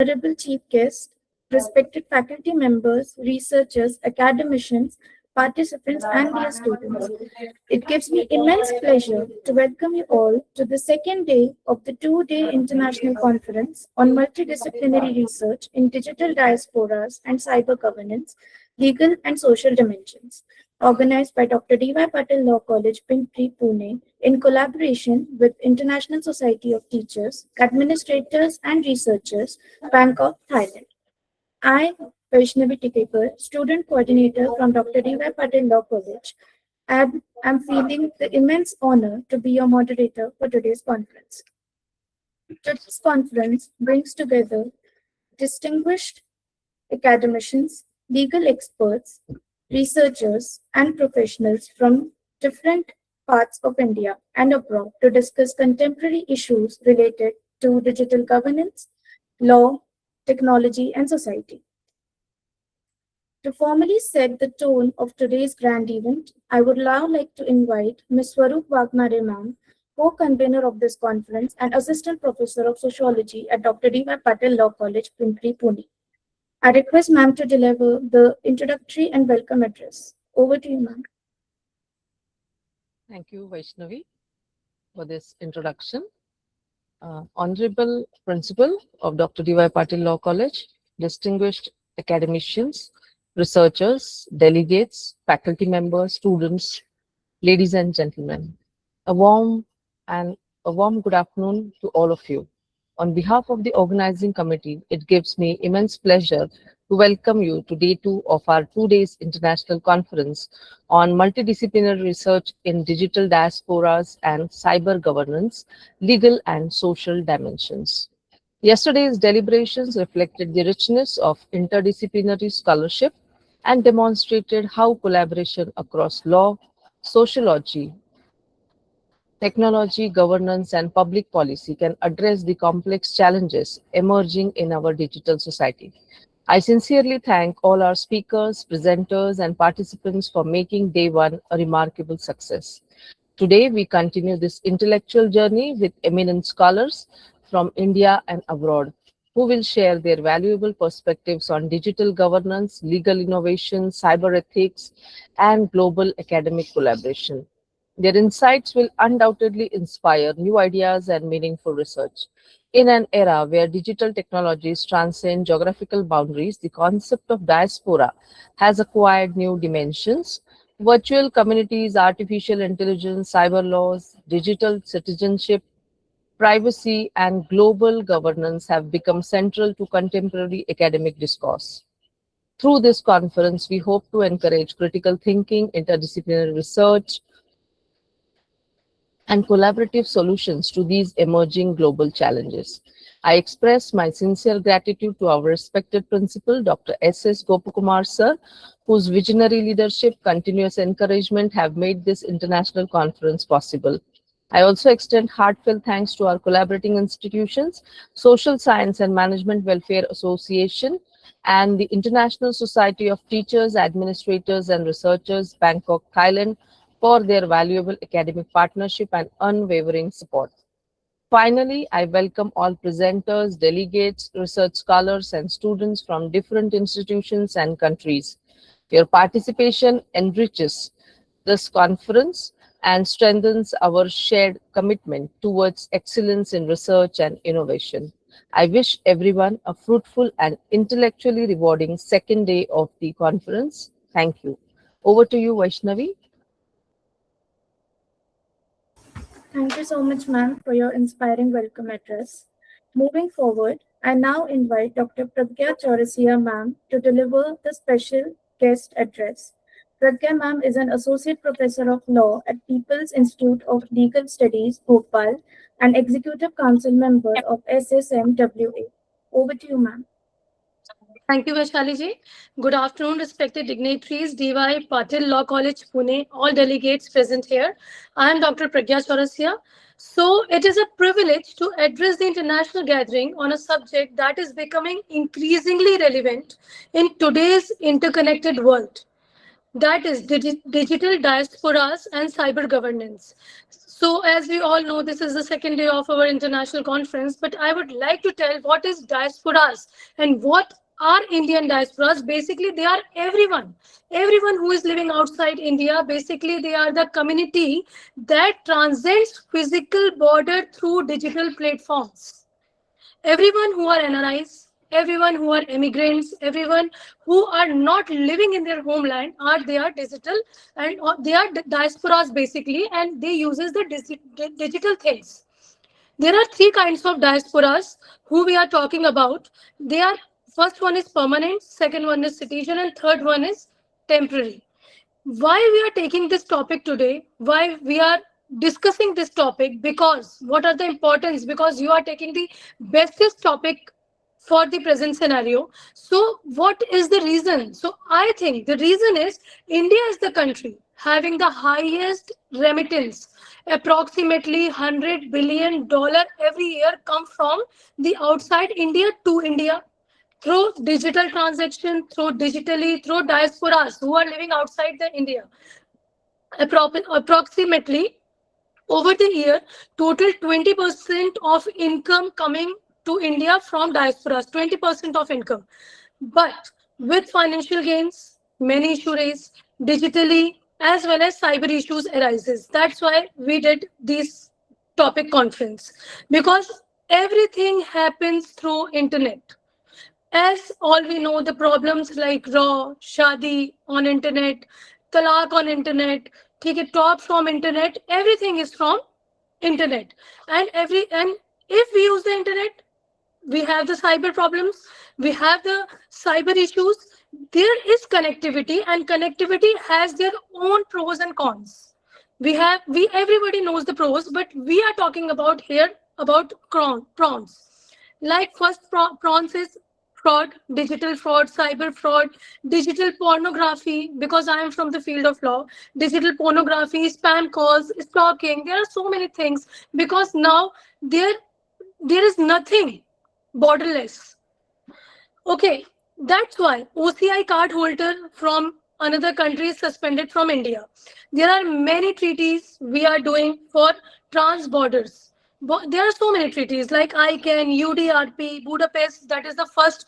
Honorable Chief Guest, respected faculty members, researchers, academicians, participants, and dear students. It gives me immense pleasure to welcome you all to the second day of the two-day international conference on multidisciplinary research in digital diasporas and cyber governance, legal and social dimensions, organized by Dr. D.Y. Patil Law College, Pimpri, Pune, in collaboration with International Society of Teachers, Administrators and Researchers, Bangkok, Thailand. I, Vaishnavi Tikekar, student coordinator from Dr. D.Y. Patil Law College, am feeling the immense honor to be your moderator for today's conference. Today's conference brings together distinguished academicians, legal experts, researchers, and professionals from different parts of India and abroad to discuss contemporary issues related to digital governance, law, technology, and society. To formally set the tone of today's grand event, I would now like to invite Ms. Swaroop Wagnare ma'am, co-convener of this conference and Assistant Professor of Sociology at Dr. D.Y. Patil Law College, Pimpri, Pune. I request ma'am to deliver the introductory and welcome address. Over to you, ma'am. Thank you, Vaishnavi, for this introduction. Honorable Principal of Dr. D.Y. Patil Law College, distinguished academicians, researchers, delegates, faculty members, students, ladies and gentlemen, a warm good afternoon to all of you. On behalf of the organizing committee, it gives me immense pleasure to welcome you to day 2 of our 2 days international conference on multidisciplinary research in digital diasporas and cyber governance, legal and social dimensions. Yesterday's deliberations reflected the richness of interdisciplinary scholarship and demonstrated how collaboration across law, sociology, technology, governance, and public policy can address the complex challenges emerging in our digital society. I sincerely thank all our speakers, presenters, and participants for making day 1 a remarkable success. Today, we continue this intellectual journey with eminent scholars from India and abroad, who will share their valuable perspectives on digital governance, legal innovation, cyber ethics, and global academic collaboration. Their insights will undoubtedly inspire new ideas and meaningful research. In an era where digital technologies transcend geographical boundaries, the concept of diaspora has acquired new dimensions. Virtual communities, artificial intelligence, cyber laws, digital citizenship, privacy, and global governance have become central to contemporary academic discourse. Through this conference, we hope to encourage critical thinking, interdisciplinary research, and collaborative solutions to these emerging global challenges. I express my sincere gratitude to our respected principal, Dr. S.S. Gopakumar sir, whose visionary leadership, continuous encouragement have made this international conference possible. I also extend heartfelt thanks to our collaborating institutions, Social Science and Management Welfare Association, and the International Society of Teachers, Administrators, and Researchers, Bangkok, Thailand, for their valuable academic partnership and unwavering support. Finally, I welcome all presenters, delegates, research scholars, and students from different institutions and countries. Your participation enriches this conference and strengthens our shared commitment towards excellence in research and innovation. I wish everyone a fruitful and intellectually rewarding second day of the conference. Thank you. Over to you, Vaishnavi. Thank you so much, ma'am, for your inspiring welcome address. Moving forward, I now invite Dr. Pragya Chaurasia ma'am to deliver the special guest address. Pragya ma'am is an Associate Professor of Law at People's Institute of Legal Studies, Bhopal, and Executive Council member of SSMWA. Over to you, ma'am. Thank you, Vaishali ji. Good afternoon, respected dignitaries, D.Y. Patil Law College, Pune, all delegates present here. I am Dr. Pragya Chaurasia. So, it is a privilege to address the international gathering on a subject that is becoming increasingly relevant in today's interconnected world. that is digital diasporas and cyber governance. So, as we all know, this is the second day of our international conference, but I would like to tell what is diasporas and what are Indian diasporas. Basically, they are everyone who is living outside India. Basically, they are the community that transcends physical border through digital platforms. Everyone who are NRIs, everyone who are immigrants, everyone who are not living in their homeland are they are digital, and they are diasporas basically, and they uses the digital things. There are three kinds of diasporas who we are talking about. They are, first one is permanent, second one is citizen, and third one is temporary. Why we are taking this topic today, why we are discussing this topic, because what are the importance, because you are taking the bestest topic for the present scenario. So what is the reason? So I think the reason is India is the country having the highest remittance. Approximately $100 billion every year come from the outside India to India through digital transaction, through digitally, through diasporas who are living outside the India. Approximately over the year, total 20% of income coming to India from diasporas, 20% of income. But with financial gains, many issues digitally, as well as cyber issues arises. That's why we did this topic conference, because everything happens through internet. As all we know, the problems like raw, shadi on internet, talaq on internet, take it top from internet, everything is from internet. And if we use the internet, we have the cyber problems, we have the cyber issues. There is connectivity, and connectivity has their own pros and cons. We everybody knows the pros, but we are talking about here about prawns. Like first prawns is fraud, digital fraud, cyber fraud, digital pornography, because I am from the field of law, digital pornography, spam calls, stalking. There are so many things, because now there is nothing borderless. Okay, that's why OCI card holder from another country is suspended from India. There are many treaties we are doing for trans borders. There are so many treaties like ICANN, UDRP, Budapest, that is the first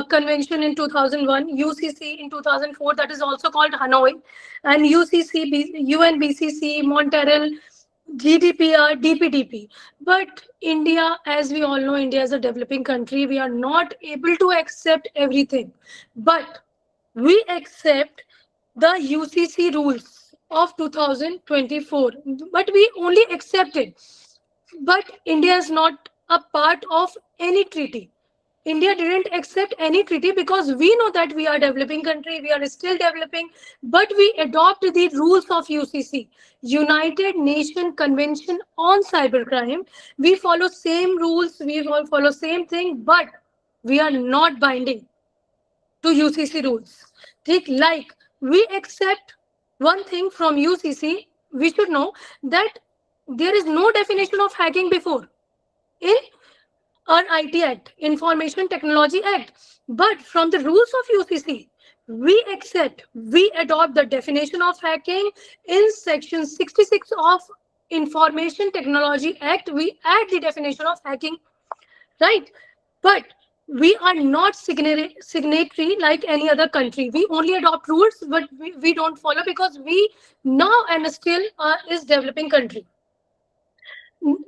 convention in 2001, UCC in 2004, that is also called Hanoi, and UCC, UNBCC, Montreal, GDPR, DPDP. But India, as we all know, India is a developing country. We are not able to accept everything. But we accept the UCC rules of 2024. But we only accept it. But India is not a part of any treaty. India didn't accept any treaty because we know that we are a developing country, we are still developing, but we adopt the rules of UCC, United Nations Convention on Cybercrime. We follow same rules, we all follow same thing, but we are not binding to UCC rules. Like we accept one thing from UCC, we should know that there is no definition of hacking before in our IT Act, Information Technology Act. But from the rules of UCC, we adopt the definition of hacking in section 66 of Information Technology Act. We add the definition of hacking, right? But we are not signatory like any other country. We only adopt rules, but we don't follow because we now and still is developing country.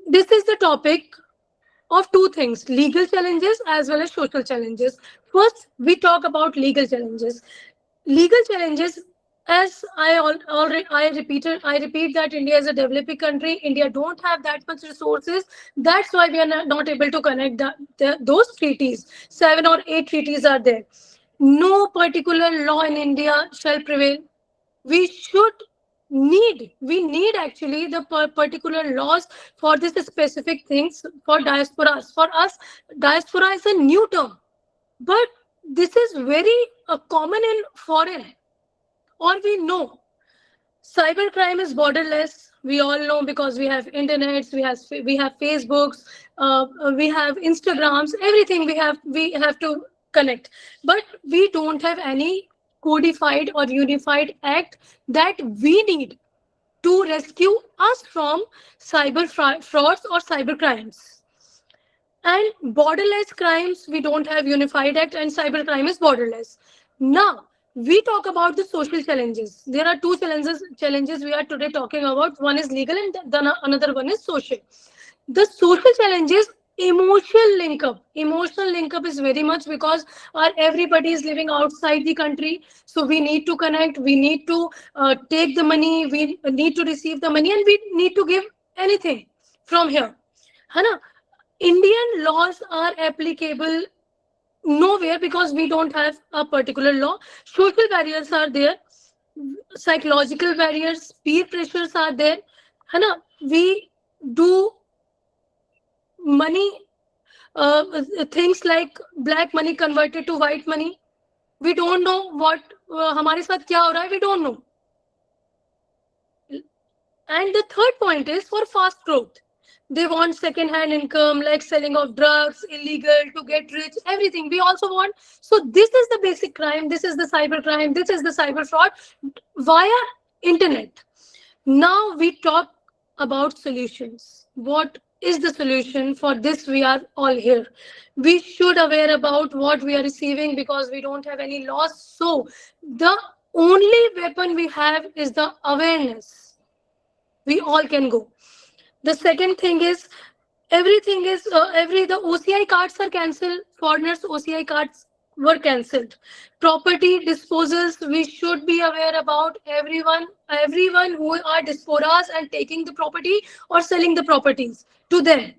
This is the topic of two things, legal challenges as well as social challenges. First, we talk about legal challenges. Legal challenges, as I repeat that India is a developing country. India don't have that much resources. That's why we are not able to connect those treaties. 7 or 8 treaties are there. No particular law in India shall prevail. We need actually the particular laws for this specific things for diasporas. For us, diaspora is a new term, but this is very common in foreign. Or we know cybercrime is borderless. We all know because we have internets, we have Facebooks, we have Instagrams, everything we have to connect. But we don't have any codified or unified act that we need to rescue us from frauds or cyber crimes. And borderless crimes, we don't have unified act, and cybercrime is borderless. Now, we talk about the social challenges. There are two challenges we are today talking about. One is legal and then another one is social. The social challenges, emotional link up is very much because everybody is living outside the country, so we need to connect, we need to take the money, we need to receive the money, and we need to give anything from here. Hana? Indian laws are applicable nowhere because we don't have a particular law. Social barriers are there, psychological barriers, peer pressures are there. Hana? We do money, things like black money converted to white money. We don't know what हमारे साथ क्या हो रहा है, we don't know. And the third point is for fast growth. They want second-hand income, like selling of drugs, illegal, to get rich, everything. We also want. So this is the basic crime. This is the cyber crime. This is the cyber fraud via internet. Now we talk about solutions. What is the solution for this? We are all here. We should aware about what we are receiving because we don't have any laws. So the only weapon we have is the awareness. We all can go. The second thing is everything is the OCI cards are cancelled. Foreigners OCI cards were cancelled. Property disposals, we should be aware about everyone who are diasporas and taking the property or selling the properties to them.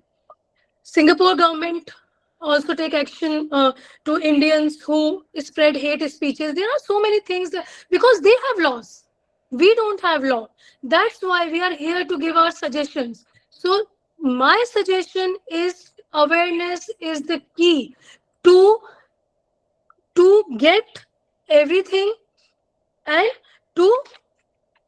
Singapore government also take action to Indians who spread hate speeches. There are so many things because they have laws. We don't have law. That's why we are here to give our suggestions. So my suggestion is awareness is the key to get everything, and to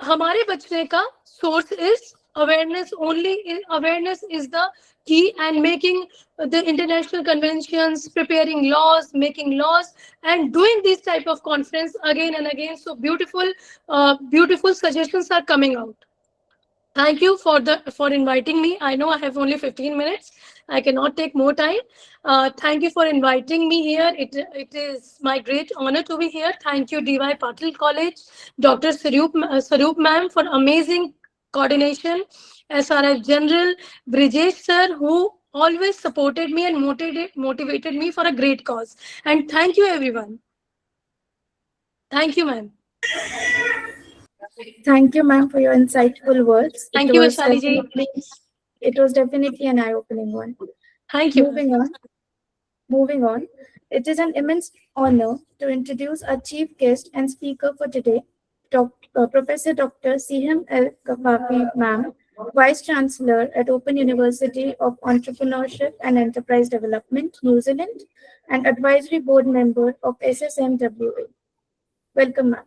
हमारे बचने का source is awareness only. Awareness is the key, and making the international conventions, preparing laws, making laws, and doing these type of conference again and again. So beautiful suggestions are coming out. Thank you for inviting me. I know I have only 15 minutes. I cannot take more time. Thank you for inviting me here. It is my great honor to be here. Thank you, DY Patil College, Dr. Sarup ma'am for amazing coordination, SRF General, Brijesh sir, who always supported me and motivated me for a great cause. And thank you, everyone. Thank you, ma'am. Thank you, ma'am, for your insightful words. Thank you, Vaishali ji. It was definitely an eye-opening one. Thank you. Moving on, it is an immense honor to introduce our chief guest and speaker for today, Professor Dr. Siham L. Kafafi, ma'am, Vice Chancellor at Open University of Entrepreneurship and Enterprise Development, New Zealand, and Advisory Board Member of SSMWA. Welcome, ma'am.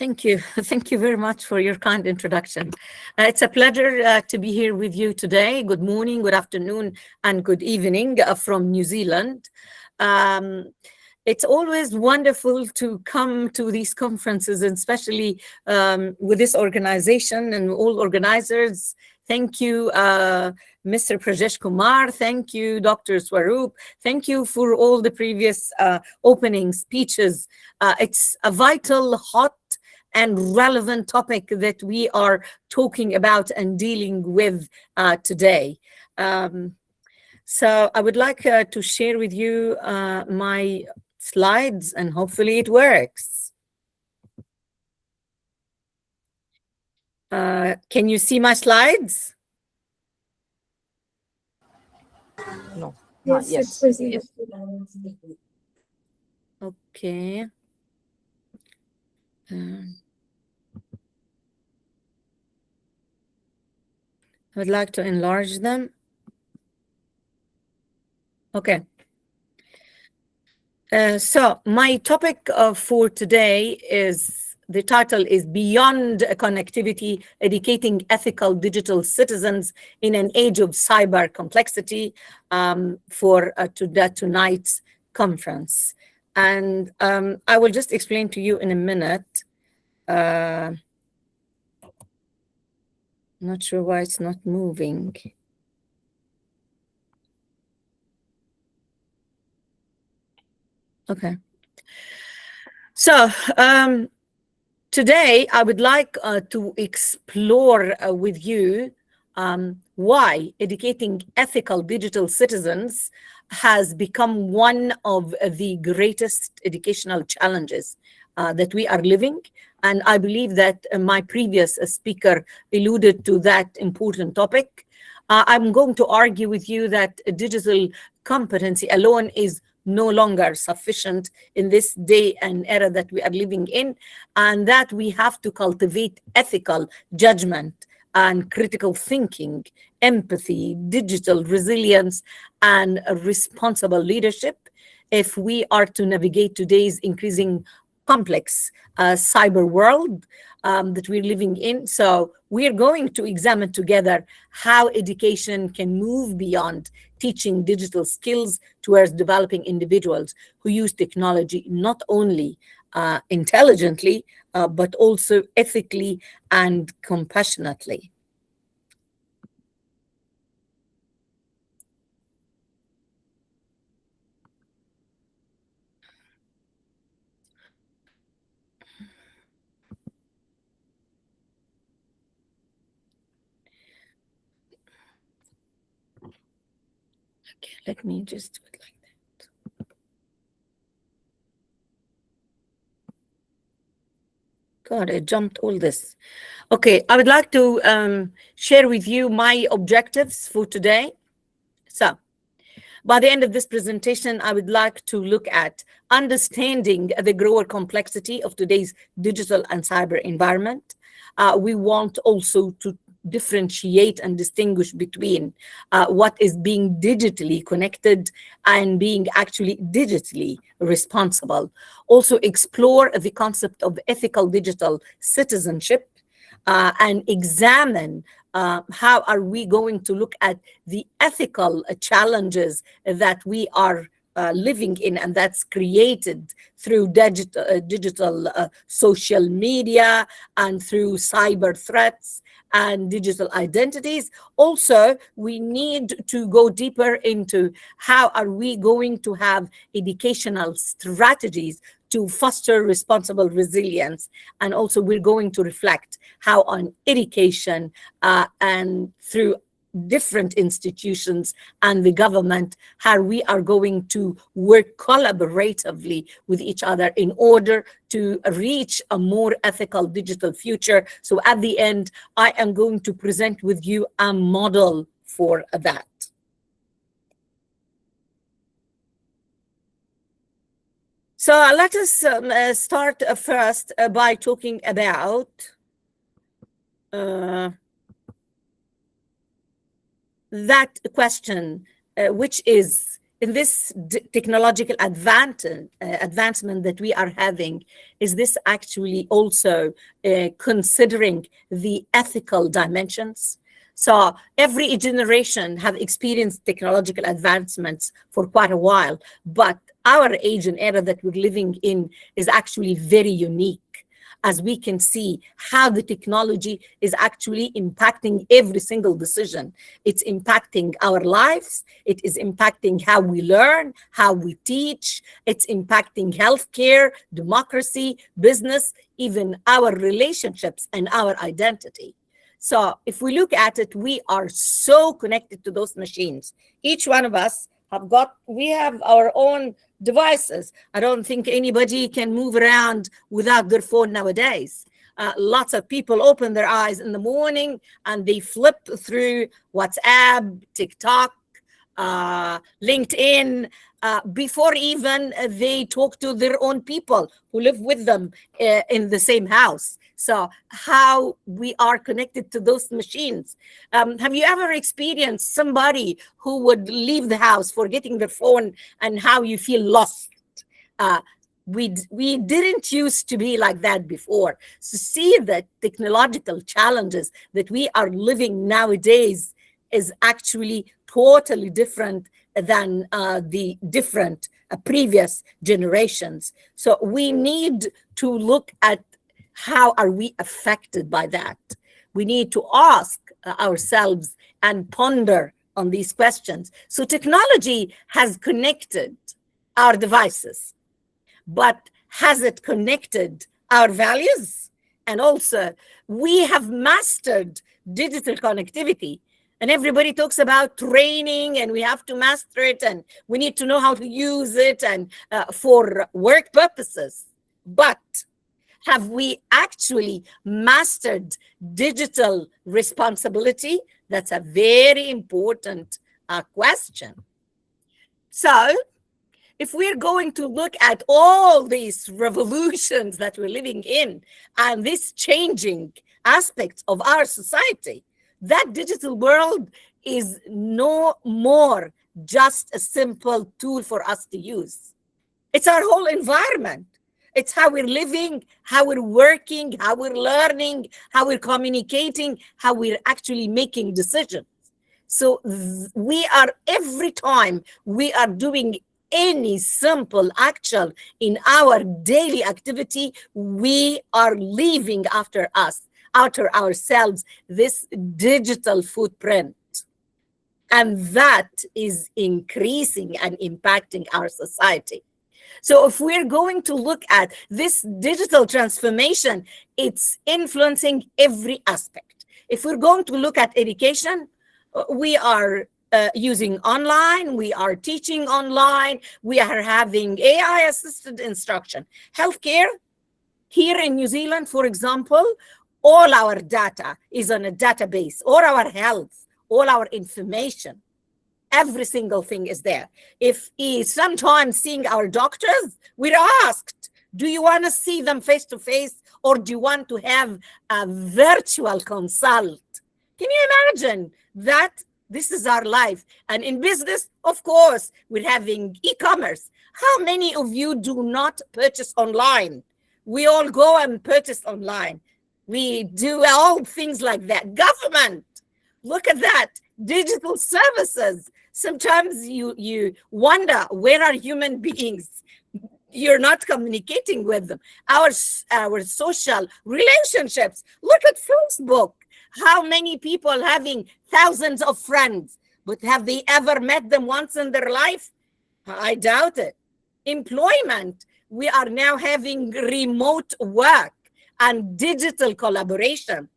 Thank you. Thank you very much for your kind introduction. It's a pleasure to be here with you today. Good morning, good afternoon, and good evening from New Zealand. It's always wonderful to come to these conferences, and especially with this organization and all organizers. Thank you, Mr. Prajesh Kumar. Thank you, Dr. Swaroop. Thank you for all the previous opening speeches. It's a vital, hot, and relevant topic that we are talking about and dealing with today. So I would like to share with you my slides, and hopefully it works. Can you see my slides? No. Yes, Yes. it's proceeded. Okay. I would like to enlarge them. Okay. So my topic for today is, the title is Beyond Connectivity, Educating Ethical Digital Citizens in an Age of Cyber Complexity, for tonight's conference. And I will just explain to you in a minute. Not sure why it's not moving. Okay. So today I would like to explore with you why educating ethical digital citizens has become one of the greatest educational challenges that we are living. And I believe that my previous speaker alluded to that important topic. I'm going to argue with you that digital competency alone is no longer sufficient in this day and era that we are living in, and that we have to cultivate ethical judgment and critical thinking, empathy, digital resilience, and responsible leadership if we are to navigate today's increasing complex cyber world that we're living in. So we're going to examine together how education can move beyond teaching digital skills towards developing individuals who use technology not only intelligently, but also ethically and compassionately. Okay, let me just do it like that. God, I jumped all this. Okay, I would like to share with you my objectives for today. So, by the end of this presentation, I would like to look at understanding the growing complexity of today's digital and cyber environment. We want also to differentiate and distinguish between what is being digitally connected and being actually digitally responsible. Also explore the concept of ethical digital citizenship and examine how are we going to look at the ethical challenges that we are living in, and that's created through digital social media and through cyber threats and digital identities. Also, we need to go deeper into how are we going to have educational strategies to foster responsible resilience. And also we're going to reflect how on education and through different institutions and the government, how we are going to work collaboratively with each other in order to reach a more ethical digital future. So at the end, I am going to present with you a model for that. So let us start first by talking about that question, which is in this technological advancement that we are having, is this actually also considering the ethical dimensions? So every generation have experienced technological advancements for quite a while, but our age and era that we're living in is actually very unique, as we can see how the technology is actually impacting every single decision. It's impacting our lives. It is impacting how we learn, how we teach. It's impacting healthcare, democracy, business, even our relationships and our identity. So if we look at it, we are so connected to those machines. Each one of us we have our own devices. I don't think anybody can move around without their phone nowadays. Lots of people open their eyes in the morning and they flip through WhatsApp, TikTok, LinkedIn, before even they talk to their own people who live with them in the same house. So how we are connected to those machines. Have you ever experienced somebody who would leave the house forgetting their phone and how you feel lost? We didn't used to be like that before. So see the technological challenges that we are living nowadays is actually totally different than the different previous generations. So we need to look at how are we affected by that. We need to ask ourselves and ponder on these questions. So technology has connected our devices, but has it connected our values? And also, we have mastered digital connectivity, and everybody talks about training, and we have to master it, and we need to know how to use it and for work purposes. But have we actually mastered digital responsibility? That's a very important question. So if we're going to look at all these revolutions that we're living in and this changing aspects of our society, that digital world is no more just a simple tool for us to use. It's our whole environment. It's how we're living, how we're working, how we're learning, how we're communicating, how we're actually making decisions. So we are, every time we are doing any simple action in our daily activity, we are leaving after ourselves this digital footprint. And that is increasing and impacting our society. So if we're going to look at this digital transformation, it's influencing every aspect. If we're going to look at education, we are using online, we are teaching online, we are having AI-assisted instruction. Healthcare, here in New Zealand, for example, all our data is on a database, all our health, all our information. Every single thing is there. If sometimes seeing our doctors, we're asked, do you want to see them face to face, or do you want to have a virtual consult? Can you imagine that? This is our life. And in business, of course, we're having e-commerce. How many of you do not purchase online? We all go and purchase online. We do all things like that. Government, look at that. Digital services. Sometimes you wonder, where are human beings? You're not communicating with them. Our social relationships. Look at Facebook. How many people having thousands of friends, but have they ever met them once in their life? I doubt it. Employment. We are now having remote work and digital collaboration.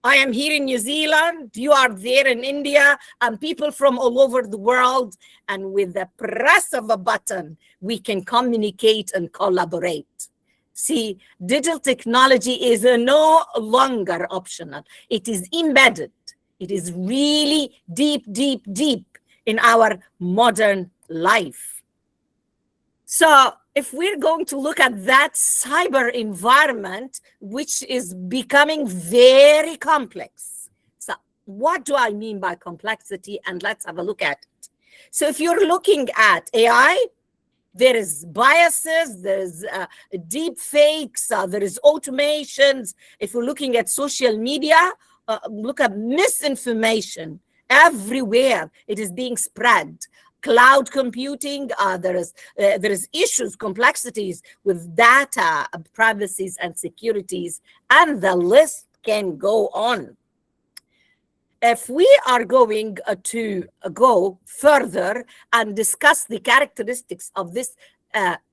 I am here in New Zealand, you are there in India, and people from all over the world. And with the press of a button, we can communicate and collaborate. See, digital technology is no longer optional. It is embedded. It is really deep, deep, deep in our modern life. So if we're going to look at that cyber environment, which is becoming very complex. So what do I mean by complexity? And let's have a look at it. So if you're looking at AI, there is biases, there's deep fakes, there is automations. If we're looking at social media, look at misinformation everywhere. It is being spread. Cloud computing, there is issues, complexities with data, privacies, and securities, and the list can go on. If we are going to go further and discuss the characteristics of this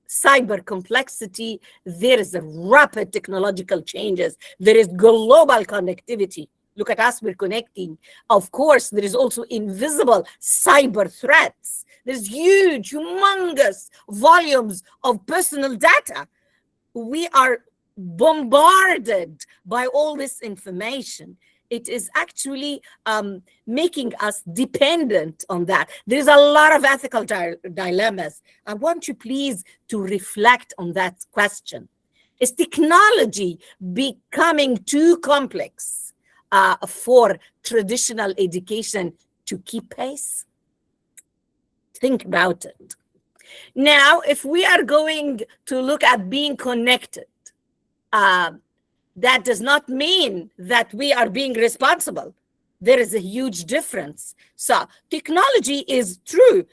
cyber complexity, there is a rapid technological changes. There is global connectivity. Look at us, we're connecting. Of course, there is also invisible cyber threats. There's huge, humongous volumes of personal data. We are bombarded by all this information. It is actually making us dependent on that. There's a lot of ethical dilemmas. I want you please to reflect on that question. Is technology becoming too complex for traditional education to keep pace? Think about it. Now, if we are going to look at being connected, that does not mean that we are being responsible. There is a huge difference. So technology is true,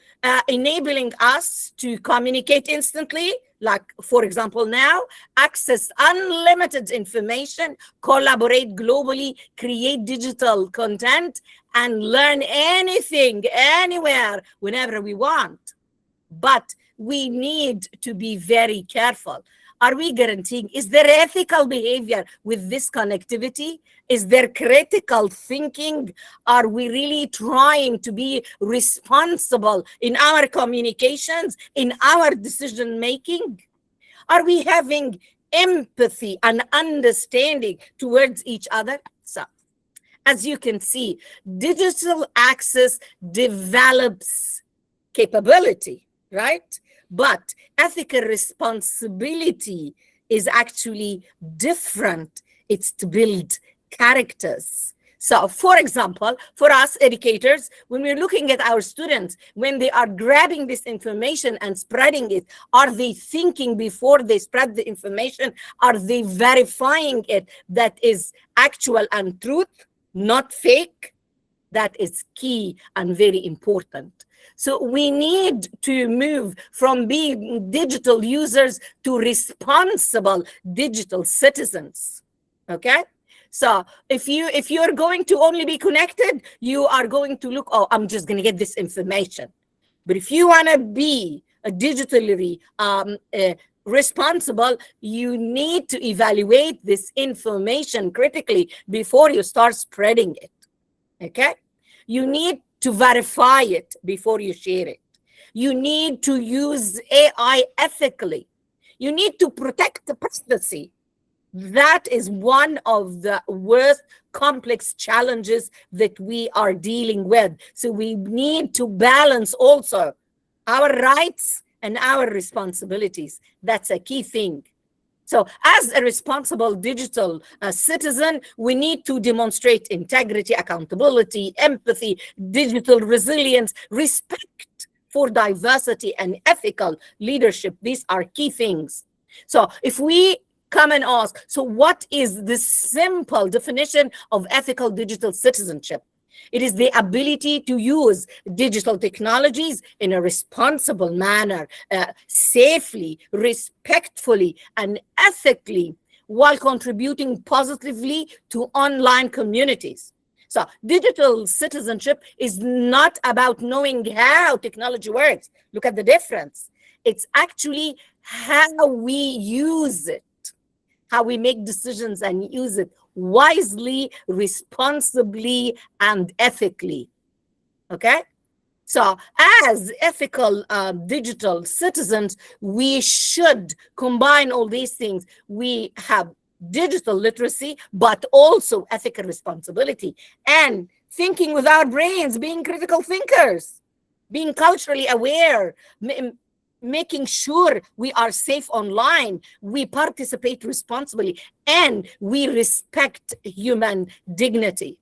enabling us to communicate instantly, like, for example, now, access unlimited information, collaborate globally, create digital content, and learn anything, anywhere, whenever we want. But we need to be very careful. Are we guaranteeing, is there ethical behavior with this connectivity? Is there critical thinking? Are we really trying to be responsible in our communications, in our decision making? Are we having empathy and understanding towards each other? So, as you can see, digital access develops capability, right? But ethical responsibility is actually different. It's to build characters. So, for example, for us educators, when we're looking at our students, when they are grabbing this information and spreading it, are they thinking before they spread the information? Are they verifying it that is actual and truth, not fake? That is key and very important. So we need to move from being digital users to responsible digital citizens. Okay? So if you're going to only be connected, you are going to look, oh, I'm just going to get this information. But if you want to be a digitally responsible, you need to evaluate this information critically before you start spreading it. Okay? You need to verify it before you share it. You need to use AI ethically. You need to protect the privacy. That is one of the worst complex challenges that we are dealing with. So we need to balance also our rights and our responsibilities. That's a key thing. So as a responsible digital citizen, we need to demonstrate integrity, accountability, empathy, digital resilience, respect for diversity, and ethical leadership. These are key things. So if we come and ask, so what is the simple definition of ethical digital citizenship? It is the ability to use digital technologies in a responsible manner, safely, respectfully, and ethically, while contributing positively to online communities. So digital citizenship is not about knowing how technology works. Look at the difference. It's actually how we use it, how we make decisions and use it wisely, responsibly, and ethically. Okay? So as ethical digital citizens, we should combine all these things. We have digital literacy, but also ethical responsibility, and thinking with our brains, being critical thinkers, being culturally aware, making sure we are safe online, we participate responsibly, and we respect human dignity.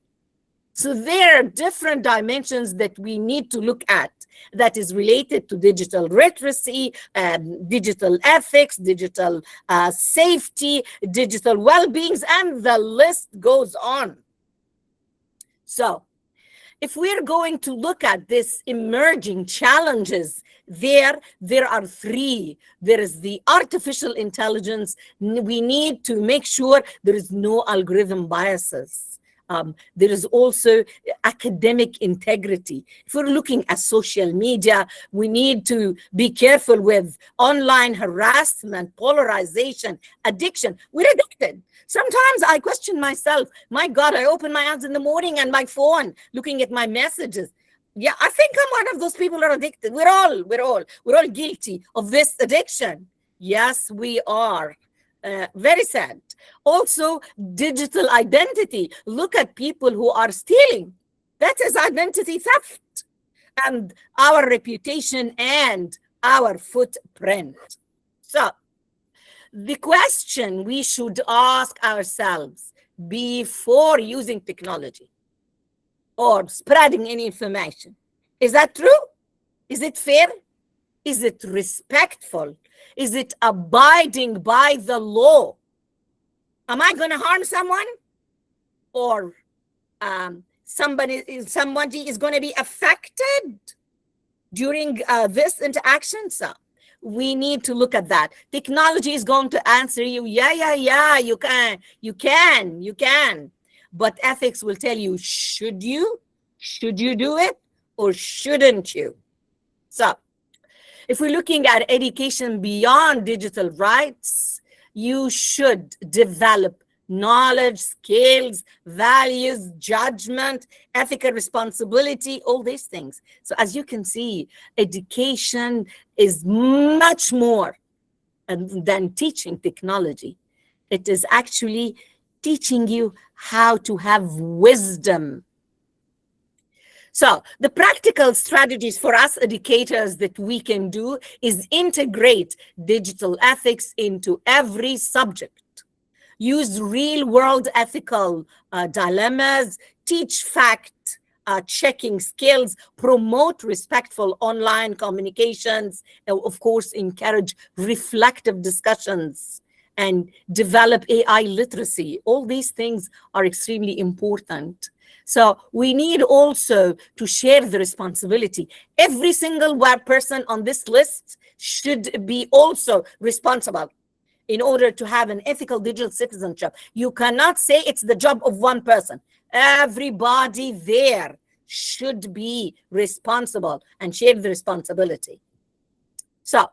So there are different dimensions that we need to look at that is related to digital literacy, digital ethics, digital safety, digital well-beings, and the list goes on. So if we're going to look at this emerging challenges, there are three. There is the artificial intelligence. We need to make sure there is no algorithm biases. There is also academic integrity. If we're looking at social media, we need to be careful with online harassment, polarization, addiction. We're addicted. Sometimes I question myself. My God, I open my eyes in the morning and my phone, looking at my messages. Yeah, I think I'm one of those people who are addicted. We're all guilty of this addiction. Yes, we are. Very sad. Also, digital identity. Look at people who are stealing. That is identity theft. And our reputation and our footprint. So, the question we should ask ourselves before using technology or spreading any information, is that true? Is it fair? Is it respectful? Is it abiding by the law? Am I going to harm someone or somebody is going to be affected during this interaction. So we need to look at that. Technology is going to answer you, yeah, you can. But ethics will tell you, should you do it or shouldn't you? So if we're looking at education beyond digital rights, you should develop knowledge, skills, values, judgment, ethical responsibility, all these things. So as you can see, education is much more than teaching technology. It is actually teaching you how to have wisdom. So the practical strategies for us educators that we can do is integrate digital ethics into every subject. Use real-world ethical dilemmas, teach fact-checking skills, promote respectful online communications, of course, encourage reflective discussions, and develop AI literacy. All these things are extremely important. So we need also to share the responsibility. Every single person on this list should be also responsible in order to have an ethical digital citizenship. You cannot say it's the job of one person. Everybody there should be responsible and share the responsibility. So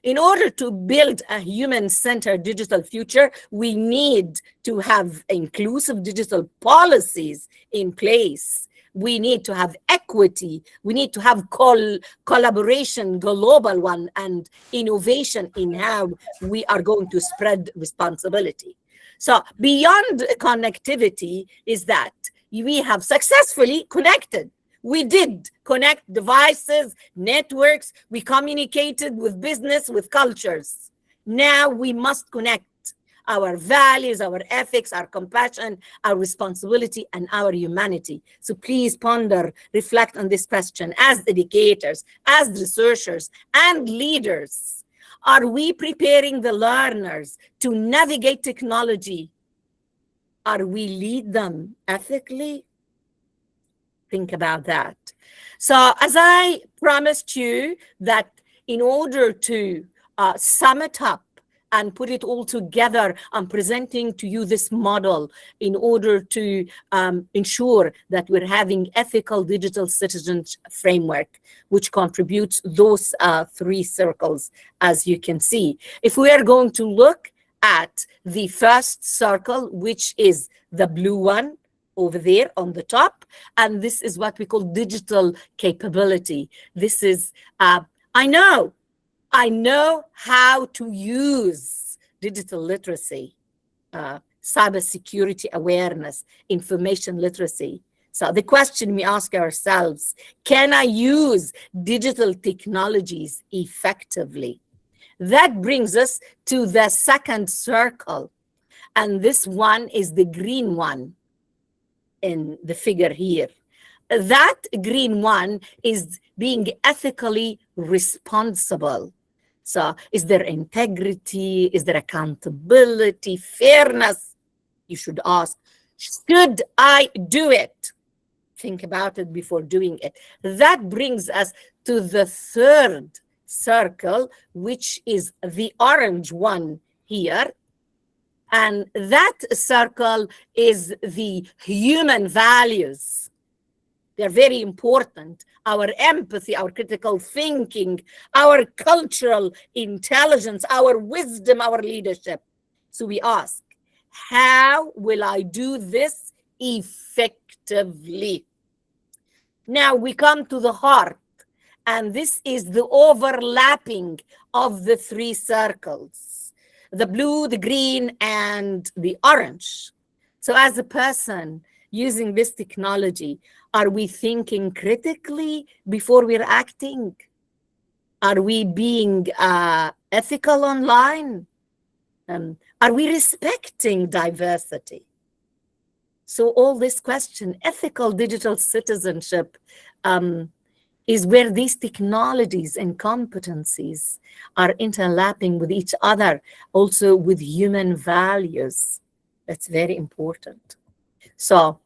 in order to build a human-centered digital future, we need to have inclusive digital policies in place. We need to have equity. We need to have collaboration, global one, and innovation in how we are going to spread responsibility. So beyond connectivity is that we have successfully connected. We did connect devices, networks. We communicated with business, with cultures. Now we must connect our values, our ethics, our compassion, our responsibility, and our humanity. So please ponder, reflect on this question as educators, as researchers, and leaders. Are we preparing the learners to navigate technology? Are we lead them ethically? Think about that. So as I promised you that in order to sum it up and put it all together, I'm presenting to you this model in order to ensure that we're having ethical digital citizenship framework, which contributes those three circles, as you can see. If we are going to look at the first circle, which is the blue one, over there on the top, and this is what we call digital capability. This is, I know how to use digital literacy, cybersecurity awareness, information literacy. So the question we ask ourselves, can I use digital technologies effectively? That brings us to the second circle, and this one is the green one in the figure here. That green one is being ethically responsible. So is there integrity? Is there accountability, fairness? You should ask, should I do it? Think about it before doing it. That brings us to the third circle, which is the orange one here. And that circle is the human values. They're very important. Our empathy, our critical thinking, our cultural intelligence, our wisdom, our leadership. So we ask, how will I do this effectively? Now we come to the heart, and this is the overlapping of the three circles. The blue, the green, and the orange. So as a person using this technology, are we thinking critically before we're acting? Are we being ethical online? Are we respecting diversity? So all this question, ethical digital citizenship, is where these technologies and competencies are interlapping with each other, also with human values. That's very important. So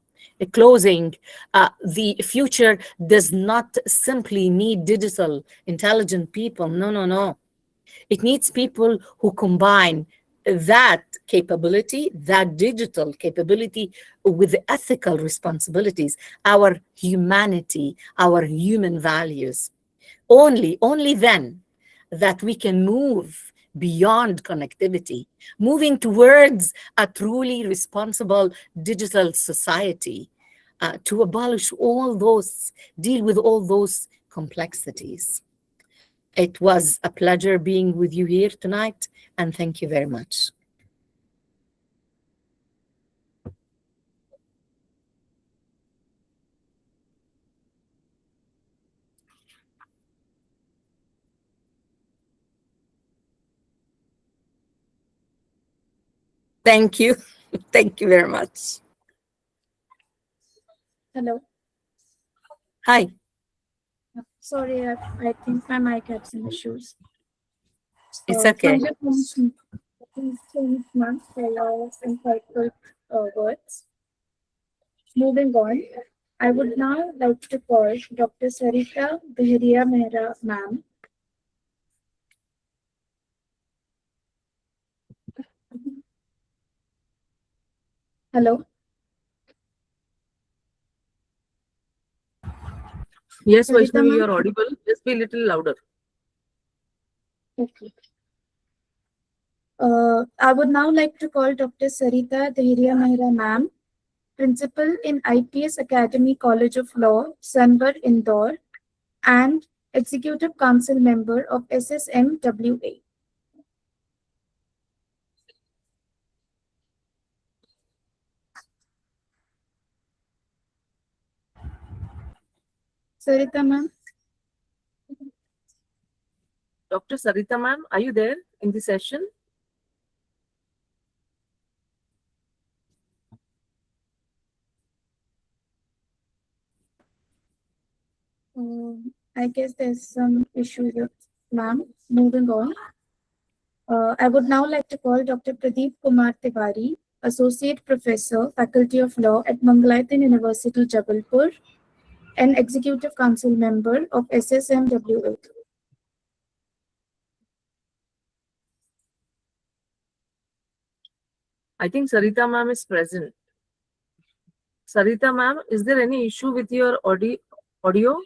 closing, the future does not simply need digital, intelligent people. No, no, no. It needs people who combine that capability, that digital capability, with ethical responsibilities, our humanity, our human values. Only then that we can move beyond connectivity, moving towards a truly responsible digital society, to abolish all those, deal with all those complexities. It was a pleasure being with you here tonight, and thank you very much. Thank you. Thank you very much. Hello. Hi. Sorry, I think my mic had some issues. It's okay. Thank you so much, ma'am, for your insightful words. Moving on, I would now like to call Dr. Sarita Behria Mehra, ma'am. Hello. Yes, Sarita, Vaishnavi, ma'am. you're audible. Just be a little louder. Okay. I would now like to call Dr. Sarita Behria Mehra, ma'am, Principal in IPS Academy College of Law, Sunwar, Indore, and Executive Council Member of SSMWA. Sarita, ma'am. Dr. Sarita, ma'am, are you there in the session? I guess there's some issue with ma'am. Moving on. I would now like to call Dr. Pradeep Kumar Tiwari, Associate Professor, Faculty of Law at Mangalayatan University, Jabalpur, and Executive Council Member of SSMWA. I think Sarita ma'am is present. Sarita ma'am, is there any issue with your audio?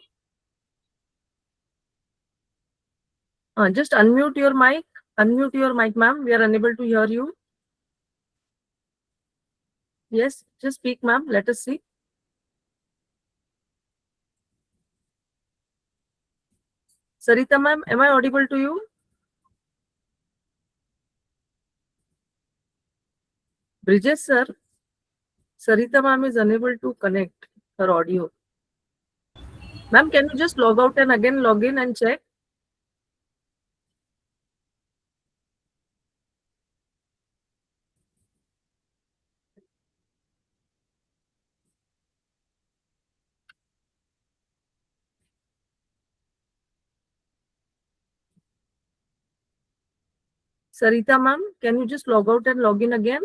Just unmute your mic. Unmute your mic, ma'am. We are unable to hear you. Yes, just speak, ma'am. Let us see. Sarita ma'am, am I audible to you? Bridges, sir. Sarita ma'am is unable to connect her audio. Ma'am, can you just log out and again log in and check? Sarita ma'am, can you just log out and log in again?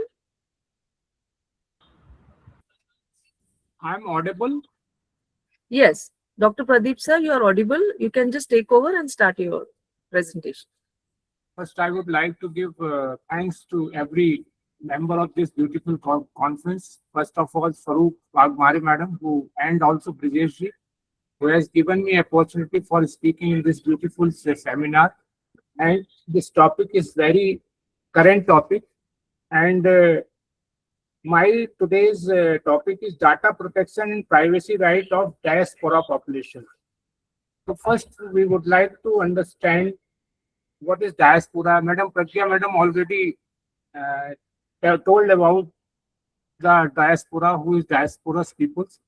I'm audible. Yes. Dr. Pradeep sir, you are audible. You can just take over and start your presentation. First, I would like to give thanks to every member of this beautiful conference. First of all, Farooq Wagmare madam, and also Brijesh ji, who has given me opportunity for speaking in this beautiful seminar. And this topic is very current topic. And my today's topic is data protection and privacy right of diaspora population. So first, we would like to understand what is diaspora. Madam Pragya madam already told about the diaspora, who is diasporas peoples.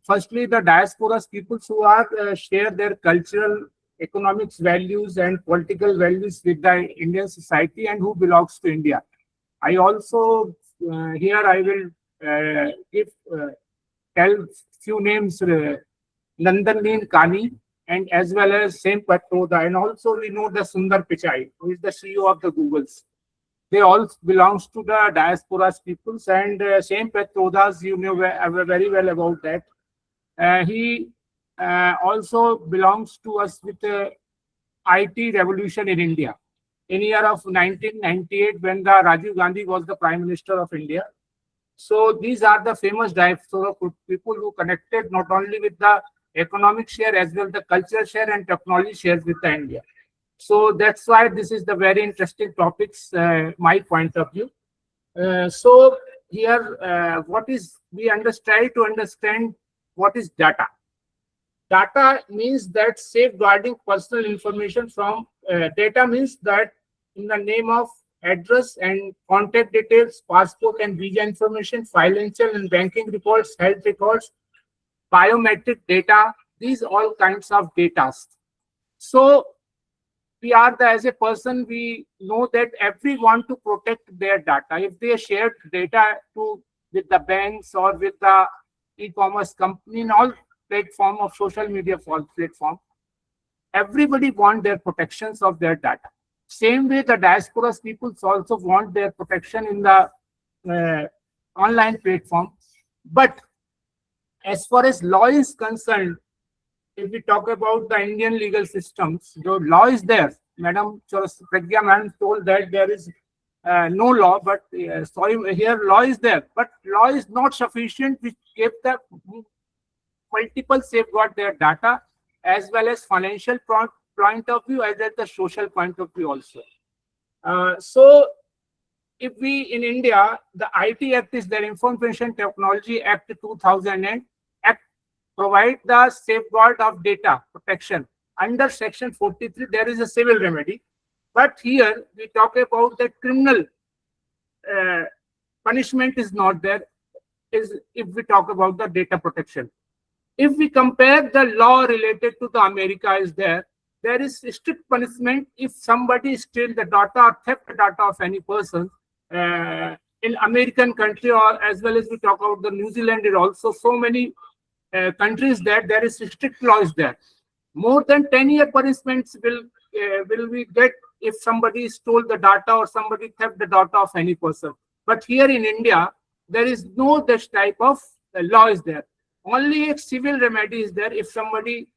Firstly, the diasporas peoples who are share their cultural, economics values and political values with the Indian society and who belongs to India. I also here I will tell few names, Nandanleen Kani, and as well as Sam Patroda, and also we know the Sundar Pichai, who is the CEO of the Googles. They all belongs to the Diasporas peoples, and same Petrodhas, you know very well about that. He also belongs to us with the IT revolution in India in year of 1998 when the Rajiv Gandhi was the Prime Minister of India. So these are the famous diaspora people who connected not only with the economic share as well the cultural share and technology shares with the India. So that's why this is the very interesting topics, my point of view. So here, what is try to understand what is data. Data means that safeguarding personal information from data means that in the name of address and contact details, passport and visa information, financial and banking records, health records, biometric data, these all kinds of data. So we are as a person, we know that everyone to protect their data. If they share data with the banks or with the e-commerce company in all platform of social media platform, everybody want their protections of their data. Same way the diasporas people also want their protection in the online platform. But as far as law is concerned, if we talk about the Indian legal systems, the law is there. Madam Pragya Madam told that there is no law, but sorry, here law is there. But law is not sufficient which give the multiple safeguard their data as well as financial point of view as well as the social point of view also. So if we in India, the IT Act is there, Information Technology Act 2008 Act provide the safeguard of data protection. Under section 43, there is a civil remedy. But here we talk about the criminal punishment is not there, is if we talk about the data protection. If we compare the law related to the America is there is strict punishment if somebody steal the data or theft the data of any person in American country, or as well as we talk about the New Zealand is also so many countries that there is strict laws there. More than 10-year punishments will we get if somebody stole the data or somebody theft the data of any person. But here in India, there is no this type of law is there. Only a civil remedy is there if somebody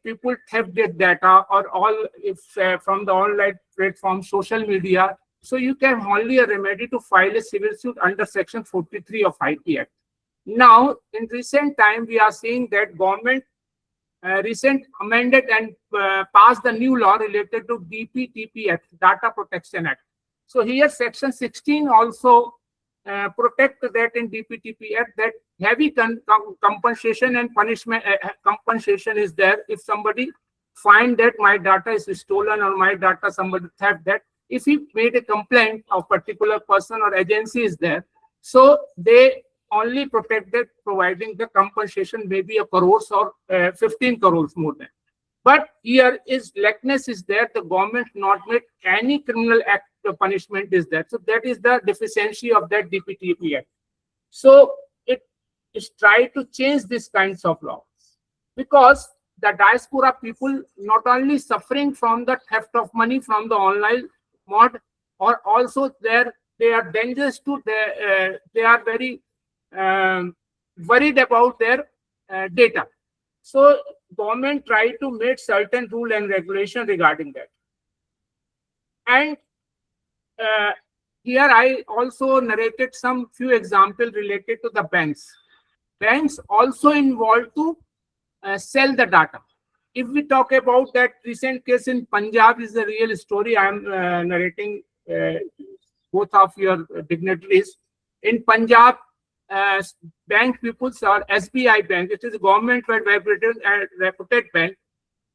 people theft their data or all if from the online platform, social media. So you can only a remedy to file a civil suit under section 43 of IT Act. Now, in recent time, we are seeing that government recent amended and passed the new law related to DPTP Act, Data Protection Act. So here section 16 also protect that in DPTP Act that heavy compensation and punishment compensation is there if somebody find that my data is stolen or my data somebody theft that. If he made a complaint of particular person or agency is there, so they only protected providing the compensation maybe a crores or 15 crores more than. But here is lackness is there, the government not made any criminal act punishment is there. So that is the deficiency of that DPTP Act. So it is try to change these kinds of laws because the diaspora people not only suffering from the theft of money from the online mode, or also they are dangerous to they are very worried about their data. So government try to make certain rule and regulation regarding that. And here I also narrated some few examples related to the banks. Banks also involved to sell the data. If we talk about that recent case in Punjab is a real story. I am narrating both of your dignitaries. In Punjab, bank people or SBI Bank, it is a government reputed bank.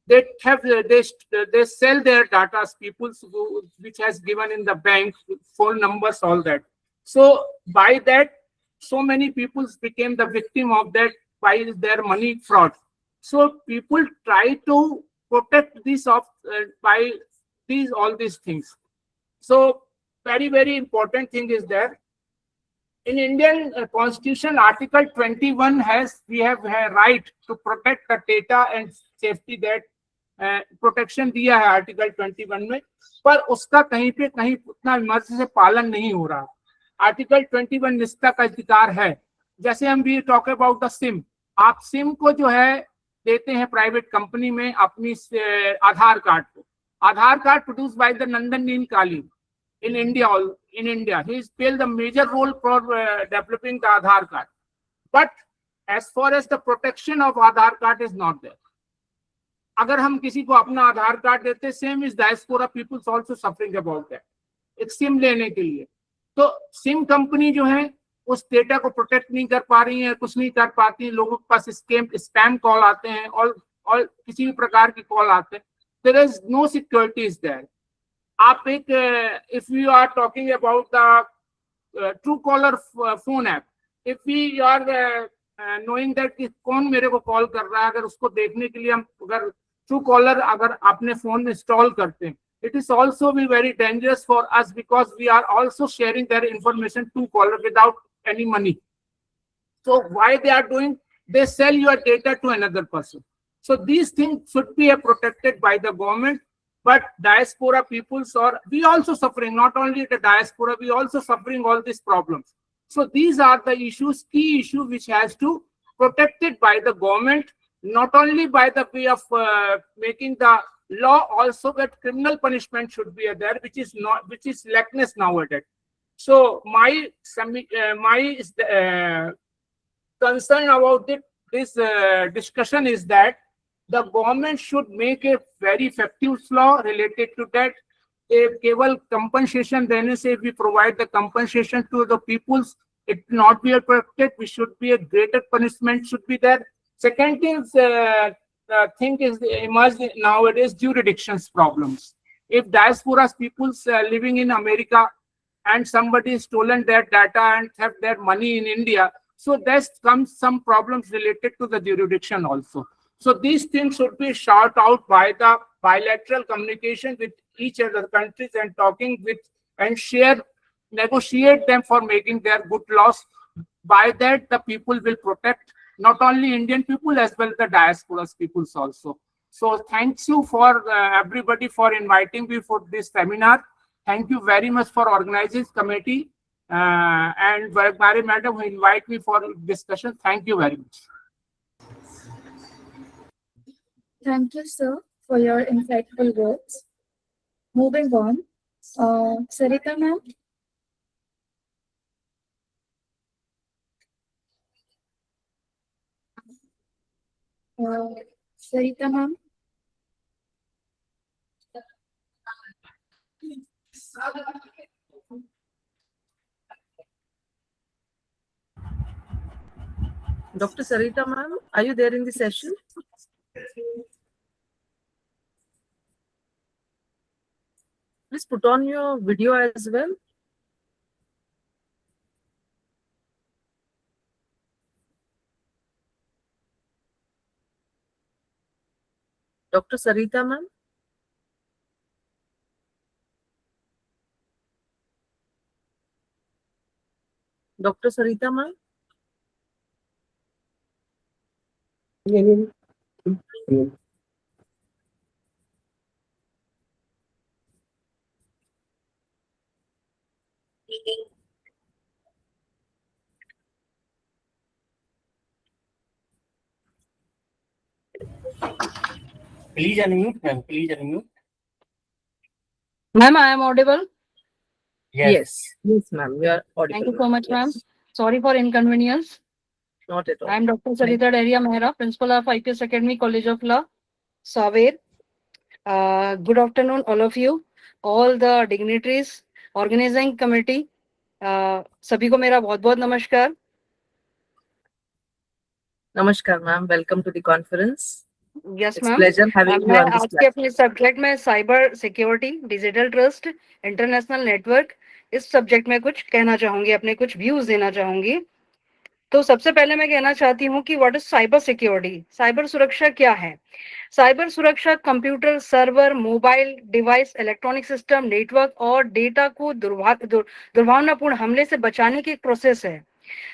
They have they sell their data as people which has given in the bank phone numbers, all that. So by that, so many people became the victim of that by their money fraud. So people try to protect this of by all these things. So very, very important thing is there. In Indian Constitution, Article 21 we have a right to protect the data and safety that protection दिया है article 21 में, पर उसका कहीं पे कहीं उतना मर्जी से पालन नहीं हो रहा। आर्टिकल 21 निजता का अधिकार है। जैसे हम भी टॉक अबाउट द सिम, आप सिम को जो है देते हैं प्राइवेट कंपनी में अपनी आधार कार्ड को। Aadhaar card produce by the Nandan Nilekani in India. In India, he has played the major role for developing the Aadhaar card. But as far as the protection of Aadhaar card is not there. अगर हम किसी को अपना Aadhaar card देते, same is diaspora peoples also suffering about that, एक sim लेने के लिए। तो सिम कंपनी जो है उस डेटा को प्रोटेक्ट नहीं कर पा रही है, कुछ नहीं कर पाती, लोगों के पास स्पैम कॉल आते हैं और किसी भी प्रकार की कॉल आते हैं। There is no security is there. आप एक if you are talking about the Truecaller phone app, if we are knowing that कि कौन मेरे को कॉल कर रहा है, अगर उसको देखने के लिए हम अगर ट्रू कॉलर अगर अपने फोन में इंस्टॉल करते हैं, it is also be very dangerous for us because we are also sharing their information to caller without any money. So why they are doing? They sell your data to another person. So these things should be protected by the government. But diaspora peoples, or we also suffering, not only the diaspora, we also suffering all these problems. So these are the issues, key issue which has to protected by the government, not only by the way of making the law, also that criminal punishment should be there, which is not, which is lackness nowadays. So my concern about this discussion is that the government should make a very effective law related to that. केवल compensation देने से we provide the compensation to the peoples, it not be protected. We should be a greater punishment should be there. Second thing is emerged nowadays jurisdictions problems. If diasporas peoples living in America and somebody stolen their data and have their money in India, so there comes some problems related to the jurisdiction also. So these things should be sought out by the bilateral communication with each other countries and talking with and negotiate them for making their good laws. By that, the people will protect not only Indian people as well as the diasporas peoples also. So thanks you for everybody for inviting me for this seminar. Thank you very much for organizing this committee and Mary Madam who invite me for discussion. Thank you very much. Thank you, sir, for your insightful words. Moving on, Sarita ma'am. Sarita ma'am. Dr. Sarita ma'am, are you there in the session? Please put on your video as well. Dr. Sarita ma'am. Dr. Sarita ma'am. Please unmute, ma'am. Please unmute. Ma'am, I am audible. Yes, ma'am. You are audible. Thank you so much, ma'am. Sorry for inconvenience. Not at all. I am Dr. Sarita Daria Mehra, Principal of IPS Academy, College of Law, Saver. Good afternoon, all of you, all the dignitaries, organizing committee. सभी को मेरा बहुत-बहुत नमस्कार. Namaskar, ma'am. Welcome to the conference. Yes, It's ma'am. pleasure having you मैं on this आज के platform. अपने subject में cyber security, digital trust, international network, इस सब्जेक्ट में कुछ कहना चाहूंगी, अपने कुछ व्यूज देना चाहूंगी. तो सबसे पहले मैं कहना चाहती हूँ कि what is cyber security. Cyber सुरक्षा क्या है? साइबर सुरक्षा computer, server, mobile device, electronic system, network और डेटा को दुर्भावनापूर्ण हमले से बचाने की एक प्रोसेस है.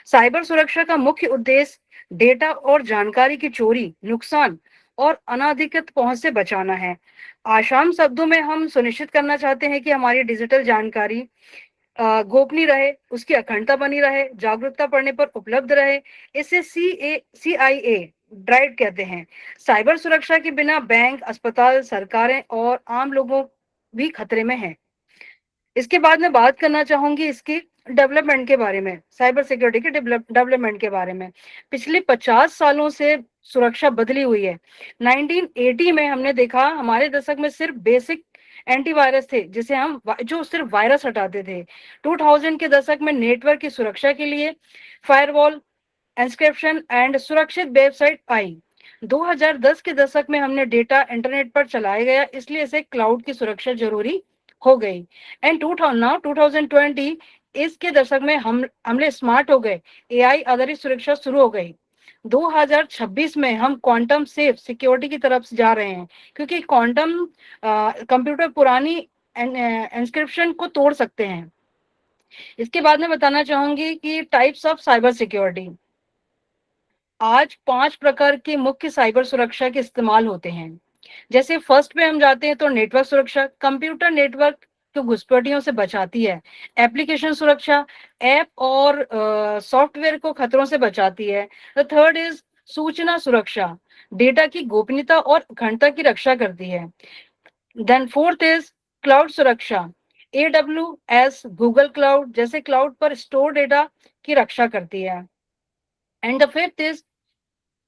साइबर सुरक्षा का मुख्य उद्देश्य डेटा और जानकारी की चोरी, नुकसान और अनाधिकृत पहुंच से बचाना है। आसान शब्दों में हम सुनिश्चित करना चाहते हैं कि हमारी डिजिटल जानकारी गोपनीय रहे, उसकी अखंडता बनी रहे, जागरूकता पड़ने पर उपलब्ध रहे। इसे CIA ड्राइव कहते हैं। साइबर सुरक्षा के बिना बैंक, अस्पताल, सरकारें और आम लोगों भी खतरे में हैं। इसके बाद मैं बात करना चाहूंगी इसकी डेवलपमेंट के बारे में, साइबर सिक्योरिटी के डेवलपमेंट के बारे में। पिछले 50 सालों से सुरक्षा बदली हुई है। 1980 में हमने देखा, हमारे दशक में सिर्फ बेसिक एंटीवायरस थे जिसे हम जो सिर्फ वायरस हटाते थे। 2000 के दशक में नेटवर्क की सुरक्षा के लिए फायरवॉल, एन्क्रिप्शन एंड सुरक्षित वेबसाइट आई। 2010 के दशक में हमने डेटा इंटरनेट पर चलाया गया, इसलिए इसे क्लाउड की सुरक्षा जरूरी हो गई। एंड 2020 इसके दशक में हमले स्मार्ट हो गए, AI आधारित सुरक्षा शुरू हो गई। 2026 में हम क्वांटम सेफ सिक्योरिटी की तरफ से जा रहे हैं, क्योंकि क्वांटम कंप्यूटर पुरानी एन्क्रिप्शन को तोड़ सकते हैं। इसके बाद मैं बताना चाहूंगी कि टाइप्स ऑफ साइबर सिक्योरिटी। आज 5 प्रकार के मुख्य साइबर सुरक्षा के इस्तेमाल होते हैं। जैसे फर्स्ट पे हम जाते हैं तो नेटवर्क सुरक्षा, कंप्यूटर नेटवर्क को घुसपैठियों से बचाती है। एप्लीकेशन सुरक्षा, ऐप और सॉफ्टवेयर को खतरों से बचाती है। द थर्ड इज सूचना सुरक्षा, डेटा की गोपनीयता और अखंडता की रक्षा करती है। देन फोर्थ इज क्लाउड सुरक्षा, AWS, गूगल क्लाउड जैसे क्लाउड पर स्टोर डेटा की रक्षा करती है। And the fifth is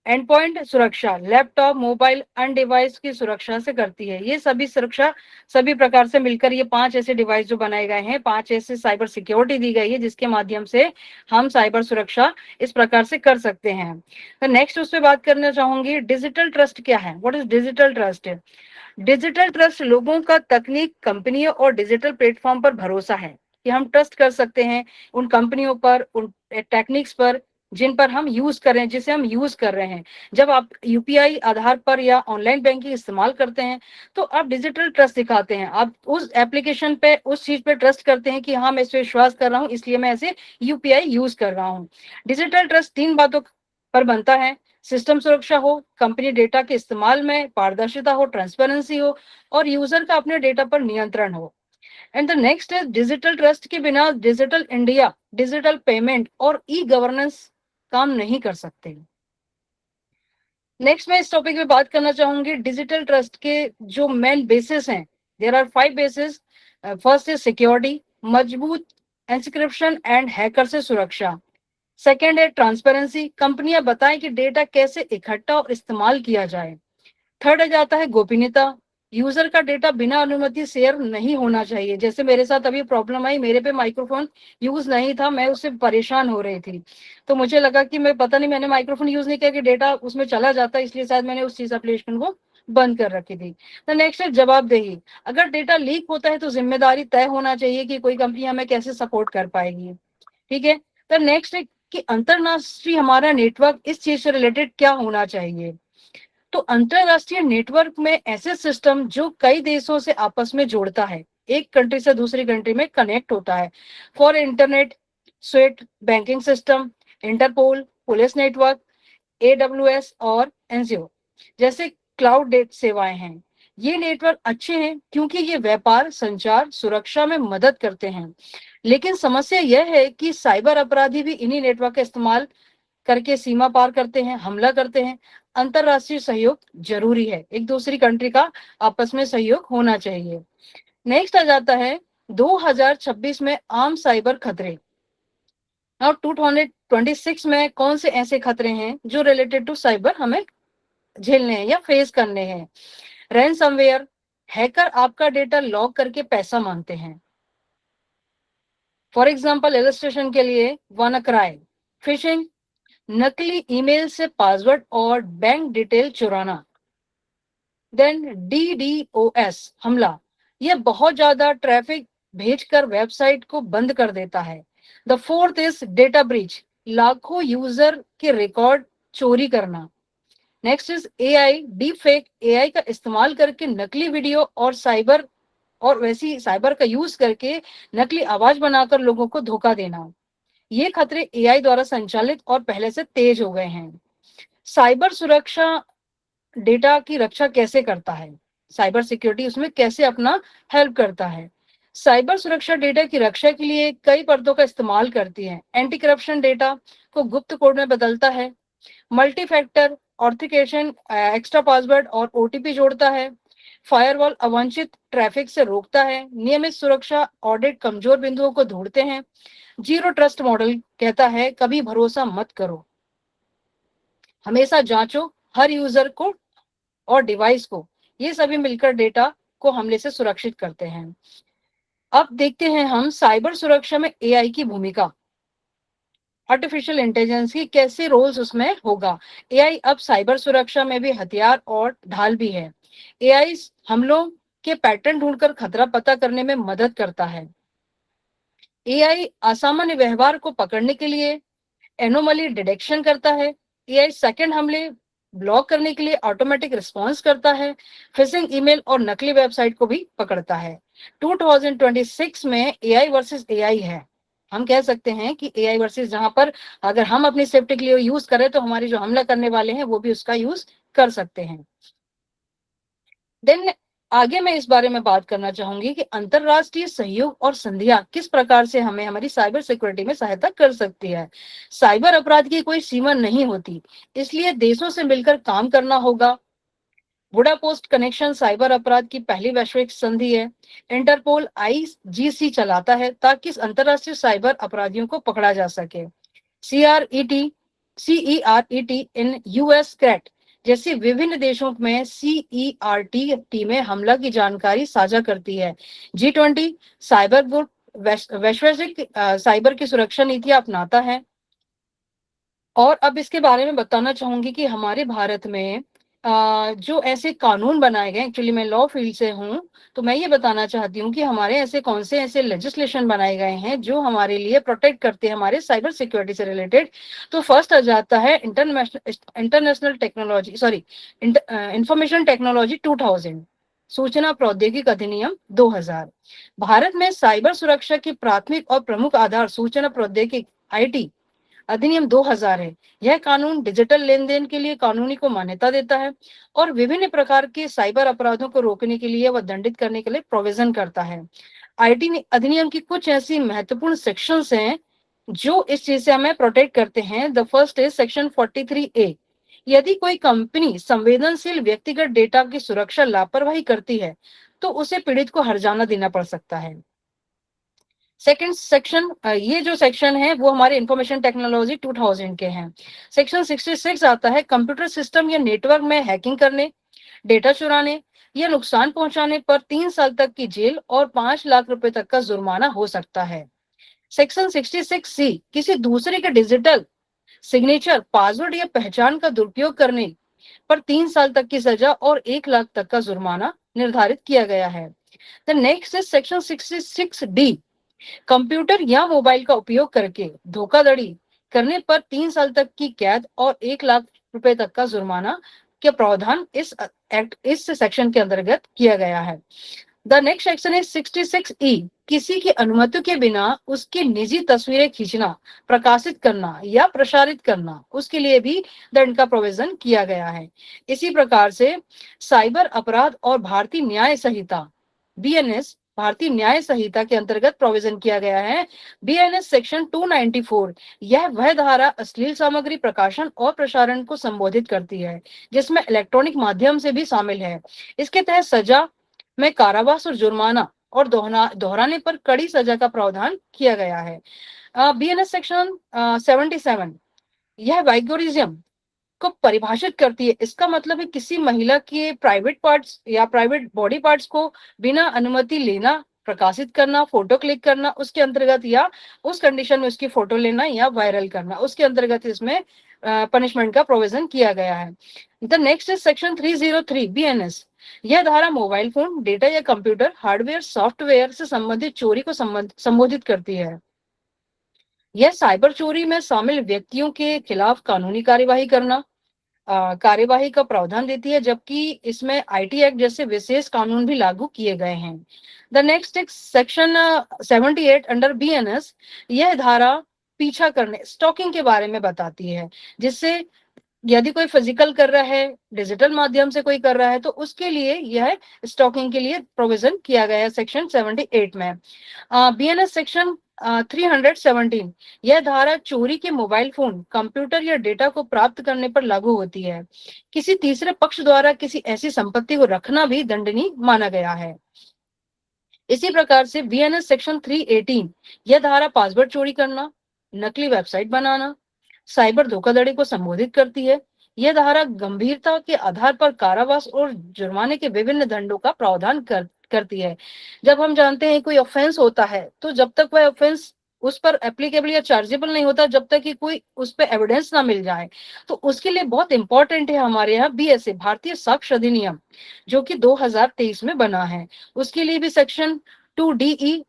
and point सुरक्षा, लैपटॉप, मोबाइल, अन्य डिवाइस की सुरक्षा से करती है। ये सभी सुरक्षा सभी प्रकार से मिलकर ये 5 ऐसे डिवाइस जो बनाए गए हैं, 5 ऐसे साइबर सिक्योरिटी दी गई है जिसके माध्यम से हम साइबर सुरक्षा इस प्रकार से कर सकते हैं। तो नेक्स्ट उस पर बात करना चाहूंगी, डिजिटल ट्रस्ट क्या है? What is digital trust? Digital trust लोगों का तकनीक, कंपनियों और डिजिटल प्लेटफॉर्म पर भरोसा है कि हम ट्रस्ट कर सकते हैं उन कंपनियों पर, उन टेक्निक्स पर जिन पर हम यूज कर रहे हैं, जिसे हम यूज कर रहे हैं। जब आप UPI आधार पर या ऑनलाइन बैंकिंग इस्तेमाल करते हैं तो आप डिजिटल ट्रस्ट दिखाते हैं। आप उस एप्लीकेशन पे, उस चीज पे ट्रस्ट करते हैं कि हाँ मैं इस पे विश्वास कर रहा हूँ, इसलिए मैं ऐसे UPI यूज कर रहा हूँ। डिजिटल ट्रस्ट 3 बातों पर बनता है, सिस्टम सुरक्षा हो, कंपनी डेटा के इस्तेमाल में पारदर्शिता हो, ट्रांसपेरेंसी हो, और यूजर का अपने डेटा पर नियंत्रण हो। And the next is digital trust के बिना डिजिटल इंडिया, डिजिटल पेमेंट और ई-गवर्नेंस काम नहीं कर सकते। नेक्स्ट मैं इस टॉपिक में बात करना चाहूंगी डिजिटल ट्रस्ट के जो मेन बेसिस हैं। There are 5 basis. First is security, मजबूत एन्क्रिप्शन एंड हैकर से सुरक्षा। सेकेंड है ट्रांसपेरेंसी, कंपनियां बताएं कि डेटा कैसे इकट्ठा और इस्तेमाल किया जाए। थर्ड आ जाता है गोपनीयता, यूजर का डेटा बिना अनुमति शेयर नहीं होना चाहिए। जैसे मेरे साथ अभी प्रॉब्लम आई, मेरे पे माइक्रोफोन यूज नहीं था, मैं उससे परेशान हो रही थी, तो मुझे लगा कि मैं पता नहीं मैंने माइक्रोफोन यूज नहीं किया कि डेटा उसमें चला जाता, इसलिए शायद मैंने उस चीज एप्लीकेशन को बंद कर रखी थी। तो नेक्स्ट है जवाबदेही, अगर डेटा लीक होता है तो जिम्मेदारी तय होना चाहिए कि कोई कंपनी हमें कैसे सपोर्ट कर पाएगी। ठीक है। तो नेक्स्ट है कि अंतरराष्ट्रीय हमारा नेटवर्क इस चीज से रिलेटेड क्या होना चाहिए। तो अंतरराष्ट्रीय नेटवर्क में ऐसे सिस्टम जो कई देशों से आपस में जोड़ता है, एक कंट्री से दूसरी कंट्री में कनेक्ट होता है। For internet, SWIFT, banking system, Interpol, police network, AWS और NGO जैसे क्लाउड सेवाएं हैं। ये नेटवर्क अच्छे हैं क्योंकि ये व्यापार, संचार, सुरक्षा में मदद करते हैं। लेकिन समस्या यह है कि साइबर अपराधी भी इन्हीं नेटवर्क का इस्तेमाल करके सीमा पार करते हैं, हमला करते हैं। अंतरराष्ट्रीय सहयोग जरूरी है, एक दूसरी कंट्री का आपस में सहयोग होना चाहिए। नेक्स्ट आ जाता है 2026 में आम साइबर खतरे। और 2026 में कौन से ऐसे खतरे हैं जो रिलेटेड टू साइबर हमें झेलने हैं या फेस करने हैं। रैनसमवेयर, हैकर आपका डेटा लॉक करके पैसा मांगते हैं। फॉर एग्जांपल इलस्ट्रेशन के लिए वानाक्राई। फिशिंग, नकली ईमेल से पासवर्ड और बैंक डिटेल चुराना। देन DDoS हमला, यह बहुत ज्यादा ट्रैफिक भेजकर वेबसाइट को बंद कर देता है। The fourth is data breach, लाखों यूजर के रिकॉर्ड चोरी करना। Next is AI deep fake, AI का इस्तेमाल करके नकली वीडियो और वैसी साइबर का यूज करके नकली आवाज बनाकर लोगों को धोखा देना। ये खतरे AI द्वारा संचालित और पहले से तेज हो गए हैं। साइबर सुरक्षा डेटा की रक्षा कैसे करता है, साइबर सिक्योरिटी उसमें कैसे अपना हेल्प करता है। साइबर सुरक्षा डेटा की रक्षा के लिए कई परतों का इस्तेमाल करती है। एंटी करप्शन डेटा को गुप्त कोड में बदलता है, multi factor authentication extra password और ओटीपी जोड़ता है, फायरवॉल अवांछित ट्रैफिक से रोकता है, नियमित सुरक्षा ऑडिट कमजोर बिंदुओं को ढूंढते हैं। जीरो ट्रस्ट मॉडल कहता है कभी भरोसा मत करो, हमेशा जांचो हर यूजर को और डिवाइस को। ये सभी मिलकर डेटा को हमले से सुरक्षित करते हैं। अब देखते हैं हम साइबर सुरक्षा में एआई की भूमिका, आर्टिफिशियल इंटेलिजेंस की कैसे रोल्स उसमें होगा। एआई अब साइबर सुरक्षा में भी हथियार और ढाल भी है। एआई हमलों के पैटर्न ढूंढकर खतरा पता करने में मदद करता है। एआई असामान्य व्यवहार को पकड़ने के लिए एनोमली डिटेक्शन करता है। एआई सेकंड हमले ब्लॉक करने के लिए ऑटोमेटिक रिस्पॉन्स करता है। फिशिंग ईमेल और नकली वेबसाइट को भी पकड़ता है। 2026 में एआई वर्सेस एआई है। हम कह सकते हैं कि एआई वर्सेस, जहां पर अगर हम अपनी सेफ्टी के लिए यूज करें तो हमारे जो हमला करने वाले हैं वो भी उसका यूज कर सकते हैं। देन आगे मैं इस बारे में बात करना चाहूंगी कि अंतरराष्ट्रीय सहयोग और संधियां किस प्रकार से हमें हमारी साइबर सिक्योरिटी में सहायता कर सकती है। साइबर अपराध की कोई सीमा नहीं होती, इसलिए देशों से मिलकर काम करना होगा। बुडापेस्ट कनेक्शन साइबर अपराध की पहली वैश्विक संधि है। इंटरपोल आईजीसी चलाता है ताकि अंतरराष्ट्रीय साइबर अपराधियों को पकड़ा जा सके। CERET इन यूएस क्रेट जैसे विभिन्न देशों में CERT टीमें हमला की जानकारी साझा करती है। G20 साइबर ग्रुप वैश्विक साइबर की सुरक्षा नीतियां अपनाता है। और अब इसके बारे में बताना चाहूंगी कि हमारे भारत में जो ऐसे कानून बनाए गए, एक्चुअली मैं लॉ फील्ड से हूँ, तो मैं ये बताना चाहती हूँ कि हमारे ऐसे कौन से ऐसे लेजिस्लेशन बनाए गए हैं जो हमारे लिए प्रोटेक्ट करते हैं हमारे साइबर सिक्योरिटी से रिलेटेड। तो फर्स्ट आ जाता है इंटरनेशनल टेक्नोलॉजी इंफॉर्मेशन टेक्नोलॉजी 2000, सूचना प्रौद्योगिकी अधिनियम 2000। भारत में साइबर सुरक्षा की प्राथमिक और प्रमुख आधार सूचना प्रौद्योगिकी IT अधिनियम 2000 है। यह कानून डिजिटल लेन देन के लिए कानूनी को मान्यता देता है और विभिन्न प्रकार के साइबर अपराधों को रोकने के लिए व दंडित करने के लिए प्रोविजन करता है। IT अधिनियम की कुछ ऐसी महत्वपूर्ण सेक्शंस हैं जो इस चीज से हमें प्रोटेक्ट करते हैं। The first is section 43A। यदि कोई कंपनी संवेदनशील व्यक्तिगत डेटा की सुरक्षा लापरवाही करती है तो उसे पीड़ित को हर्जाना देना पड़ सकता है। सेकंड सेक्शन, ये जो सेक्शन है वो हमारे इंफॉर्मेशन टेक्नोलॉजी 2000 के हैं। सेक्शन 66 आता है कंप्यूटर सिस्टम या नेटवर्क में हैकिंग करने, डेटा चुराने या नुकसान पहुंचाने पर 3 साल तक की जेल और 5 लाख रुपए तक का जुर्माना हो सकता है। सेक्शन 66C किसी दूसरे के डिजिटल सिग्नेचर, पासवर्ड या पहचान का दुरुपयोग करने पर 3 साल तक की सजा और 1 लाख तक का जुर्माना निर्धारित किया गया है। The next is section 66D। Computer या मोबाइल का उपयोग करके धोखाधड़ी करने पर 3 साल तक की कैद और 1 लाख रुपए तक का जुर्माना के प्रावधान इस सेक्शन के अंतर्गत किया गया है। The next section is 66E। किसी की अनुमति के बिना उसकी निजी तस्वीरें खींचना, प्रकाशित करना या प्रसारित करना, उसके लिए भी दंड का प्रोविजन किया गया है। इसी प्रकार से साइबर अपराध और भारतीय न्याय संहिता BNS, भारतीय न्याय संहिता के अंतर्गत प्रोविजन किया गया है। BNS section 294। यह वह धारा अश्लील सामग्री प्रकाशन और प्रसारण को संबोधित करती है जिसमें इलेक्ट्रॉनिक माध्यम से भी शामिल है। इसके तहत सजा में कारावास और जुर्माना और दोहराने पर कड़ी सजा का प्रावधान किया गया है। BNS सेक्शन 77 यह वाइगोरिज्म को परिभाषित करती है। इसका मतलब है किसी महिला के प्राइवेट पार्ट्स या प्राइवेट बॉडी पार्ट्स को बिना अनुमति लेना, प्रकाशित करना, फोटो क्लिक करना, उसके अंतर्गत या उस कंडीशन में उसकी फोटो लेना या वायरल करना, उसके अंतर्गत इसमें पनिशमेंट का प्रोविजन किया गया है। The next is section 303 BNS। यह धारा मोबाइल फोन, डेटा या कंप्यूटर हार्डवेयर, सॉफ्टवेयर से संबंधित चोरी को संबोधित करती है। यह साइबर चोरी में शामिल व्यक्तियों के खिलाफ कानूनी कार्यवाही का प्रावधान देती है, जबकि इसमें IT एक्ट जैसे विशेष कानून भी लागू किए गए हैं। The next section 78 under BNS। यह धारा पीछा करने, स्टॉकिंग के बारे में बताती है, जिससे यदि कोई फिजिकल कर रहा है, डिजिटल माध्यम से कोई कर रहा है, तो उसके लिए यह स्टॉकिंग के लिए प्रोविजन किया गया है सेक्शन 78 में। बीएनएस सेक्शन 317, यह धारा चोरी के मोबाइल फोन, कंप्यूटर या डेटा को प्राप्त करने पर लागू होती है। किसी तीसरे पक्ष द्वारा किसी ऐसी संपत्ति को रखना भी दंडनीय माना गया है। इसी प्रकार से बीएनएस सेक्शन 318, यह धारा पासवर्ड चोरी करना, नकली वेबसाइट बनाना, साइबर धोखाधड़ी को संबोधित करती है। यह धारा गंभीरता के आधार पर कारावास और जुर्माने के विभिन्न दंडों का प्रावधान करती है। जब हम जानते हैं कोई ऑफेंस होता है, तो जब तक वह ऑफेंस उस पर एप्लीकेबल या चार्जेबल नहीं होता, जब तक कि कोई उस पर एविडेंस ना मिल जाए, तो उसके लिए बहुत इंपॉर्टेंट है हमारे यहाँ बीएसए, भारतीय साक्ष्य अधिनियम, जो कि 2023 में बना है। उसके लिए भी सेक्शन 2DE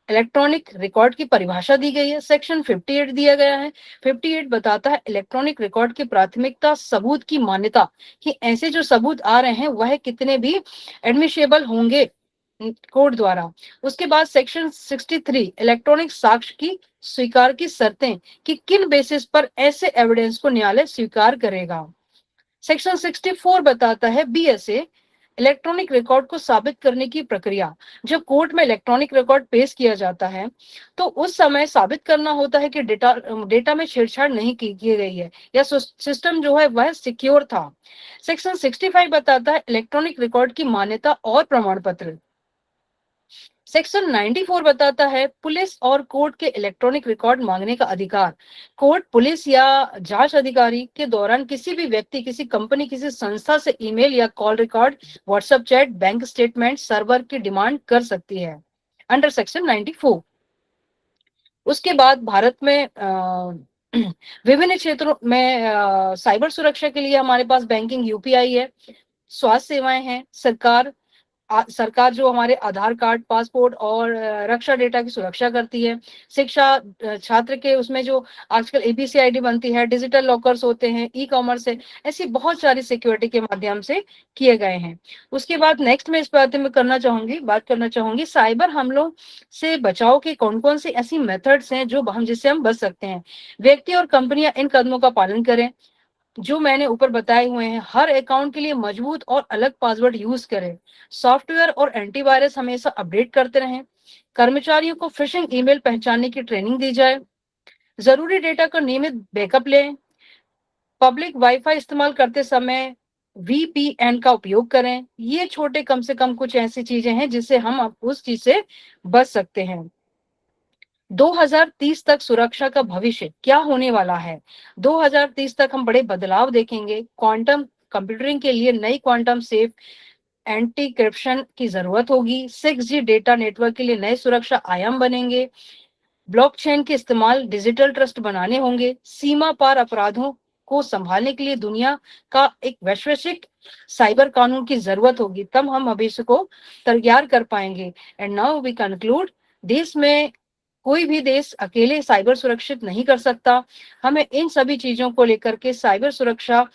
इलेक्ट्रॉनिक रिकॉर्ड की परिभाषा दी गई है। सेक्शन 58 दिया गया है। 58 बताता है इलेक्ट्रॉनिक रिकॉर्ड की प्राथमिकता, सबूत की मान्यता, कि ऐसे जो सबूत आ रहे हैं वह कितने भी एडमिशेबल होंगे कोर्ट द्वारा। उसके बाद सेक्शन 63 इलेक्ट्रॉनिक साक्ष्य की स्वीकार की शर्तें, कि किन बेसिस पर ऐसे एविडेंस को न्यायालय स्वीकार करेगा। सेक्शन 64 बताता है बीएसए इलेक्ट्रॉनिक रिकॉर्ड को साबित करने की प्रक्रिया। जब कोर्ट में इलेक्ट्रॉनिक रिकॉर्ड पेश किया जाता है, तो उस समय साबित करना होता है कि डेटा में छेड़छाड़ नहीं की गई है, या सिस्टम जो है वह सिक्योर था। सेक्शन 65 बताता है इलेक्ट्रॉनिक रिकॉर्ड की मान्यता और प्रमाण पत्र। सेक्शन 94 बताता है पुलिस और कोर्ट के इलेक्ट्रॉनिक रिकॉर्ड मांगने का अधिकार। कोर्ट, पुलिस या जांच अधिकारी के दौरान किसी भी व्यक्ति, किसी कंपनी, किसी संस्था से ईमेल या call record, WhatsApp chat, bank statement, server की डिमांड कर सकती है अंडर सेक्शन 94। उसके बाद भारत में विभिन्न क्षेत्रों में साइबर सुरक्षा के लिए हमारे पास बैंकिंग, यूपीआई है, स्वास्थ्य सेवाएं हैं, सरकार जो हमारे आधार कार्ड, पासपोर्ट और रक्षा डेटा की सुरक्षा करती है। शिक्षा, छात्र के उसमें जो आजकल एबीसी आईडी बनती है, डिजिटल लॉकर्स होते हैं, ई कॉमर्स है, ऐसी बहुत सारी सिक्योरिटी के माध्यम से किए गए हैं। उसके बाद नेक्स्ट में इस बात में बात करना चाहूंगी साइबर हमलों से बचाव के कौन कौन सी ऐसी मेथड्स हैं जो जिससे हम बच सकते हैं। व्यक्ति और कंपनियां इन कदमों का पालन करें जो मैंने ऊपर बताए हुए हैं। हर अकाउंट के लिए मजबूत और अलग पासवर्ड यूज करें। सॉफ्टवेयर और एंटीवायरस हमेशा अपडेट करते रहें। कर्मचारियों को फिशिंग ईमेल पहचानने की ट्रेनिंग दी जाए। जरूरी डेटा का नियमित बैकअप लें। पब्लिक वाईफाई इस्तेमाल करते समय VPN का उपयोग करें। ये छोटे कम से कम कुछ ऐसी चीजें हैं जिससे हम उस चीज से बच सकते हैं। 2030 तक सुरक्षा का भविष्य क्या होने वाला है? 2030 तक हम बड़े बदलाव देखेंगे। क्वांटम कंप्यूटरिंग के लिए नई क्वांटम सेफ एंटी क्रिप्शन की जरूरत होगी। 6G डेटा नेटवर्क के लिए नए सुरक्षा आयाम बनेंगे। ब्लॉकचेन के इस्तेमाल डिजिटल ट्रस्ट बनाने होंगे। सीमा पार अपराधों को संभालने के लिए दुनिया का एक वैश्विक साइबर कानून की जरूरत होगी, तब हम भविष्य को तैयार कर पाएंगे। एंड नाउ वी कंक्लूड, देश में कोई भी देश अकेले साइबर सुरक्षित नहीं कर सकता। हमें इन सभी चीजों को लेकर के साइबर सुरक्षा,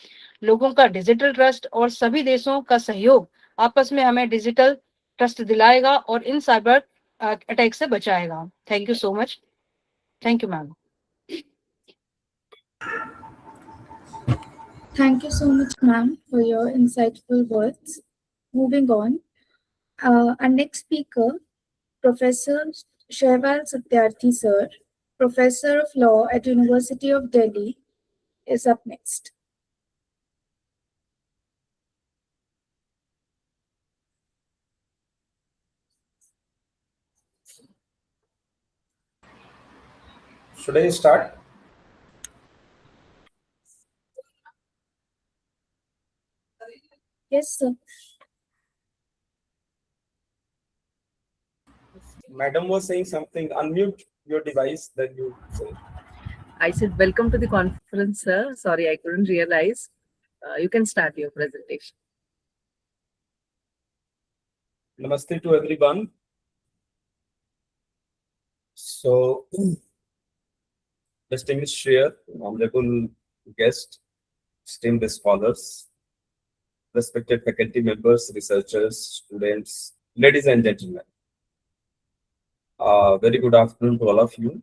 लोगों का डिजिटल ट्रस्ट और सभी देशों का सहयोग आपस में हमें डिजिटल ट्रस्ट दिलाएगा और इन साइबर अटैक से बचाएगा। Thank you so much. Thank you ma'am. Thank you so much, ma'am, for your insightful words. Moving on, our next speaker, Professor Shehwal Satyarthi sir, Professor of Law at University of Delhi, is up next. Should I start? Yes, sir. Madam was saying something. Unmute your device, then you say. I said, welcome to the conference, sir. Sorry, I couldn't realize. You can start your presentation. Namaste to everyone. So, distinguished chair, honorable guest, esteemed scholars, respected faculty members, researchers, students, ladies and gentlemen. Very good afternoon to all of you.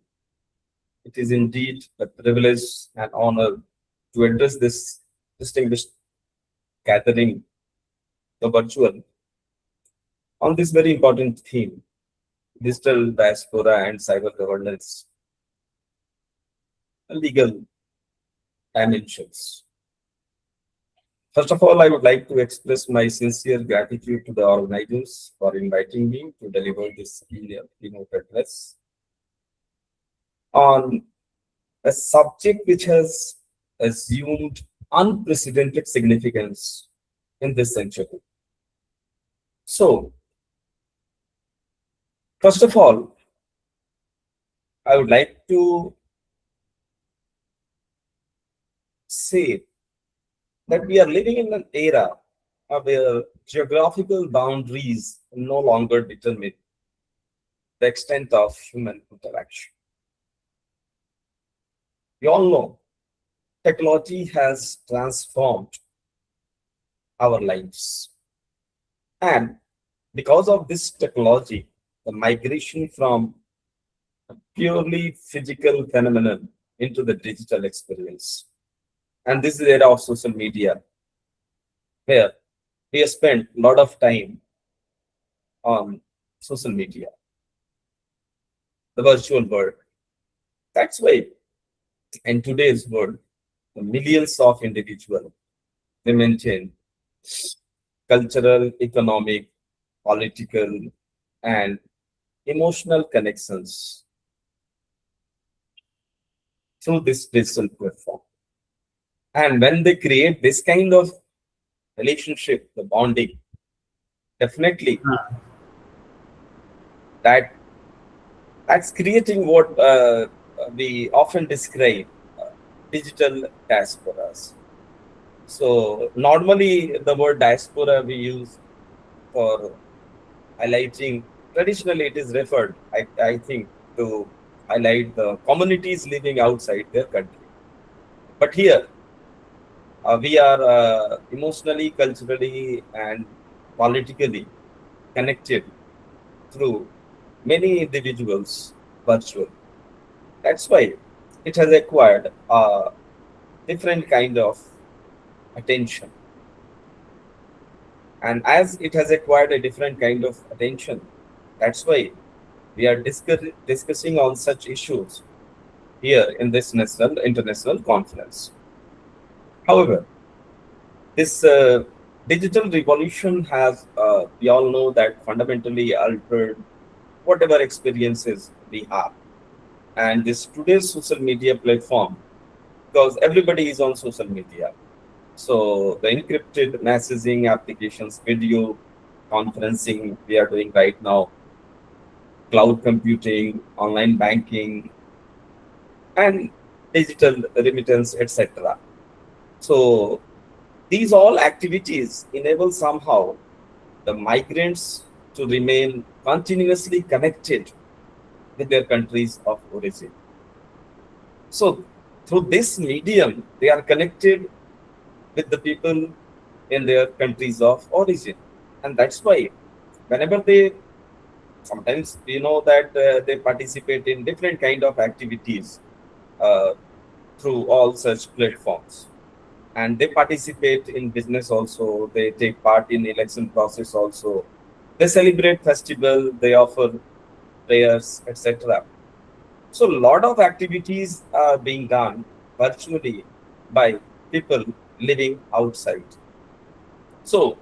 It is indeed a privilege and honor to address this distinguished gathering, the virtual, on this very important theme, digital diaspora and cyber governance, legal dimensions. First of all, I would like to express my sincere gratitude to the organizers for inviting me to deliver this keynote address on a subject which has assumed unprecedented significance in this century. So, first of all, I would like to say that we are living in an era where geographical boundaries no longer determine the extent of human interaction. We all know technology has transformed our lives. And because of this technology, the migration from a purely physical phenomenon into the digital experience. And this is the era of social media, where we have spent a lot of time on social media, the virtual world. That's why in today's world, the millions of individuals, they maintain cultural, economic, political, and emotional connections through this digital platform. And when they create this kind of relationship, the bonding, definitely that's creating what we often describe digital diasporas. So normally the word diaspora we use for highlighting, traditionally it is referred, I think, to highlight the communities living outside their country. But here, we are emotionally, culturally, and politically connected through many individuals virtually. That's why it has acquired a different kind of attention. And as it has acquired a different kind of attention, that's why we are discussing on such issues here in this international conference. However, this digital revolution has, we all know that fundamentally altered whatever experiences we have. And this today's social media platform, because everybody is on social media. So the encrypted messaging applications, video conferencing we are doing right now, cloud computing, online banking, and digital remittance, etc. So these all activities enable somehow the migrants to remain continuously connected with their countries of origin. So through this medium, they are connected with the people in their countries of origin. And that's why whenever they, sometimes we know that they participate in different kind of activities through all such platforms. And they participate in business also, they take part in election process also. They celebrate festival, they offer prayers, etc. So a lot of activities are being done virtually by people living outside. So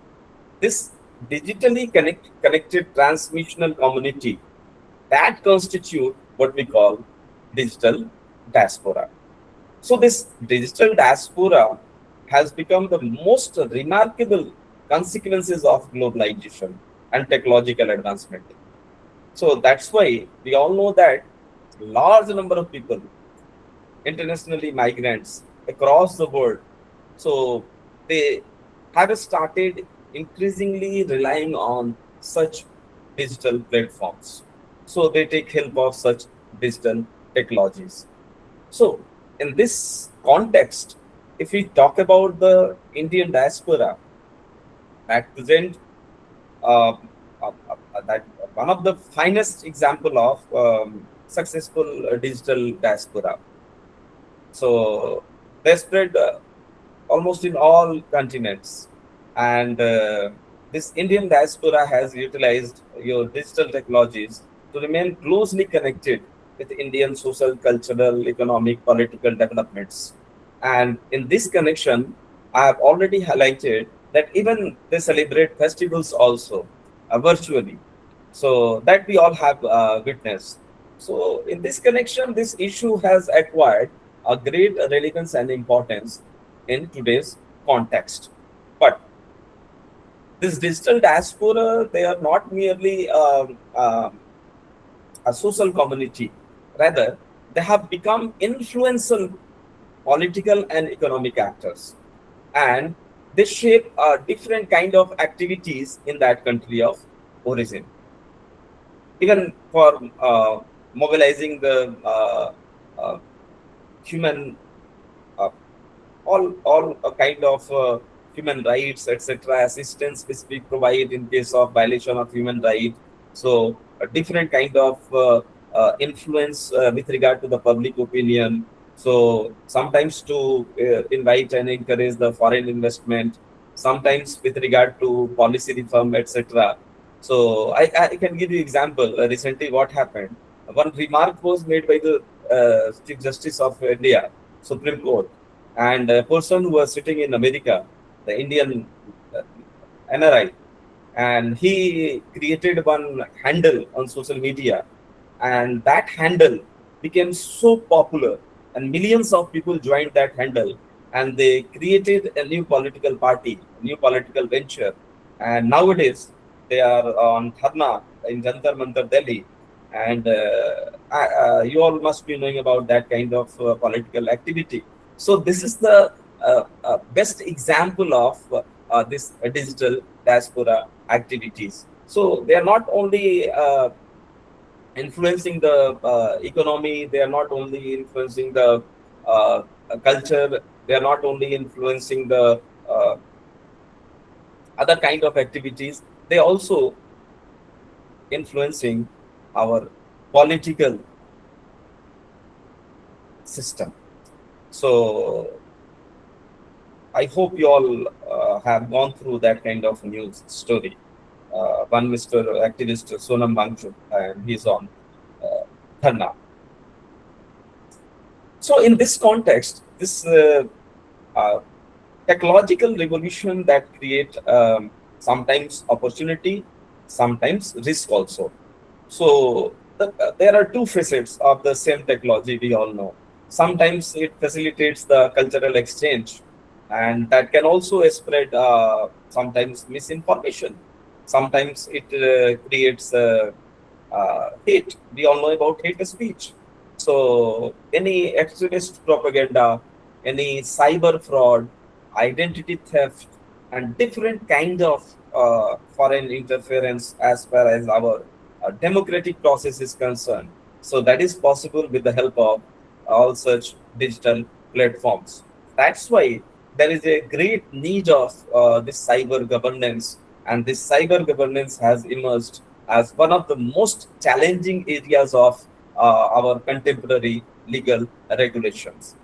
this digitally connected transmissional community, that constitute what we call digital diaspora. So this digital diaspora has become the most remarkable consequences of globalization and technological advancement. So that's why we all know that large number of people, internationally migrants across the world, so they have started increasingly relying on such digital platforms. So they take help of such digital technologies. So in this context, if we talk about the Indian diaspora, at present, that one of the finest example of successful digital diaspora. So they spread almost in all continents. And this Indian diaspora has utilized your digital technologies to remain closely connected with Indian social, cultural, economic, political developments. And in this connection, I have already highlighted that even they celebrate festivals also virtually. So that we all have witnessed. So in this connection, this issue has acquired a great relevance and importance in today's context. But this digital diaspora, they are not merely a social community. Rather, they have become influential political and economic actors. And they shape different kind of activities in that country of origin. Even for mobilizing the human all kind of human rights, etc., assistance which we provide in case of violation of human rights. So a different kind of influence with regard to the public opinion. So sometimes to invite and encourage the foreign investment, sometimes with regard to policy reform, etc. So I can give you example. Recently, what happened? One remark was made by the Chief Justice of India, Supreme Court, and a person who was sitting in America, the Indian NRI, and he created one handle on social media, and that handle became so popular, and millions of people joined that handle, and they created a new political party, a new political venture, and nowadays they are on Dharna in Jantar Mantar, Delhi, and you all must be knowing about that kind of political activity. So this is the best example of this digital diaspora activities. So they are not only influencing the economy, they are not only influencing the culture, they are not only influencing the other kind of activities, they also influencing our political system. So I hope you all have gone through that kind of news story. One Mr. activist Sonam Wangchuk, and he's on Dharna. So in this context, this technological revolution that create sometimes opportunity, sometimes risk also. So there are two facets of the same technology, we all know. Sometimes it facilitates the cultural exchange, and that can also spread sometimes misinformation. Sometimes it creates hate. We all know about hate speech. So any extremist propaganda, any cyber fraud, identity theft, and different kind of foreign interference as far as our democratic process is concerned. So that is possible with the help of all such digital platforms. That's why there is a great need of this cyber governance, and this cyber governance has emerged as one of the most challenging areas of our contemporary legal regulations.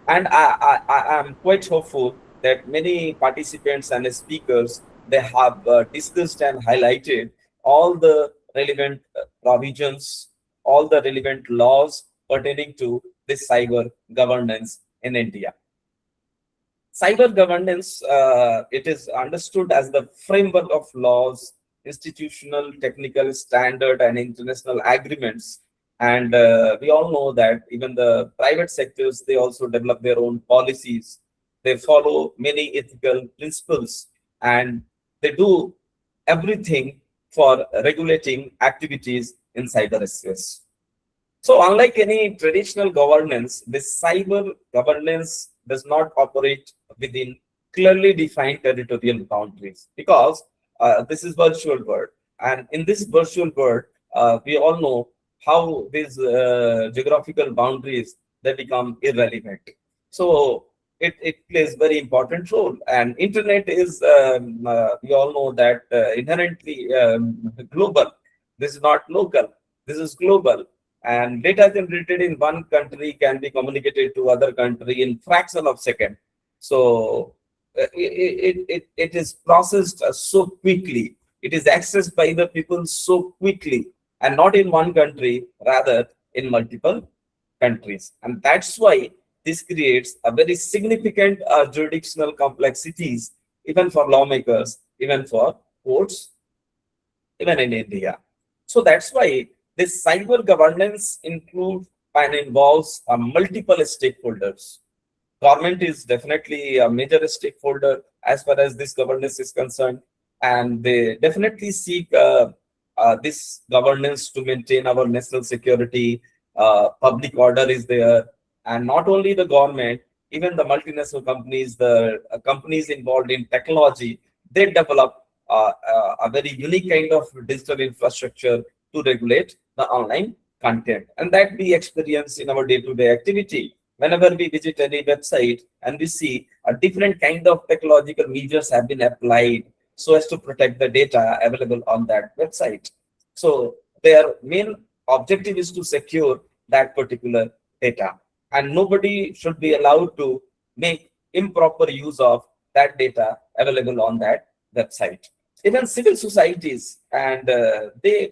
And I am quite hopeful that many participants and speakers, they have discussed and highlighted all the relevant provisions, all the relevant laws pertaining to this cyber governance in India. Cyber governance, it is understood as the framework of laws, institutional, technical standard, and international agreements. And we all know that even the private sectors, they also develop their own policies. They follow many ethical principles, and they do everything for regulating activities in cyberspace. So unlike any traditional governance, this cyber governance does not operate within clearly defined territorial boundaries, because this is virtual world. And in this virtual world, we all know how these geographical boundaries, they become irrelevant. So it plays very important role. And internet is, we all know that inherently global. This is not local. This is global. And data generated in one country can be communicated to other country in fraction of second. So it is processed so quickly. It is accessed by the people so quickly, and not in one country, rather in multiple countries. And that's why this creates a very significant jurisdictional complexities, even for lawmakers, even for courts, even in India. So that's why this cyber governance includes and involves multiple stakeholders. Government is definitely a major stakeholder as far as this governance is concerned, and they definitely seek this governance to maintain our national security. Public order is there, and not only the government, even the multinational companies, the companies involved in technology, they develop a very unique kind of digital infrastructure to regulate the online content, and that we experience in our day-to-day activity. Whenever we visit any website and we see a different kind of technological measures have been applied so as to protect the data available on that website. So their main objective is to secure that particular data, and nobody should be allowed to make improper use of that data available on that website. Even civil societies, and they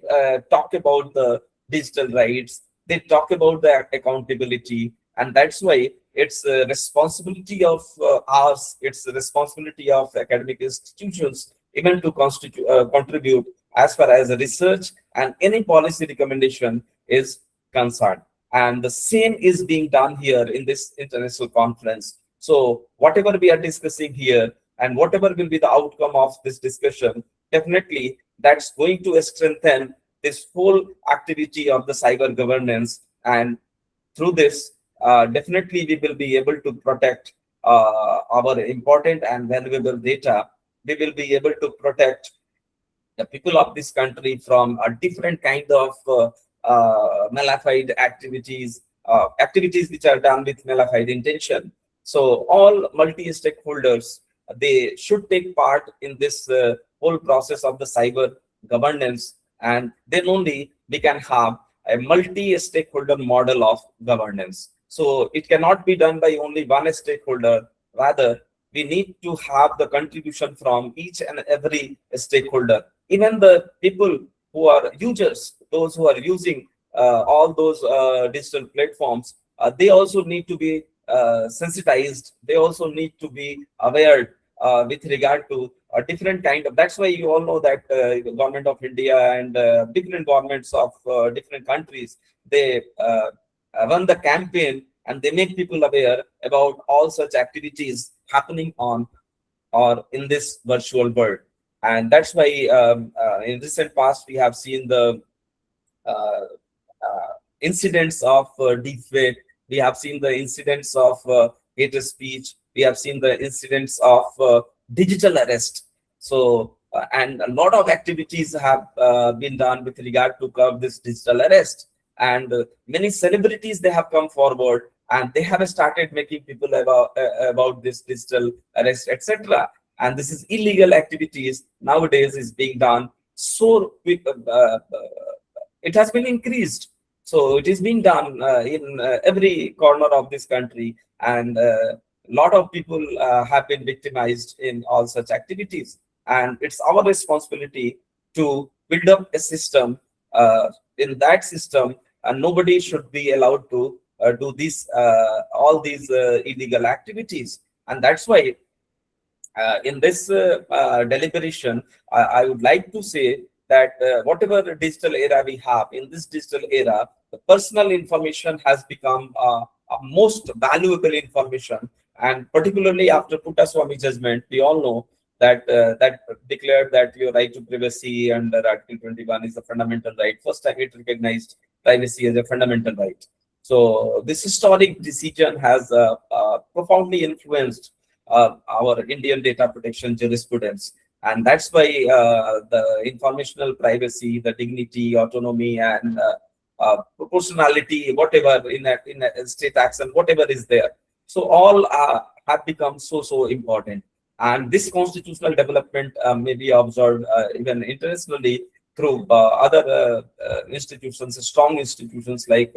talk about the digital rights, they talk about the accountability, and that's why it's a responsibility of ours, it's a responsibility of academic institutions even to contribute as far as research and any policy recommendation is concerned. And the same is being done here in this international conference. So whatever we are discussing here and whatever will be the outcome of this discussion, definitely that's going to strengthen this whole activity of the cyber governance. And through this, definitely we will be able to protect our important and valuable data. We will be able to protect the people of this country from a different kind of malafide activities, activities which are done with malafide intention. So all multi-stakeholders, they should take part in this whole process of the cyber governance, and then only we can have a multi-stakeholder model of governance. So it cannot be done by only one stakeholder. Rather, we need to have the contribution from each and every stakeholder. Even the people who are users, those who are using all those digital platforms, they also need to be sensitized. They also need to be aware with regard to a different kind of. That's why you all know that the government of India and different governments of different countries, they run the campaign and they make people aware about all such activities happening on or in this virtual world. And that's why in recent past we have seen the incidents of deepfake. We have seen the incidents of hate speech. We have seen the incidents of digital arrest. So and a lot of activities have been done with regard to curb this digital arrest. And many celebrities, they have come forward and they have started making people about this digital arrest, etc. And this is illegal activities nowadays is being done so quick. It has been increased. So it is being done in every corner of this country, and a lot of people have been victimized in all such activities. And it's our responsibility to build up a system. In that system, nobody should be allowed to do this all these illegal activities. And that's why in this deliberation, I would like to say that whatever digital era we have, in this digital era, the personal information has become a most valuable information. And particularly after Puttaswamy judgment, we all know that that declared that your right to privacy under Article 21 is a fundamental right. First time it recognized privacy as a fundamental right. So this historic decision has profoundly influenced our Indian data protection jurisprudence. And that's why the informational privacy, the dignity, autonomy, and proportionality, whatever in a state action, whatever is there. So all have become so important. And this constitutional development may be observed even internationally through other institutions, strong institutions like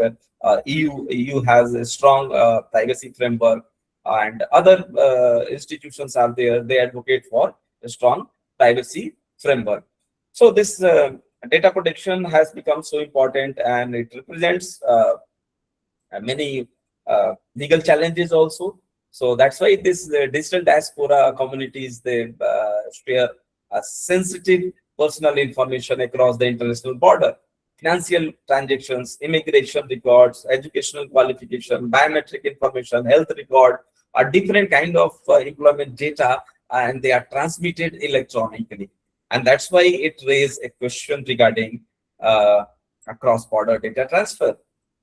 EU. EU has a strong privacy framework. and other institutions are there. They advocate for a strong privacy framework. So this data protection has become so important, and it represents many legal challenges also. So that's why this digital diaspora communities, they share sensitive personal information across the international border. Financial transactions, immigration records, educational qualification, biometric information, health record, are different kind of employment data, and they are transmitted electronically. And that's why it raised a question regarding cross-border data transfer.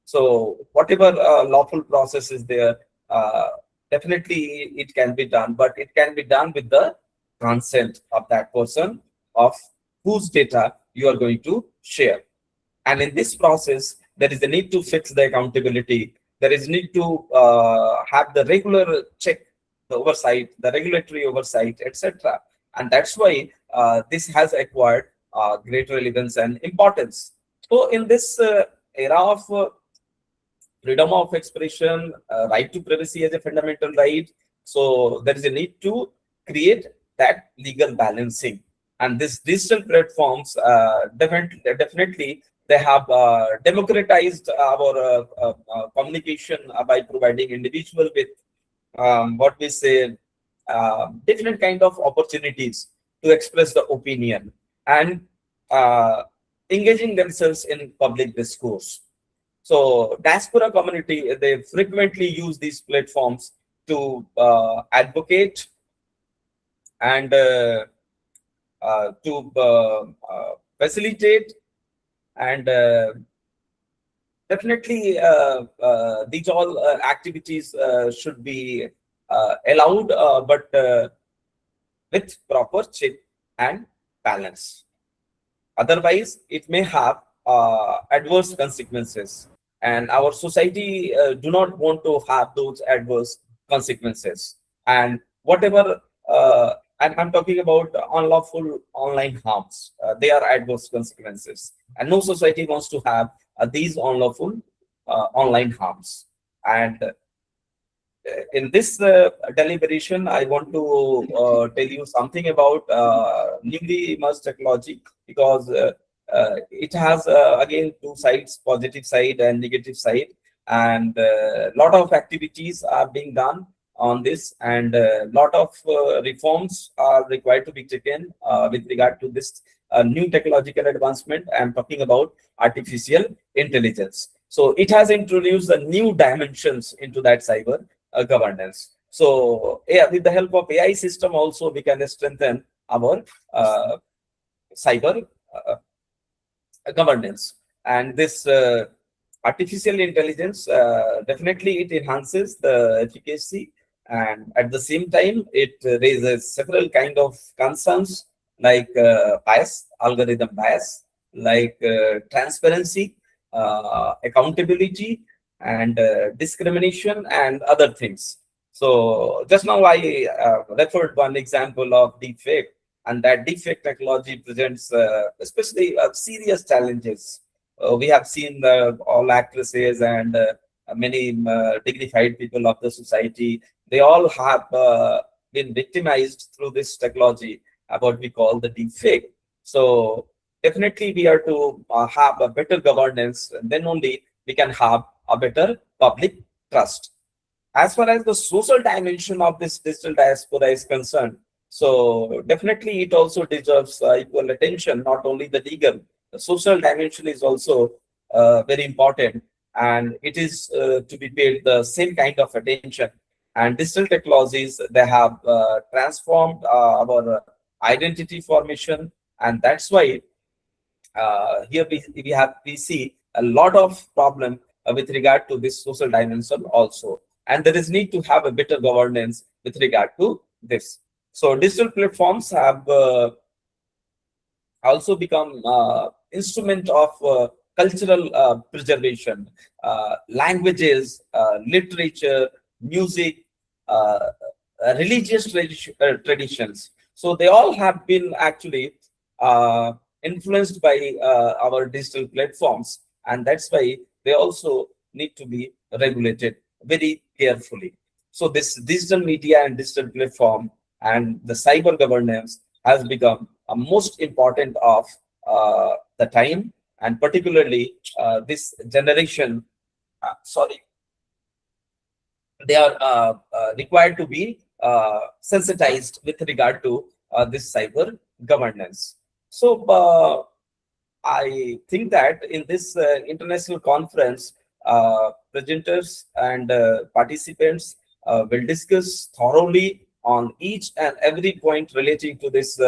So whatever lawful process is there, definitely it can be done, but it can be done with the consent of that person of whose data you are going to share. And in this process, there is a need to fix the accountability. There is need to have the regular check, the oversight, the regulatory oversight, etc. And that's why this has acquired great relevance and importance. So in this era of freedom of expression, right to privacy as a fundamental right, so there is a need to create that legal balancing. And these digital platforms definitely they have democratized our communication by providing individual with what we say different kind of opportunities to express the opinion and engaging themselves in public discourse. So diaspora community, they frequently use these platforms to advocate and to facilitate, and definitely these all activities should be allowed, but with proper check and balance. Otherwise, it may have adverse consequences, and our society do not want to have those adverse consequences. And whatever I'm talking about unlawful online harms, they are adverse consequences, and no society wants to have these unlawful online harms. And in this deliberation, I want to tell you something about newly emerged technology, because it has again two sides, positive side and negative side, and a lot of activities are being done on this, and a lot of reforms are required to be taken with regard to this new technological advancement. I'm talking about artificial intelligence. So it has introduced the new dimensions into that cyber governance. So yeah, with the help of AI system also, we can strengthen our cyber governance. And this artificial intelligence, definitely it enhances the efficacy, and at the same time it raises several kind of concerns like bias, algorithm bias, like transparency, accountability, and discrimination, and other things. So just now I referred one example of deepfake, and that deepfake technology presents especially serious challenges. We have seen all actresses and many dignified people of the society, they all have been victimized through this technology, what we call the deepfake. So definitely we are to have a better governance, and then only we can have a better public trust. As far as the social dimension of this digital diaspora is concerned, so definitely it also deserves equal attention, not only the legal. The social dimension is also very important, and it is to be paid the same kind of attention. And digital technologies, they have transformed our identity formation, and that's why here we see a lot of problem with regard to this social dimension also, and there is need to have a better governance with regard to this. So digital platforms have also become instrument of cultural preservation, languages, literature, music, religious traditions. So they all have been actually influenced by our digital platforms, and that's why they also need to be regulated very carefully. So this digital media and digital platform and the cyber governance has become a most important of the time, and particularly this generation, sorry, they are required to be sensitized with regard to this cyber governance. So I think that in this international conference, presenters and participants will discuss thoroughly on each and every point relating to this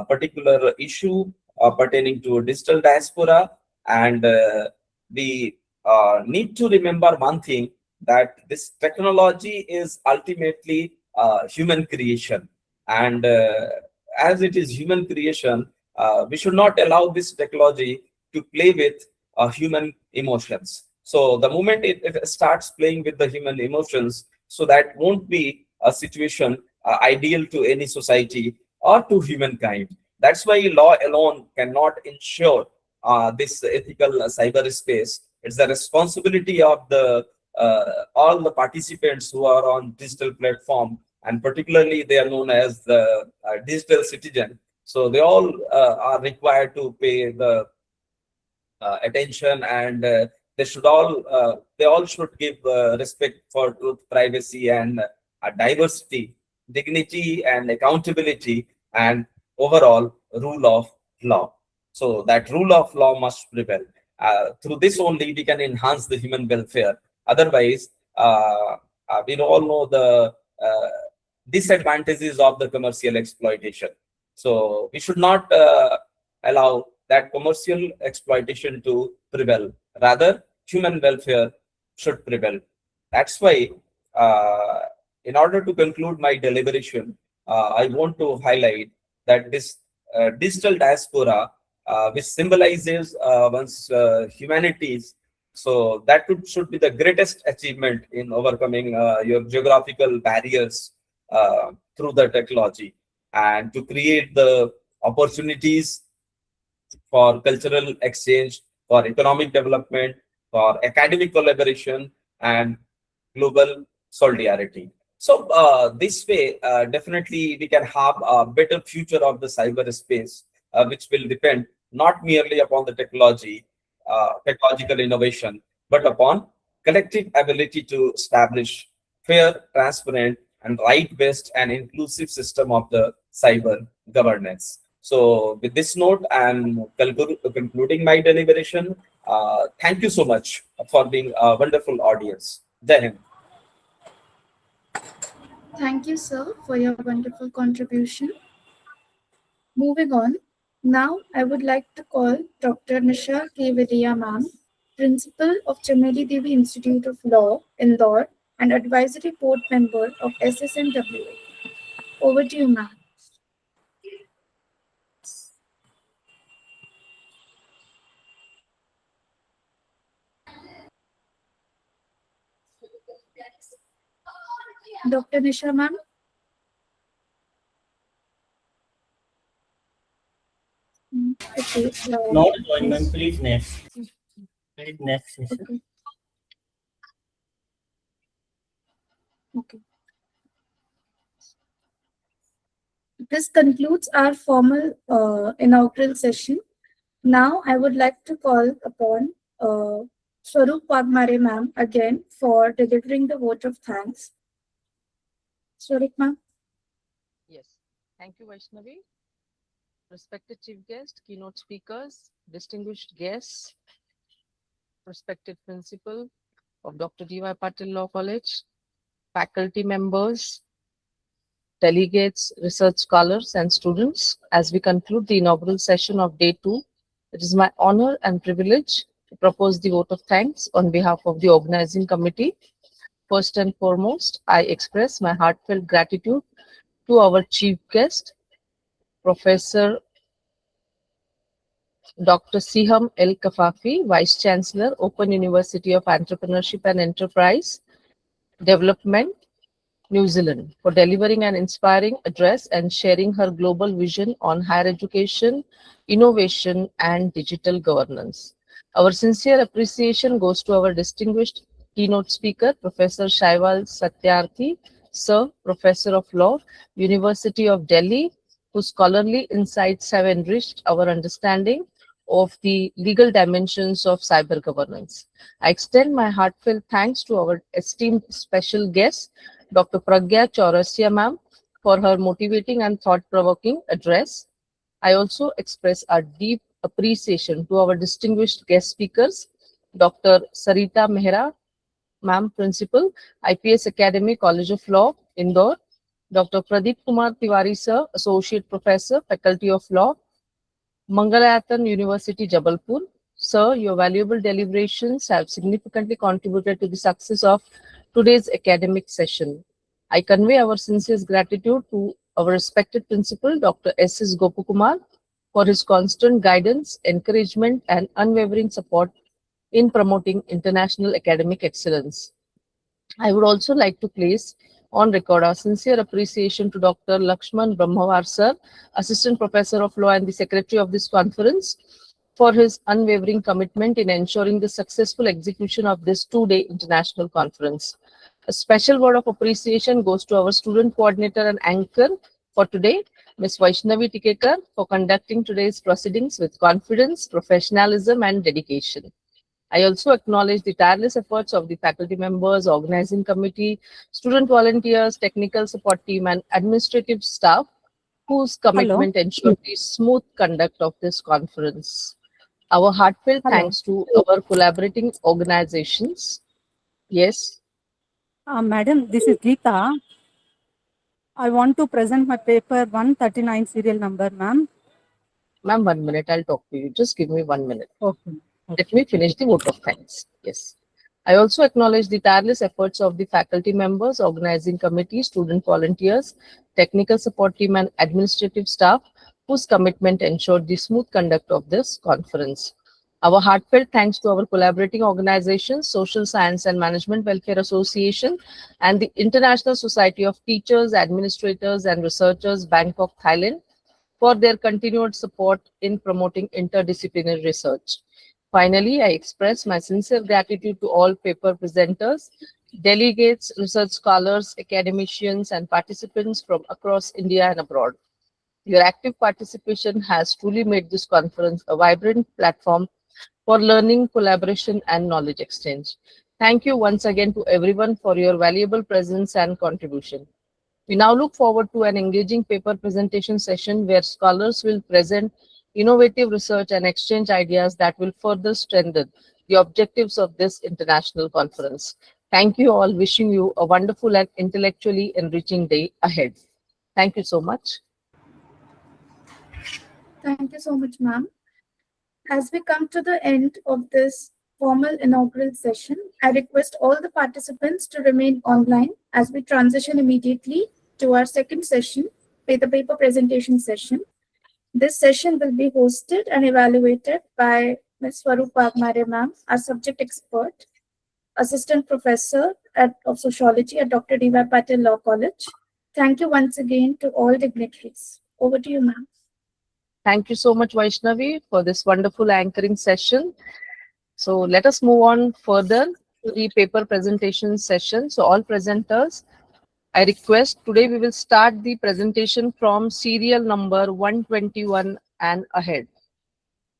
particular issue pertaining to digital diaspora. And we need to remember one thing, that this technology is ultimately human creation. And as it is human creation, we should not allow this technology to play with human emotions. So the moment it starts playing with the human emotions, so that won't be a situation ideal to any society or to humankind. That's why law alone cannot ensure this ethical cyberspace. It's the responsibility of the all the participants who are on digital platform, and particularly they are known as the digital citizen. So they all are required to pay the attention, and they all should give respect for truth, privacy, and diversity, dignity, and accountability, and overall rule of law. So that rule of law must prevail. Through this only we can enhance the human welfare. Otherwise, we all know the disadvantages of the commercial exploitation. So we should not allow that commercial exploitation to prevail. Rather, human welfare should prevail. That's why, in order to conclude my deliberation, I want to highlight that this digital diaspora, which symbolizes one's humanities, so that should be the greatest achievement in overcoming your geographical barriers through the technology, and to create the opportunities for cultural exchange, for economic development, for academic collaboration, and global solidarity. So this way, definitely we can have a better future of the cyberspace, which will depend not merely upon the technological innovation, but upon collective ability to establish fair, transparent, and right-based and inclusive system of the cyber governance. So with this note, I'm concluding my deliberation. Thank you so much for being a wonderful audience. Jai Hind. Thank you, sir, for your wonderful contribution. Moving on, now I would like to call Dr. Nisha K. Vidya ma'am, Principal of Chameli Devi Institute of Law, Indore, and Advisory Board Member of SSMWA. Over to you, ma'am. Dr. Nisha ma'am. Okay. Not join, ma'am. Please next. Please next session. Okay. Okay. This concludes our formal inaugural session. Now I would like to call upon Swaroop Wagmare ma'am again for delivering the vote of thanks. Swaroop ma'am. Yes. Thank you, Vaishnavi. Respected chief guest, keynote speakers, distinguished guests, respected principal of Dr. D.Y. Patil Law College, faculty members, delegates, research scholars, and students. As we conclude the inaugural session of Day 2, it is my honor and privilege to propose the vote of thanks on behalf of the organizing committee. First and foremost, I express my heartfelt gratitude to our chief guest, Professor Dr. Siham El Kafafi, Vice Chancellor, Open University of Entrepreneurship and Enterprise Development, New Zealand, for delivering an inspiring address and sharing her global vision on higher education, innovation, and digital governance. Our sincere appreciation goes to our distinguished keynote speaker, Professor Shaival Satyarthi, Sir, Professor of Law, University of Delhi, whose scholarly insights have enriched our understanding of the legal dimensions of cyber governance. I extend my heartfelt thanks to our esteemed special guest, Dr. Pragya Chaurasia ma'am, for her motivating and thought-provoking address. I also express our deep appreciation to our distinguished guest speakers, Dr. Sarita Mehra, ma'am, Principal, IPS Academy, College of Law, Indore, Dr. Pradeep Kumar Tiwari, sir, Associate Professor, Faculty of Law, Mangalayatan University, Jabalpur. Sir, your valuable deliberations have significantly contributed to the success of today's academic session. I convey our sincerest gratitude to our respected principal, Dr. S.S. Gopakumar, for his constant guidance, encouragement, and unwavering support in promoting international academic excellence. I would also like to place on record our sincere appreciation to Dr. Lakshman Brahmawar sir, Assistant Professor of Law and the Secretary of this conference, for his unwavering commitment in ensuring the successful execution of this two-day international conference. A special word of appreciation goes to our student coordinator and anchor for today, Ms. Vaishnavi Tikekar, for conducting today's proceedings with confidence, professionalism, and dedication. I also acknowledge the tireless efforts of the faculty members, organizing committee, student volunteers, technical support team, and administrative staff whose commitment ensured the smooth conduct of this conference. Our heartfelt thanks to our collaborating organizations. Yes. Madam, this is Geeta. I want to present my paper 139 serial number, ma'am. Ma'am, 1 minute, I'll talk to you. Just give me 1 minute. Okay. Let me finish the vote of thanks. Yes. I also acknowledge the tireless efforts of the faculty members, organizing committee, student volunteers, technical support team, and administrative staff whose commitment ensured the smooth conduct of this conference. Our heartfelt thanks to our collaborating organizations, Social Science and Management Welfare Association, and the International Society of Teachers, Administrators, and Researchers, Bangkok, Thailand, for their continued support in promoting interdisciplinary research. Finally, I express my sincere gratitude to all paper presenters, delegates, research scholars, academicians, and participants from across India and abroad. Your active participation has truly made this conference a vibrant platform for learning, collaboration, and knowledge exchange. Thank you once again to everyone for your valuable presence and contribution. We now look forward to an engaging paper presentation session where scholars will present innovative research and exchange ideas that will further strengthen the objectives of this international conference. Thank you all. Wishing you a wonderful and intellectually enriching day ahead. Thank you so much. Thank you so much, ma'am. As we come to the end of this formal inaugural session, I request all the participants to remain online as we transition immediately to our second session, the paper presentation session. This session will be hosted and evaluated by Ms. Swaroop Wagmare ma'am, our subject expert, Assistant Professor of Sociology at Dr. D.Y. Patil Law College. Thank you once again to all dignitaries. Over to you, ma'am. Thank you so much, Vaishnavi, for this wonderful anchoring session. So let us move on further to the paper presentation session. So all presenters, I request today we will start the presentation from serial number 121 and ahead.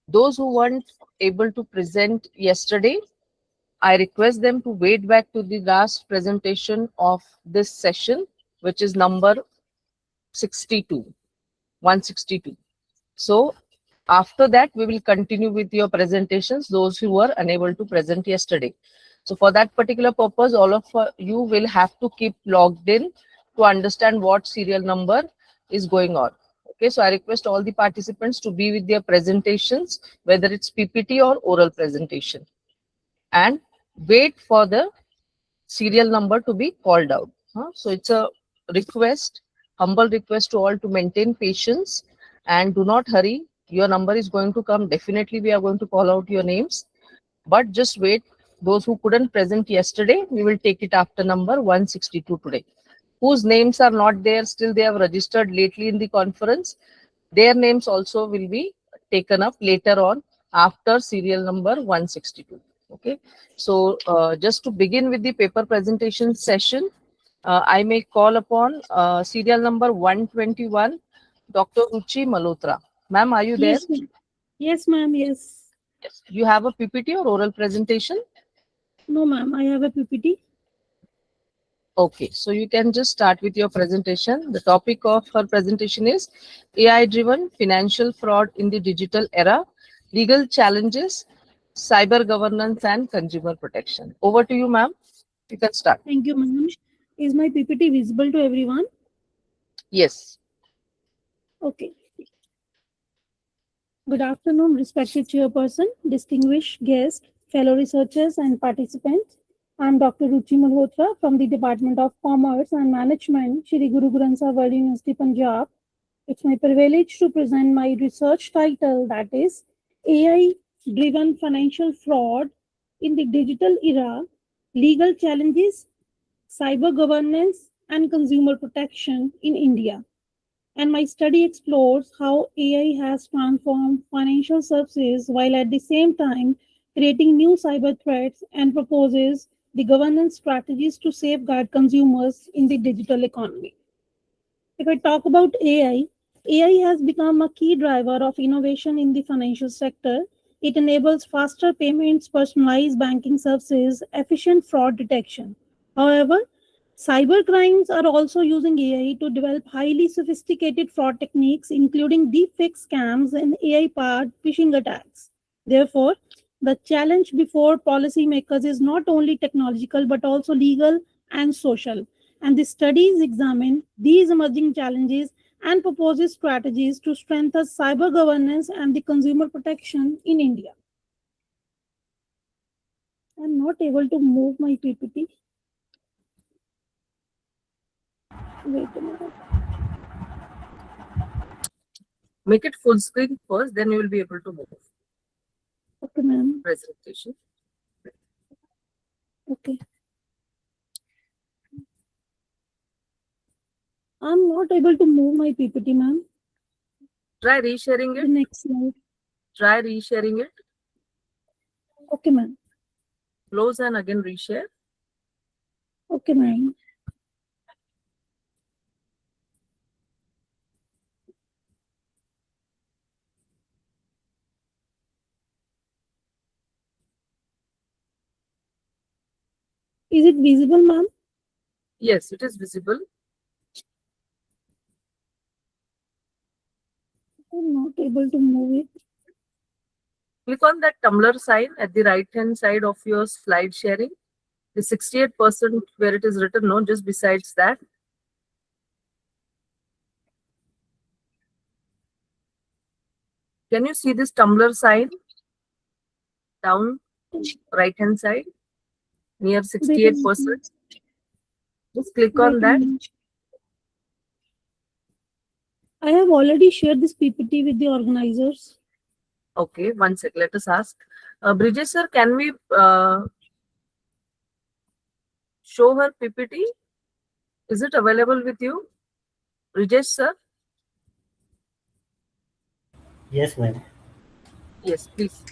Those who weren't able to present yesterday, I request them to wait back to the last presentation of this session, which is number 162. So after that, we will continue with your presentations, those who were unable to present yesterday. So for that particular purpose, all of you will have to keep logged in to understand what serial number is going on. Okay, so I request all the participants to be with their presentations, whether it's PPT or oral presentation, and wait for the serial number to be called out. So it's a request, humble request to all to maintain patience and do not hurry. Your number is going to come. Definitely, we are going to call out your names, but just wait. Those who couldn't present yesterday, we will take it after number 162 today. Whose names are not there, still they have registered lately in the conference, their names also will be taken up later on after serial number 162. Okay, so just to begin with the paper presentation session, I may call upon serial number 121, Dr. Ruchi Malhotra. Ma'am, are you there? Yes, ma'am. Yes, ma'am. Yes. Yes. You have a PPT or oral presentation? No, ma'am. I have a PPT. Okay, so you can just start with your presentation. The topic of her presentation is AI-driven financial fraud in the digital era, legal challenges, cyber governance and consumer protection. Over to you, ma'am. You can start. Thank you, ma'am. Is my PPT visible to everyone? Yes. Okay. Good afternoon, respected chairperson, distinguished guests, fellow researchers and participants. I am Dr. Ruchi Malhotra from the Department of Commerce and Management, Shri Guru Granth Sahib World University, Punjab. It's my privilege to present my research title, that is AI-driven financial fraud in the digital era, legal challenges, cyber governance and consumer protection in India. And my study explores how AI has transformed financial services while at the same time creating new cyber threats and proposes the governance strategies to safeguard consumers in the digital economy. If I talk about AI has become a key driver of innovation in the financial sector. It enables faster payments, personalized banking services, efficient fraud detection. However, cyber crimes are also using AI to develop highly sophisticated fraud techniques, including deepfake scams and AI-powered phishing attacks. Therefore, the challenge before policymakers is not only technological but also legal and social. And the studies examine these emerging challenges and proposes strategies to strengthen cyber governance and the consumer protection in India. I'm not able to move my PPT. Wait a minute. Make it full screen first, then you will be able to move. Okay, ma'am. Presentation. Okay. I'm not able to move my PPT, ma'am. Try resharing The it. next slide. Try resharing it. Okay, ma'am. Close and again reshare. Okay, ma'am. Is it visible, ma'am? Yes, it is visible. I'm not able to move it. Click on that tumbler sign at the right hand side of your slide sharing. The 68% where it is written no, just besides that. Can you see this tumbler sign down right hand side near 68%? Just click on that. I have already shared this PPT with the organizers. Okay, one sec. Let us ask. Bridges sir, can we show her PPT? Is it available with you? Bridges sir? Yes, ma'am. Yes, please.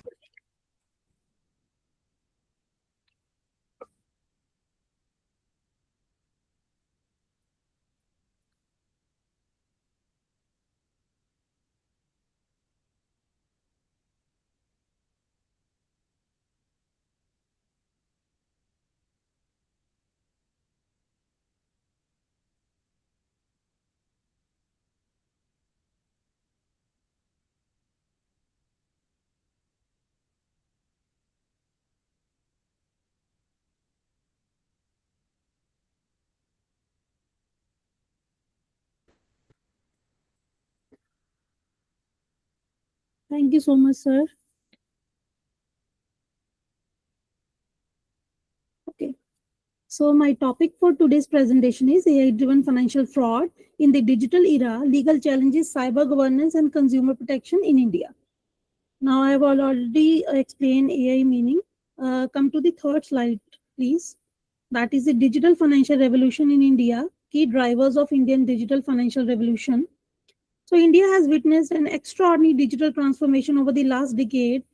Thank you so much, sir. Okay. So my topic for today's presentation is AI-driven financial fraud in the digital era, legal challenges, cyber governance, and consumer protection in India. Now I have already explained AI meaning. Come to the third slide, please. That is the digital financial revolution in India, key drivers of Indian digital financial revolution. So India has witnessed an extraordinary digital transformation over the last decade,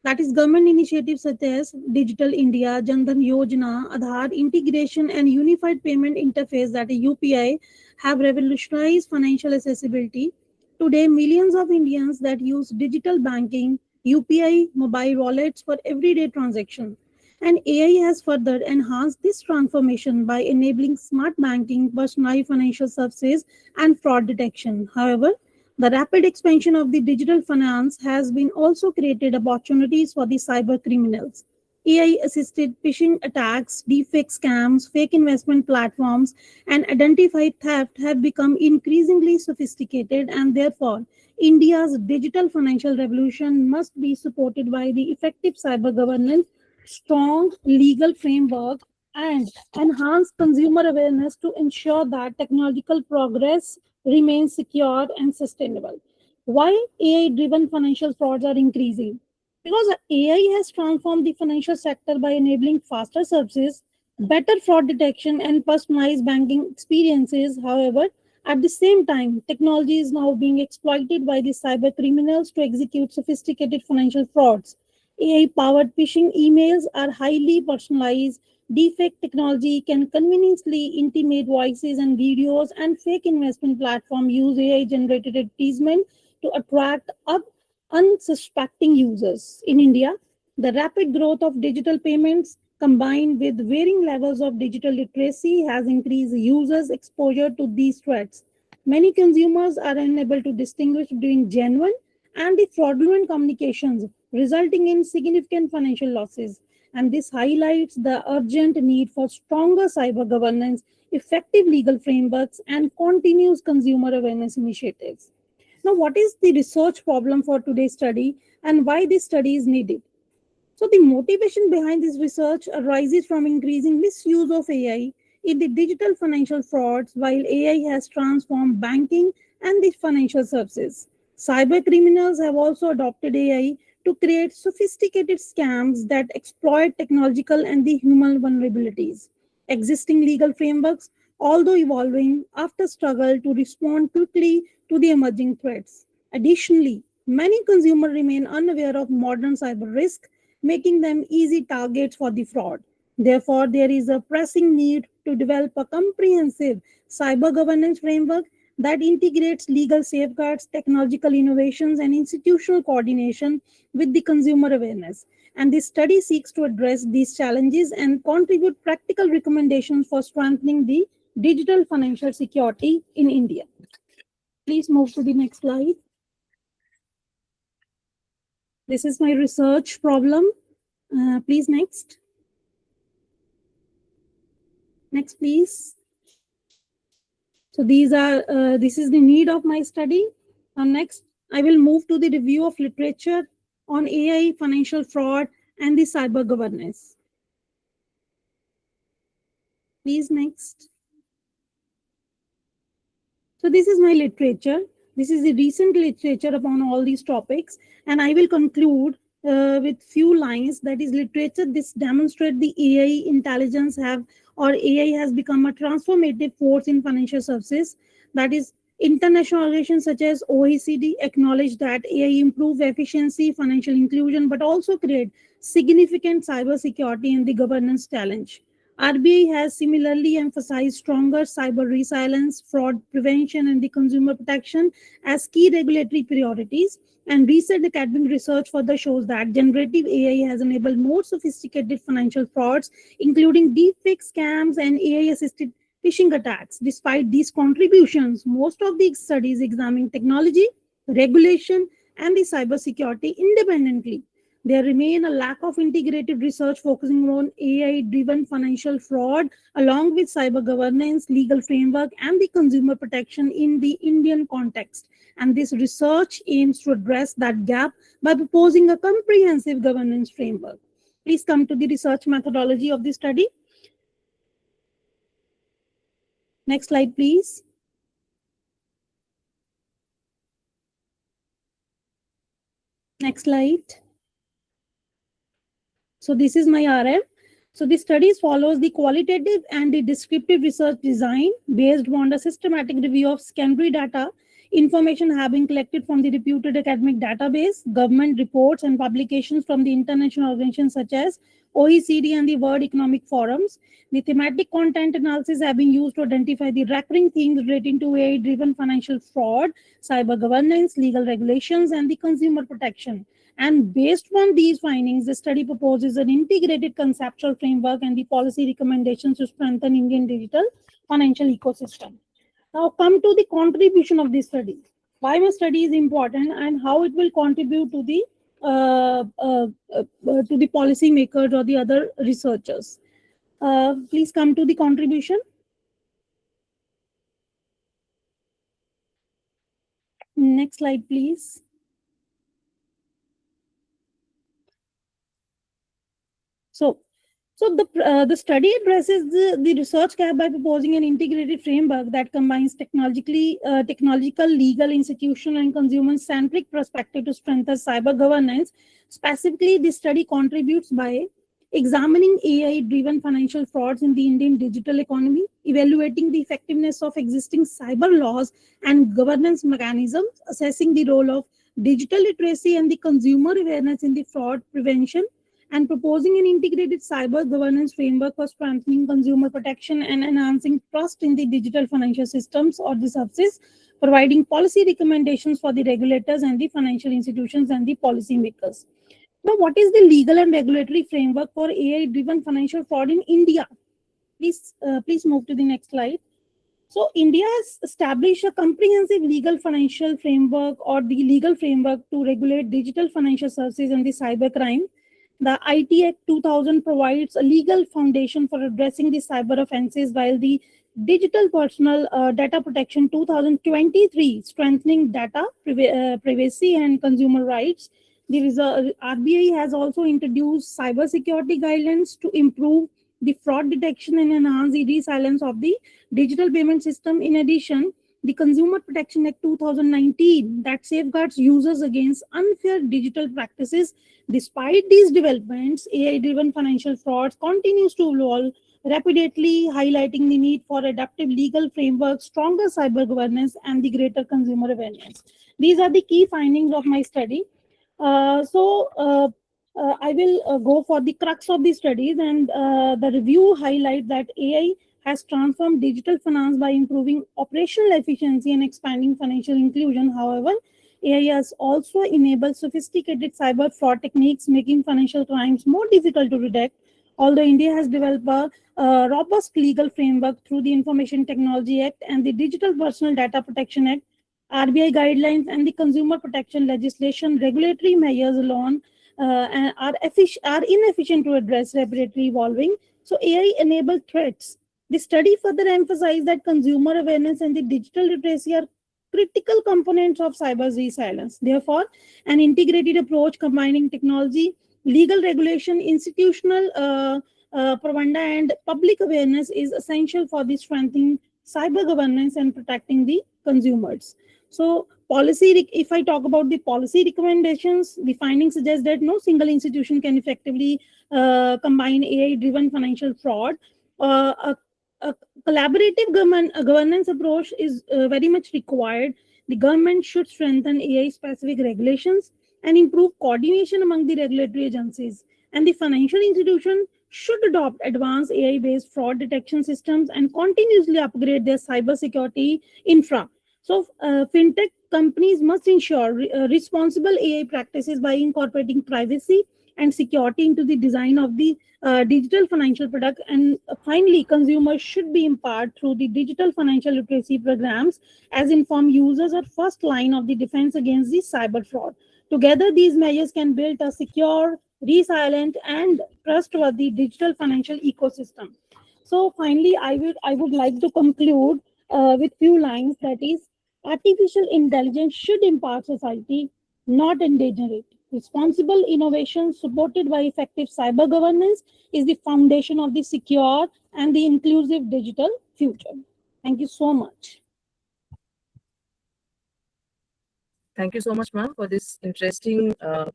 That is, government initiatives such as Digital India, Jan Dhan Yojana, Aadhaar integration, and Unified Payment Interface, that is UPI, have revolutionized financial accessibility. Today, millions of Indians that use digital banking, UPI, mobile wallets for everyday transactions. And AI has further enhanced this transformation by enabling smart banking, personalized financial services, and fraud detection. However, the rapid expansion of the digital finance has been also created opportunities for the cyber criminals. AI-assisted phishing attacks, deepfake scams, fake investment platforms, and identified theft have become increasingly sophisticated, and therefore, India's digital financial revolution must be supported by the effective cyber governance, strong legal framework, and enhanced consumer awareness to ensure that technological progress remains secure and sustainable. Why AI driven financial frauds are increasing? Because AI has transformed the financial sector by enabling faster services, better fraud detection, and personalized banking experiences. However, at the same time, technology is now being exploited by the cyber criminals to execute sophisticated financial frauds. AI powered phishing emails are highly personalized. Deepfake technology can conveniently intimate voices and videos, and fake investment platforms use AI generated advertisement to attract unsuspecting users. In India, the rapid growth of digital payments combined with varying levels of digital literacy has increased users' exposure to these threats. Many consumers are unable to distinguish between genuine and the fraudulent communications, resulting in significant financial losses. And this highlights the urgent need for stronger cyber governance, effective legal frameworks, and continuous consumer awareness initiatives. Now, what is the research problem for today's study and why this study is needed? So, the motivation behind this research arises from increasing misuse of AI in the digital financial frauds, while AI has transformed banking and the financial services. Cyber criminals have also adopted AI to create sophisticated scams that exploit technological and the human vulnerabilities. Existing legal frameworks, although evolving, after struggle to respond quickly to the emerging threats. Additionally, many consumers remain unaware of modern cyber risk, making them easy targets for the fraud. Therefore, there is a pressing need to develop a comprehensive cyber governance framework that integrates legal safeguards, technological innovations, and institutional coordination with the consumer awareness. And this study seeks to address these challenges and contribute practical recommendations for strengthening the digital financial security in India. Please move to the next slide. This is my research problem. Please next. Next, please. So this is the need of my study. Next, I will move to the review of literature on AI, financial fraud, and the cyber governance. Please next. So this is my literature. This is the recent literature upon all these topics, and I will conclude with few lines. That is literature. This demonstrates the AI intelligence AI has become a transformative force in financial services. That is, international organizations such as OECD acknowledge that AI improve efficiency, financial inclusion, but also create significant cyber security and the governance challenge. RBI has similarly emphasized stronger cyber resilience, fraud prevention, and the consumer protection as key regulatory priorities. And recent academic research further shows that generative AI has enabled more sophisticated financial frauds, including deepfake scams and AI-assisted phishing attacks. Despite these contributions, most of the studies examine technology, regulation, and the cybersecurity independently. There remain a lack of integrated research focusing on AI-driven financial fraud, along with cyber governance, legal framework, and the consumer protection in the Indian context. And this research aims to address that gap by proposing a comprehensive governance framework. Please come to the research methodology of the study. Next slide, please. Next slide. So this is my RM. So the studies follows the qualitative and the descriptive research design based on the systematic review of secondary data, Information have been collected from the reputed academic database, government reports, and publications from the international organizations such as OECD and the World Economic Forums. The thematic content analysis have been used to identify the recurring themes relating to AI-driven financial fraud, cyber governance, legal regulations, and the consumer protection. And based on these findings, the study proposes an integrated conceptual framework and the policy recommendations to strengthen Indian digital financial ecosystem. Now come to the contribution of this study. Why my study is important and how it will contribute to the policy makers or the other researchers. Please come to the contribution. Next slide, please. So the study addresses the research gap by proposing an integrated framework that combines technological, legal, institutional, and consumer-centric perspective to strengthen cyber governance. Specifically, this study contributes by examining AI-driven financial frauds in the Indian digital economy, evaluating the effectiveness of existing cyber laws and governance mechanisms, assessing the role of digital literacy and the consumer awareness in the fraud prevention, and proposing an integrated cyber governance framework for strengthening consumer protection and enhancing trust in the digital financial systems or the services, providing policy recommendations for the regulators and the financial institutions and the policymakers. Now, what is the legal and regulatory framework for AI-driven financial fraud in India? Please move to the next slide. So India has established a comprehensive legal financial framework or the legal framework to regulate digital financial services and the cybercrime. The IT Act 2000 provides a legal foundation for addressing the cyber offenses, while the Digital Personal Data Protection 2023 strengthening data privacy and consumer rights. The RBI has also introduced cybersecurity guidelines to improve the fraud detection and enhance the resilience of the digital payment system. In addition, the Consumer Protection Act 2019 that safeguards users against unfair digital practices. Despite these developments, AI-driven financial frauds continues to evolve rapidly, highlighting the need for adaptive legal frameworks, stronger cyber governance, and the greater consumer awareness. These are the key findings of my study. I will go for the crux of the studies, and the review highlights that AI has transformed digital finance by improving operational efficiency and expanding financial inclusion. However, AI has also enabled sophisticated cyber fraud techniques, making financial crimes more difficult to detect. Although India has developed a robust legal framework through the Information Technology Act and the Digital Personal Data Protection Act, RBI guidelines, and the consumer protection legislation, regulatory measures alone are inefficient to address rapidly evolving. So AI-enabled threats. The study further emphasized that consumer awareness and the digital literacy are critical components of cyber resilience. Therefore, an integrated approach combining technology, legal regulation, institutional propaganda, and public awareness is essential for the strengthening cyber governance and protecting the consumers. So if I talk about the policy recommendations, the findings suggest that no single institution can effectively combine AI-driven financial fraud. A collaborative governance approach is very much required. The government should strengthen AI-specific regulations and improve coordination among the regulatory agencies. And the financial institution should adopt advanced AI-based fraud detection systems and continuously upgrade their cybersecurity infra. So fintech companies must ensure responsible AI practices by incorporating privacy and security into the design of the digital financial product. And finally, consumers should be empowered through the digital financial literacy programs, as informed users are first line of the defense against the cyber fraud. Together, these measures can build a secure, resilient, and trustworthy digital financial ecosystem. So finally, I would like to conclude with few lines, that is, artificial intelligence should empower society, not endanger it. Responsible innovation supported by effective cyber governance is the foundation of the secure and the inclusive digital future. Thank you so much. Thank you so much, ma'am, for this interesting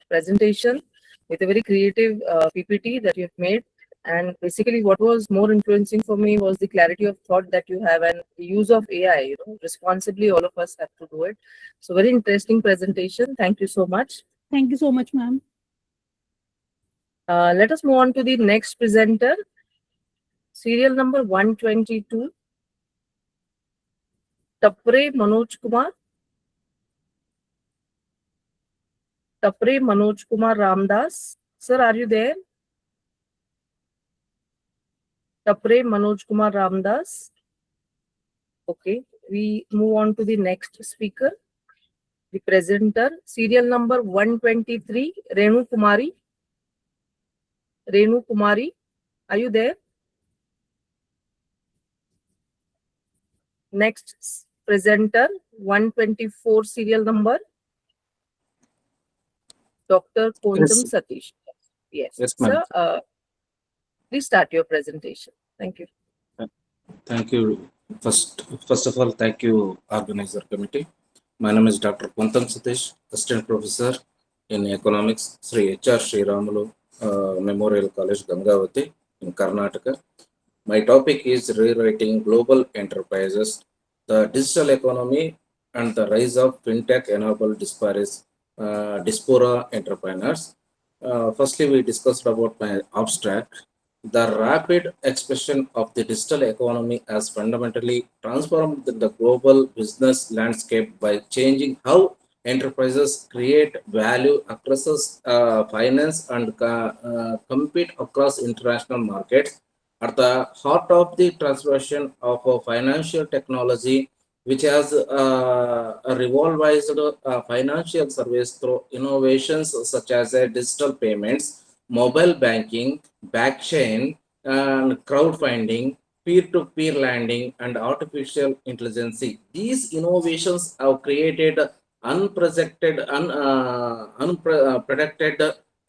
presentation with a very creative PPT that you have made. And basically, what was more influencing for me was the clarity of thought that you have and the use of AI. Responsibly, all of us have to do it. So, very interesting presentation. Thank you so much. Thank you so much, ma'am. Let us move on to the next presenter. Serial number 122. Tapre Manoj Kumar. Tapre Manoj Kumar Ramdas. Sir, are you there? Tapre Manoj Kumar Ramdas. Okay, we move on to the next speaker. The presenter, serial number 123, Renu Kumari. Renu Kumari, are you there? Next presenter, 124 serial number, Dr. Kondam Satish. Yes, Yes, sir. ma'am. Please start your presentation. Thank you. Thank you. First of all, thank you, organizer committee. My name is Dr. Kondam Satish, assistant professor in economics, Sri H.R. Sri Ramulu Memorial College, Gangavati in Karnataka. My topic is rewriting global enterprises, the digital economy and the rise of fintech-enabled diaspora entrepreneurs. Firstly, we discussed about my abstract. The rapid expansion of the digital economy has fundamentally transformed the global business landscape by changing how enterprises create value across finance and compete across international markets. At the heart of the transformation of financial technology, which has revolutionized financial service through innovations such as digital payments, mobile banking, blockchain, and crowdfunding, peer-to-peer lending, and artificial intelligence. These innovations have created unprecedented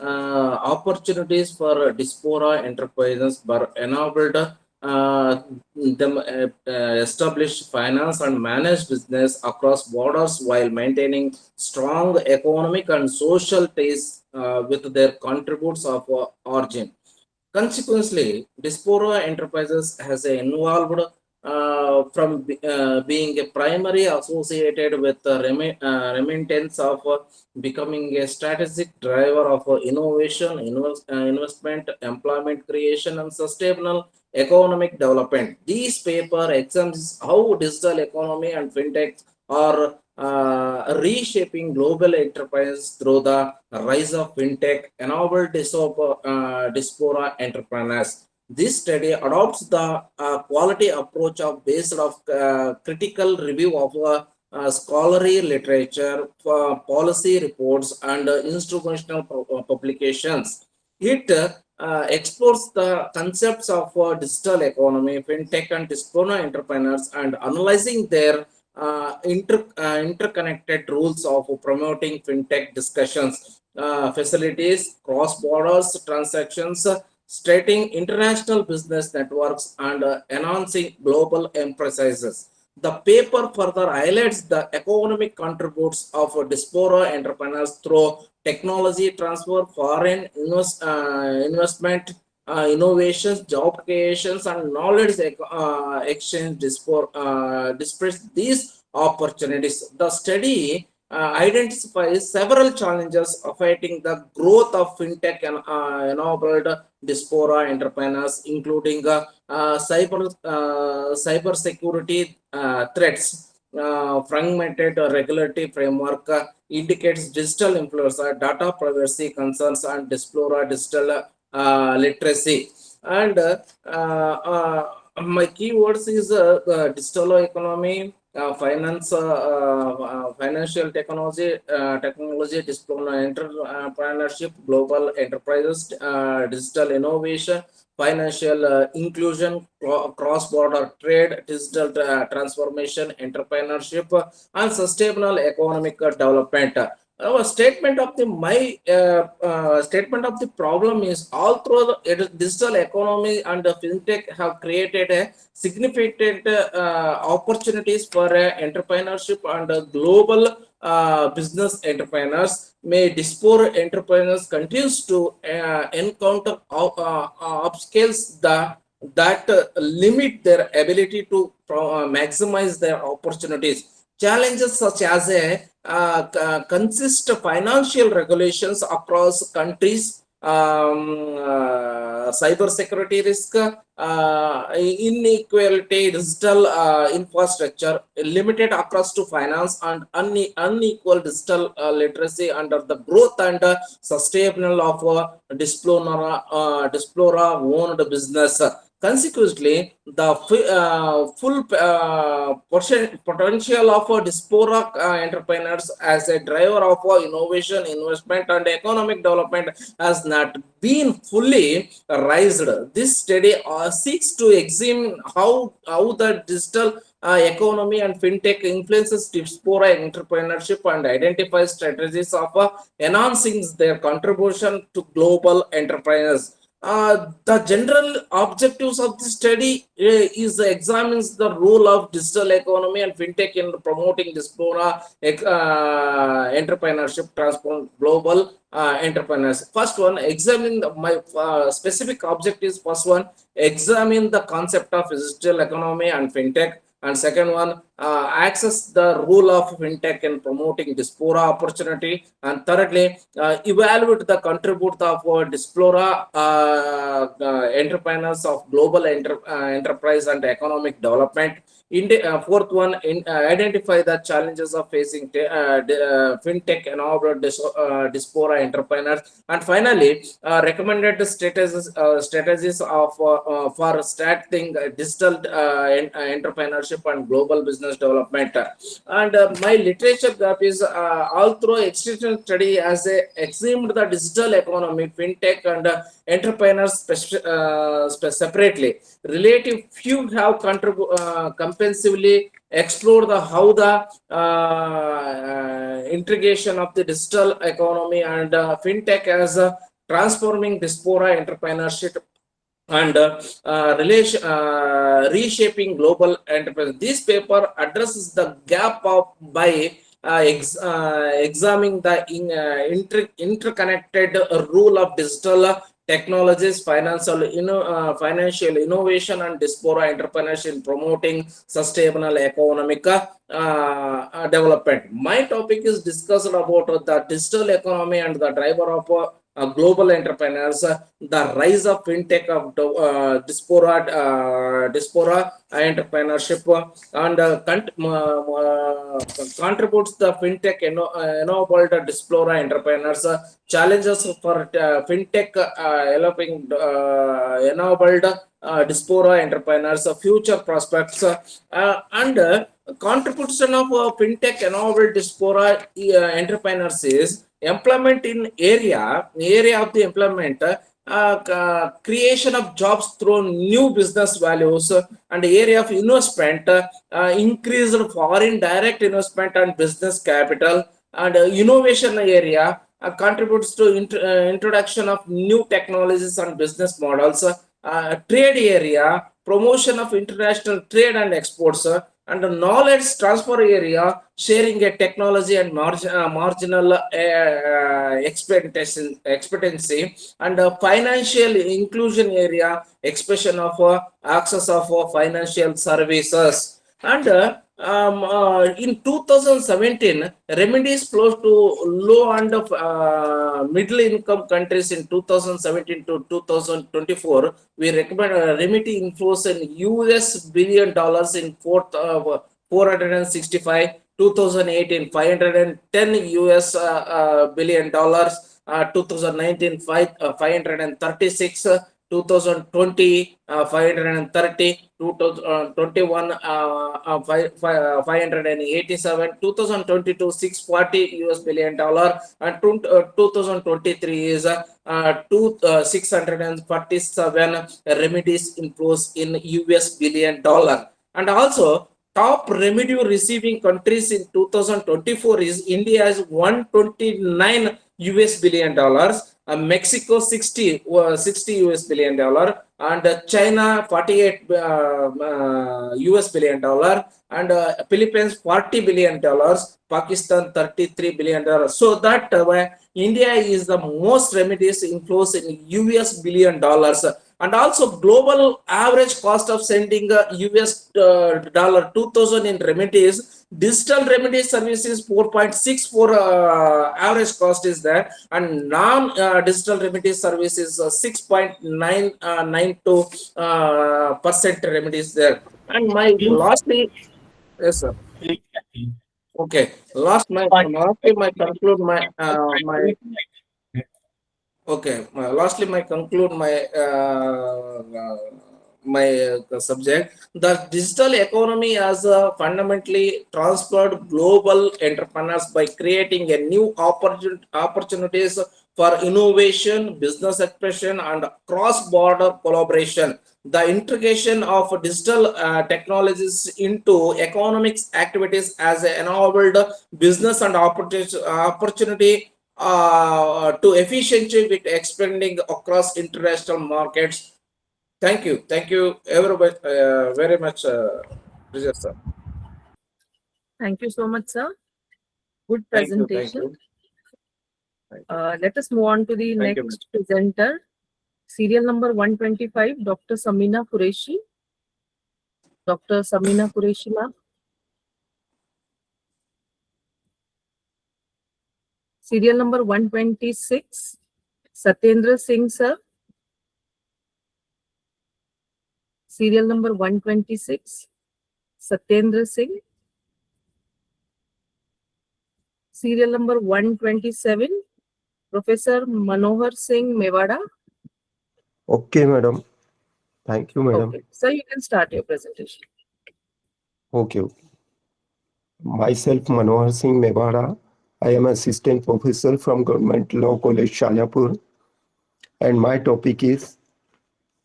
opportunities for diaspora enterprises, but enabled them establish finance and manage business across borders while maintaining strong economic and social ties with their contributes of origin. Consequently, diaspora enterprises has evolved from being a primary associated with the remittance of becoming a strategic driver of innovation, investment, employment creation, and sustainable economic development. This paper examines how digital economy and fintech are reshaping global enterprise through the rise of fintech enabled diaspora entrepreneurs. This study adopts the quality approach of based of critical review of scholarly literature, policy reports, and institutional publications. It explores the concepts of digital economy, fintech, and diaspora entrepreneurs, and analyzing their interconnected rules of promoting fintech discussions, facilities, cross-borders transactions, strengthening international business networks, and enhancing global enterprises. The paper further highlights the economic contributes of diaspora entrepreneurs through technology transfer, foreign investment, innovations, job creations, and knowledge exchange disperse these opportunities. The study identifies several challenges affecting the growth of fintech and enabled diaspora entrepreneurs, including cyber security threats. Fragmented regulatory framework indicates digital influence, data privacy concerns, and diaspora digital literacy. And my keywords is digital economy, finance, financial technology, entrepreneurship, global enterprises, digital innovation, financial inclusion, cross-border trade, digital transformation, entrepreneurship, and sustainable economic development. our statement of the statement of the problem is all through the digital economy and the fintech have created a significant opportunities for entrepreneurship and global business entrepreneurs. May Diaspora entrepreneurs continues to encounter obstacles that limit their ability to maximize their opportunities. Challenges such as consist financial regulations across countries, cyber security risk, inequality, digital infrastructure, limited access to finance, and unequal digital literacy under the growth and sustainable of Diaspora owned business. Consequently, the full potential of Diaspora entrepreneurs as a driver of innovation, investment, and economic development has not been fully raised. This study seeks to examine how the digital economy and fintech influences Diaspora entrepreneurship and identify strategies of enhancing their contribution to global enterprises. The general objectives of the study is examines the role of digital economy and fintech in promoting Diaspora entrepreneurship, transform global entrepreneurs. First one, examine my specific objectives. First one, examine the concept of digital economy and fintech. And second one, access the role of fintech in promoting Diaspora opportunity. And thirdly, evaluate the contribute of Diaspora entrepreneurs of global enterprise and economic development. Fourth one, identify the challenges of facing fintech and our Diaspora entrepreneurs. And finally, recommended strategies of for starting digital entrepreneurship and global business development. And my literature gap is all through extensive study as examined the digital economy, fintech, and entrepreneurs separately. Relative few have comprehensively explored how the integration of the digital economy and fintech as transforming Diaspora entrepreneurship and reshaping global enterprise. This paper addresses the gap by examining the interconnected role of digital technologies, financial innovation, and Diaspora entrepreneurship in promoting sustainable economic development. My topic is discussed about the digital economy and the driver of global entrepreneurs, the rise of fintech of Diaspora entrepreneurship, and contributes the fintech enabled Diaspora entrepreneurs, challenges for fintech developing enabled Diaspora entrepreneurs, future prospects, and contribution of fintech enabled Diaspora entrepreneurs is employment in area of the employment, creation of jobs through new business values, and area of investment, increased foreign direct investment and business capital, and innovation area contributes to introduction of new technologies and business models, trade area, promotion of international trade and exports, and the knowledge transfer area, sharing a technology and marginal expectancy, and financial inclusion area, expression of access of financial services. And in 2017, remedies flows to low and middle income countries in 2017 to 2024. We recommend remedy inflows in US billion dollars in 465, 2018 510 US billion dollars, 2019 536. 2020 530, 2021 587, 2022 640 US billion dollar, and 2023 is 647 remedies inflows in US billion dollar. And also top revenue receiving countries in 2024 is India is 129 US billion dollars, Mexico 60 US billion dollar, and China 48 US billion dollar, and Philippines 40 billion dollars, Pakistan 33 billion dollars. So that India is the most remittance inflows in US billion dollars. And also global average cost of sending US dollar 2000 in remittance, digital remittance services 4.64 average cost is there, and non digital remittance services 6.92 percent remittance there. And my lastly, yes sir. Okay, lastly my conclude my okay, lastly, my conclude my subject. The digital economy has fundamentally transferred global entrepreneurs by creating a new opportunities for innovation, business expression, and cross-border collaboration. The integration of digital technologies into economics activities has enabled business and opportunity to efficiency with expanding across international markets. Thank you everybody very much, Vijay sir. Thank you so much, sir. Good Thank you. presentation. Let us move on to the Thank you, next presenter. Serial number 125, Dr. Samina Qureshi. Dr. Samina Qureshi, ma'am. Serial number 126, Satyendra Singh, sir. Serial number 126, Satyendra Singh. Serial number 127, Professor Manohar Singh Mewada. Okay, madam. Thank you, madam. Okay, sir, you can start your presentation. Okay. Myself, Manohar Singh Mewada. I am assistant professor from Government Law College, Shajapur. And my topic is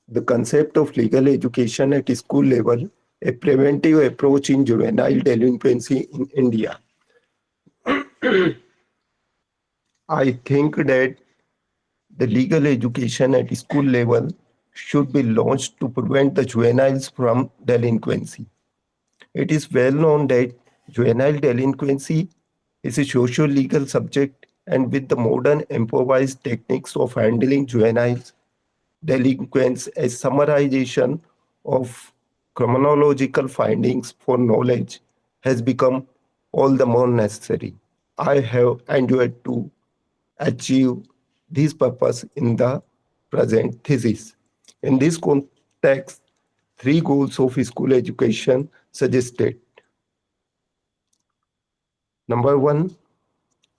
the concept of legal education at school level, a preventive approach in juvenile delinquency in India. I think that the legal education at school level should be launched to prevent the juveniles from delinquency. It is well known that juvenile delinquency is a socio-legal subject, and with the modern improvised techniques of handling juveniles delinquents, a summarization of criminological findings for knowledge has become all the more necessary. I have endeavored to achieve this purpose in the present thesis. In this context, 3 goals of school education suggested. Number 1,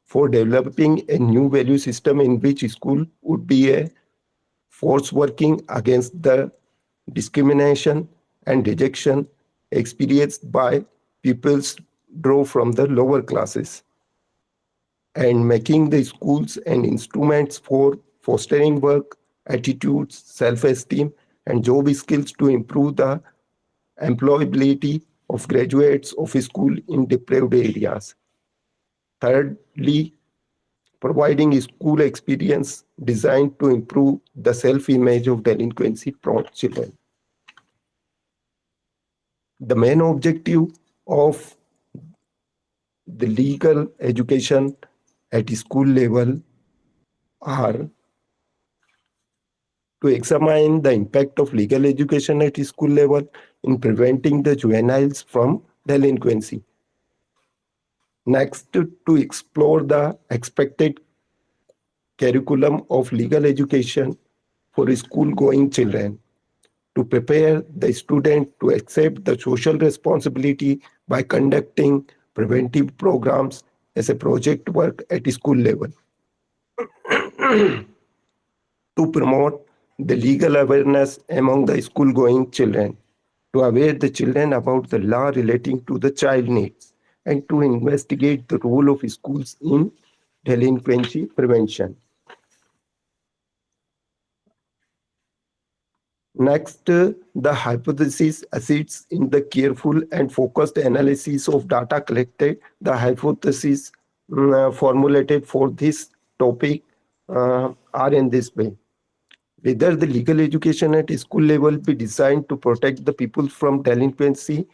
for developing a new value system in which school would be a force working against the discrimination and rejection experienced by pupils draw from the lower classes, and making the schools an instruments for fostering work, attitudes, self-esteem, and job skills to improve the employability of graduates of school in deprived areas. Thirdly, providing school experience designed to improve the self-image of delinquency-prone children. The main objective of the legal education at school level are to examine the impact of legal education at school level in preventing the juveniles from delinquency. Next, to explore the expected curriculum of legal education for school-going children, to prepare the student to accept the social responsibility by conducting preventive programs as a project work at school level, to promote the legal awareness among the school-going children, to aware the children about the law relating to the child needs, and to investigate the role of schools in delinquency prevention. Next, the hypothesis assists in the careful and focused analysis of data collected. The hypotheses formulated for this topic are in this way. Whether the legal education at school level be designed to protect the people from delinquency.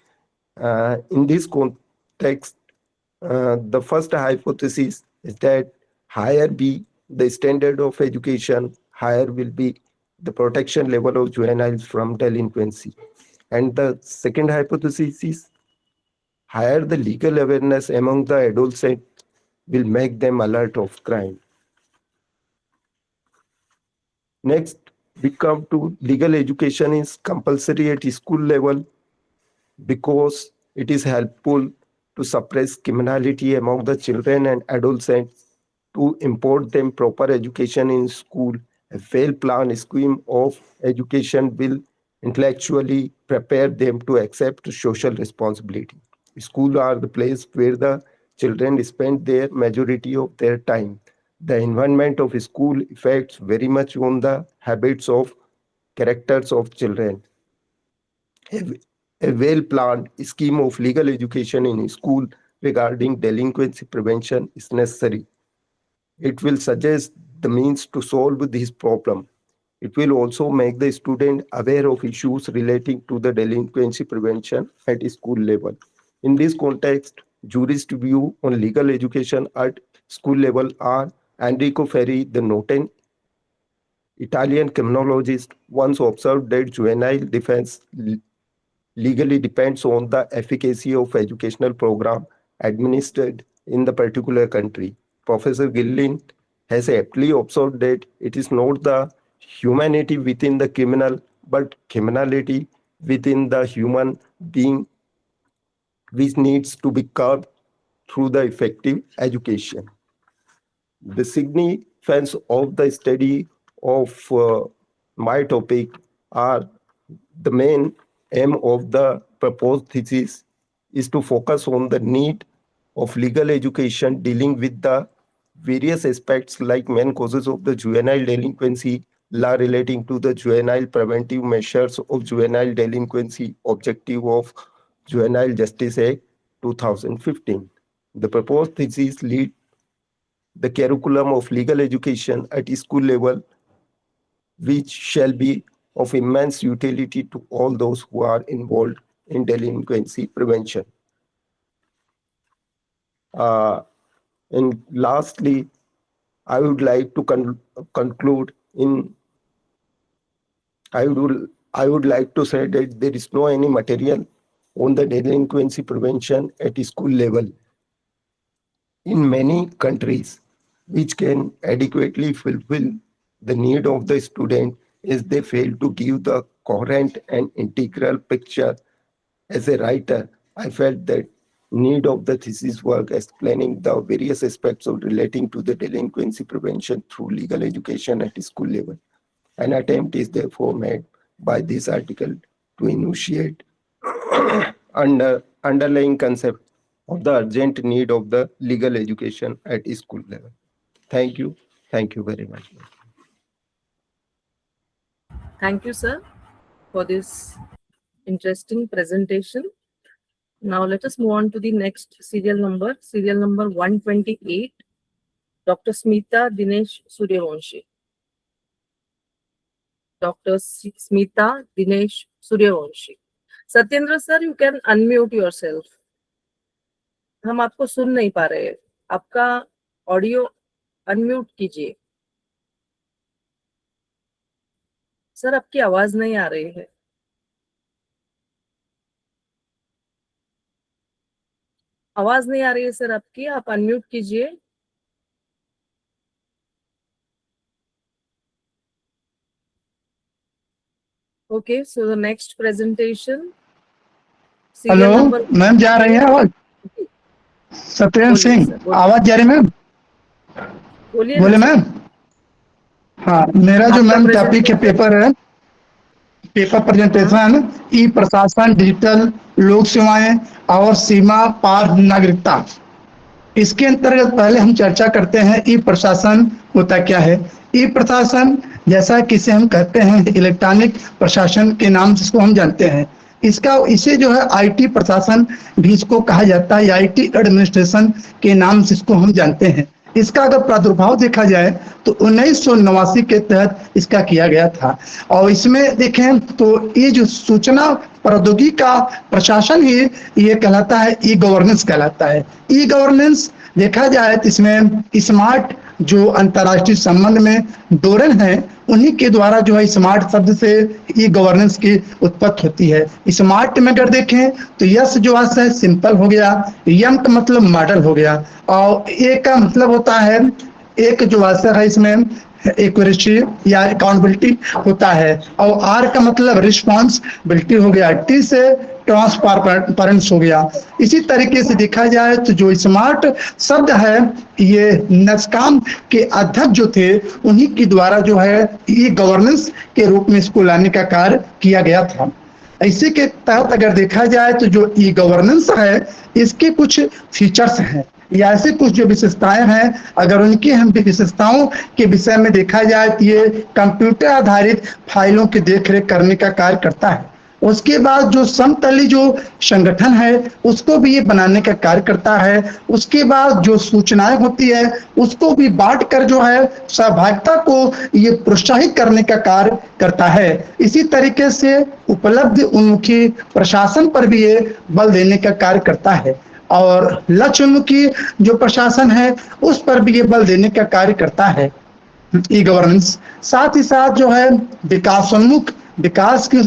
In this context, the first hypothesis is that higher be the standard of education, higher will be the protection level of juveniles from delinquency. And the second hypothesis is higher the legal awareness among the adolescents will make them alert of crime. Next, we come to legal education is compulsory at school level because it is helpful to suppress criminality among the children and adolescents, to import them proper education in school. A well-planned scheme of education will intellectually prepare them to accept social responsibility. Schools are the place where the children spend their majority of their time. The environment of school affects very much on the habits of characters of children. A well-planned scheme of legal education in school regarding delinquency prevention is necessary. It will suggest the means to solve this problem. It will also make the student aware of issues relating to the delinquency prevention at school level. In this context, jurist view on legal education at school level are Enrico Ferri, the noted Italian criminologist, once observed that juvenile defense legally depends on the efficacy of educational program administered in the particular country. Professor Gillin has aptly observed that it is not the humanity within the criminal, but criminality within the human being which needs to be curbed through the effective education. The significance of the study of my topic are the main aim of the proposed thesis is to focus on the need of legal education dealing with the various aspects like main causes of the juvenile delinquency, law relating to the juvenile preventive measures of juvenile delinquency, objective of Juvenile Justice Act 2015. The proposed thesis lead the curriculum of legal education at school level, which shall be of immense utility to all those who are involved in delinquency prevention. And lastly, I would like to conclude in. I would like to say that there is no any material on the delinquency prevention at school level in many countries, which can adequately fulfill the need of the student as they fail to give the coherent and integral picture. As a writer, I felt that need of the thesis work explaining the various aspects of relating to the delinquency prevention through legal education at school level. An attempt is therefore made by this article to enunciate underlying concept of the urgent need of the legal education at school level. Thank you. Thank you very much. Thank you, sir, for this interesting presentation. Now let us move on to the next serial number 128, Dr. Smita Dinesh Suryavanshi. Dr. Smita Dinesh Suryavanshi. Satyendra sir, you can unmute yourself. हम आपको सुन नहीं पा रहे, आपका audio unmute कीजिए. Sir आपकी आवाज नहीं आ रही है. आवाज नहीं आ रही है सर आपकी, आप अनम्यूट कीजिए. Okay, so the next presentation. Hello ma'am, जा रही है आवाज? सत्येंद्र सिंह, आवाज जा रही है मैम? बोले मैम. हाँ, मेरा जो मैम टॉपिक है पेपर प्रेजेंटेशन ई प्रशासन, डिजिटल लोक सेवाएं और सीमा पार नागरिकता. इसके अंतर्गत पहले हम चर्चा करते हैं ई प्रशासन होता क्या है. ई प्रशासन, जैसा कि इसे हम कहते हैं इलेक्ट्रॉनिक प्रशासन के नाम जिसको हम जानते हैं, इसे जो है आईटी प्रशासन भी इसको कहा जाता है, आईटी एडमिनिस्ट्रेशन के नाम से इसको हम जानते हैं। इसका अगर प्रादुर्भाव देखा जाए तो 1989 के तहत इसका किया गया था, और इसमें देखें तो ये जो सूचना प्रौद्योगिकी का प्रशासन ही ये कहलाता है, ई गवर्नेंस कहलाता है। ई गवर्नेंस देखा जाए तो इसमें स्मार्ट जो अंतर्राष्ट्रीय संबंध में डोरन है, उन्हीं के द्वारा जो है स्मार्ट शब्द से ई गवर्नेंस की उत्पत्ति होती है। स्मार्ट में अगर देखें तो यस जो है सिंपल हो गया, यम का मतलब मॉडल हो गया, और ए का मतलब होता है एक जो है इसमें एक्यूरेसी या अकाउंटेबिलिटी होता है, और आर का मतलब रिस्पॉन्सिबिलिटी हो गया, टी से ट्रांसपेरेंस हो गया। इसी तरीके से देखा जाए तो जो स्मार्ट शब्द है ये नस्काम के अध्यक्ष जो थे उन्हीं के द्वारा जो है ई गवर्नेंस के रूप में इसको लाने का कार्य किया गया था। इसी के तहत अगर देखा जाए तो जो ई गवर्नेंस है इसके कुछ फीचर्स हैं या ऐसे कुछ जो विशेषताएं हैं, अगर उनकी हम विशेषताओं के विषय में देखा जाए तो ये कंप्यूटर आधारित फाइलों की देखरेख करने का कार्य करता है। उसके बाद जो समतली जो संगठन है उसको भी ये बनाने का कार्य करता है। उसके बाद जो सूचनाएं होती है उसको भी बांट कर जो है सहभागिता को ये प्रोत्साहित करने का कार्य करता है। इसी तरीके से उपलब्धि उन्मुखी प्रशासन पर भी ये बल देने का कार्य करता है, और लक्ष्य उन्मुखी जो प्रशासन है उस पर भी ये बल देने का कार्य करता है ई गवर्नेंस। साथ ही साथ जो है विकासोन्मुख, विकास की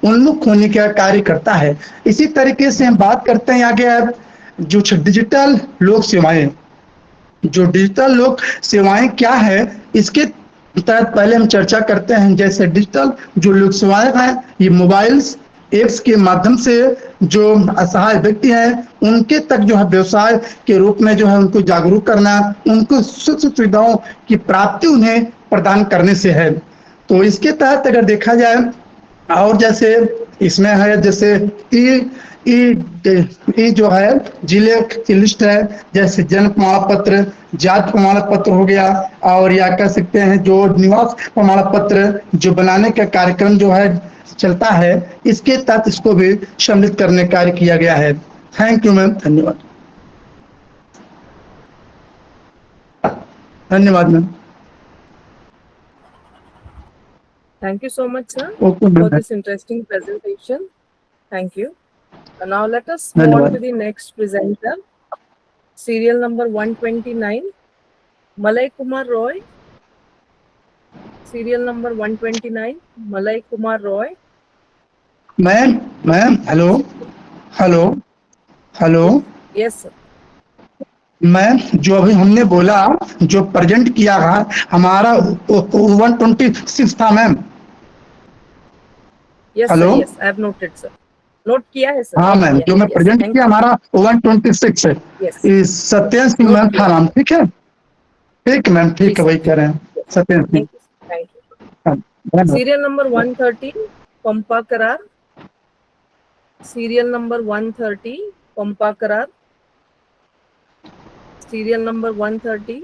उन्मुख होने का कार्य करता है। इसी तरीके से हम बात करते हैं आगे जो डिजिटल लोक सेवाएं, जो डिजिटल लोक सेवाएं क्या है इसके तहत पहले हम चर्चा करते हैं। जैसे डिजिटल जो लोक सेवाएं हैं ये मोबाइल्स एप्स के माध्यम से जो असहाय व्यक्ति हैं उनके तक जो है व्यवसाय के रूप में जो है उनको जागरूक करना, उनको सुख सुविधाओं की प्राप्ति उन्हें प्रदान करने से है। तो इसके तहत अगर देखा जाए और जैसे इसमें है जैसे ई जो है जिले की लिस्ट है, जैसे जन्म प्रमाण पत्र, जाति प्रमाण पत्र हो गया, और या कह सकते हैं जो निवास प्रमाण पत्र जो बनाने का कार्यक्रम जो है चलता है, इसके तहत इसको भी सम्मिलित करने का कार्य किया गया है। थैंक यू मैम, धन्यवाद। धन्यवाद ma'am. Thank you so much, sir, Okay, for ma'am. this interesting presentation. Thank you. And now let us move on to the next presenter. Serial number 129, Malay Kumar Roy. Serial number 129, Malay Kumar Roy. Ma'am hello hello hello. Yes, sir. Ma'am जो अभी हमने बोला जो present किया है हमारा 126 था ma'am. Yes, hello. sir. Yes, I have noted, sir. Note किया है, sir. हाँ Note मैम, किया जो है. मैं Yes, प्रेजेंट thank किया you. हमारा 126 है। Yes. इस सत्येंद्र सिंह Note मैम किया. था नाम, ठीक है? ठीक है मैम, ठीक जी, है, वही sir. कह रहे हैं Satyendra Singh. Thank you. Thank you. हाँ, धन्यवाद। Serial number 130, Pampa Karar. Serial number 130, Pampa Karar. Serial number 130,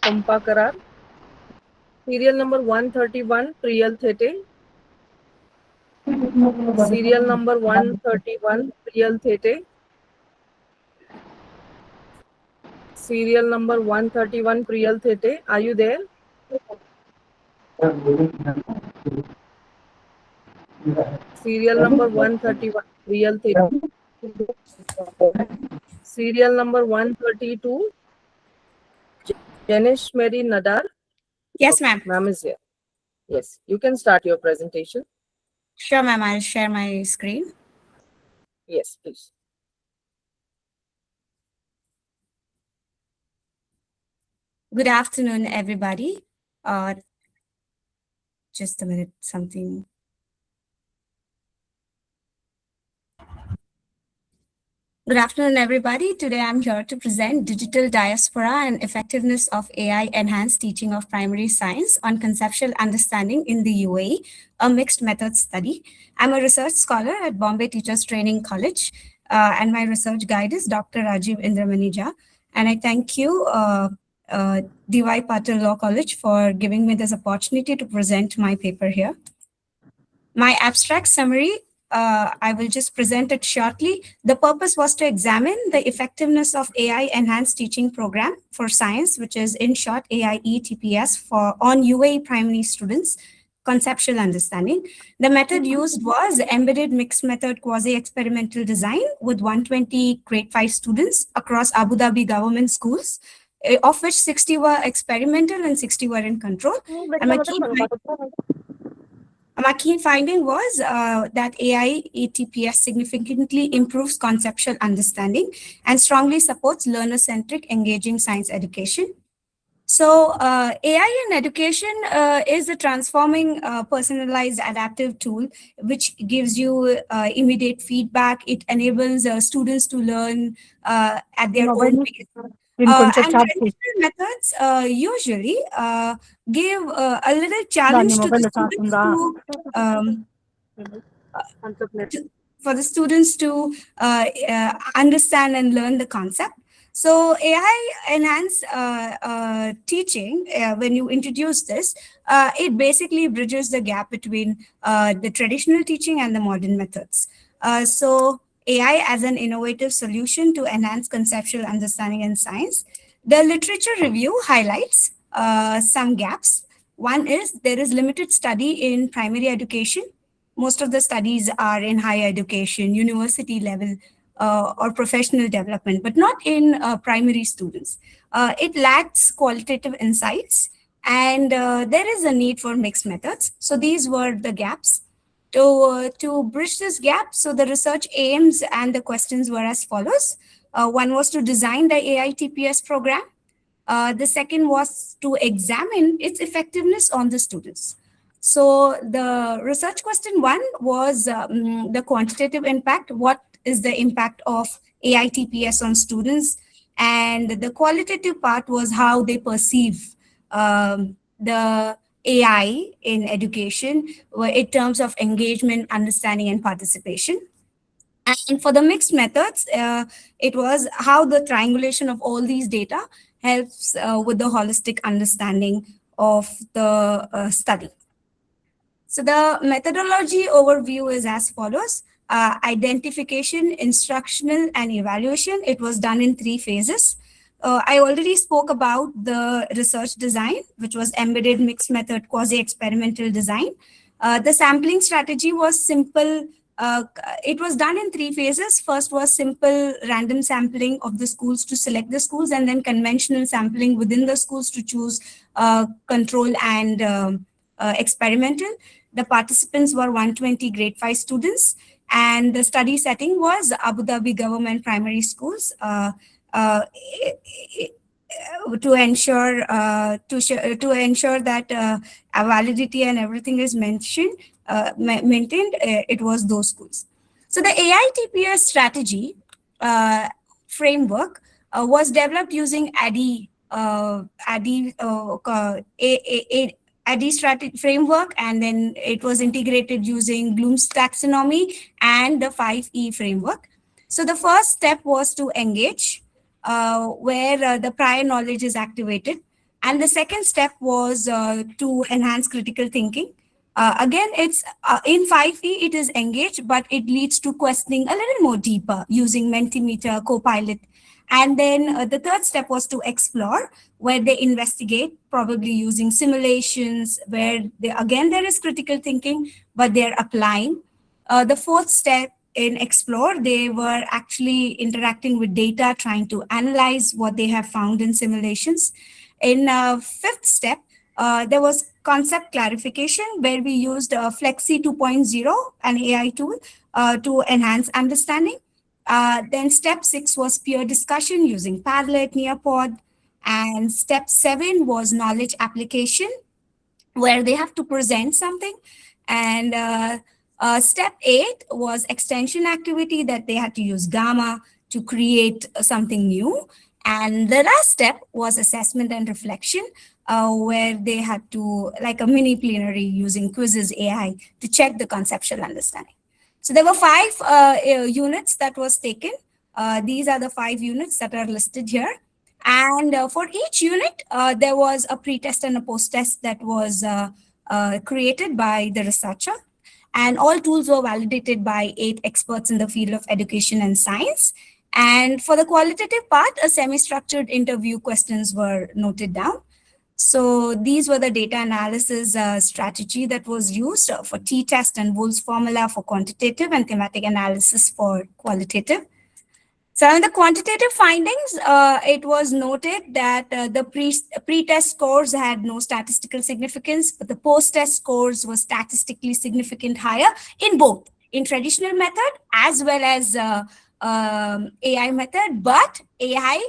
Pampa Karar. Serial number 131, Priyal Thete. Serial number 131, Priyal Thete. Serial number 131, Priyal Thete. Are you there? Serial number 131, Priyal Thete. Serial number 132, Janish Mary Nadar. Yes, ma'am. Ma'am is here. Yes, you can start your presentation. Sure, ma'am. I'll share my screen. Yes, please. Good afternoon, everybody. Just a minute, something. Good afternoon, everybody. Today I'm here to present Digital Diaspora and Effectiveness of AI-Enhanced Teaching of Primary Science on Conceptual Understanding in the UAE, a mixed method study. I'm a research scholar at Bombay Teachers Training College, and my research guide is Dr. Rajiv Indramanija. And I thank you, Patil Law College for giving me this opportunity to present my paper here. My abstract summary, I will just present it shortly. The purpose was to examine the effectiveness of AI enhanced teaching program for science, which is in short AIE-TPS on UAE primary students, conceptual understanding. The method used was embedded mixed method quasi-experimental design with 120 grade 5 students across Abu Dhabi government schools, of which 60 were experimental and 60 were in control. And my key finding was that AI ETPS significantly improves conceptual understanding and strongly supports learner-centric engaging science education. So AI in education is a transforming personalized adaptive tool which gives you immediate feedback. It enables students to learn at their own pace. And traditional methods usually give a little challenge to the students to understand and learn the concept. So AI enhanced teaching, when you introduce this, it basically bridges the gap between the traditional teaching and the modern methods. So AI as an innovative solution to enhance conceptual understanding in science. The literature review highlights some gaps. One is there is limited study in primary education. Most of the studies are in higher education, university level, or professional development, but not in primary students. It lacks qualitative insights, and there is a need for mixed methods. So these were the gaps. To bridge this gap, so the research aims and the questions were as follows. One was to design the AI TPS program. The second was to examine its effectiveness on the students. So the research question one was the quantitative impact. What is the impact of AI TPS on students? And the qualitative part was how they perceive the AI in education in terms of engagement, understanding, and participation. And for the mixed methods, it was how the triangulation of all these data helps with the holistic understanding of the study. So the methodology overview is as follows. Identification, instructional, and evaluation. It was done in 3 phases. I already spoke about the research design, which was embedded mixed method quasi-experimental design. The sampling strategy was simple. It was done in 3 phases. First was simple random sampling of the schools to select the schools, and then conventional sampling within the schools to choose control and experimental. The participants were 120 grade 5 students, and the study setting was Abu Dhabi government primary schools. To ensure that validity and everything is maintained, it was those schools. So the AI TPS strategy framework was developed using ADDIE strategy framework, and then it was integrated using Bloom's taxonomy and the 5E framework. So the first step was to engage, where the prior knowledge is activated. And the second step was to enhance critical thinking. Again, it's in 5E, it is engage, but it leads to questioning a little more deeper using Mentimeter, Copilot. And then the third step was to explore, where they investigate, probably using simulations, where there is critical thinking, but they're applying. The fourth step in explore, they were actually interacting with data, trying to analyze what they have found in simulations. In fifth step, there was concept clarification, where we used Flexi 2.0, an AI tool, to enhance understanding. Then step 6 was peer discussion using Padlet, Nearpod. And step 7 was knowledge application, where they have to present something. And step 8 was extension activity, that they had to use Gamma to create something new. And the last step was assessment and reflection, where they had to, like a mini plenary using Quizzes AI to check the conceptual understanding. So there were 5 units that was taken. These are the 5 units that are listed here. And for each unit, there was a pre-test and a post-test that was created by the researcher. And all tools were validated by 8 experts in the field of education and science. And for the qualitative part, a semi-structured interview questions were noted down. So these were the data analysis strategy that was used for t-test and Wool's formula for quantitative and thematic analysis for qualitative. So in the quantitative findings, it was noted that the pre-test scores had no statistical significance, but the post-test scores were statistically significant higher in both, in traditional method as well as AI method, but AI,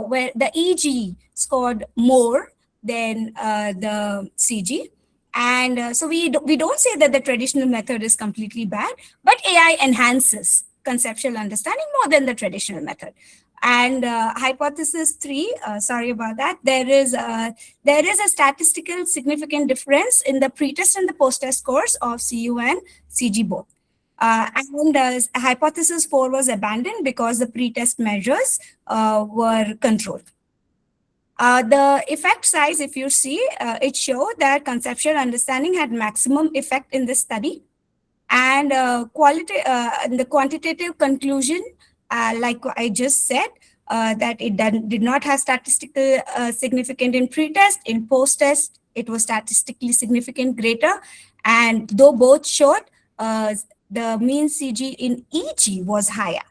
where the EG scored more than the CG. And so we don't say that the traditional method is completely bad, but AI enhances conceptual understanding more than the traditional method. And hypothesis 3, sorry about that, there is a statistical significant difference in the pre-test and the post-test scores of CU and CG both. And hypothesis 4 was abandoned because the pre-test measures were controlled. The effect size, if you see, it showed that conceptual understanding had maximum effect in this study. And the quantitative conclusion, like I just said, that it did not have statistical significance in pre-test. In post-test, it was statistically significant greater. And though both showed, the mean CG in EG was higher.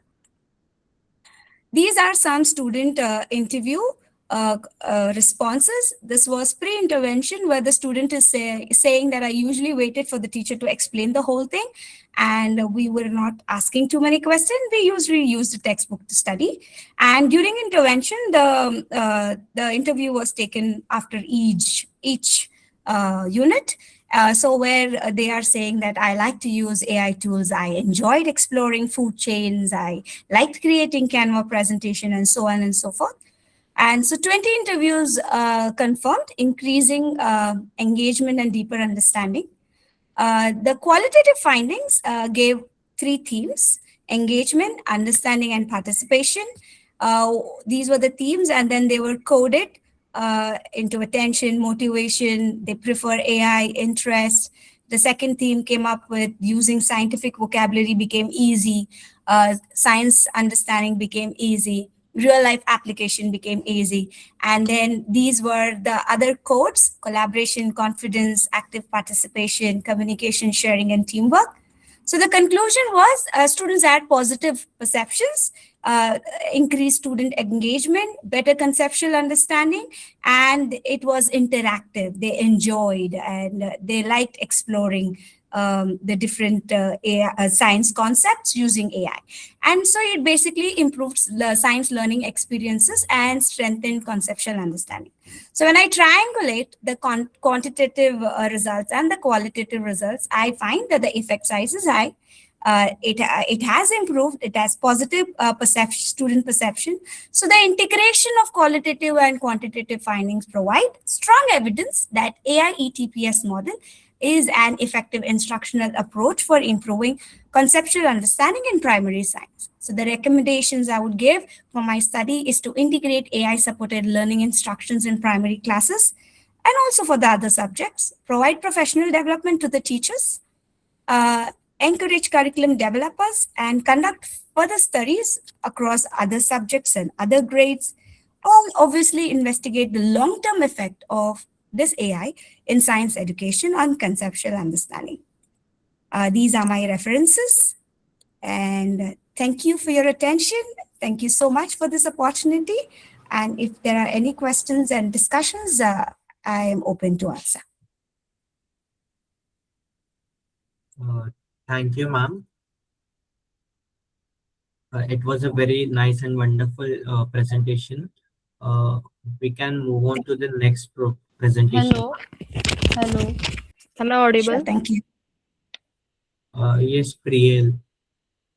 These are some student interview responses. This was pre-intervention, where the student is saying that I usually waited for the teacher to explain the whole thing, and we were not asking too many questions. We usually used the textbook to study. And during intervention, the interview was taken after each unit. So where they are saying that I like to use AI tools, I enjoyed exploring food chains, I liked creating Canva presentation, and so on and so forth. And so 20 interviews confirmed increasing engagement and deeper understanding. The qualitative findings gave 3 themes: engagement, understanding, and participation. These were the themes, and then they were coded into attention, motivation. They prefer AI, interest. The second theme came up with using scientific vocabulary became easy. Science understanding became easy. Real life application became easy. And then these were the other codes: collaboration, confidence, active participation, communication, sharing, and teamwork. So the conclusion was students had positive perceptions, increased student engagement, better conceptual understanding, and it was interactive. They enjoyed and they liked exploring the different AI, science concepts using AI. And so it basically improves the science learning experiences and strengthened conceptual understanding. So when I triangulate the quantitative results and the qualitative results, I find that the effect size is high. It has improved. It has positive student perception. So the integration of qualitative and quantitative findings provide strong evidence that AI ETPS model is an effective instructional approach for improving conceptual understanding in primary science. So the recommendations I would give for my study is to integrate AI-supported learning instructions in primary classes and also for the other subjects, provide professional development to the teachers, encourage curriculum developers, and conduct further studies across other subjects and other grades, and obviously investigate the long-term effect of this AI in science education on conceptual understanding. These are my references, and thank you for your attention. Thank you so much for this opportunity. And if there are any questions and discussions, I am open to answer. Thank you, ma'am. It was a very nice and wonderful presentation. We can move on to the next presentation. Hello. Am I audible? Sure, thank you. Yes, Priyal.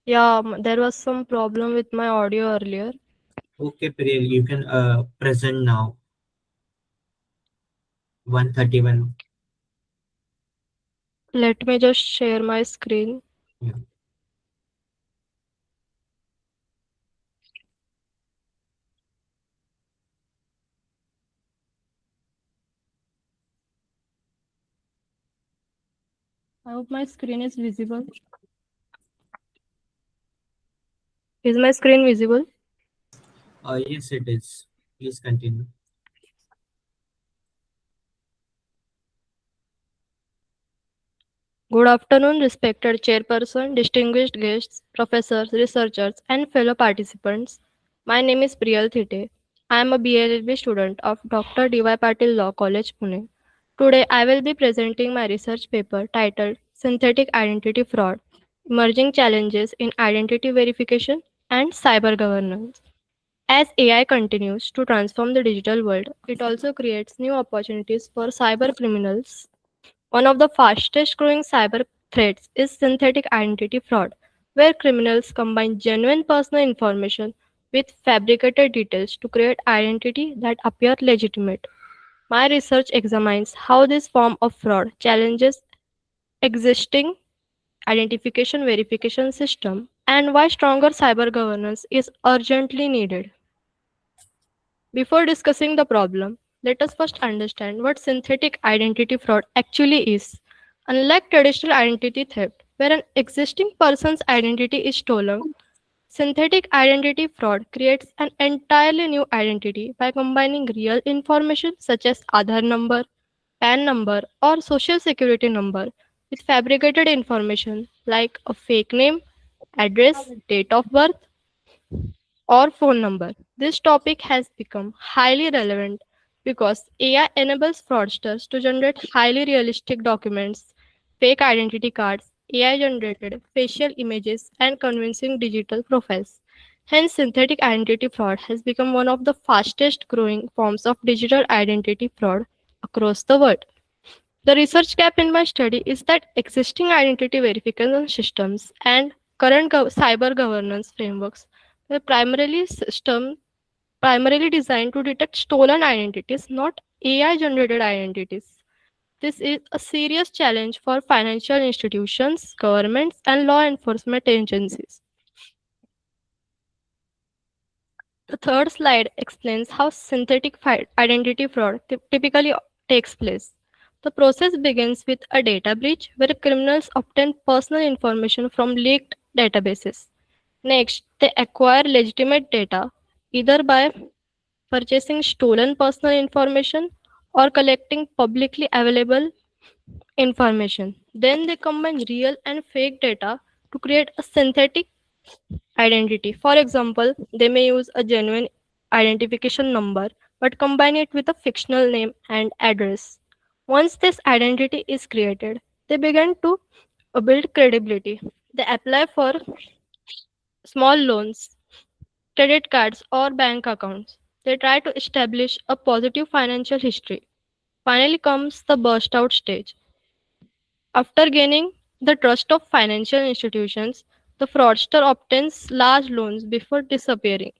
Yeah, there was some problem with my audio earlier. Okay, Priyal, you can present now. 131. Let me just share my screen. Yeah. I hope my screen is visible. Is my screen visible? Yes, it is. Please continue. Good afternoon, respected chairperson, distinguished guests, professors, researchers, and fellow participants. My name is Priyal Thite. I am a BLLB student of Dr. D.Y. Patil Law College, Pune. Today, I will be presenting my research paper titled Synthetic Identity Fraud, Emerging Challenges in Identity Verification and Cyber Governance. As AI continues to transform the digital world, it also creates new opportunities for cyber criminals. One of the fastest growing cyber threats is synthetic identity fraud, where criminals combine genuine personal information with fabricated details to create identity that appear legitimate. My research examines how this form of fraud challenges existing identification verification system and why stronger cyber governance is urgently needed. Before discussing the problem, let us first understand what synthetic identity fraud actually is. Unlike traditional identity theft, where an existing person's identity is stolen, synthetic identity fraud creates an entirely new identity by combining real information such as Aadhaar number, PAN number, or social security number with fabricated information like a fake name, address, date of birth, or phone number. This topic has become highly relevant because AI enables fraudsters to generate highly realistic documents, fake identity cards, AI generated facial images, and convincing digital profiles. Hence, synthetic identity fraud has become one of the fastest growing forms of digital identity fraud across the world. The research gap in my study is that existing identity verification systems and current cyber governance frameworks were primarily designed to detect stolen identities, not AI generated identities. This is a serious challenge for financial institutions, governments, and law enforcement agencies. The third slide explains how synthetic identity fraud typically takes place. The process begins with a data breach where criminals obtain personal information from leaked databases. Next, they acquire legitimate data either by purchasing stolen personal information or collecting publicly available information. Then they combine real and fake data to create a synthetic identity. For example, they may use a genuine identification number but combine it with a fictional name and address. Once this identity is created, they begin to build credibility. They apply for small loans, credit cards, or bank accounts. They try to establish a positive financial history. Finally comes the burst out stage. After gaining the trust of financial institutions, the fraudster obtains large loans before disappearing.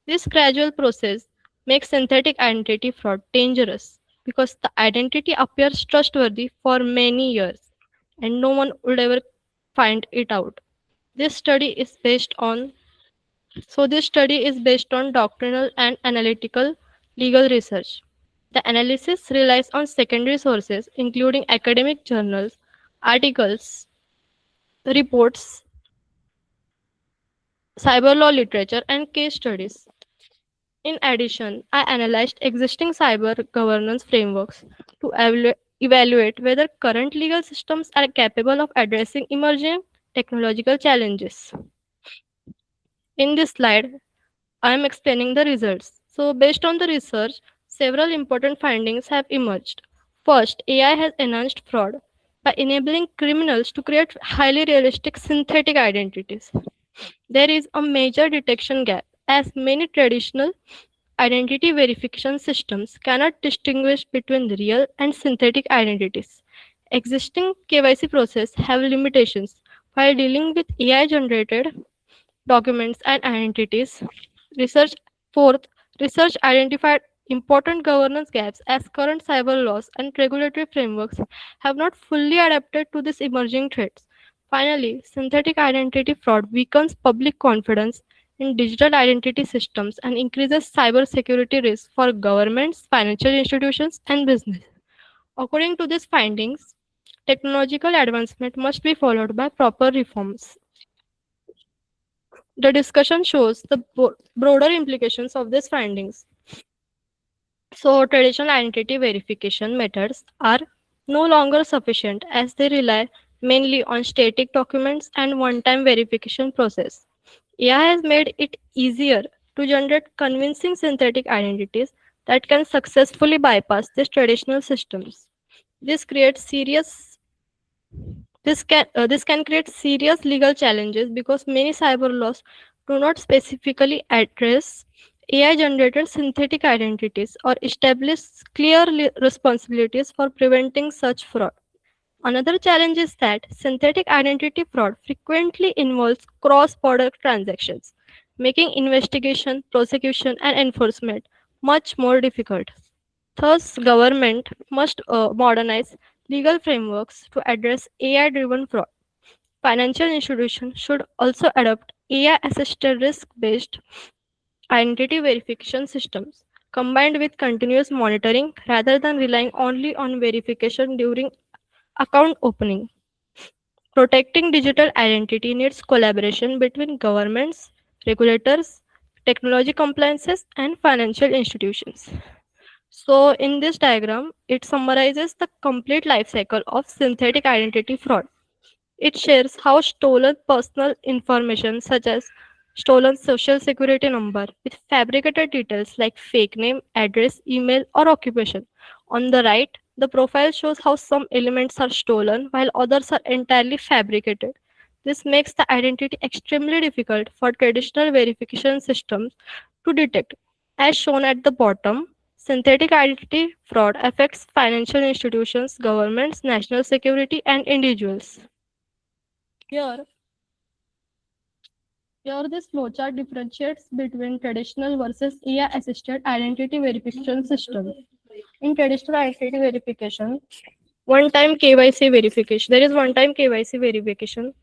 This gradual process makes synthetic identity fraud dangerous because the identity appears trustworthy for many years and no one would ever find it out. This study is based on this study is based on doctrinal and analytical legal research. The analysis relies on secondary sources including academic journals, articles, reports, cyber law literature, and case studies. In addition, I analyzed existing cyber governance frameworks to evaluate whether current legal systems are capable of addressing emerging technological challenges. In this slide, I am explaining the results. So, based on the research, several important findings have emerged. First, AI has enhanced fraud by enabling criminals to create highly realistic synthetic identities. There is a major detection gap as many traditional identity verification systems cannot distinguish between real and synthetic identities. Existing KYC processes have limitations while dealing with AI generated documents and identities. Research Fourth, research identified important governance gaps as current cyber laws and regulatory frameworks have not fully adapted to these emerging threats. Finally, synthetic identity fraud weakens public confidence in digital identity systems and increases cybersecurity risks for governments, financial institutions, and business. According to these findings, technological advancement must be followed by proper reforms. The discussion shows the broader implications of these findings. So, traditional identity verification methods are no longer sufficient as they rely mainly on static documents and one-time verification process. AI has made it easier to generate convincing synthetic identities that can successfully bypass these traditional systems. This creates serious this can create serious legal challenges because many cyber laws do not specifically address AI generated synthetic identities or establish clear responsibilities for preventing such fraud. Another challenge is that synthetic identity fraud frequently involves cross border transactions, making investigation, prosecution, and enforcement much more difficult. Thus, government must modernize legal frameworks to address AI-driven fraud. Financial institutions should also adopt AI-assisted risk-based identity verification systems, combined with continuous monitoring rather than relying only on verification during account opening. Protecting digital identity needs collaboration between governments, regulators, technology compliances, and financial institutions. So, in this diagram, it summarizes the complete life cycle of synthetic identity fraud. It shares how stolen personal information, such as stolen social security number, with fabricated details like fake name, address, email, or occupation. On the right, the profile shows how some elements are stolen while others are entirely fabricated. This makes the identity extremely difficult for traditional verification systems to detect. As shown at the bottom, synthetic identity fraud affects financial institutions, governments, national security, and individuals. Here, here this flowchart differentiates between traditional versus AI-assisted identity verification systems. In traditional identity verification, one-time KYC verification, there is one-time KYC verification.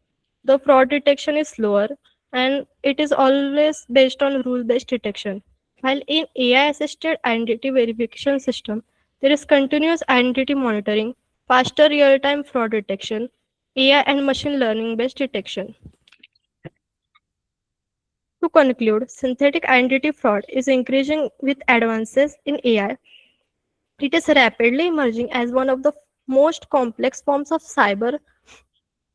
The fraud detection is slower and it is always based on rule-based detection. While in AI-assisted identity verification system, there is continuous identity monitoring, faster real-time fraud detection, AI and machine learning-based detection. To conclude, synthetic identity fraud is increasing with advances in AI. It is rapidly emerging as one of the most complex forms of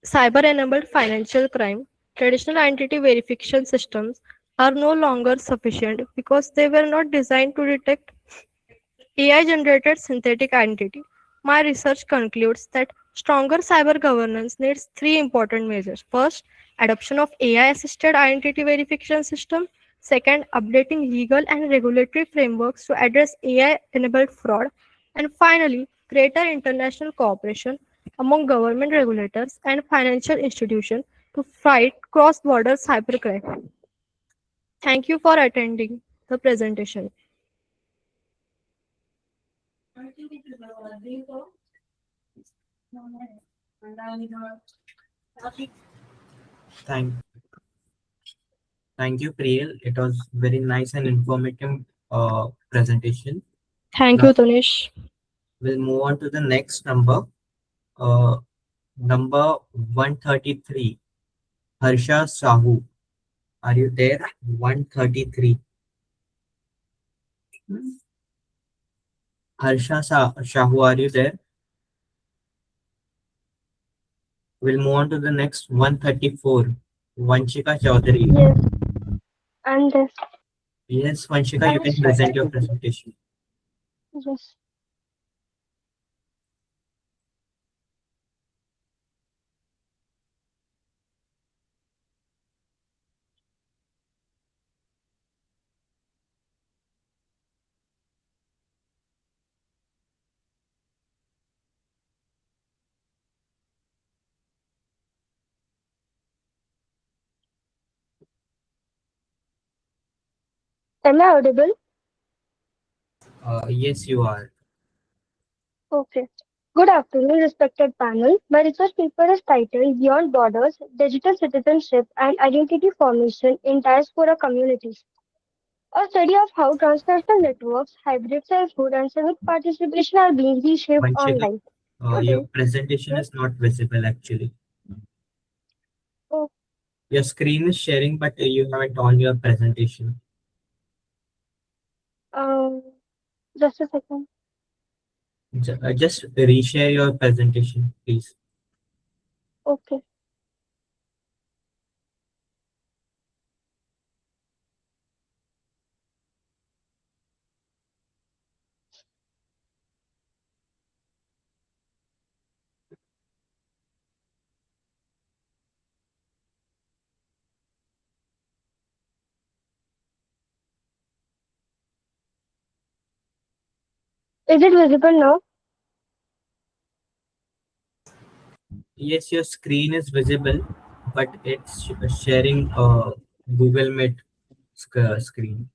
cyber-enabled financial crime. Traditional identity verification systems are no longer sufficient because they were not designed to detect AI-generated synthetic identity. My research concludes that stronger cyber governance needs three important measures. First, adoption of AI-assisted identity verification system. Second, updating legal and regulatory frameworks to address AI-enabled fraud. And finally, greater international cooperation among government regulators and financial institutions to fight cross-border cybercrime. Thank you for attending the presentation. Thank, thank you, Priyal. It was very nice and informative presentation. Thank Now, you, Tanish. we'll move on to the next number. Number 133, Harsha Sahu. Are you there? 133. Harsha Shahu, are you there? We'll move on to the next 134, Vanshika Chaudhary. Yes, and this. Yes, Vanshika, you can present your presentation. Yes. Am I audible? Yes, you are. Okay. Good afternoon, respected panel. My research paper is titled Beyond Borders, Digital Citizenship and Identity Formation in Diaspora Communities. A study of how transnational networks, hybrid selfhood, and civic participation are being reshaped Vanshika, online. Your presentation is not visible actually. Oh, Your screen is sharing, but you haven't on your presentation. um, just a second. Just reshare your presentation, please. Okay. Is it visible now? Yes, your screen is visible, but it's sharing Google Meet screen,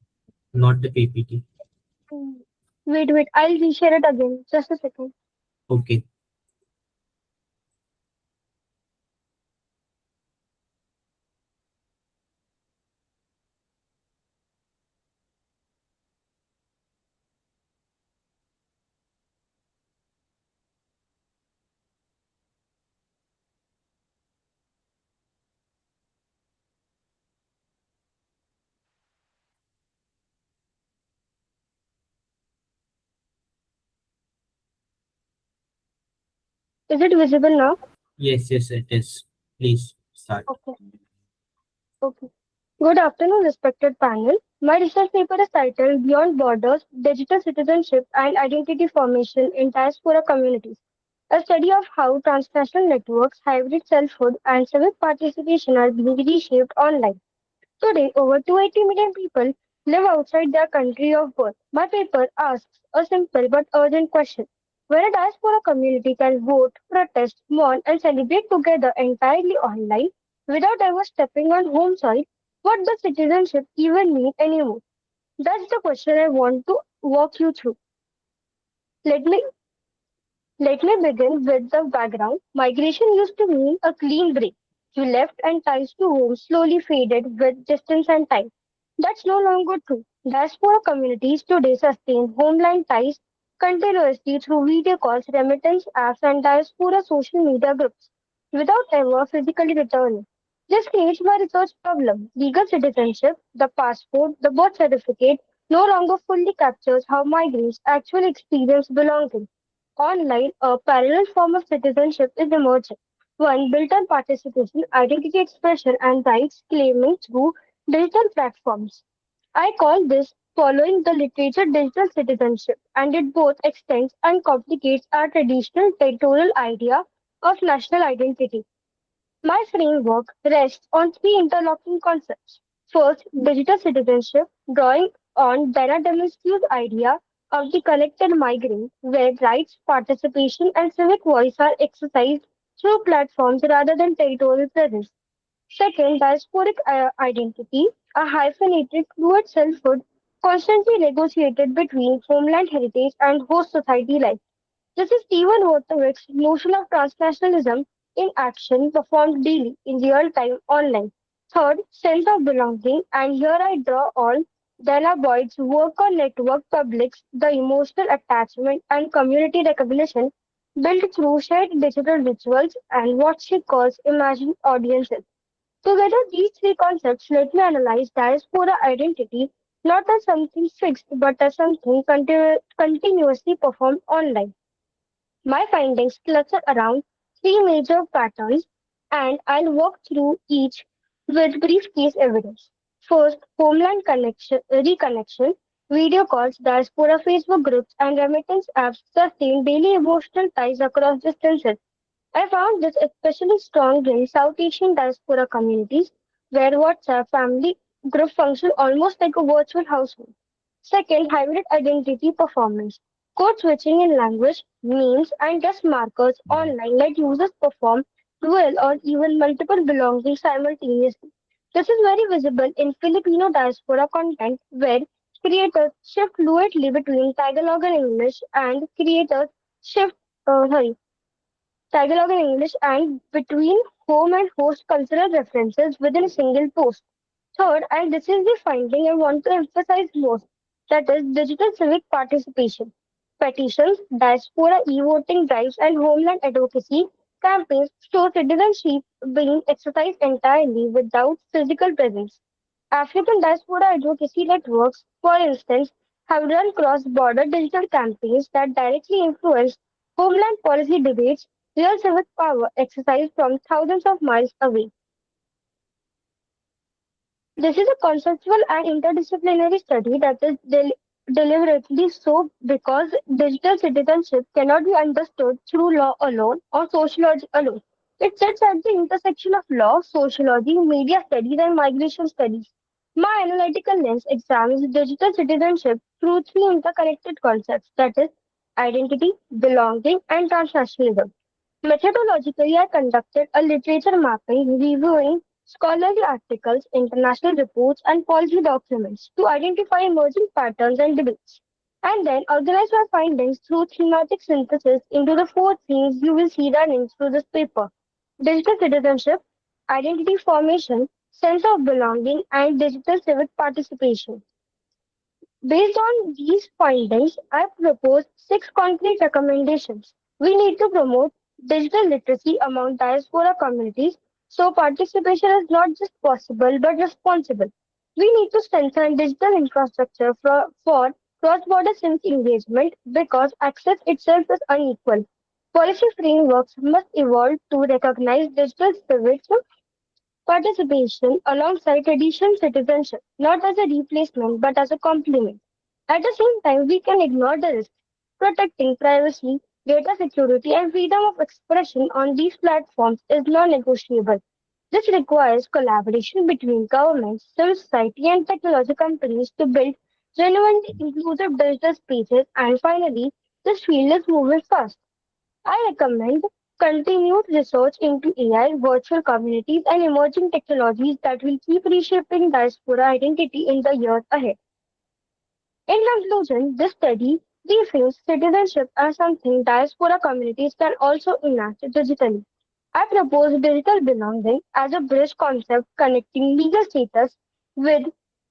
not the PPT. Hmm. Wait. I'll reshare it again. Just a second. Okay. Is it visible now? Yes, it is. Please start. Okay. Good afternoon, respected panel. My research paper is titled Beyond Borders, Digital Citizenship and Identity Formation in Diaspora Communities. A study of how transnational networks, hybrid selfhood, and civic participation are being reshaped online. Today, over 280 million people live outside their country of birth. My paper asks a simple but urgent question. Where a diaspora community can vote, protest, mourn, and celebrate together entirely online without ever stepping on home soil, what does citizenship even mean anymore? That's the question I want to walk you through. Let me Let me begin with the background. Migration used to mean a clean break. You left and ties to home slowly faded with distance and time. That's no longer true. Diaspora communities today sustain homeland ties continuously through video calls, remittance apps, and diaspora social media groups without ever physically returning. This creates my research problem. Legal citizenship, the passport, the birth certificate no longer fully captures how migrants actually experience belonging. Online, a parallel form of citizenship is emerging, one built on participation, identity expression, and rights claiming through digital platforms. I call this following the literature digital citizenship, and it both extends and complicates our traditional territorial idea of national identity. My framework rests on three interlocking concepts. First, digital citizenship, drawing on Dana Demiscu's idea of the connected migrant, where rights, participation, and civic voice are exercised through platforms rather than territorial presence. Second, diasporic identity, a hyphenated fluid selfhood constantly negotiated between homeland heritage and host society life. This is Stephen Wojtowic's notion of transnationalism in action performed daily in real time online. Third, sense of belonging, and here I draw on Dana Boyd's work on network publics, the emotional attachment and community recognition built through shared digital rituals and what she calls imagined audiences. Together, these three concepts let me analyze diaspora identity not as something fixed but as something continuously performed online. My findings cluster around three major patterns, and I'll walk through each with brief case evidence. First, homeland reconnection, video calls, diaspora Facebook groups, and remittance apps sustain daily emotional ties across distances. I found this especially strong in South Asian diaspora communities, where WhatsApp family group function almost like a virtual household. Second, hybrid identity performance. Code switching in language, memes, and guest markers online let users perform dual or even multiple belongings simultaneously. This is very visible in Filipino diaspora content, where creators shift fluidly between Tagalog and English, and creators shift sorry, Tagalog and English and between home and host cultural references within a single post. Third, and this is the finding I want to emphasize most, that is digital civic participation. Petitions, diaspora e-voting drives, and homeland advocacy campaigns show citizenship being exercised entirely without physical presence. African diaspora advocacy networks, for instance, have run cross-border digital campaigns that directly influence homeland policy debates, real civic power exercised from thousands of miles away. This is a conceptual and interdisciplinary study that is deliberately so because digital citizenship cannot be understood through law alone or sociology alone. It sits at the intersection of law, sociology, media studies, and migration studies. My analytical lens examines digital citizenship through three interconnected concepts that is, identity, belonging, and transnationalism. Methodologically, I conducted a literature mapping reviewing scholarly articles, international reports, and policy documents to identify emerging patterns and debates, and then organize my findings through thematic synthesis into the four themes you will see running through this paper: digital citizenship, identity formation, sense of belonging, and digital civic participation. Based on these findings, I propose six concrete recommendations. We need to promote digital literacy among diaspora communities so participation is not just possible but responsible. We need to strengthen digital infrastructure for cross-border civic engagement because access itself is unequal. Policy frameworks must evolve to recognize digital civic participation alongside traditional citizenship, not as a replacement but as a complement. At the same time, we can ignore the risks. Protecting privacy, data security, and freedom of expression on these platforms is non negotiable. This requires collaboration between governments, civil society, and technology companies to build genuinely inclusive digital spaces. And finally, this field is moving fast. I recommend continued research into AI, virtual communities, and emerging technologies that will keep reshaping diaspora identity in the years ahead. In conclusion, this study reframes citizenship as something diaspora communities can also enact digitally. I propose digital belonging as a bridge concept connecting legal status with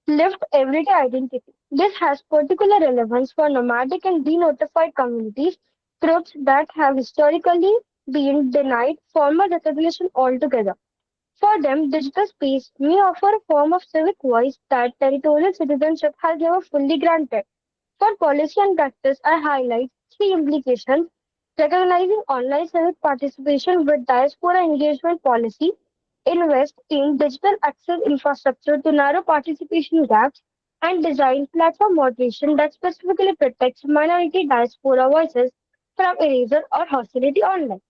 lived everyday identity. This has particular relevance for nomadic and denotified communities, groups that have historically been denied formal recognition altogether. For them, digital space may offer a form of civic voice that territorial citizenship has never fully granted. For policy and practice, I highlight three implications: recognizing online civic participation with diaspora engagement policy, invest in digital access infrastructure to narrow participation gaps, and design platform moderation that specifically protects minority diaspora voices from erasure or hostility online.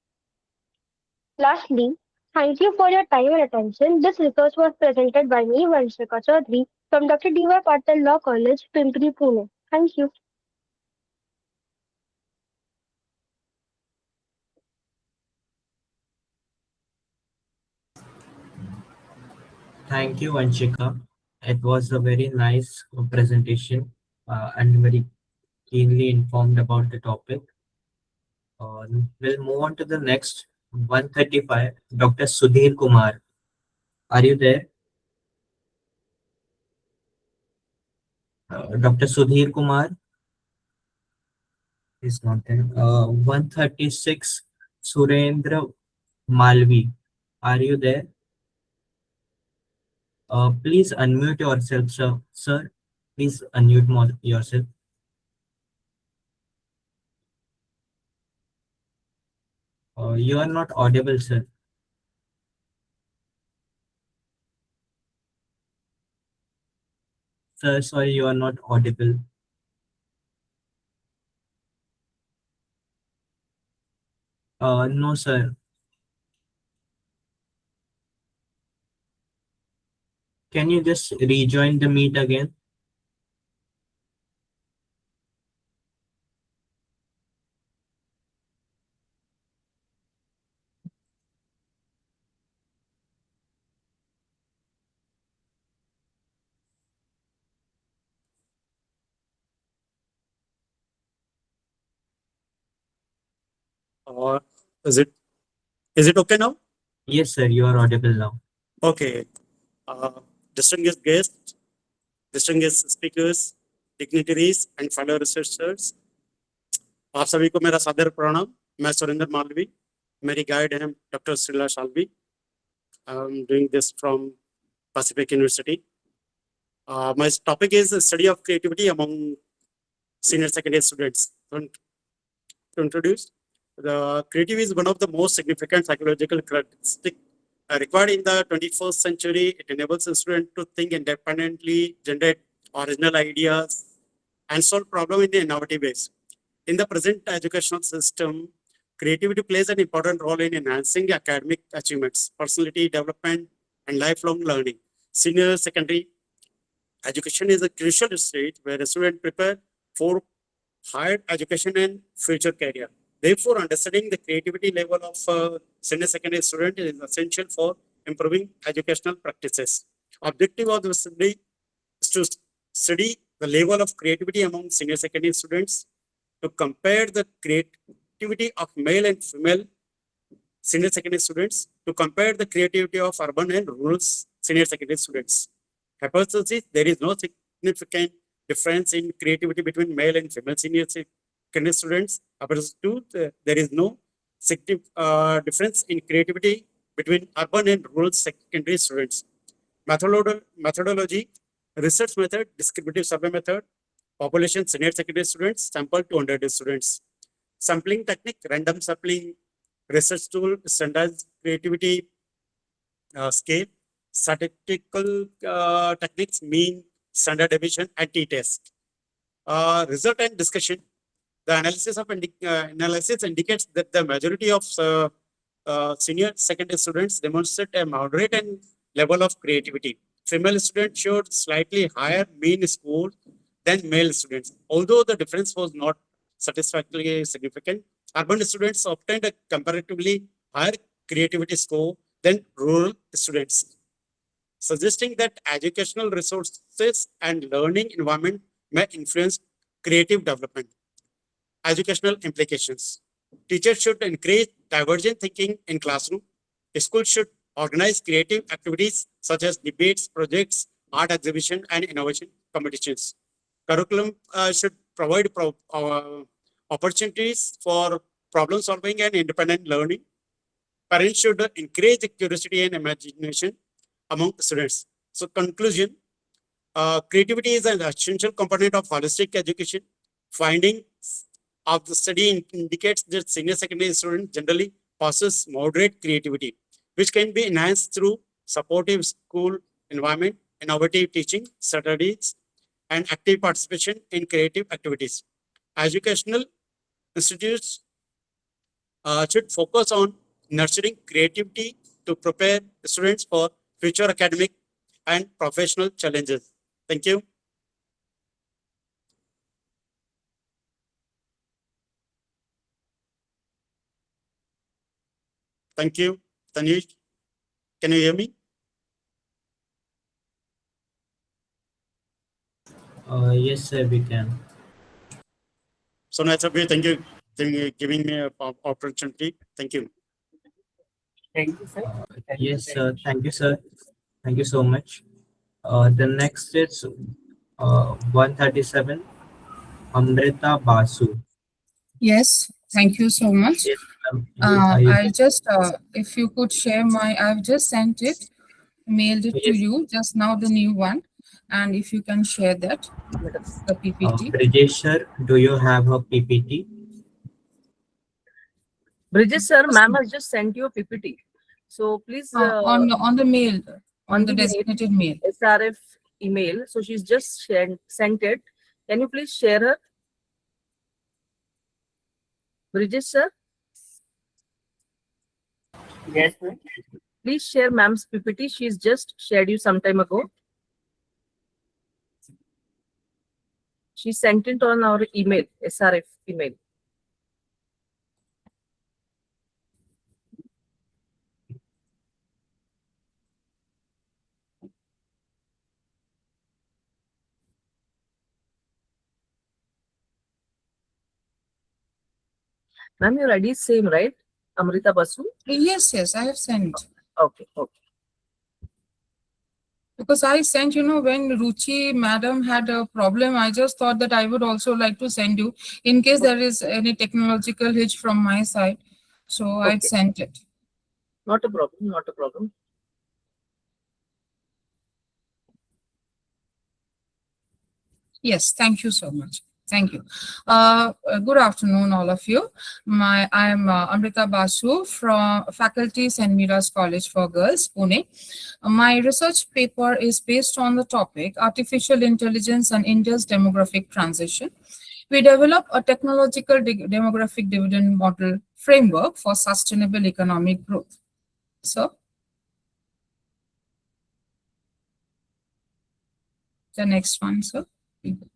Lastly, thank you for your time and attention. This research was presented by me, Vanshika Chaudhary, from Dr. D.Y. Patil Law College, Pimpri, Pune. Thank you. Thank you, Vanshika. It was a very nice presentation and very keenly informed about the topic. We'll move on to the next 135, Dr. Sudhir Kumar. Are you there? Dr. Sudhir Kumar is not there. 136, Surendra Malvi. Are you there? Please unmute yourself, sir. Sir, please unmute yourself. You are not audible, sir. Sir, sorry, you are not audible. No, sir. Can you just rejoin the meet again? Uh, is it okay now? Yes, sir, you are audible now. Okay. Uh, distinguished guests, distinguished speakers, dignitaries, and fellow researchers. आप सभी को मेरा सादर प्रणाम। मैं सुरेंद्र मालवी, मेरी guide है doctor Shrila Shalvi. I am doing this from Pacific University. My topic is study of creativity among senior secondary students. To introduce, the creativity is one of the most significant psychological characteristics required in the 21st century. It enables a student to think independently, generate original ideas, and solve problems in innovative ways. In the present educational system, creativity plays an important role in enhancing academic achievements, personality development, and lifelong learning. Senior secondary education is a crucial stage where a student prepare for higher education and future career. Therefore, understanding the creativity level of senior secondary student is essential for improving educational practices. Objective of the study is to study the level of creativity among senior secondary students, to compare the creativity of male and female senior secondary students, to compare the creativity of urban and rural senior secondary students. Hypothesis: there is no significant difference in creativity between male and female senior secondary students. Opposite to there is no difference in creativity between urban and rural secondary students. Methodology: research method, descriptive survey method, population senior secondary students, sample to undergraduate students. Sampling technique: random sampling, research tool, standardized creativity scale, statistical techniques, mean, standard deviation, and t-test. Result and discussion: the analysis indicates that the majority of senior secondary students demonstrate a moderate and level of creativity. Female students showed slightly higher mean score than male students. Although the difference was not satisfactorily significant, urban students obtained a comparatively higher creativity score than rural students, suggesting that educational resources and learning environment may influence creative development. Educational implications: teachers should encourage divergent thinking in classroom. Schools should organize creative activities such as debates, projects, art exhibition, and innovation competitions. Curriculum should provide opportunities for problem solving and independent learning. Parents should encourage curiosity and imagination among students. So conclusion, creativity is an essential component of holistic education. Findings of the study indicates that senior secondary students generally possess moderate creativity, which can be enhanced through supportive school environment, innovative teaching strategies, and active participation in creative activities. Educational institutes should focus on nurturing creativity to prepare students for future academic and professional challenges. Thank you. Thank you. Tanish, can you hear me? Yes, sir, we can. So, Nathabi, thank you for giving me an opportunity. Thank you. Thank you, sir. Yes, sir. Thank you, sir. Thank you so much. The next is 137, Amrita Basu. Yes, thank you so much. Yes, ma'am. I'll just, if you could share I've just sent it, mailed it to Yes. you just now, the new one. And if you can share that, the PPT. Brijesh sir, do you have a PPT? Bridges sir, ma'am has just sent you a PPT. So please on the mail, on the mail, designated mail. SRF email. So she's just sent it. Can you please share her? Bridges sir? Yes, sir. Please share ma'am's PPT. She's just shared you some time ago. She sent it on our email, SRF email. Ma'am, your ID is same, right? Amrita Basu? Yes, yes, I have sent. Okay, okay. Because I sent, when Ruchi madam had a problem, I just thought that I would also like to send you in case there is any technological hitch from my side. So I'd sent it. Not a problem, not a problem. Yes, thank you so much. Thank you. Good afternoon, all of you. I am Amrita Basu from Faculty St. Mira's College for Girls, Pune. My research paper is based on the topic Artificial Intelligence and India's Demographic Transition. We develop a technological demographic dividend model framework for sustainable economic growth. So, the next one, sir.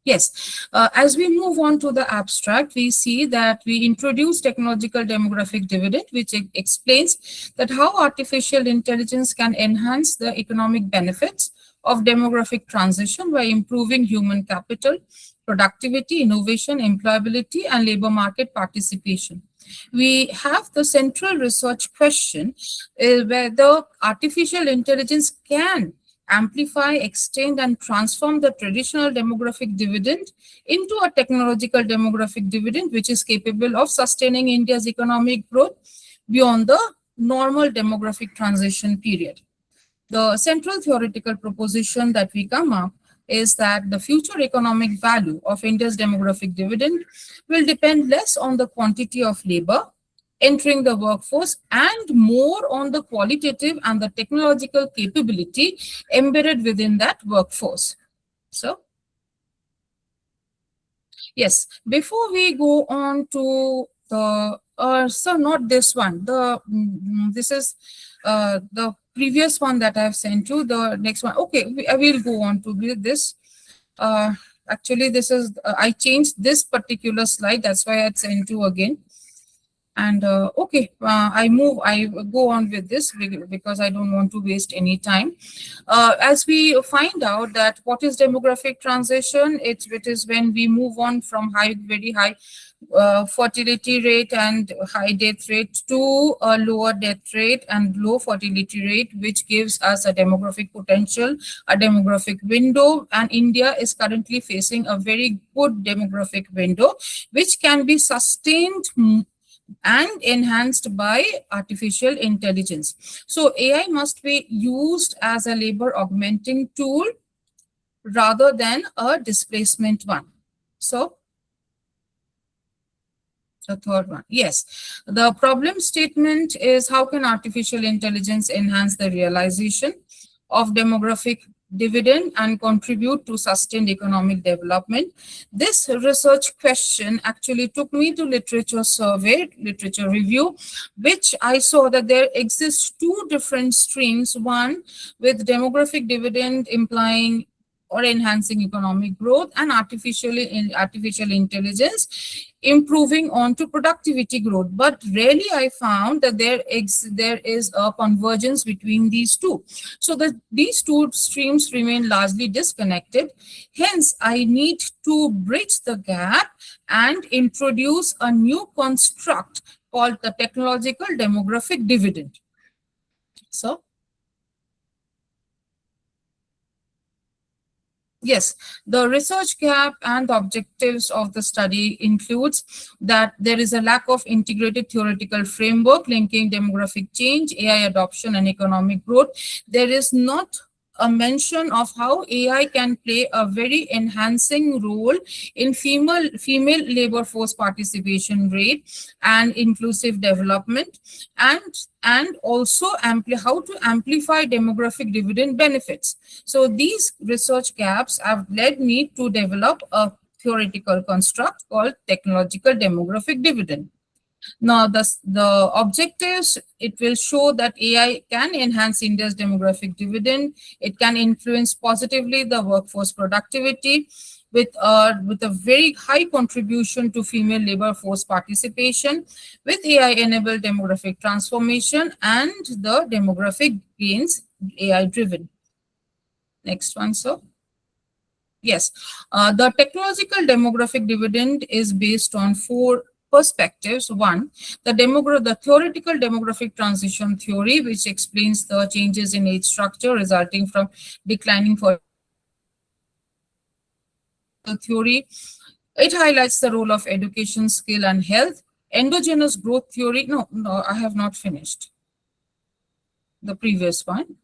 Yes, as we move on to the abstract, we see that we introduce technological demographic dividend, which explains that how artificial intelligence can enhance the economic benefits of demographic transition by improving human capital, productivity, innovation, employability, and labor market participation. We have the central research question whether artificial intelligence can amplify, extend, and transform the traditional demographic dividend into a technological demographic dividend, which is capable of sustaining India's economic growth beyond the normal demographic transition period. The central theoretical proposition that we come up is that the future economic value of India's demographic dividend will depend less on the quantity of labor entering the workforce and more on the qualitative and the technological capability embedded within that workforce. So, yes, before we go on to the, so not this one, this is the previous one that I have sent you, the next one. Okay, I will go on to this. Actually, this is, I changed this particular slide, that's why I had sent you again. And I go on with this because I don't want to waste any time. As we find out that what is demographic transition, it is when we move on from very high fertility rate and high death rate to a lower death rate and low fertility rate, which gives us a demographic potential, a demographic window. And India is currently facing a very good demographic window, which can be sustained and enhanced by artificial intelligence. So AI must be used as a labor augmenting tool rather than a displacement one. So the third one, yes. The problem statement is how can artificial intelligence enhance the realization of demographic dividend and contribute to sustained economic development? This research question actually took me to literature survey, literature review, which I saw that there exists two different streams, one with demographic dividend implying or enhancing economic growth and artificial intelligence improving on to productivity growth. But rarely I found that there is a convergence between these two. So these two streams remain largely disconnected. Hence, I need to bridge the gap and introduce a new construct called the technological demographic dividend. So, yes, the research gap and the objectives of the study includes that there is a lack of integrated theoretical framework linking demographic change, AI adoption, and economic growth. There is not a mention of how AI can play a very enhancing role in female labor force participation rate and inclusive development, and also how to amplify demographic dividend benefits. So these research gaps have led me to develop a theoretical construct called technological demographic dividend. Now, the objectives, it will show that AI can enhance India's demographic dividend. It can influence positively the workforce productivity with a very high contribution to female labor force participation, with AI-enabled demographic transformation and the demographic gains AI-driven. Next one, sir. Yes, the technological demographic dividend is based on four perspectives. One, the theoretical demographic transition theory, which explains the changes in age structure resulting from declining for theory. It highlights the role of education, skill, and health. Endogenous growth theory. No, I have not finished the previous one.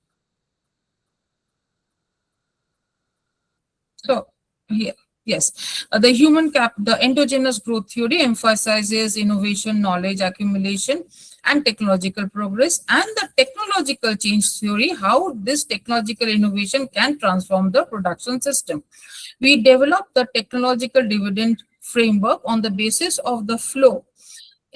So here, yes, the endogenous growth theory emphasizes innovation, knowledge accumulation, and technological progress, and the technological change theory, how this technological innovation can transform the production system. We developed the technological dividend framework on the basis of the flow.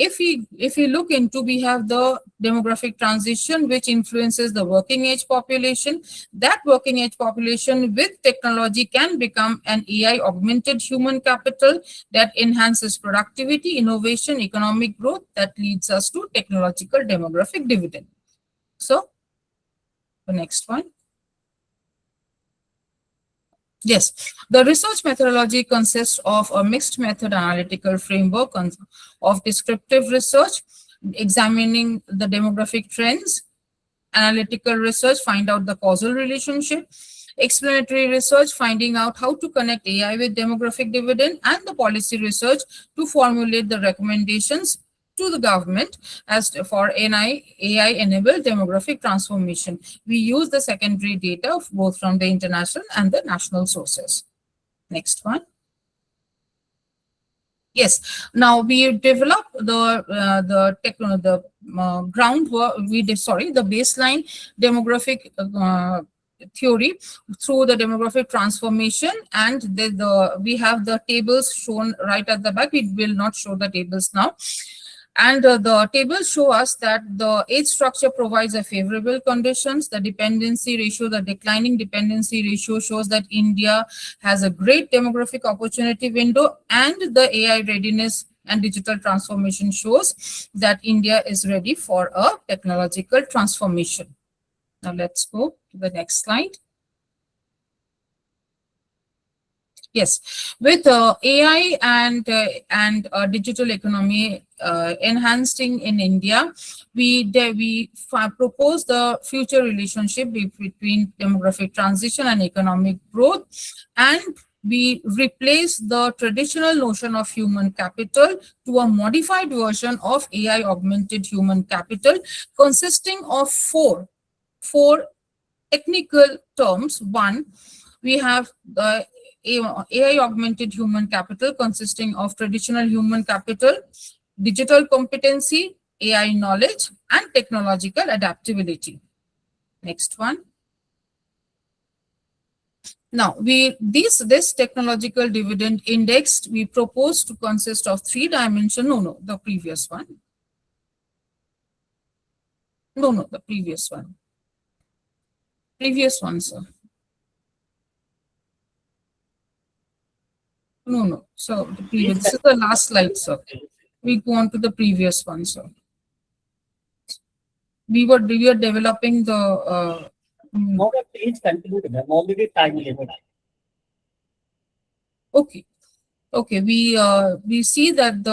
If we look into, we have the demographic transition, which influences the working age population. That working age population with technology can become an AI augmented human capital that enhances productivity, innovation, economic growth, that leads us to technological demographic dividend. So the next one. Yes, the research methodology consists of a mixed method analytical framework of descriptive research, examining the demographic trends, analytical research, find out the causal relationship, explanatory research, finding out how to connect AI with demographic dividend, and the policy research to formulate the recommendations to the government as for AI-enabled demographic transformation. We use the secondary data both from the international and the national sources. Next one. Yes, now we developed the groundwork. The baseline demographic theory through the demographic transformation, and we have the tables shown right at the back. We will not show the tables now. And the tables show us that the age structure provides a favorable conditions. The dependency ratio, the declining dependency ratio shows that India has a great demographic opportunity window, and the AI readiness and digital transformation shows that India is ready for a technological transformation. Now let's go to the next slide. Yes, with AI and digital economy enhancing in India, we propose the future relationship between demographic transition and economic growth, and we replace the traditional notion of human capital to a modified version of AI augmented human capital, consisting of four technical terms. One, we have the AI augmented human capital consisting of traditional human capital, digital competency, AI knowledge, and technological adaptability. Next one. Now, this technological dividend index we propose to consist of three dimensions. The previous one. The previous one. Previous one, sir. So the previous, this is the last slide, sir. We go on to the previous one, sir. We were developing the. Please continue. Already time limit. Okay. We see that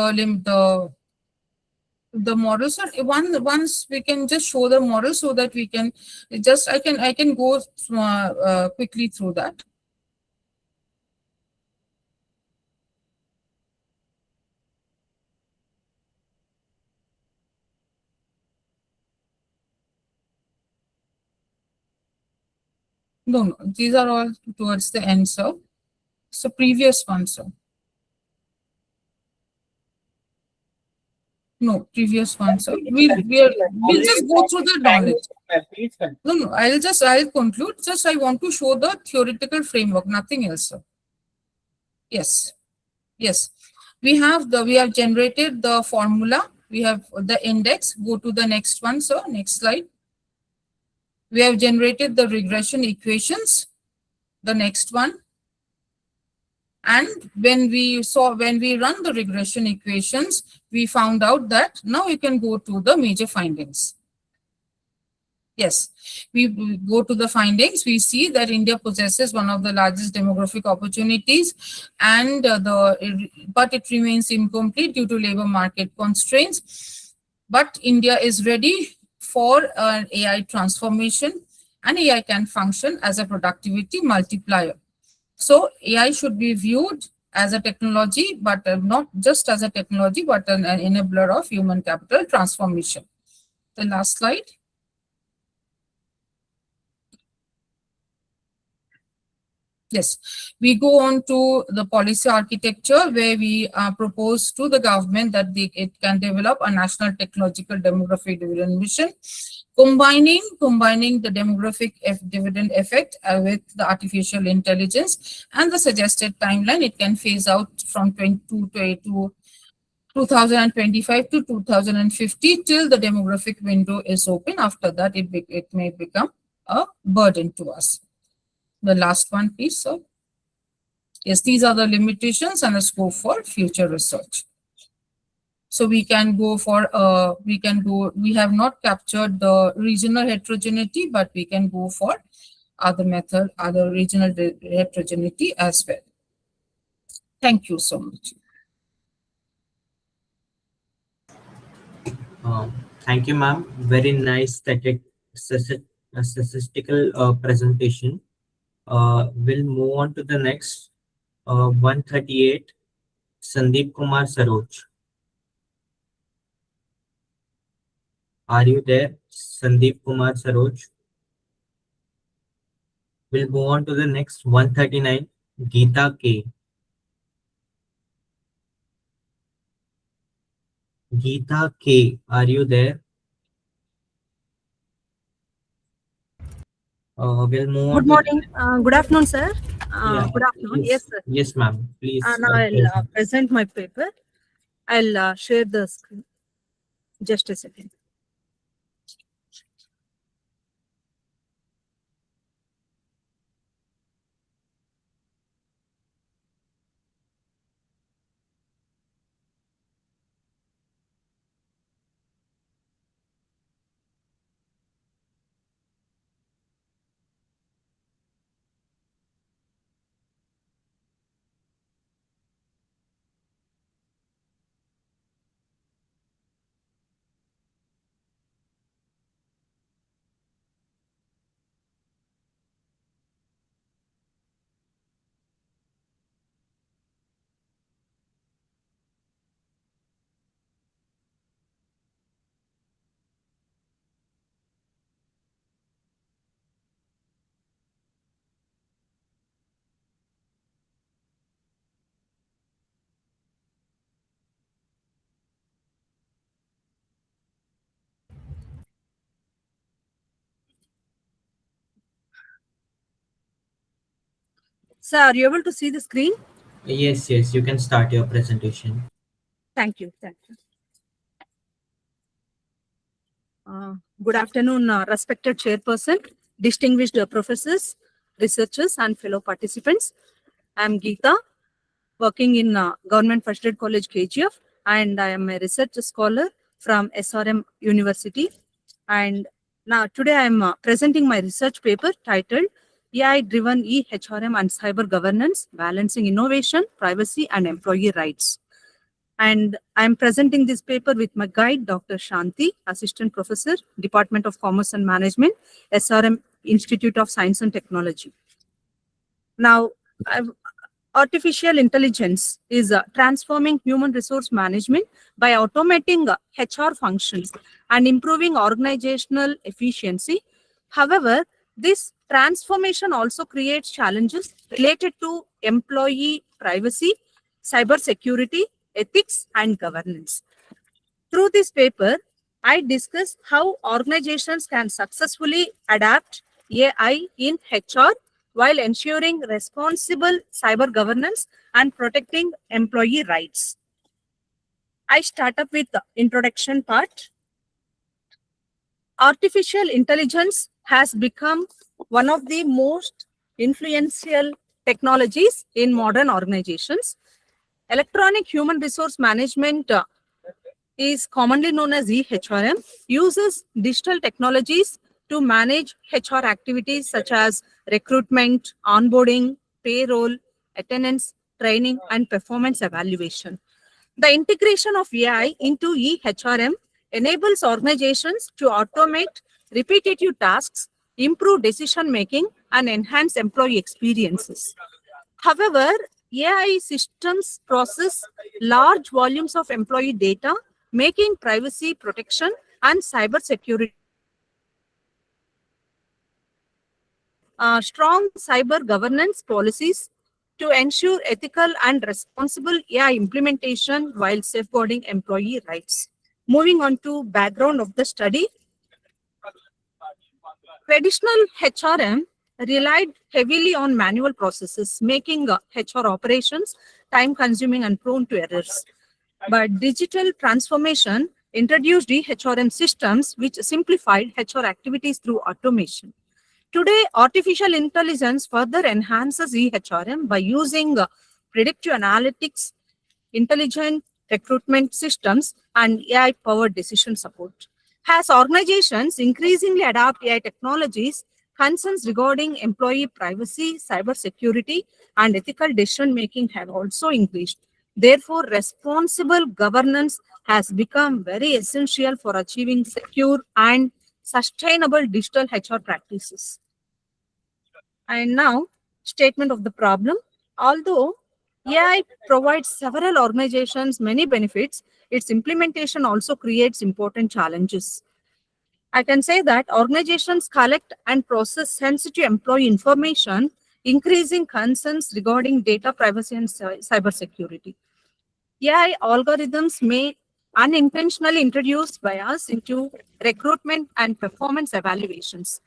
the model, sir. Once we can just show the model so that we can just I can go quickly through that. No, these are all towards the end, sir. So previous one, sir. No, previous one, sir. We'll just go through the knowledge. No, I'll conclude. Just I want to show the theoretical framework, nothing else, sir. Yes. We have generated the formula. We have the index. Go to the next one, sir. Next slide. We have generated the regression equations, the next one. And when we run the regression equations, we found out that now you can go to the major findings. Yes, we go to the findings. We see that India possesses one of the largest demographic opportunities, and but it remains incomplete due to labor market constraints. But India is ready for an AI transformation, and AI can function as a productivity multiplier. So AI should be viewed as a technology, but not just as a technology, but an enabler of human capital transformation. The last slide. Yes, we go on to the policy architecture where we propose to the government that it can develop a national technological demographic dividend mission, combining the demographic dividend effect with the artificial intelligence, and the suggested timeline it can phase out from 2025 to 2050 till the demographic window is open. After that, it may become a burden to us. The last one, please, sir. Yes, these are the limitations and the scope for future research. So we can go for, we have not captured the regional heterogeneity, but we can go for other regional heterogeneity as well. Thank you so much. Thank you, ma'am. Very nice statistical presentation. We'll move on to the next. 138, Sandeep Kumar Saroj. Are you there, Sandeep Kumar Saroj? We'll move on to the next. 139, Geeta K. Geeta K, are you there? We'll move on. Good morning. Good afternoon, sir. Yeah, Good afternoon. Yes, sir. Yes, ma'am. Please. Now I'll present my paper. I'll share the screen. Just a second. Sir, are you able to see the screen? Yes, you can start your presentation. Thank you. Thank you. Good afternoon, respected chairperson, distinguished professors, researchers, and fellow participants. I'm Geeta, working in Government First Grade College, KGF, and I am a research scholar from SRM University. And now today I am presenting my research paper titled AI-driven EHRM and cyber governance, balancing innovation, privacy, and employee rights. And I'm presenting this paper with my guide, Dr. Shanti, Assistant Professor, Department of Commerce and Management, SRM Institute of Science and Technology. Now, artificial intelligence is transforming human resource management by automating HR functions and improving organizational efficiency. However, this transformation also creates challenges related to employee privacy, cybersecurity, ethics, and governance. Through this paper, I discuss how organizations can successfully adapt AI in HR while ensuring responsible cyber governance and protecting employee rights. I start up with the introduction part. Artificial intelligence has become one of the most influential technologies in modern organizations. Electronic human resource management is commonly known as EHRM, uses digital technologies to manage HR activities such as recruitment, onboarding, payroll, attendance, training, and performance evaluation. The integration of AI into EHRM enables organizations to automate repetitive tasks, improve decision making, and enhance employee experiences. However, AI systems process large volumes of employee data, making privacy protection and cybersecurity. Strong cyber governance policies to ensure ethical and responsible AI implementation while safeguarding employee rights. Moving on to background of the study. Traditional HRM relied heavily on manual processes, making HR operations time-consuming and prone to errors. But digital transformation introduced HRM systems which simplified HR activities through automation. Today, artificial intelligence further enhances EHRM by using predictive analytics, intelligent recruitment systems, and AI-powered decision support. As organizations increasingly adopt AI technologies, concerns regarding employee privacy, cybersecurity, and ethical decision-making have also increased. Therefore, responsible governance has become very essential for achieving secure and sustainable digital HR practices. And now, statement of the problem. Although AI provides several organizations many benefits, its implementation also creates important challenges. I can say that organizations collect and process sensitive employee information, increasing concerns regarding data privacy and cybersecurity. AI algorithms may unintentionally introduce bias into recruitment and performance evaluations.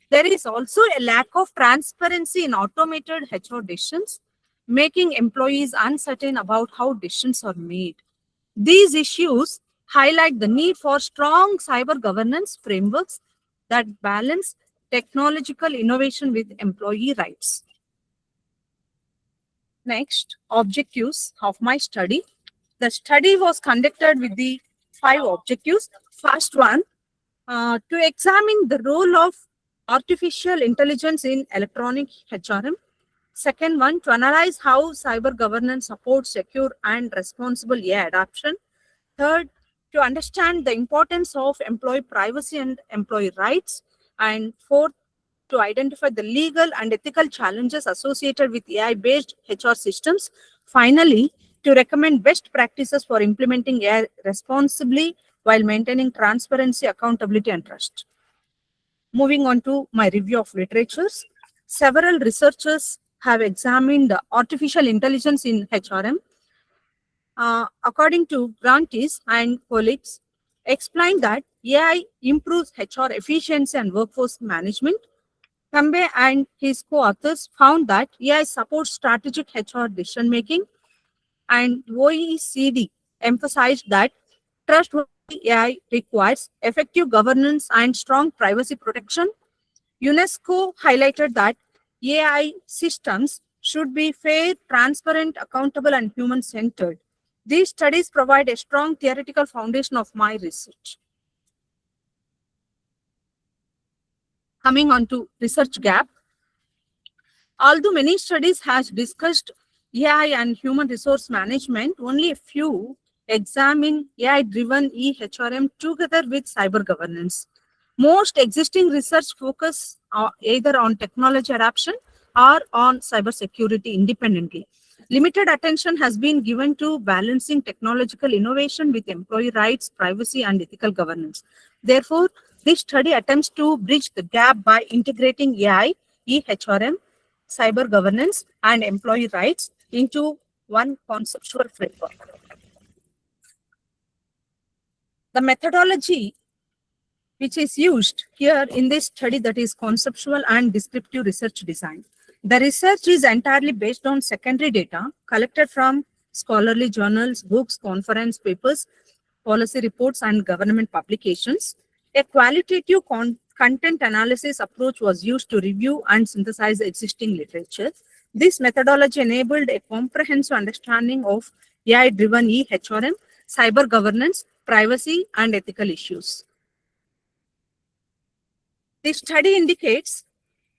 There is also a lack of transparency in automated HR decisions, making employees uncertain about how decisions are made. These issues highlight the need for strong cyber governance frameworks that balance technological innovation with employee rights. Next, objectives of my study. The study was conducted with the 5 objectives. First one, to examine the role of artificial intelligence in electronic HRM. Second one, to analyze how cyber governance supports secure and responsible AI adoption. Third, to understand the importance of employee privacy and employee rights. And fourth, to identify the legal and ethical challenges associated with AI-based HR systems. Finally, to recommend best practices for implementing AI responsibly while maintaining transparency, accountability, and trust. Moving on to my review of literatures. Several researchers have examined artificial intelligence in HRM. According to Grantis and colleagues, explained that AI improves HR efficiency and workforce management. Kambe and his co-authors found that AI supports strategic HR decision-making, and OECD emphasized that trustworthy AI requires effective governance and strong privacy protection. UNESCO highlighted that AI systems should be fair, transparent, accountable, and human-centered. These studies provide a strong theoretical foundation of my research. Coming on to research gap. Although many studies have discussed AI and human resource management, only a few examine AI-driven EHRM together with cyber governance. Most existing research focus either on technology adoption or on cybersecurity independently. Limited attention has been given to balancing technological innovation with employee rights, privacy, and ethical governance. Therefore, this study attempts to bridge the gap by integrating AI, EHRM, cyber governance, and employee rights into one conceptual framework. The methodology which is used here in this study, that is conceptual and descriptive research design. The research is entirely based on secondary data collected from scholarly journals, books, conference papers, policy reports, and government publications. A qualitative content analysis approach was used to review and synthesize existing literature. This methodology enabled a comprehensive understanding of AI-driven EHRM, cyber governance, privacy, and ethical issues. The study indicates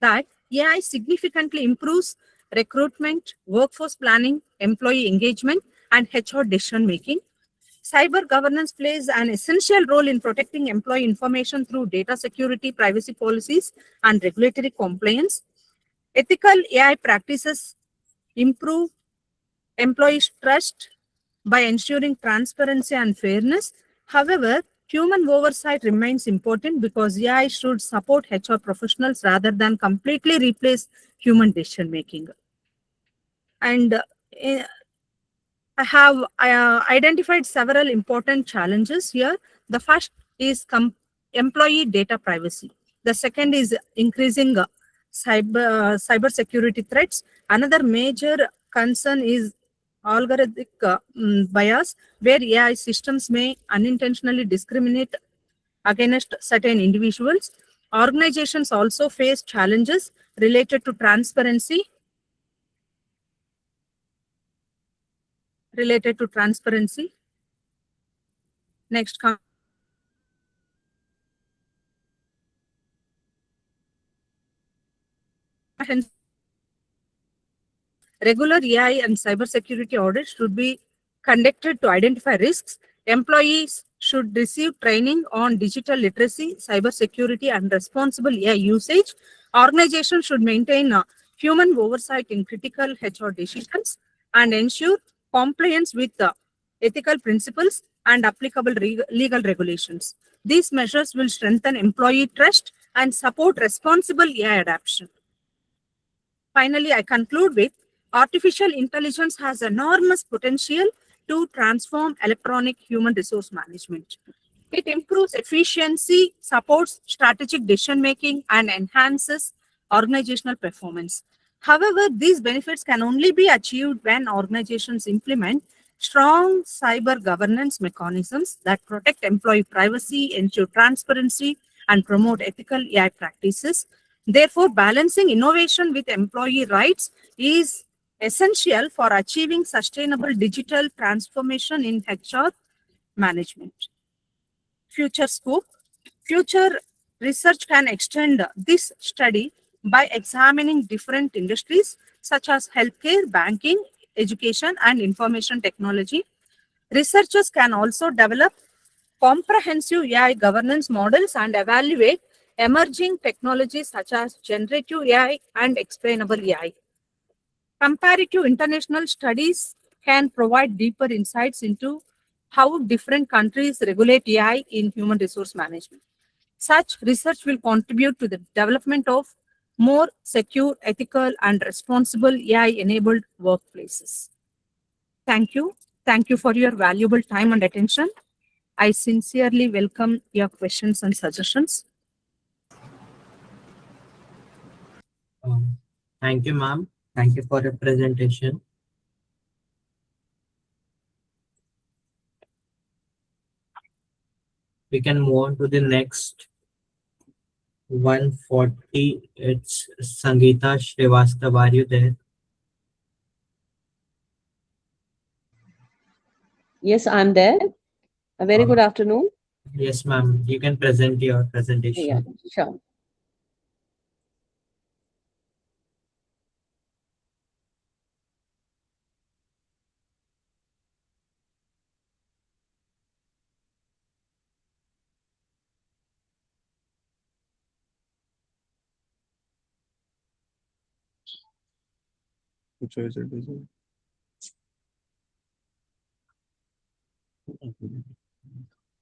that AI significantly improves recruitment, workforce planning, employee engagement, and HR decision making. Cyber governance plays an essential role in protecting employee information through data security, privacy policies, and regulatory compliance. Ethical AI practices improve employees' trust by ensuring transparency and fairness. However, human oversight remains important because AI should support HR professionals rather than completely replace human decision making. And I have identified several important challenges here. The first is employee data privacy. The second is increasing cyber security threats. Another major concern is algorithmic bias, where AI systems may unintentionally discriminate against certain individuals. Organizations also face challenges related to transparency. Next, regular AI and cybersecurity audits should be conducted to identify risks. Employees should receive training on digital literacy, cybersecurity, and responsible AI usage. Organizations should maintain human oversight in critical HR decisions and ensure compliance with ethical principles and applicable legal regulations. These measures will strengthen employee trust and support responsible AI adoption. Finally, I conclude with artificial intelligence has enormous potential to transform electronic human resource management. It improves efficiency, supports strategic decision making, and enhances organizational performance. However, these benefits can only be achieved when organizations implement strong cyber governance mechanisms that protect employee privacy, ensure transparency, and promote ethical AI practices. Therefore, balancing innovation with employee rights is essential for achieving sustainable digital transformation in HR management. Future scope. Future research can extend this study by examining different industries such as healthcare, banking, education, and information technology. Researchers can also develop comprehensive AI governance models and evaluate emerging technologies such as generative AI and explainable AI. Comparative international studies can provide deeper insights into how different countries regulate AI in human resource management. Such research will contribute to the development of more secure, ethical, and responsible AI-enabled workplaces. Thank you. Thank you for your valuable time and attention. I sincerely welcome your questions and suggestions. Thank you, ma'am. Thank you for your presentation. We can move on to the next 140. It's Sangeeta Srivastava. Are you there? Yes, I'm there. A very good afternoon. Yes, ma'am. You can present your presentation. Yeah, sure.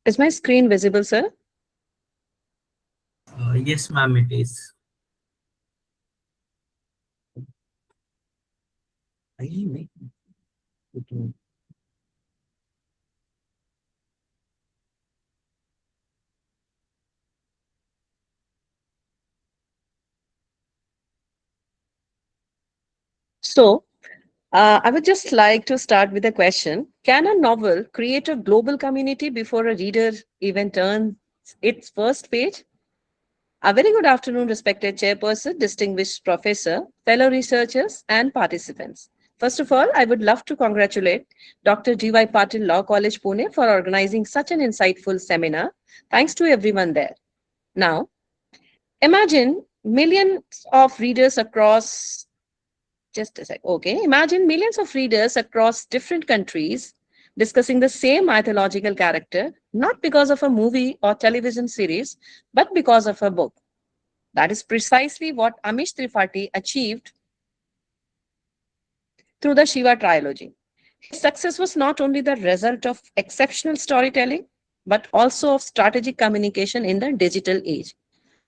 Is my screen visible, sir? Yes, ma'am, it is. So, I would just like to start with a question. Can a novel create a global community before a reader even turns its first page? A very good afternoon, respected chairperson, distinguished professor, fellow researchers, and participants. First of all, I would love to congratulate Dr. D.Y. Patil Law College, Pune for organizing such an insightful seminar. Thanks to everyone there. Now, Imagine millions of readers across, just a sec, okay. Imagine millions of readers across different countries discussing the same mythological character, not because of a movie or television series, but because of a book. That is precisely what Amish Tripathi achieved through the Shiva trilogy. His success was not only the result of exceptional storytelling, but also of strategic communication in the digital age.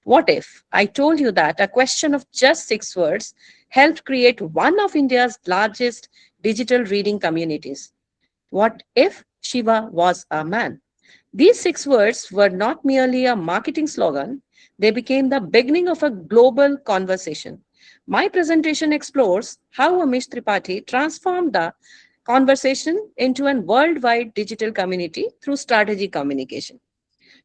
What if I told you that a question of just 6 words helped create one of India's largest digital reading communities? What if Shiva was a man? These 6 words were not merely a marketing slogan, they became the beginning of a global conversation. My presentation explores how Amish Tripathi transformed the conversation into a worldwide digital community through strategic communication.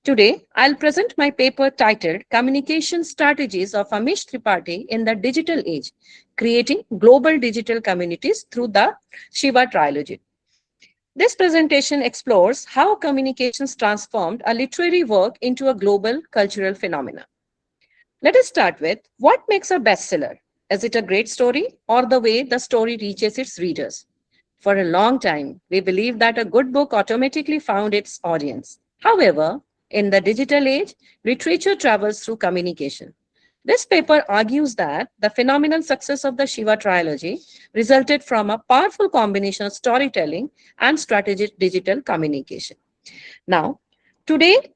Today, I'll present my paper titled Communication Strategies of Amish Tripathi in the Digital Age, Creating Global Digital Communities Through the Shiva Trilogy. This presentation explores how communications transformed a literary work into a global cultural phenomenon. Let us start with what makes a bestseller. Is it a great story or the way the story reaches its readers? For a long time, we believed that a good book automatically found its audience. However, in the digital age, literature travels through communication. This paper argues that the phenomenal success of the Shiva trilogy resulted from a powerful combination of storytelling and strategic digital communication. Now, today's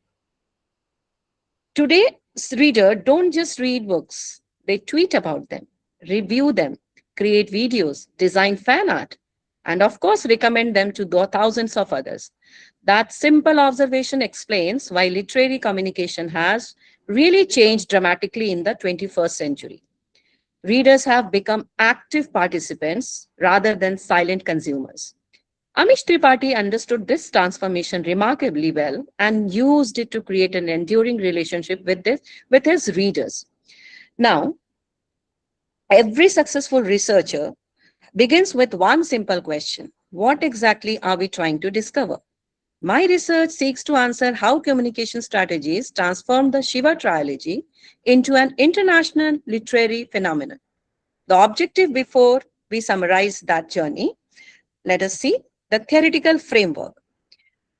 reader don't just read books, they tweet about them, review them, create videos, design fan art, and of course recommend them to thousands of others. That simple observation explains why literary communication has really changed dramatically in the 21st century. Readers have become active participants rather than silent consumers. Amish Tripathi understood this transformation remarkably well and used it to create an enduring relationship with his readers. Now, every successful researcher begins with one simple question: what exactly are we trying to discover? My research seeks to answer how communication strategies transformed the Shiva trilogy into an international literary phenomenon. The objective, before we summarize that journey, let us see the theoretical framework.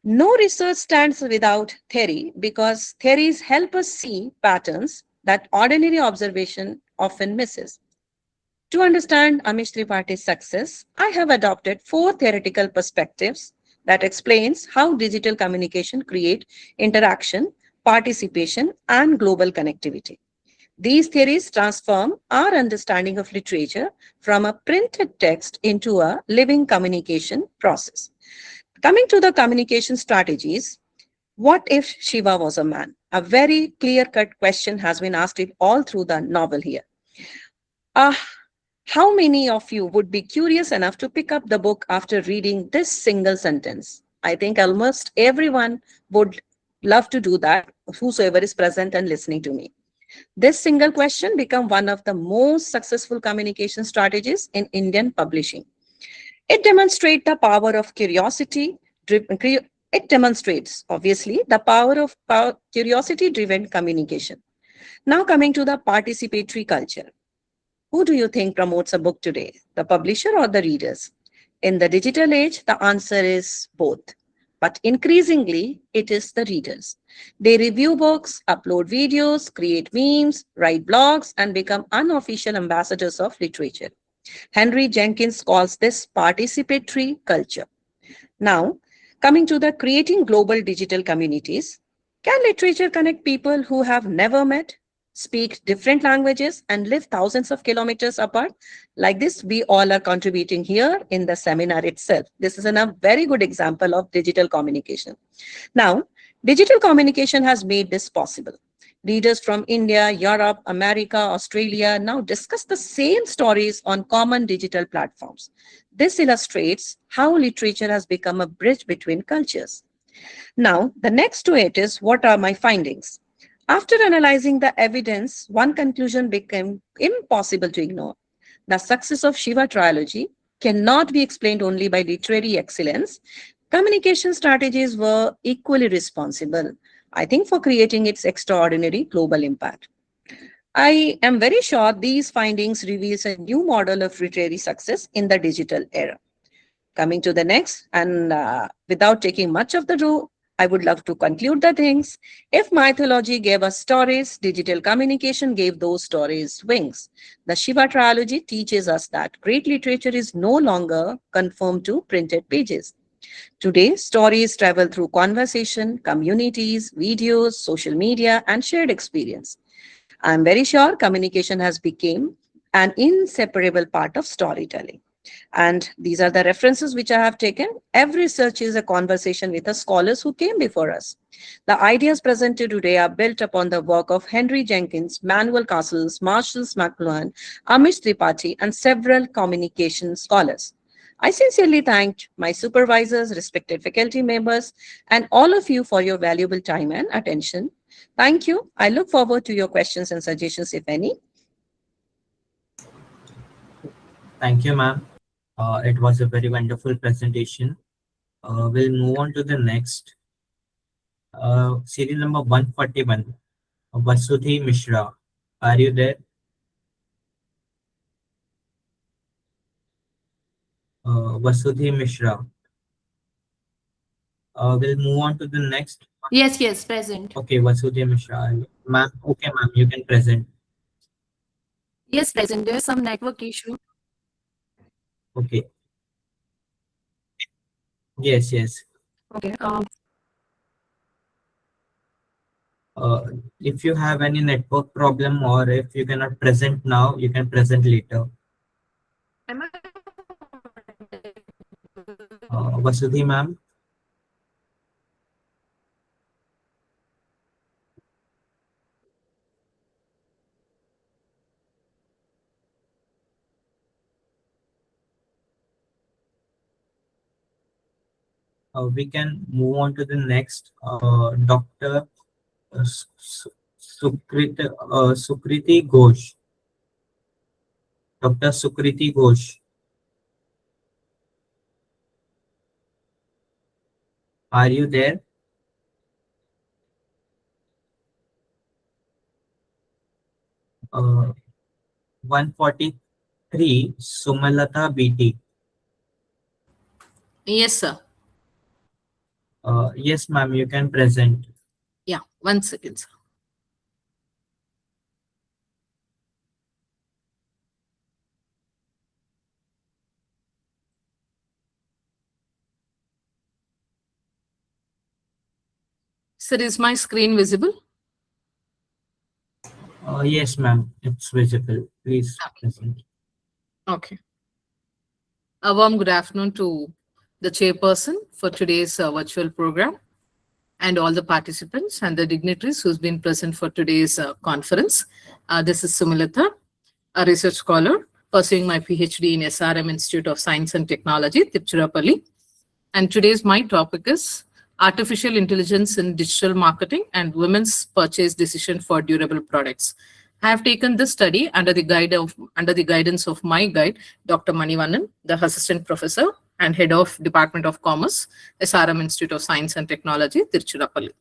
No research stands without theory because theories help us see patterns that ordinary observation often misses. To understand Amish Tripathi's success, I have adopted 4 theoretical perspectives that explains how digital communication create interaction, participation, and global connectivity. These theories transform our understanding of literature from a printed text into a living communication process. Coming to the communication strategies, what if Shiva was a man? A very clear-cut question has been asked all through the novel here. How many of you would be curious enough to pick up the book after reading this single sentence? I think almost everyone would love to do that, whosoever is present and listening to me. This single question became one of the most successful communication strategies in Indian publishing. It demonstrates the power of curiosity. It demonstrates, obviously, the power of curiosity-driven communication. Now coming to the participatory culture. Who do you think promotes a book today, the publisher or the readers? In the digital age, the answer is both. But increasingly, it is the readers. They review books, upload videos, create memes, write blogs, and become unofficial ambassadors of literature. Henry Jenkins calls this participatory culture. Now, coming to the creating global digital communities, can literature connect people who have never met, speak different languages, and live thousands of kilometers apart? Like this, we all are contributing here in the seminar itself. This is a very good example of digital communication. Now, digital communication has made this possible. Readers from India, Europe, America, Australia now discuss the same stories on common digital platforms. This illustrates how literature has become a bridge between cultures. Now, the next to it is, what are my findings? After analyzing the evidence, one conclusion became impossible to ignore. The success of Shiva trilogy cannot be explained only by literary excellence. Communication strategies were equally responsible, I think, for creating its extraordinary global impact. I am very sure these findings reveals a new model of literary success in the digital era. Coming to the next, and without taking much of the do, I would love to conclude the things. If mythology gave us stories, digital communication gave those stories wings. The Shiva trilogy teaches us that great literature is no longer confined to printed pages. Today, stories travel through conversation, communities, videos, social media, and shared experience. I'm very sure communication has become an inseparable part of storytelling. And these are the references which I have taken. Every research is a conversation with the scholars who came before us. The ideas presented today are built upon the work of Henry Jenkins, Manuel Castles, Marshall McLuhan, Amish Tripathi, and several communication scholars. I sincerely thank my supervisors, respected faculty members, and all of you for your valuable time and attention. Thank you. I look forward to your questions and suggestions, if any. Thank you, ma'am. It was a very wonderful presentation. We'll move on to the next. Serial number 141, Vasudhi Mishra. Are you there? Vasudhi Mishra. We'll move on to the next. Yes, present. Okay, Vasudhi Mishra. Ma'am, okay, ma'am, you can present. Yes, present. There's some network issue. Okay. Yes. Okay. If you have any network problem or if you cannot present now, you can present later. Am I? Vasudhi ma'am. We can move on to the next. Dr. Sukriti Ghosh. Dr. Sukriti Ghosh. Are you there? Uh, 143, Sumalata BT. Yes, sir. Yes, ma'am, you can present. Yeah, 1 second, sir. Sir, is my screen visible? Yes, ma'am, it's visible. Please present. Okay. A warm good afternoon to the chairperson for today's virtual program and all the participants and the dignitaries who's been present for today's conference. This is Sumalata, a research scholar pursuing my PhD in SRM Institute of Science and Technology, Tiruchirappalli. And today's my topic is Artificial Intelligence in Digital Marketing and Women's Purchase Decision for Durable Products. I have taken this study under the guidance of my guide, Dr. Manivannan, the Assistant Professor and Head of Department of Commerce, SRM Institute of Science and Technology, Tiruchirappalli.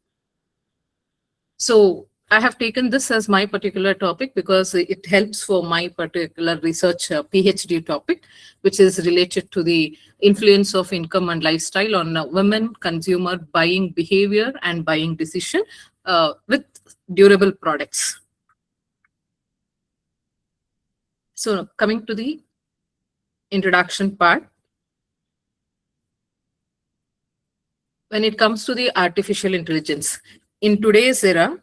So I have taken this as my particular topic because it helps for my particular research PhD topic, which is related to the influence of income and lifestyle on women consumer buying behavior and buying decision with durable products. So coming to the introduction part, when it comes to the artificial intelligence, in today's era,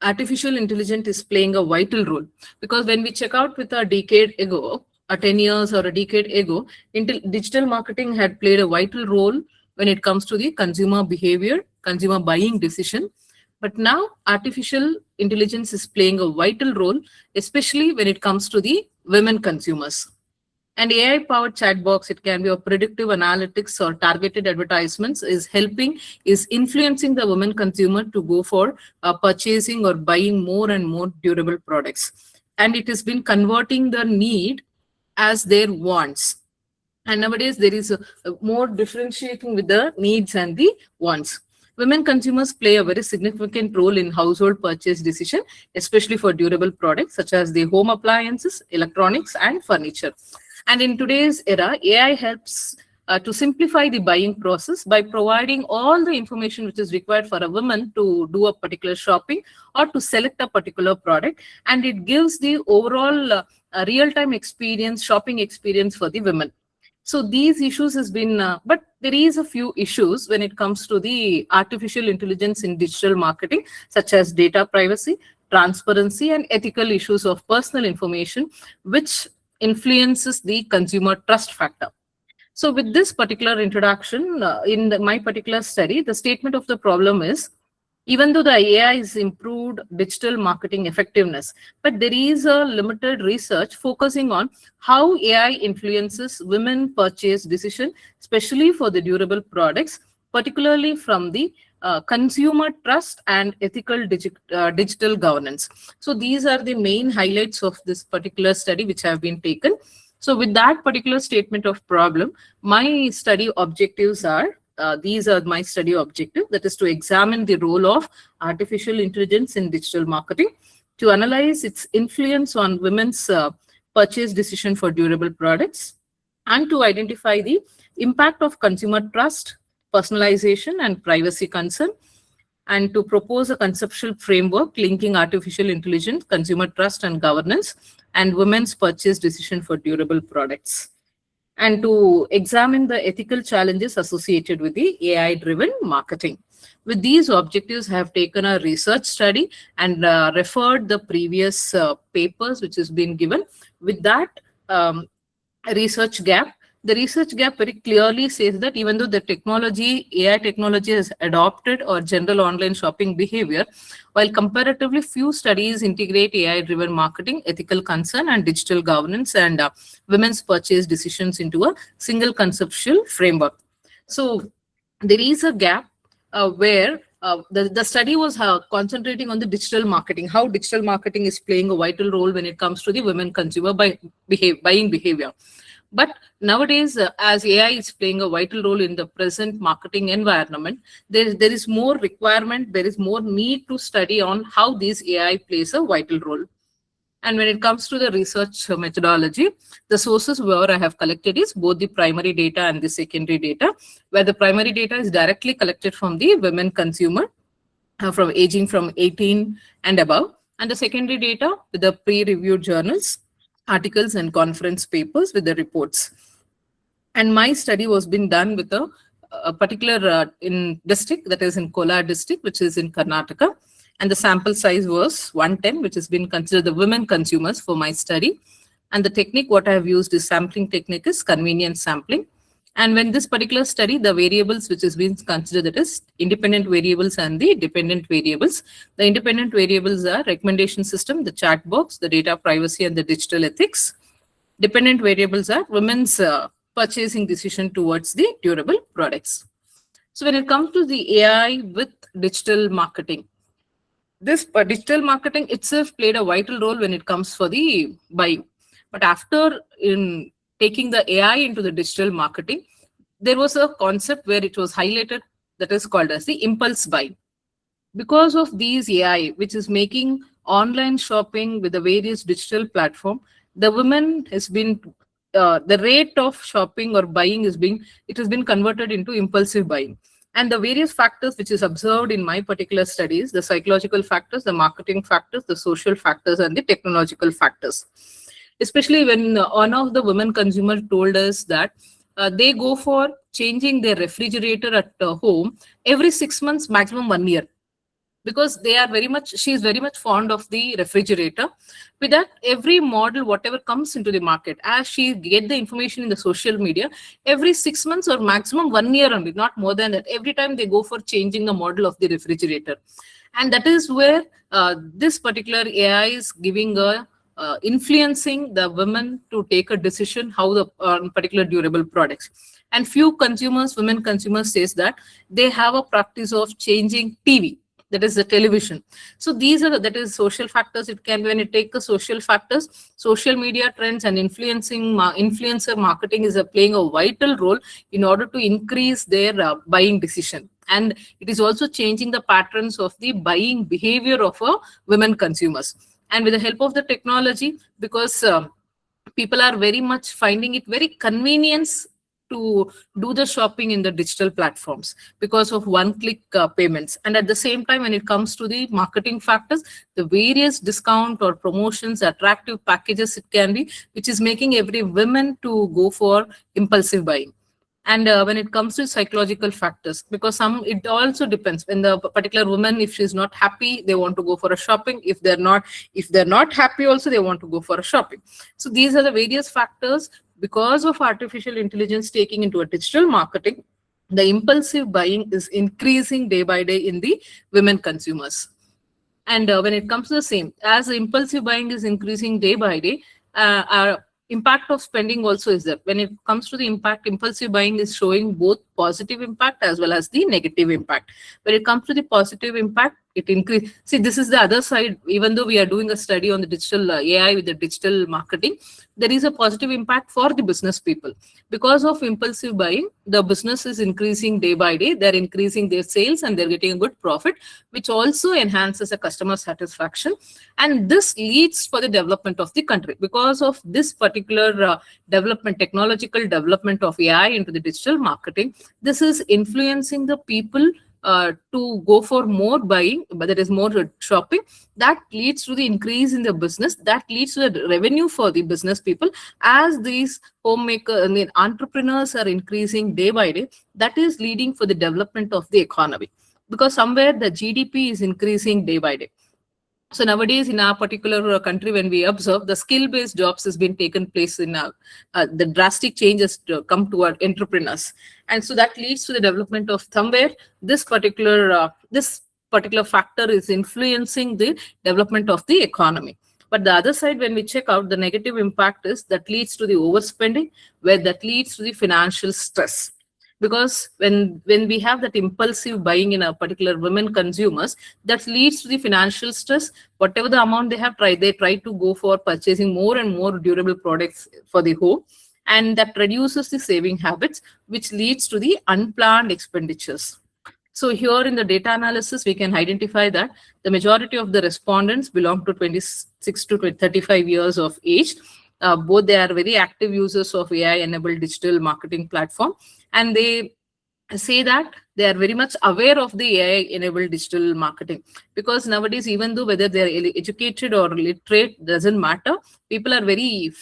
artificial intelligence is playing a vital role, because when we check out with a decade ago, 10 years or a decade ago, digital marketing had played a vital role when it comes to the consumer behavior, consumer buying decision. But now artificial intelligence is playing a vital role, especially when it comes to the women consumers. And AI-powered chat box, it can be a predictive analytics or targeted advertisements is influencing the women consumer to go for purchasing or buying more and more durable products. And it has been converting the need as their wants. And nowadays there is a more differentiating with the needs and the wants. Women consumers play a very significant role in household purchase decision, especially for durable products such as the home appliances, electronics, and furniture. And in today's era, AI helps to simplify the buying process by providing all the information which is required for a woman to do a particular shopping or to select a particular product, and it gives the overall real-time experience, shopping experience for the women. So these issues has been, but there is a few issues when it comes to the artificial intelligence in digital marketing, such as data privacy, transparency, and ethical issues of personal information, which influences the consumer trust factor. So with this particular introduction, my particular study, the statement of the problem is, even though the AI has improved digital marketing effectiveness, but there is a limited research focusing on how AI influences women purchase decision, especially for the durable products, particularly from the consumer trust and ethical digital governance. So these are the main highlights of this particular study which have been taken. So with that particular statement of problem, my study objectives are, these are my study objective, that is to examine the role of artificial intelligence in digital marketing, to analyze its influence on women's purchase decision for durable products, and to identify the impact of consumer trust, personalization, and privacy concern, and to propose a conceptual framework linking artificial intelligence, consumer trust and governance, and women's purchase decision for durable products, and to examine the ethical challenges associated with the AI-driven marketing. With these objectives, I have taken a research study and referred the previous papers which has been given. With that research gap, the research gap very clearly says that even though the technology, AI technology has adopted or general online shopping behavior, while comparatively few studies integrate AI-driven marketing, ethical concern, and digital governance and women's purchase decisions into a single conceptual framework. So there is a gap where the study was concentrating on the digital marketing, how digital marketing is playing a vital role when it comes to the women consumer buying behavior. But nowadays, as AI is playing a vital role in the present marketing environment, there is more requirement, there is more need to study on how this AI plays a vital role. And when it comes to the research methodology, the sources where I have collected is both the primary data and the secondary data, where the primary data is directly collected from the women consumer from aging from 18 and above, and the secondary data with the pre-reviewed journals, articles, and conference papers with the reports. And my study was being done with a particular in district, that is in Kolar district, which is in Karnataka. And the sample size was 110, which has been considered the women consumers for my study. And the technique, what I have used is sampling technique is convenience sampling. And when this particular study, the variables which has been considered, that is independent variables and the dependent variables. The independent variables are recommendation system, the chat box, the data privacy, and the digital ethics. Dependent variables are women's purchasing decision towards the durable products. So when it comes to the AI with digital marketing, this digital marketing itself played a vital role when it comes for the buying. But after taking the AI into the digital marketing, there was a concept where it was highlighted that is called as the impulse buy. Because of these AI, which is making online shopping with the various digital platform, the women has been, the rate of shopping or buying has been converted into impulsive buying. And the various factors which is observed in my particular studies, the psychological factors, the marketing factors, the social factors, and the technological factors. Especially when one of the women consumers told us that they go for changing their refrigerator at home every 6 months, maximum 1 year, because she is very much fond of the refrigerator. With that, every model, whatever comes into the market, as she get the information in the social media, every 6 months or maximum 1 year only, not more than that, every time they go for changing the model of the refrigerator. And that is where this particular AI is giving a influencing the women to take a decision how the particular durable products. And few consumers, women consumers, says that they have a practice of changing TV, that is the television. So these are that is social factors. It can, when you take the social factors, social media trends and influencer marketing is playing a vital role in order to increase their buying decision. and it is also changing the patterns of the buying behavior of women consumers. And with the help of the technology, because people are very much finding it very convenience to do the shopping in the digital platforms because of one-click payments. And at the same time, when it comes to the marketing factors, the various discount or promotions, attractive packages it can be, which is making every woman to go for impulsive buying. And when it comes to psychological factors, because it also depends. When the particular woman, if she's not happy, they want to go for a shopping. If they're not happy also, they want to go for a shopping. So these are the various factors. Because of artificial intelligence taking into a digital marketing, the impulsive buying is increasing day by day in the women consumers. And when it comes to the same, as the impulsive buying is increasing day by day, our impact of spending also is there. When it comes to the impact, impulsive buying is showing both positive impact as well as the negative impact. When it comes to the positive impact, it increases. See, this is the other side. Even though we are doing a study on the digital AI with the digital marketing, there is a positive impact for the business people. Because of impulsive buying, the business is increasing day by day. They're increasing their sales and they're getting a good profit, which also enhances the customer satisfaction. And this leads for the development of the country. Because of this particular development, technological development of AI into the digital marketing, this is influencing the people to go for more buying, but there is more shopping. That leads to the increase in the business. That leads to the revenue for the business people. As these homemakers and the entrepreneurs are increasing day by day, that is leading for the development of the economy. Because somewhere the GDP is increasing day by day. So nowadays in our particular country, when we observe, the skill-based jobs has been taken place in the drastic changes to come toward entrepreneurs. And so that leads to the development of somewhere this particular factor is influencing the development of the economy. But the other side, when we check out, the negative impact is that leads to the overspending, where that leads to the financial stress. Because when we have that impulsive buying in a particular women consumers, that leads to the financial stress. Whatever the amount they have tried, they try to go for purchasing more and more durable products for the home. And that reduces the saving habits, which leads to the unplanned expenditures. So here in the data analysis, we can identify that the majority of the respondents belong to 26 to 35 years of age. Both they are very active users of AI-enabled digital marketing platform. And they say that they are very much aware of the AI-enabled digital marketing. Because nowadays, even though whether they are educated or literate, doesn't matter. People are the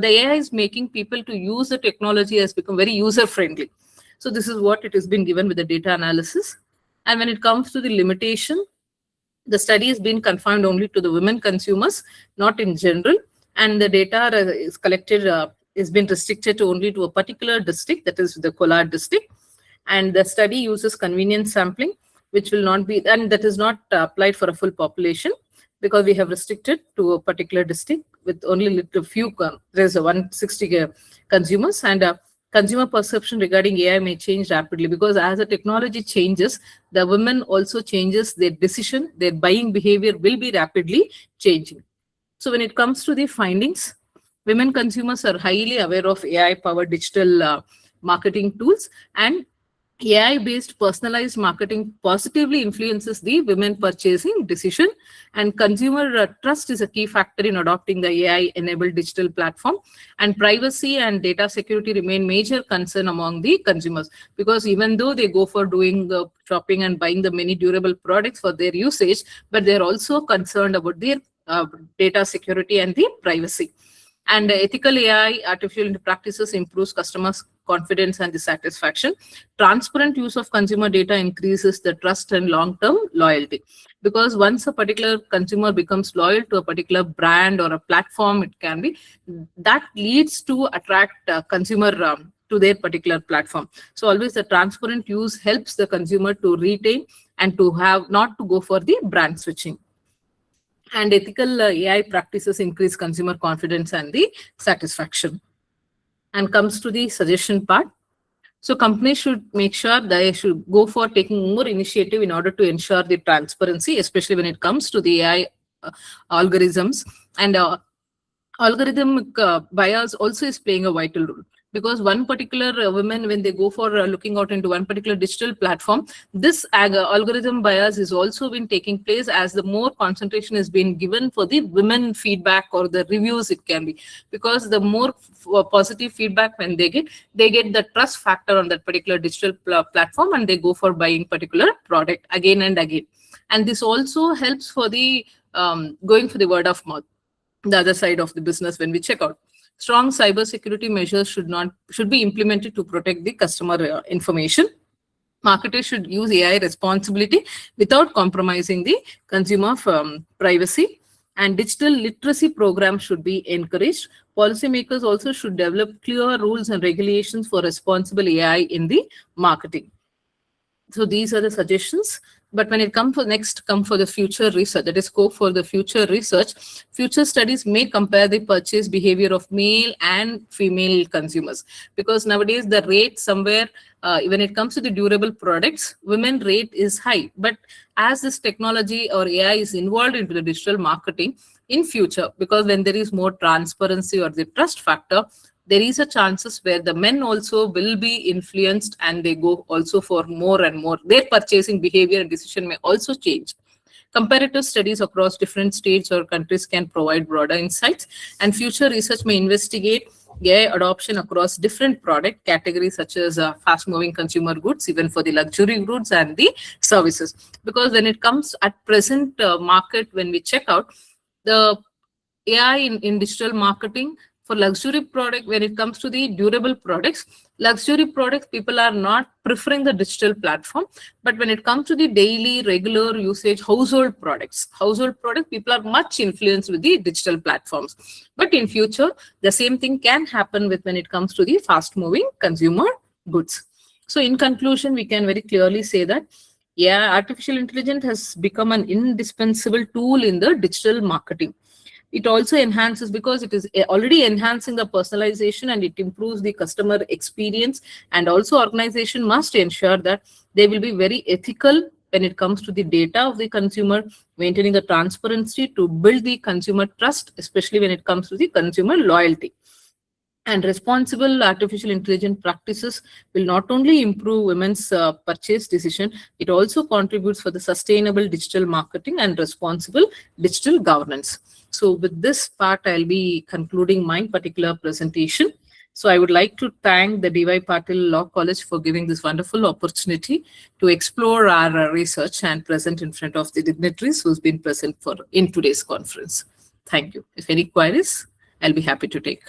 AI is making people to use the technology has become very user-friendly. So this is what it has been given with the data analysis. And when it comes to the limitation, the study has been confined only to the women consumers, not in general. And the data is collected, has been restricted only to a particular district, that is the Kolar district. And the study uses convenience sampling, which will not be, and that is not applied for a full population, because we have restricted to a particular district with only a few, there's 160 consumers. And consumer perception regarding AI may change rapidly, because as the technology changes, the women also changes their decision, their buying behavior will be rapidly changing. So when it comes to the findings, women consumers are highly aware of AI-powered digital marketing tools, and AI-based personalized marketing positively influences the women purchasing decision. And consumer trust is a key factor in adopting the AI-enabled digital platform. And privacy and data security remain major concern among the consumers, because even though they go for doing the shopping and buying the many durable products for their usage, but they're also concerned about their data security and the privacy. And ethical AI artificial practices improves customers' confidence and the satisfaction. Transparent use of consumer data increases the trust and long-term loyalty. Because once a particular consumer becomes loyal to a particular brand or a platform, it can be, that leads to attract consumer to their particular platform. So always the transparent use helps the consumer to retain and to have not to go for the brand switching. And ethical AI practices increase consumer confidence and the satisfaction. And comes to the suggestion part. So companies should make sure they should go for taking more initiative in order to ensure the transparency, especially when it comes to the AI algorithms. And algorithmic bias also is playing a vital role, because one particular women, when they go for looking out into one particular digital platform, this algorithm bias is also been taking place, as the more concentration is being given for the women feedback or the reviews it can be, because the more positive feedback when they get the trust factor on that particular digital platform, and they go for buying particular product again and again. And this also helps for the going for the word of mouth, the other side of the business. When we check out, strong cybersecurity measures should be implemented to protect the customer information. Marketers should use AI responsibility without compromising the consumer privacy, and digital literacy programs should be encouraged. Policymakers also should develop clear rules and regulations for responsible AI in the marketing. So these are the suggestions. But when it comes for the future research, that is scope for the future research, future studies may compare the purchase behavior of male and female consumers, because nowadays the rate somewhere, when it comes to the durable products, women rate is high. But as this technology or AI is involved into the digital marketing in future, because when there is more transparency or the trust factor, there is a chances where the men also will be influenced, and they go also for more and more. Their purchasing behavior and decision may also change. Comparative studies across different states or countries can provide broader insights, and future research may investigate AI adoption across different product categories, such as fast-moving consumer goods, even for the luxury goods and the services. Because when it comes at present market, when we check out the AI in digital marketing, for luxury product, when it comes to the durable products, luxury products, people are not preferring the digital platform. But when it comes to the daily regular usage household products, people are much influenced with the digital platforms. But in future, the same thing can happen with when it comes to the fast moving consumer goods. So in conclusion, we can very clearly say that artificial intelligence has become an indispensable tool in the digital marketing. It also enhances, because it is already enhancing the personalization, and it improves the customer experience. And also organization must ensure that they will be very ethical when it comes to the data of the consumer, maintaining the transparency to build the consumer trust, especially when it comes to the consumer loyalty. And responsible artificial intelligence practices will not only improve women's purchase decision, it also contributes for the sustainable digital marketing and responsible digital governance. So with this part, I'll be concluding my particular presentation. So I would like to thank the D.Y. Patil Law College for giving this wonderful opportunity to explore our research and present in front of the dignitaries who's been present in today's conference. Thank you. If any queries, I'll be happy to take.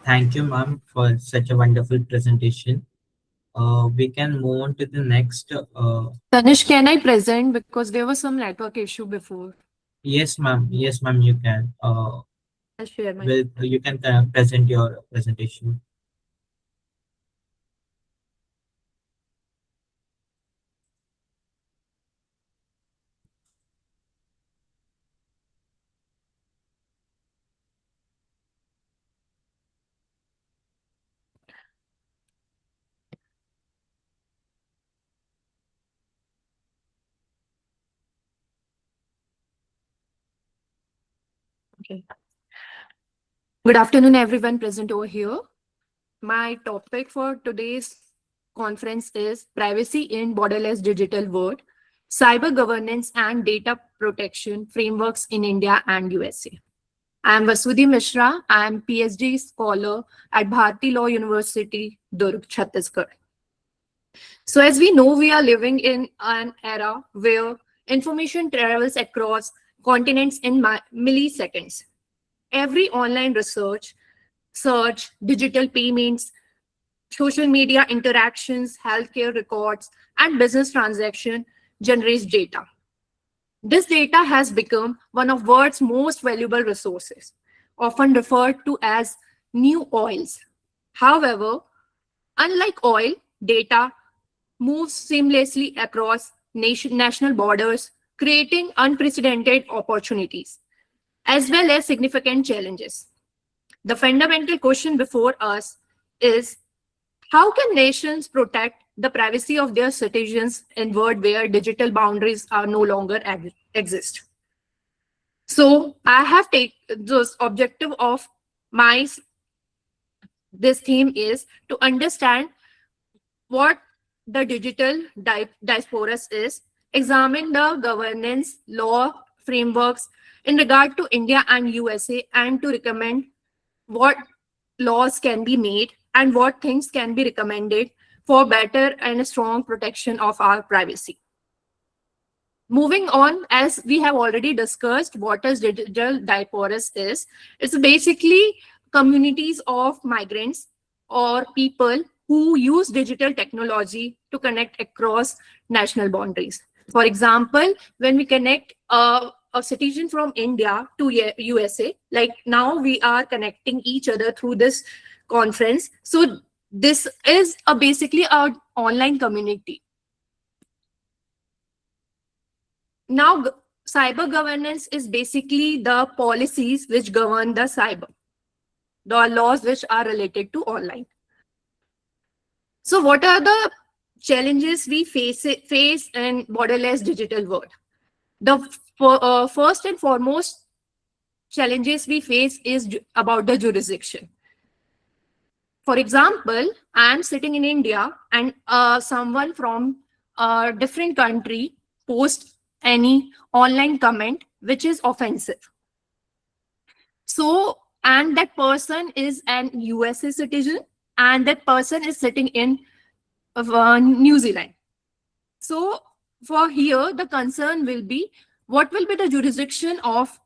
Thank you, ma'am, for such a wonderful presentation. We can move on to the next. Tanish, can I present, because there was some network issue before? Yes, ma'am. Yes, ma'am, you can. I'll share my. You can present your presentation. Okay. Good afternoon, everyone present over here. My topic for today's conference is Privacy in Borderless Digital World, Cyber Governance and Data Protection Frameworks in India and USA. I am Vasudhi Mishra. I am PhD scholar at Bharati Law University, Durg, Chhattisgarh. So as we know, we are living in an era where information travels across continents in milliseconds. Every online research, search, digital payments, social media interactions, healthcare records, and business transaction generates data. This data has become one of the world's most valuable resources, often referred to as new oils. However, unlike oil, data moves seamlessly across national borders, creating unprecedented opportunities, as well as significant challenges. The fundamental question before us is, how can nations protect the privacy of their citizens in a world where digital boundaries are no longer exist? So I have taken this objective of this theme is to understand what the digital diasporas is, examine the governance, law, frameworks in regard to India and USA, and to recommend what laws can be made and what things can be recommended for better and strong protection of our privacy. Moving on, as we have already discussed, what is digital diasporas is. It's basically communities of migrants or people who use digital technology to connect across national boundaries. For example, when we connect a citizen from India to USA, like now we are connecting each other through this conference. So this is basically an online community. Now, cyber governance is basically the policies which govern the laws which are related to online. So what are the challenges we face in borderless digital world? The first and foremost challenges we face is about the jurisdiction. For example, I am sitting in India and someone from a different country posts any online comment which is offensive. So, and that person is an USA citizen and that person is sitting in New Zealand. So for here, the concern will be, what will be the jurisdiction of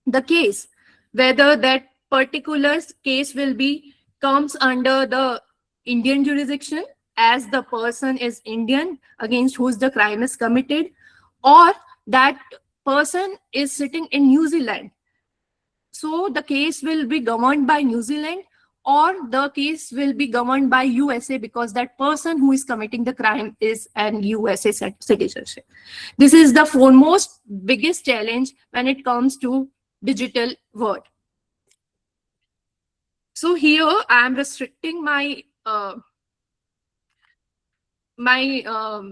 the case? Whether that particular case comes under the Indian jurisdiction as the person is Indian against whose the crime is committed, or that person is sitting in New Zealand. So the case will be governed by New Zealand, or the case will be governed by USA because that person who is committing the crime is an USA citizenship. This is the foremost biggest challenge when it comes to digital world. So here I am restricting my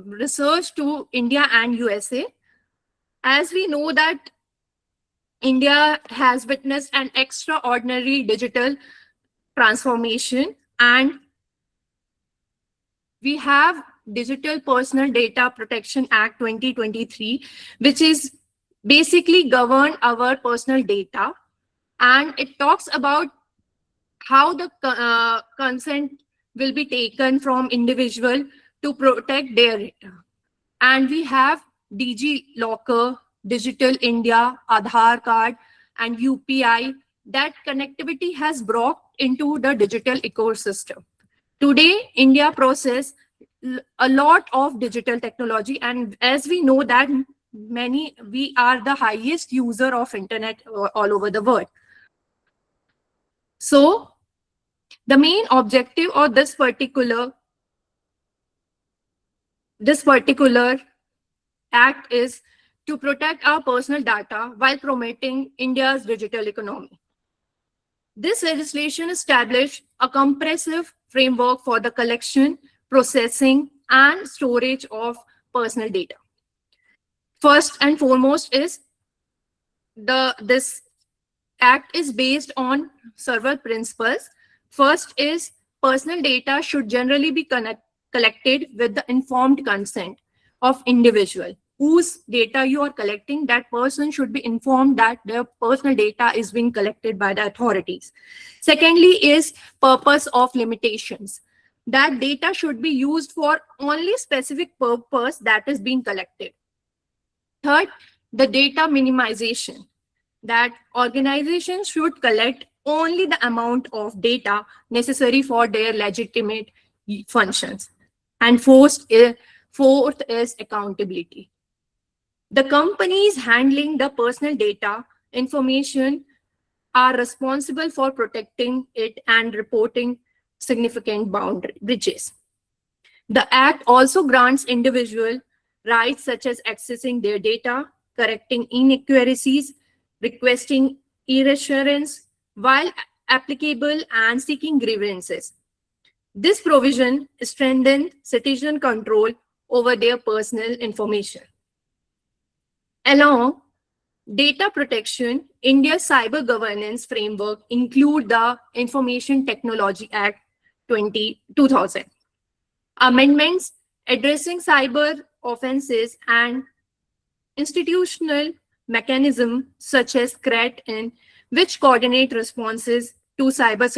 research to India and USA. As we know that India has witnessed an extraordinary digital transformation, and we have Digital Personal Data Protection Act 2023, which is basically govern our personal data, and it talks about how the consent will be taken from individual to protect their data. And we have DG Locker, Digital India, Aadhaar card, and UPI. That connectivity has brought into the digital ecosystem. Today, India processes a lot of digital technology, and as we know that we are the highest user of internet all over the world. So the main objective of this particular act is to protect our personal data while promoting India's digital economy. This legislation established a comprehensive framework for the collection, processing, and storage of personal data. First and foremost is this act is based on several principles. First is personal data should generally be collected with the informed consent of individual. Whose data you are collecting, that person should be informed that their personal data is being collected by the authorities. Secondly is purpose of limitations. That data should be used for only specific purpose that is being collected. Third, the data minimization. That organizations should collect only the amount of data necessary for their legitimate functions. And fourth is accountability. The companies handling the personal data information are responsible for protecting it and reporting significant breaches. The Act also grants individual rights such as accessing their data, correcting inaccuracies, requesting reassurance while applicable, and seeking grievances. This provision strengthens citizen control over their personal information. Along Data protection, India's cyber governance framework include the Information Technology Act 2000. Amendments addressing cyber offenses and institutional mechanisms such as CRET-in, which coordinate responses to cyber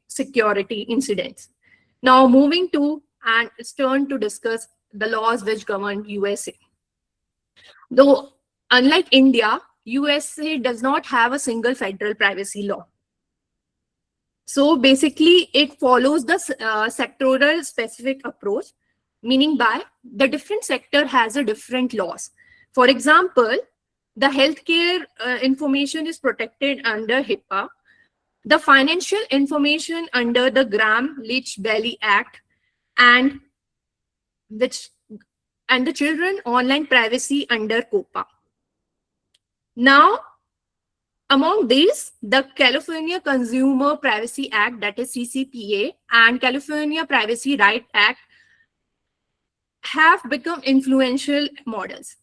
security incidents. Now moving to and it's turn to discuss the laws which govern USA. Though unlike India, USA does not have a single federal privacy law. So basically, it follows the sectoral specific approach, meaning by the different sector has a different laws. For example, the healthcare information is protected under HIPAA, the financial information under the Gramm-Leach-Bliley Act, and the children online privacy under COPA. Now, among these, the California Consumer Privacy Act, that is CCPA, and California Privacy Right Act have become influential models.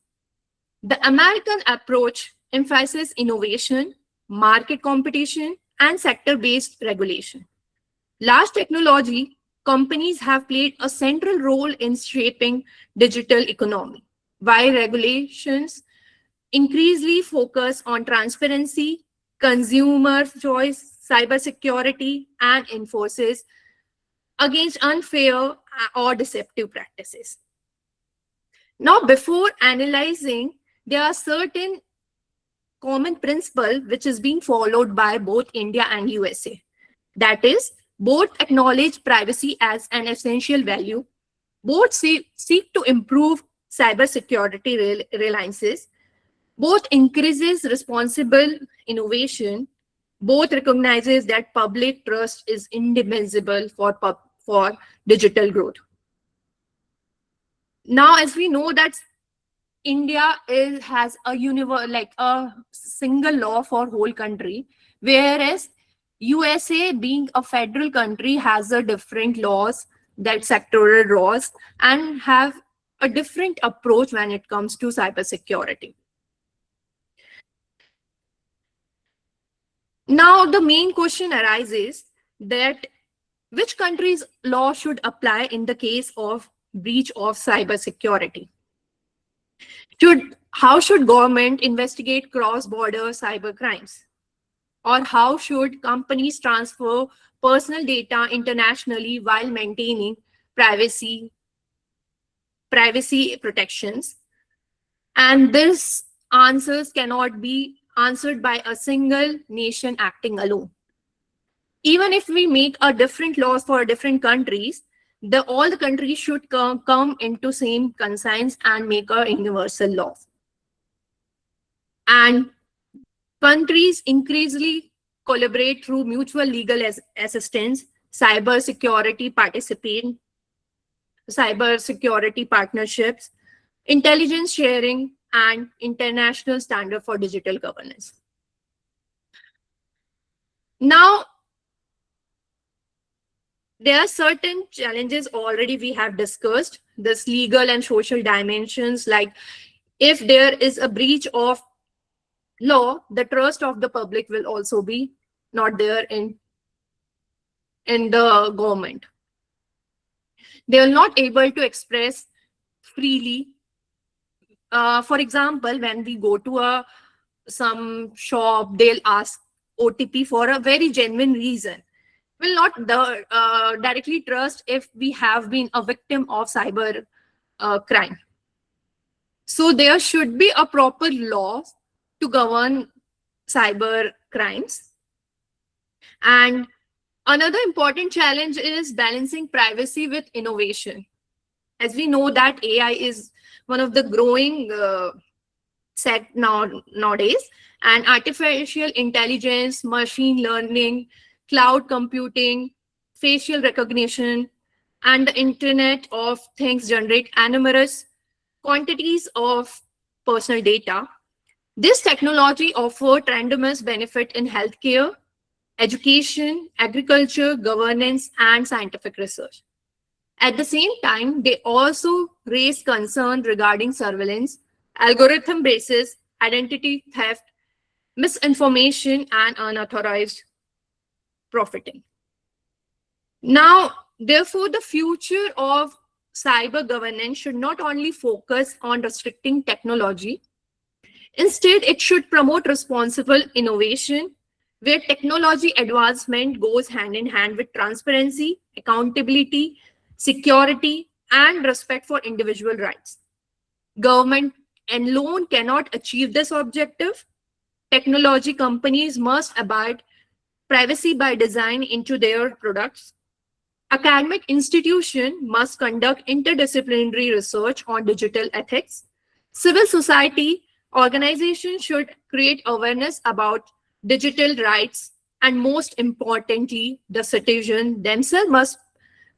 The American approach emphasizes innovation, market competition, and sector-based regulation. Large technology companies have played a central role in shaping digital economy, while regulations increasingly focus on transparency, consumer choice, cybersecurity, and enforces against unfair or deceptive practices. Now, before analyzing, there are certain common principles which is being followed by both India and USA. That is, both acknowledge privacy as an essential value, both seek to improve cybersecurity reliances, both increases responsible innovation, both recognizes that public trust is indispensable for digital growth. Now, as we know that India has a single law for whole country, whereas USA, being a federal country, has a different laws, that sectoral laws, and have a different approach when it comes to cybersecurity. Now, the main question arises that which country's law should apply in the case of breach of cybersecurity? How should government investigate cross-border cyber crimes? Or how should companies transfer personal data internationally while maintaining privacy protections? And these answers cannot be answered by a single nation acting alone. Even if we make a different laws for different countries, all the countries should come into same conscience and make a universal law. And countries increasingly collaborate through mutual legal assistance, cybersecurity partnerships, intelligence sharing, and international standard for digital governance. Now, there are certain challenges already we have discussed, this legal and social dimensions, like if there is a breach of law, the trust of the public will also be not there in the government. They are not able to express freely. For example, when we go to some shop, they'll ask OTP for a very genuine reason. Will not directly trust if we have been a victim of cyber crime. So there should be a proper law to govern cyber crimes. And another important challenge is balancing privacy with innovation. As we know that AI is one of the growing set nowadays, and artificial intelligence, machine learning, cloud computing, facial recognition, and the Internet of Things generate enormous quantities of personal data. This technology offers tremendous benefit in healthcare, education, agriculture, governance, and scientific research. At the same time, they also raise concern regarding surveillance, algorithm basis, identity theft, misinformation, and unauthorized profiting. Now, therefore, the future of cyber governance should not only focus on restricting technology, instead, it should promote responsible innovation, where technology advancement goes hand in hand with transparency, accountability, security, and respect for individual rights. Government alone cannot achieve this objective. Technology companies must abide privacy by design into their products. Academic institutions must conduct interdisciplinary research on digital ethics. Civil society organizations should create awareness about digital rights. And most importantly, the citizen themselves must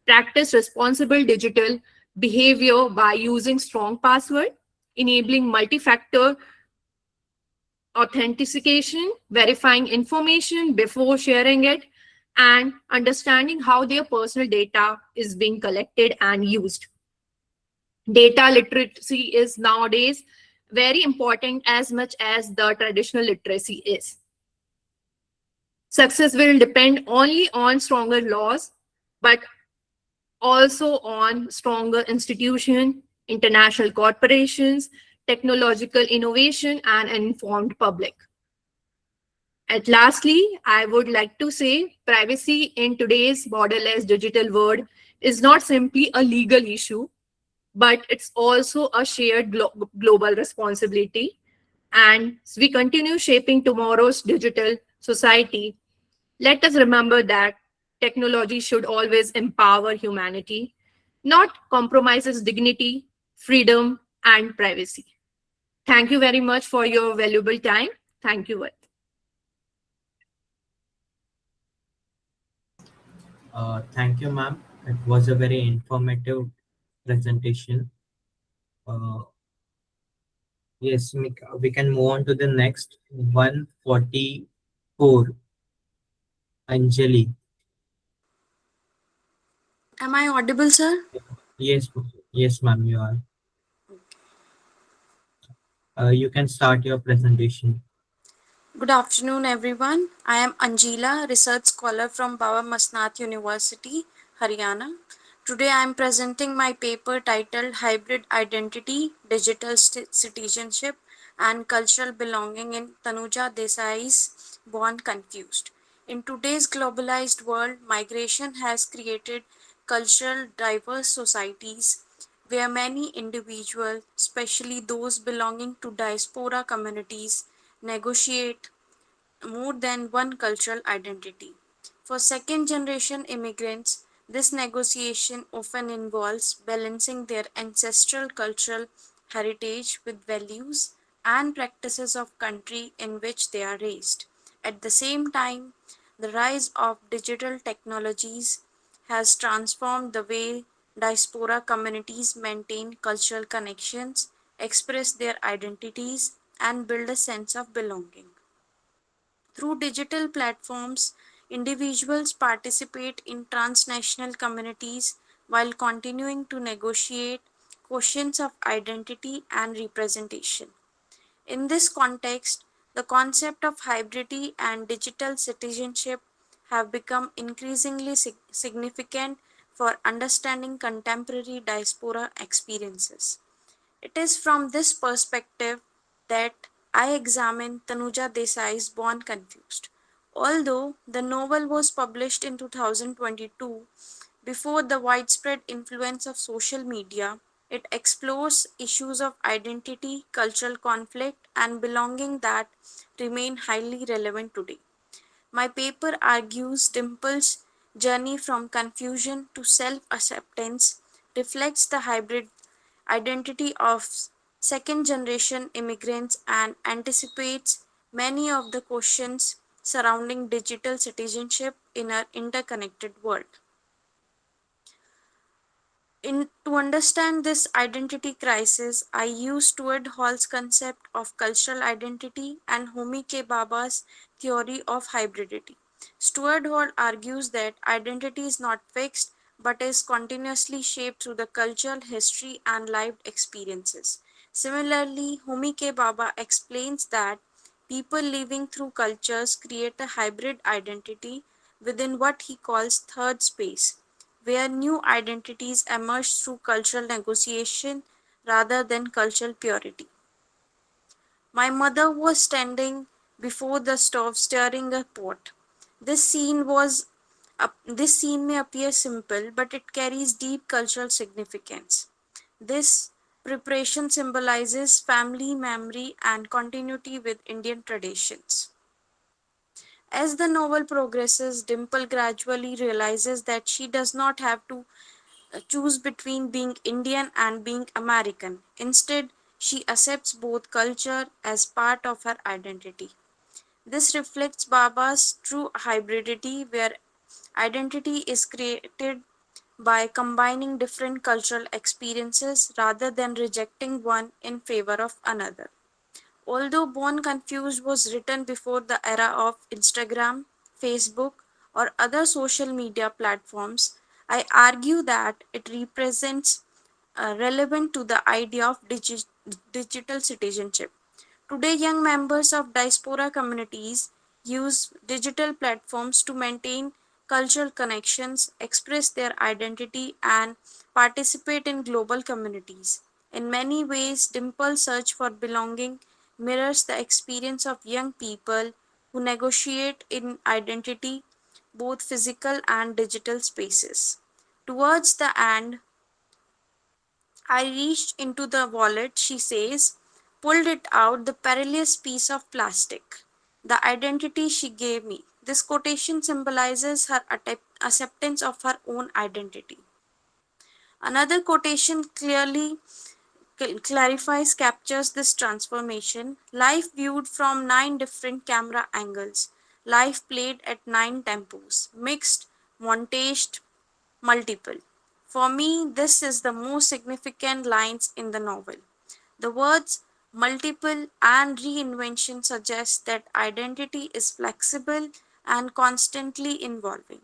practice responsible digital behavior by using strong password, enabling multi-factor authentication, verifying information before sharing it, and understanding how their personal data is being collected and used. Data literacy is nowadays very important as much as the traditional literacy is. Success will depend only on stronger laws, but also on stronger institutions, international corporations, technological innovation, and an informed public. And lastly, I would like to say privacy in today's borderless digital world is not simply a legal issue, but it's also a shared global responsibility. And as we continue shaping tomorrow's digital society, let us remember that technology should always empower humanity, not compromise its dignity, freedom, and privacy. Thank you very much for your valuable time. Thank you. Thank you, ma'am. It was a very informative presentation. Yes, we can move on to the next 144. Anjali. Am I audible, sir? Yes, yes, ma'am, you are. You can start your presentation. Good afternoon, everyone. I am Anjila, research scholar from Baba Masnath University, Haryana. Today I am presenting my paper titled Hybrid Identity, Digital Citizenship and Cultural Belonging in Tanuja Desai's Born Confused. In today's globalized world, migration has created cultural diverse societies where many individuals, especially those belonging to diaspora communities, negotiate more than one cultural identity. For second generation immigrants, this negotiation often involves balancing their ancestral cultural heritage with values and practices of country in which they are raised. At the same time, the rise of digital technologies has transformed the way diaspora communities maintain cultural connections, express their identities, and build a sense of belonging. Through digital platforms, individuals participate in transnational communities while continuing to negotiate questions of identity and representation. In this context, the concept of hybridity and digital citizenship have become increasingly significant for understanding contemporary diaspora experiences. It is from this perspective that I examine Tanuja Desai's Born Confused. Although the novel was published in 2022, before the widespread influence of social media, it explores issues of identity, cultural conflict, and belonging that remain highly relevant today. My paper argues Dimple's journey from confusion to self acceptance reflects the hybrid identity of second generation immigrants and anticipates many of the questions surrounding digital citizenship in our interconnected world. To understand this identity crisis, I use Stuart Hall's concept of cultural identity and Homi K. Bhabha's theory of hybridity. Stuart Hall argues that identity is not fixed but is continuously shaped through the cultural history and lived experiences. Similarly, Homi K. Baba explains that people living through cultures create a hybrid identity within what he calls third space, where new identities emerge through cultural negotiation rather than cultural purity. My mother was standing before the stove stirring a pot. This scene may appear simple, but it carries deep cultural significance. This preparation symbolizes family memory and continuity with Indian traditions. As the novel progresses, Dimple gradually realizes that she does not have to choose between being Indian and being American. Instead, she accepts both culture as part of her identity. This reflects Baba's true hybridity, where identity is created by combining different cultural experiences rather than rejecting one in favor of another. Although Born Confused was written before the era of Instagram, Facebook, or other social media platforms, I argue that it represents relevant to the idea of digital citizenship. Today, young members of diaspora communities use digital platforms to maintain cultural connections, express their identity, and participate in global communities. In many ways, Dimple's search for belonging mirrors the experience of young people who negotiate in identity, both physical and digital spaces. Towards the end, I reached into the wallet, she says, pulled it out, the perilous piece of plastic. The identity she gave me. This quotation symbolizes her acceptance of her own identity. Another quotation clearly captures this transformation. Life viewed from 9 different camera angles. Life played at 9 tempos. Mixed, montaged, multiple. For me, this is the most significant lines in the novel. The words multiple and reinvention suggest that identity is flexible and constantly evolving.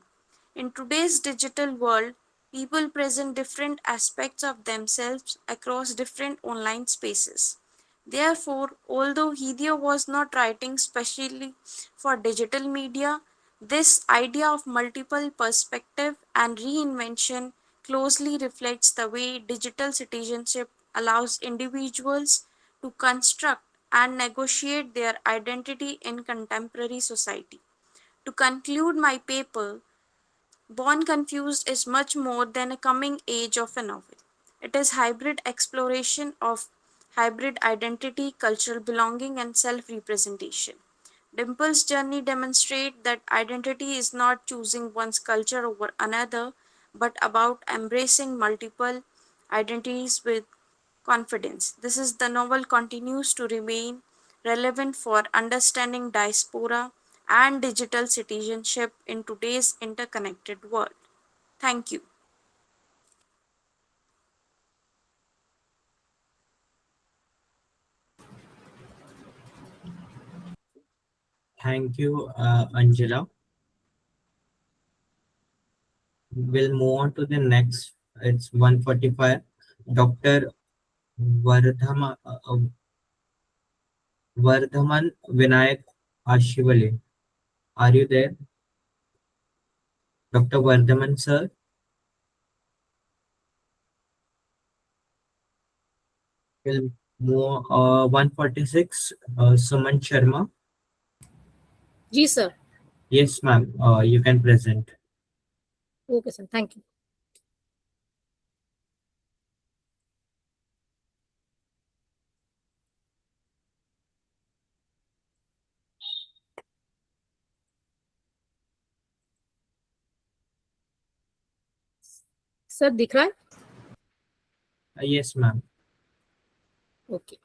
In today's digital world, people present different aspects of themselves across different online spaces. Therefore, although Hideo was not writing specially for digital media, this idea of multiple perspective and reinvention closely reflects the way digital citizenship allows individuals to construct and negotiate their identity in contemporary society. To conclude my paper, Born Confused is much more than a coming age of a novel. It is hybrid exploration of hybrid identity, cultural belonging, and self-representation. Dimple's journey demonstrates that identity is not choosing one's culture over another, but about embracing multiple identities with confidence. This is the novel continues to remain relevant for understanding diaspora and digital citizenship in today's interconnected world. Thank you. Thank you, Angela. We'll move on to the next. It's 145. Dr. Vardhama, Vardhaman Vinayak Ashivale. Are you there? Dr. Vardhaman, sir? We'll move 146. Suman Sharma. जी sir. Yes, ma'am. You can present. Okay sir, thank you. Sir दिख रहा है? Yes, ma'am. Okay.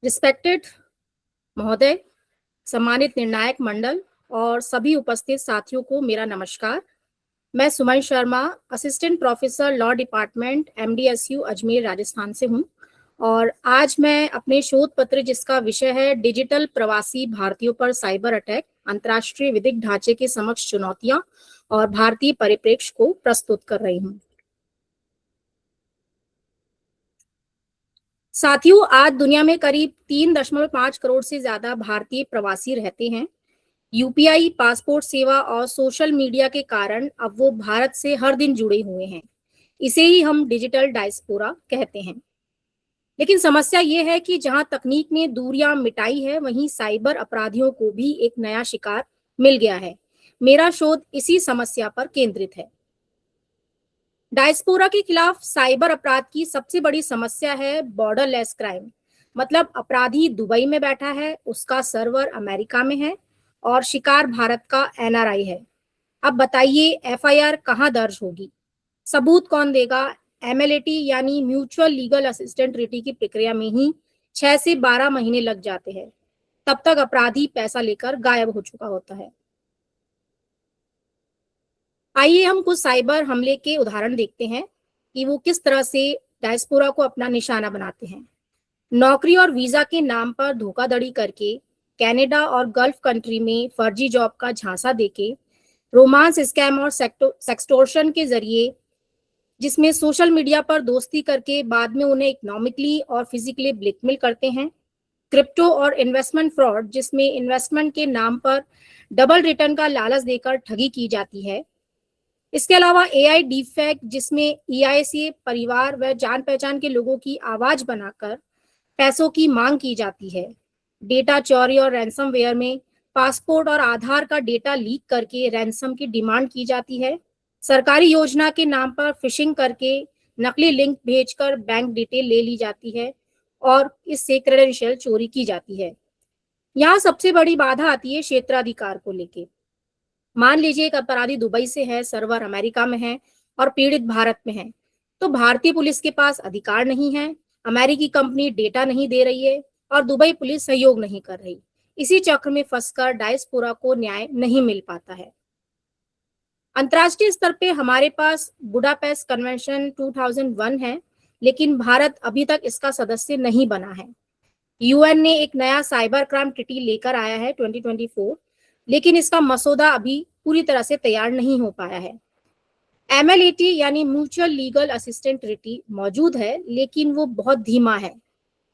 Respected महोदय, सम्मानित निर्णायक मंडल और सभी उपस्थित साथियों को मेरा नमस्कार. मैं Suman Sharma, assistant professor law department MDSU Ajmer Rajasthan से हूं और आज मैं अपने शोध पत्र, जिसका विषय है डिजिटल प्रवासी भारतीयों पर साइबर अटैक, अंतर्राष्ट्रीय विधिक ढांचे के समक्ष चुनौतियां और भारतीय परिप्रेक्ष्य को प्रस्तुत कर रही हूं। साथियों, आज दुनिया में करीब 3.5 करोड़ से ज्यादा भारतीय प्रवासी रहते हैं। यूपीआई, पासपोर्ट सेवा और सोशल मीडिया के कारण अब वो भारत से हर दिन जुड़े हुए हैं। इसे ही हम डिजिटल डायस्पोरा कहते हैं। लेकिन समस्या ये है कि जहां तकनीक ने दूरियां मिटाई है, वहीं साइबर अपराधियों को भी एक नया शिकार मिल गया है। मेरा शोध इसी समस्या पर केंद्रित है। डायस्पोरा के खिलाफ साइबर अपराध की सबसे बड़ी समस्या है बॉर्डरलेस क्राइम। मतलब अपराधी दुबई में बैठा है, उसका सर्वर अमेरिका में है और शिकार भारत का एनआरआई है। अब बताइए, एफआईआर कहां दर्ज होगी? सबूत कौन देगा? एमएलएटी यानी म्यूचुअल लीगल असिस्टेंट ट्रीटी की प्रक्रिया में ही 6 से 12 महीने लग जाते हैं। तब तक अपराधी पैसा लेकर गायब हो चुका होता है। आइए हम कुछ साइबर हमले के उदाहरण देखते हैं कि वो किस तरह से डायस्पोरा को अपना निशाना बनाते हैं। नौकरी और वीजा के नाम पर धोखाधड़ी करके कनाडा और गल्फ कंट्री में फर्जी जॉब का झांसा देके, रोमांस स्कैम और सेक्सटोर्शन के जरिए, जिसमें सोशल मीडिया पर दोस्ती करके बाद में उन्हें इकोनॉमिकली और फिजिकली ब्लैकमेल करते हैं। क्रिप्टो और इन्वेस्टमेंट फ्रॉड, जिसमें इन्वेस्टमेंट के नाम पर डबल रिटर्न का लालच देकर ठगी की जाती है। इसके अलावा एआई डीफेक, जिसमें ईआईसी परिवार व जान पहचान के लोगों की आवाज बनाकर पैसों की मांग की जाती है। डेटा चोरी और रैंसमवेयर में पासपोर्ट और आधार का डेटा लीक करके रैंसम की डिमांड की जाती है। सरकारी योजना के नाम पर फिशिंग करके नकली लिंक भेजकर बैंक डिटेल ले ली जाती है और इससे क्रेडेंशियल चोरी की जाती है। यहाँ सबसे बड़ी बाधा आती है क्षेत्राधिकार को लेके। मान लीजिए एक अपराधी दुबई से है, सर्वर अमेरिका में है और पीड़ित भारत में है, तो भारतीय पुलिस के पास अधिकार नहीं है, अमेरिकी कंपनी डेटा नहीं दे रही है और दुबई पुलिस सहयोग नहीं कर रही। इसी चक्र में फंसकर डायस्पोरा को न्याय नहीं मिल पाता है। अंतर्राष्ट्रीय स्तर पे हमारे पास बुडापेस्ट कन्वेंशन 2001 है, लेकिन भारत अभी तक इसका सदस्य नहीं बना है। यूएन ने एक नया साइबर क्राइम ट्रीटी लेकर आया है 2024, लेकिन इसका मसौदा अभी पूरी तरह से तैयार नहीं हो पाया है। एमएलएटी यानी म्यूचुअल लीगल असिस्टेंट ट्रीटी मौजूद है, लेकिन वो बहुत धीमा है।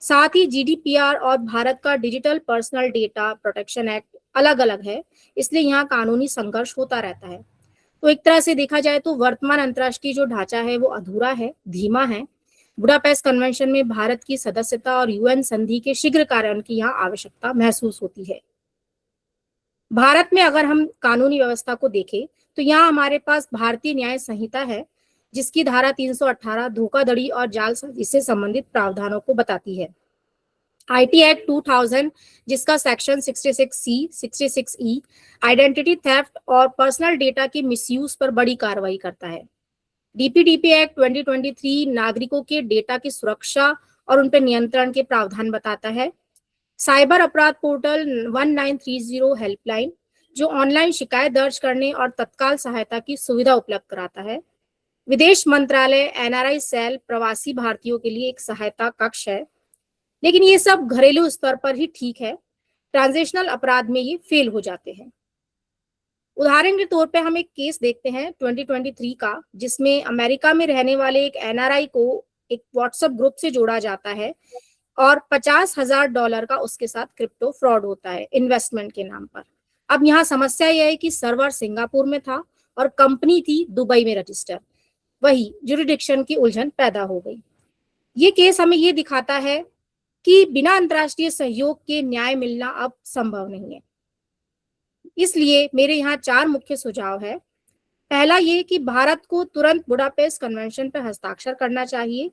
साथ ही जीडीपीआर और भारत का digital personal data protection act अलग अलग है, इसलिए यहाँ कानूनी संघर्ष होता रहता है। तो एक तरह से देखा जाए तो वर्तमान अंतर्राष्ट्रीय जो ढांचा है वो अधूरा है, धीमा है। बुडापेस्ट कन्वेंशन में भारत की सदस्यता और यूएन संधि के शीघ्र कार्यान्वयन की यहाँ आवश्यकता महसूस होती है। भारत में अगर हम कानूनी व्यवस्था को देखें तो यहाँ हमारे पास भारतीय न्याय संहिता है, जिसकी धारा 318 धोखाधड़ी और जालसाजी से संबंधित प्रावधानों को बताती है। आईटी एक्ट 2000, जिसका section 66C, 66E identity theft और पर्सनल डेटा के मिसयूज पर बड़ी कार्रवाई करता है। डीपीडीपी एक्ट 2023 नागरिकों के डेटा की सुरक्षा और उन पर नियंत्रण के प्रावधान बताता है। साइबर अपराध पोर्टल 1930 हेल्पलाइन, जो ऑनलाइन शिकायत दर्ज करने और तत्काल सहायता की सुविधा उपलब्ध कराता है। विदेश मंत्रालय एनआरआई सेल प्रवासी भारतीयों के लिए एक सहायता कक्ष है। लेकिन ये सब घरेलू स्तर पर ही ठीक है, ट्रांजेक्शनल अपराध में ये फेल हो जाते हैं। उदाहरण के तौर पे हम एक केस देखते हैं 2023 का, जिसमें अमेरिका में रहने वाले एक एनआरआई को एक व्हाट्सएप ग्रुप से जोड़ा जाता है और $50,000 का उसके साथ क्रिप्टो फ्रॉड होता है इन्वेस्टमेंट के नाम पर। अब यहाँ समस्या यह है कि सर्वर सिंगापुर में था और कंपनी थी दुबई में रजिस्टर। वही जुरिडिक्शन की उलझन पैदा हो गई। ये केस हमें ये दिखाता है कि बिना अंतर्राष्ट्रीय सहयोग के न्याय मिलना अब संभव नहीं है। इसलिए मेरे यहाँ 4 मुख्य सुझाव है। पहला ये कि भारत को तुरंत बुडापेस्ट कन्वेंशन पर हस्ताक्षर करना चाहिए।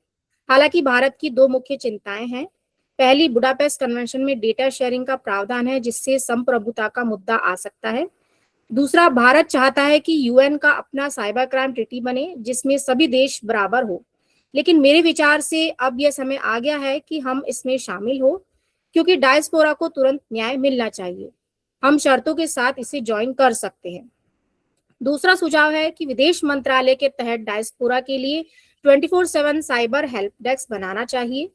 हालांकि भारत की 2 मुख्य चिंताएं हैं। पहली, बुडापेस्ट कन्वेंशन में डेटा शेयरिंग का प्रावधान है, जिससे संप्रभुता का मुद्दा आ सकता है। दूसरा, भारत चाहता है कि यूएन का अपना साइबर क्राइम ट्रीटी बने, जिसमें सभी देश बराबर हो। लेकिन मेरे विचार से अब यह समय आ गया है कि हम इसमें शामिल हो, क्योंकि डायस्पोरा को तुरंत न्याय मिलना चाहिए। हम शर्तों के साथ इसे ज्वाइन कर सकते हैं। दूसरा सुझाव है कि विदेश मंत्रालय के तहत डायस्पोरा के लिए 24/7 साइबर हेल्प डेस्क बनाना चाहिए।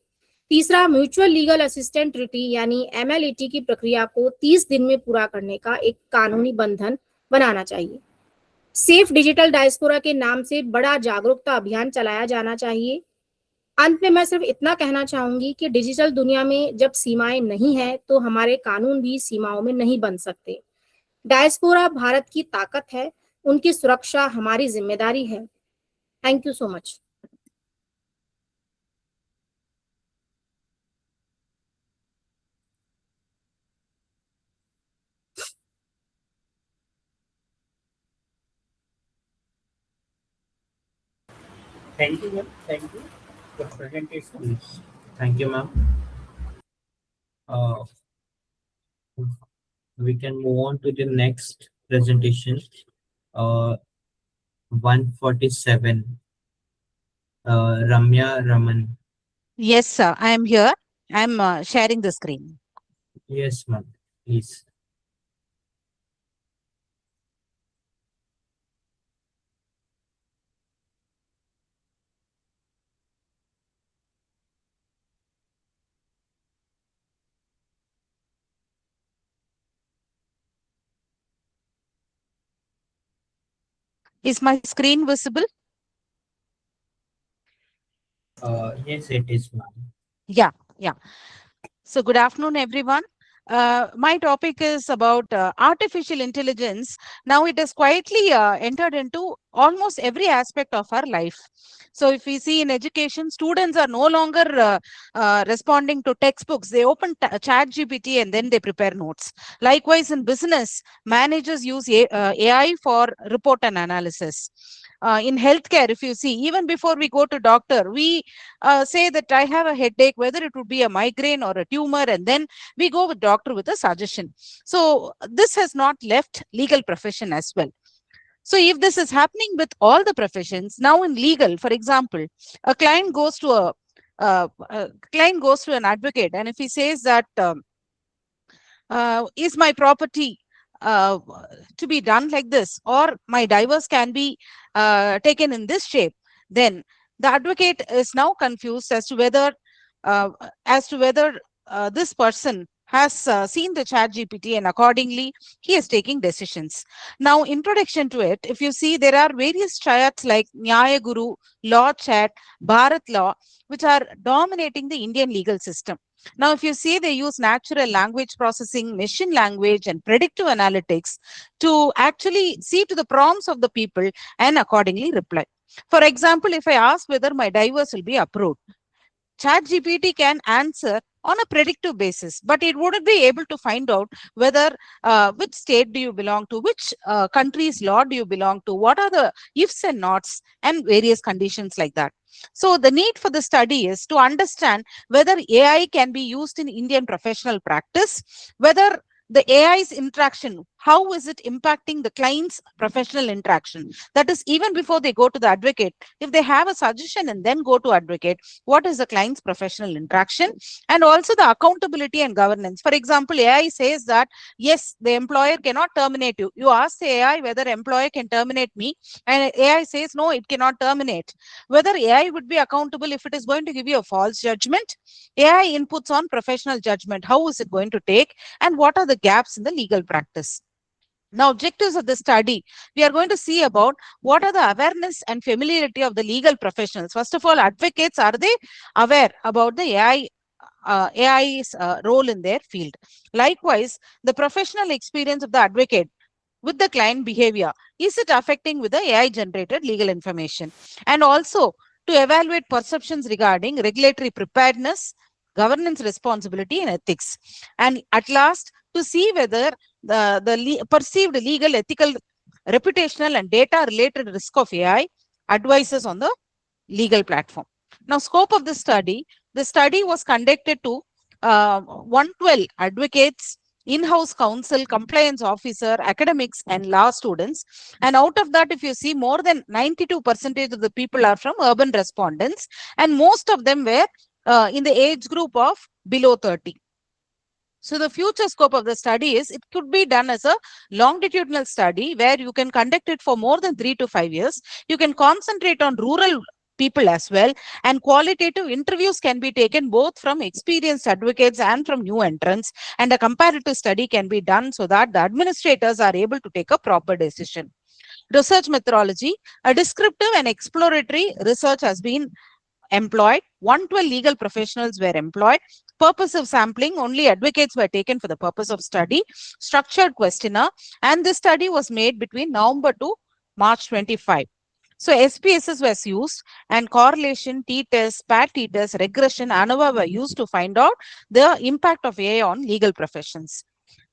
तीसरा, म्यूचुअल लीगल असिस्टेंट ट्रीटी यानी MLAT की प्रक्रिया को 30 दिन में पूरा करने का एक कानूनी बंधन बनाना चाहिए। सेफ डिजिटल डायस्पोरा के नाम से बड़ा जागरूकता अभियान चलाया जाना चाहिए। अंत में मैं सिर्फ इतना कहना चाहूंगी कि डिजिटल दुनिया में जब सीमाएं नहीं है तो हमारे कानून भी सीमाओं में नहीं बन सकते। डायस्पोरा भारत की ताकत है, उनकी सुरक्षा हमारी जिम्मेदारी है। Thank you so much. Thank you, ma'am. Thank you for presentation. Thank you, ma'am. We can move on to the next presentation. 147. Ramya Raman. Yes, sir. I am here. I am sharing the screen. Yes, ma'am. Please. Is my screen visible? Yes, it is, ma'am. Yeah. So good afternoon, everyone. My topic is about artificial intelligence. Now it has quietly entered into almost every aspect of our life. So if we see in education, students are no longer responding to textbooks. They open ChatGPT and then they prepare notes. Likewise, in business, managers use AI for report and analysis. In healthcare, if you see, even before we go to doctor, we say that I have a headache, whether it would be a migraine or a tumor, and then we go with doctor with a suggestion. So this has not left legal profession as well. So if this is happening with all the professions, now in legal, for example, a client goes to an advocate, and if he says that is my property to be done like this, or my divorce can be taken in this shape, then the advocate is now confused as to whether this person has seen the ChatGPT, and accordingly he is taking decisions. Now, introduction to it, if you see, there are various triads like Nyaya Guru, Law Chat, Bharat Law, which are dominating the Indian legal system. Now, if you see, they use natural language processing, machine language, and predictive analytics to actually see to the prompts of the people and accordingly reply. For example, if I ask whether my divorce will be approved, ChatGPT can answer on a predictive basis, but it wouldn't be able to find out whether which state do you belong to, which country's law do you belong to, what are the ifs and nots, and various conditions like that. So the need for the study is to understand whether AI can be used in Indian professional practice, whether the AI's interaction, how is it impacting the client's professional interaction? That is, even before they go to the advocate, if they have a suggestion and then go to advocate, what is the client's professional interaction? And also the accountability and governance. For example, AI says that, yes, the employer cannot terminate you. You ask the AI whether employer can terminate me, and AI says, no, it cannot terminate. Whether AI would be accountable if it is going to give you a false judgment? AI inputs on professional judgment. How is it going to take? And what are the gaps in the legal practice? Now, objectives of the study, we are going to see about what are the awareness and familiarity of the legal professionals. First of all, advocates, are they aware about the AI's role in their field? Likewise, the professional experience of the advocate with the client behavior, is it affecting with the AI generated legal information? And also to evaluate perceptions regarding regulatory preparedness, governance responsibility, and ethics. And at last, to see whether the perceived legal, ethical, reputational, and data related risk of AI advises on the legal platform. Now, scope of the study was conducted to 112 advocates, in-house counsel, compliance officer, academics, and law students. And out of that, if you see, more than 92% of the people are from urban respondents, and most of them were in the age group of below 30. So the future scope of the study is, it could be done as a longitudinal study where you can conduct it for more than 3 to 5 years. You can concentrate on rural people as well, and qualitative interviews can be taken both from experienced advocates and from new entrants, and a comparative study can be done so that the administrators are able to take a proper decision. Research methodology: a descriptive and exploratory research has been employed. 112 legal professionals were employed. Purpose of sampling: only advocates were taken for the purpose of study. Structured questionnaire, and this study was made between November to March 25. So SPSS was used, and correlation, t-test, PAT t-test, regression, ANOVA were used to find out the impact of AI on legal professions.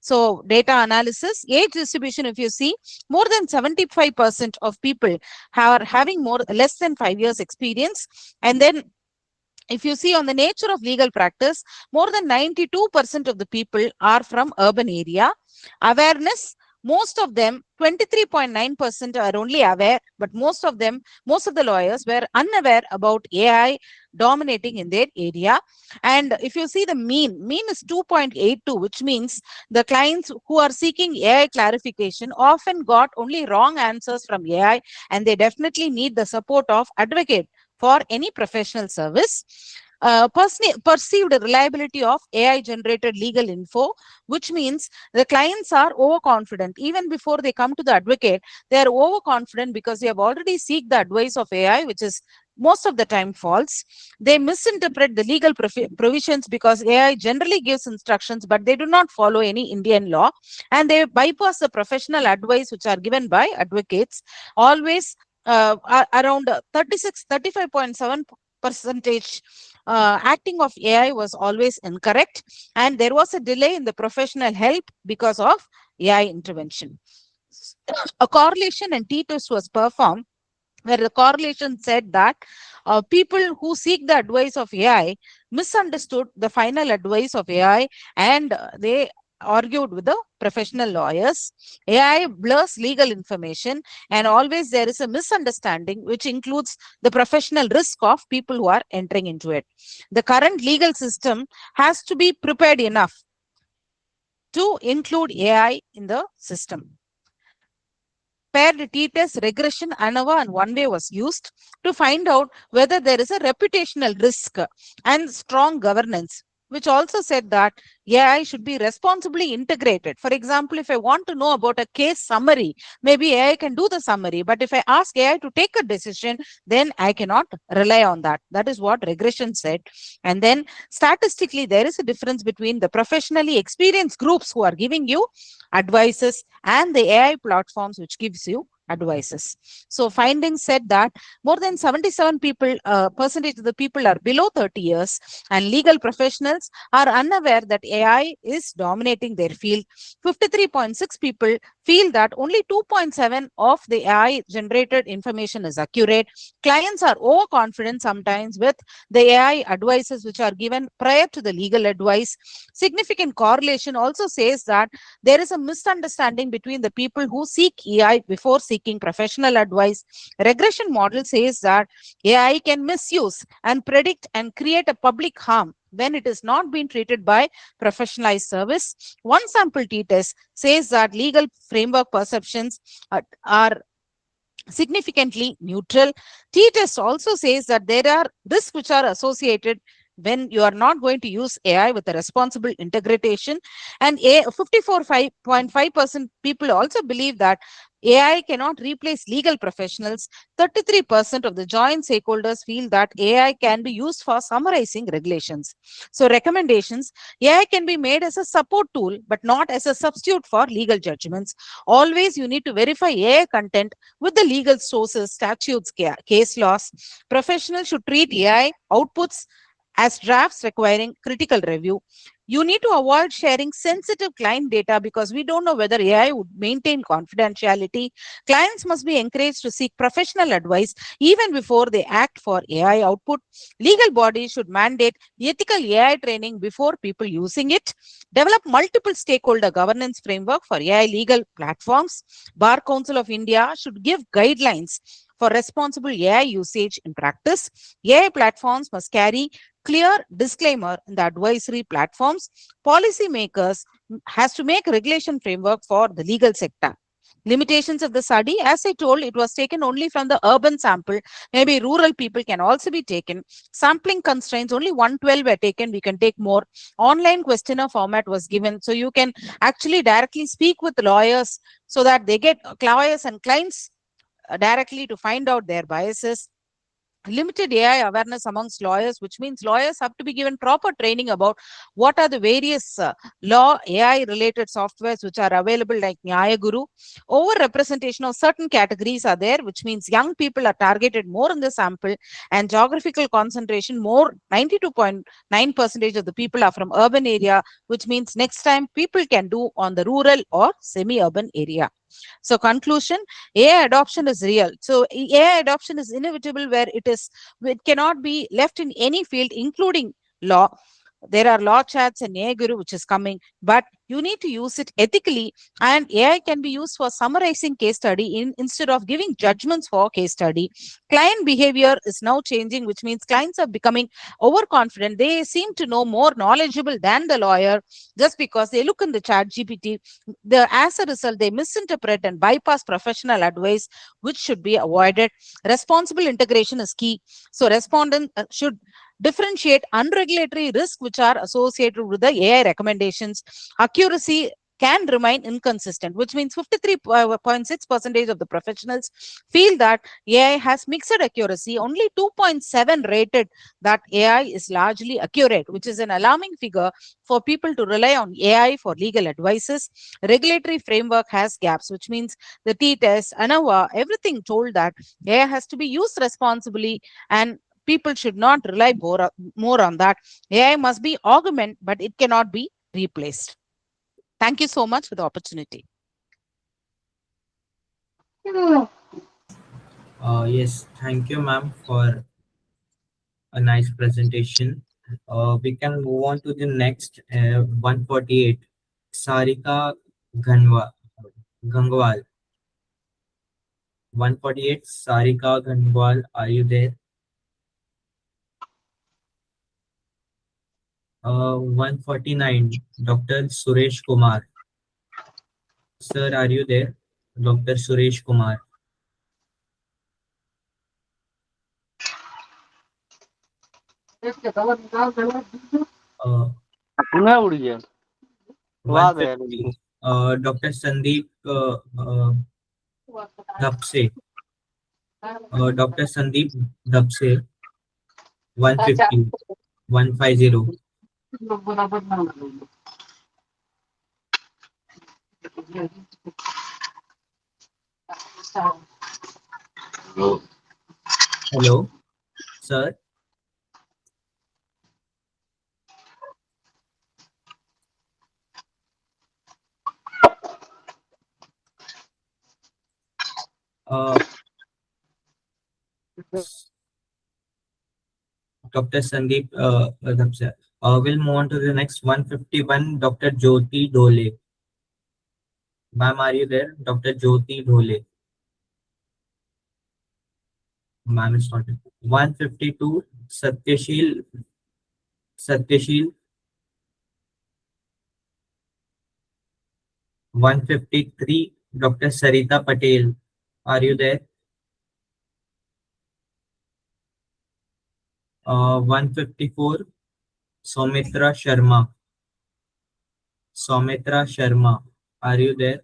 So data analysis, age distribution, if you see, more than 75% of people are having less than 5 years experience. And then if you see on the nature of legal practice, more than 92% of the people are from urban area. Awareness, most of them, 23.9% are only aware, but most of the lawyers were unaware about AI dominating in their area. And if you see the mean is 2.82, which means the clients who are seeking AI clarification often got only wrong answers from AI, and they definitely need the support of advocate for any professional service. Perceived reliability of AI generated legal info, which means the clients are overconfident. Even before they come to the advocate, they are overconfident because they have already seek the advice of AI, which is most of the time false. They misinterpret the legal provisions because AI generally gives instructions, but they do not follow any Indian law, and they bypass the professional advice which are given by advocates. Always around 35.7% acting of AI was always incorrect, and there was a delay in the professional help because of AI intervention. A correlation and t-test was performed, where the correlation said that people who seek the advice of AI misunderstood the final advice of AI, and they argued with the professional lawyers. AI blurs legal information, and always there is a misunderstanding, which includes the professional risk of people who are entering into it. The current legal system has to be prepared enough to include AI in the system. Paired t-test, regression, ANOVA, and one-way was used to find out whether there is a reputational risk and strong governance, which also said that AI should be responsibly integrated. For example, if I want to know about a case summary, maybe AI can do the summary, but if I ask AI to take a decision, then I cannot rely on that. That is what regression said. And then statistically, there is a difference between the professionally experienced groups who are giving you advices and the AI platforms which gives you advices. So findings said that more than 77% of the people are below 30 years, and legal professionals are unaware that AI is dominating their field. 53.6 people feel that only 2.7 of the AI generated information is accurate. Clients are overconfident sometimes with the AI advices which are given prior to the legal advice. Significant correlation also says that there is a misunderstanding between the people who seek AI before seeking professional advice. Regression model says that AI can misuse and predict and create a public harm when it is not being treated by professionalized service. One sample t-test says that legal framework perceptions are significantly neutral. T-test also says that there are risks which are associated when you are not going to use AI with a responsible integration. And 54.5% people also believe that AI cannot replace legal professionals. 33% of the joint stakeholders feel that AI can be used for summarizing regulations. So recommendations: AI can be made as a support tool, but not as a substitute for legal judgments. Always you need to verify AI content with the legal sources, statutes, case laws. Professionals should treat AI outputs as drafts requiring critical review. You need to avoid sharing sensitive client data because we don't know whether AI would maintain confidentiality. Clients must be encouraged to seek professional advice even before they act for AI output. Legal bodies should mandate ethical AI training before people using it. Develop multiple stakeholder governance framework for AI legal platforms. Bar Council of India should give guidelines for responsible AI usage in practice. AI platforms must carry clear disclaimer in the advisory platforms. Policymakers has to make regulation framework for the legal sector. Limitations of the study, as I told, it was taken only from the urban sample. Maybe rural people can also be taken. Sampling constraints, only 112 were taken. We can take more. Online questionnaire format was given. So you can actually directly speak with lawyers so that they get lawyers and clients directly to find out their biases. Limited AI awareness amongst lawyers, which means lawyers have to be given proper training about what are the various law AI related softwares which are available, like Nyaya Guru. Over representation of certain categories are there, which means young people are targeted more in the sample, and geographical concentration more. 92.9% of the people are from urban area, which means next time people can do on the rural or semi-urban area. So conclusion, AI adoption is real. So AI adoption is inevitable where it cannot be left in any field, including law. There are law chats and AI Guru which is coming, but you need to use it ethically, and AI can be used for summarizing case study instead of giving judgments for case study. Client behavior is now changing, which means clients are becoming overconfident. They seem to know more knowledgeable than the lawyer just because they look in the chat GPT. As a result, they misinterpret and bypass professional advice, which should be avoided. Responsible integration is key. So respondent should differentiate unregulatory risk which are associated with the AI recommendations. Accuracy can remain inconsistent, which means 53.6% of the professionals feel that AI has mixed accuracy. Only 2.7 rated that AI is largely accurate, which is an alarming figure for people to rely on AI for legal advices. Regulatory framework has gaps, which means the T-test, ANOVA, everything told that AI has to be used responsibly, and people should not rely more on that. AI must be augmented, but it cannot be replaced. Thank you so much for the opportunity. Yes, thank you, ma'am, for a nice presentation. We can move on to the next 148, Sarika Gangwal. 148, Sarika Gangwal, are you there? 149, Dr. Suresh Kumar. Sir, are you there? Dr. Suresh Kumar. Dr. Sandeep Dapse. Dr. Sandeep Dapse, 150, 150. Hello, sir. Dr. Sandeep Dapse. We'll move on to the next 151, Dr. Jyoti Dhole. Ma'am, are you there? Dr. Jyoti Dhole. Ma'am is not. 152, Satyashil. 153, Dr. Sarita Patel. Are you there? 154, Soumitra Sharma. Are you there?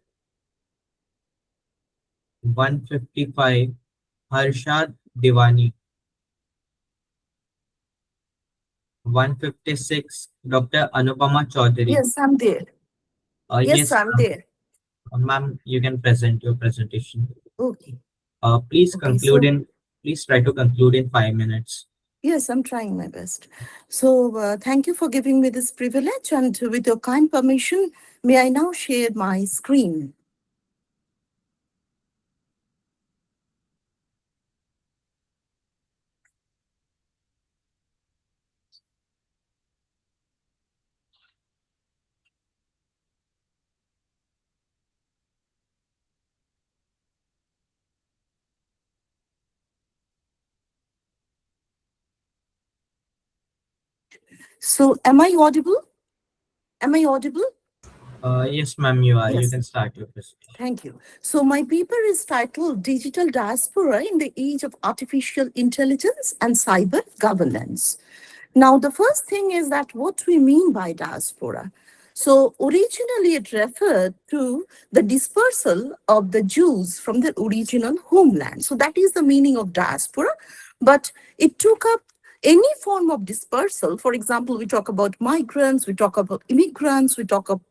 155, Harshad Diwani. 156, Dr. Anupama Chaudhary. Yes, I'm there. Yes, I'm there. Ma'am, you can present your presentation. Okay. Please try to conclude in 5 minutes. Yes, I'm trying my best. So thank you for giving me this privilege, and with your kind permission, may I now share my screen? So am I audible? Am I audible? Yes, ma'am, you are. You Yes. can start your presentation. Thank you. So my paper is titled Digital Diaspora in the Age of Artificial Intelligence and Cyber Governance. Now, the first thing is that what we mean by diaspora. So originally it referred to the dispersal of the Jews from their original homeland. So that is the meaning of diaspora, but it took up any form of dispersal. For example, we talk about migrants, we talk about immigrants, we talk of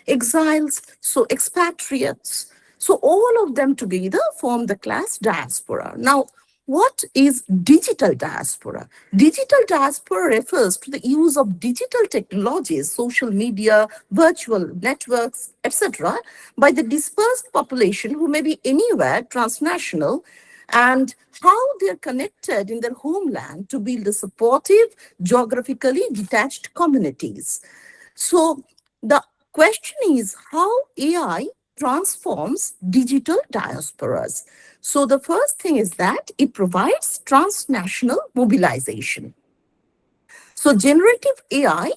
exiles, so expatriates. So all of them together form the class diaspora. Now, what is digital diaspora? Digital diaspora refers to the use of digital technologies, social media, virtual networks, etc., by the dispersed population who may be anywhere transnational, and how they're connected in their homeland to build a supportive, geographically detached communities. So the question is how AI transforms digital diasporas. So the first thing is that it provides transnational mobilization. So generative AI,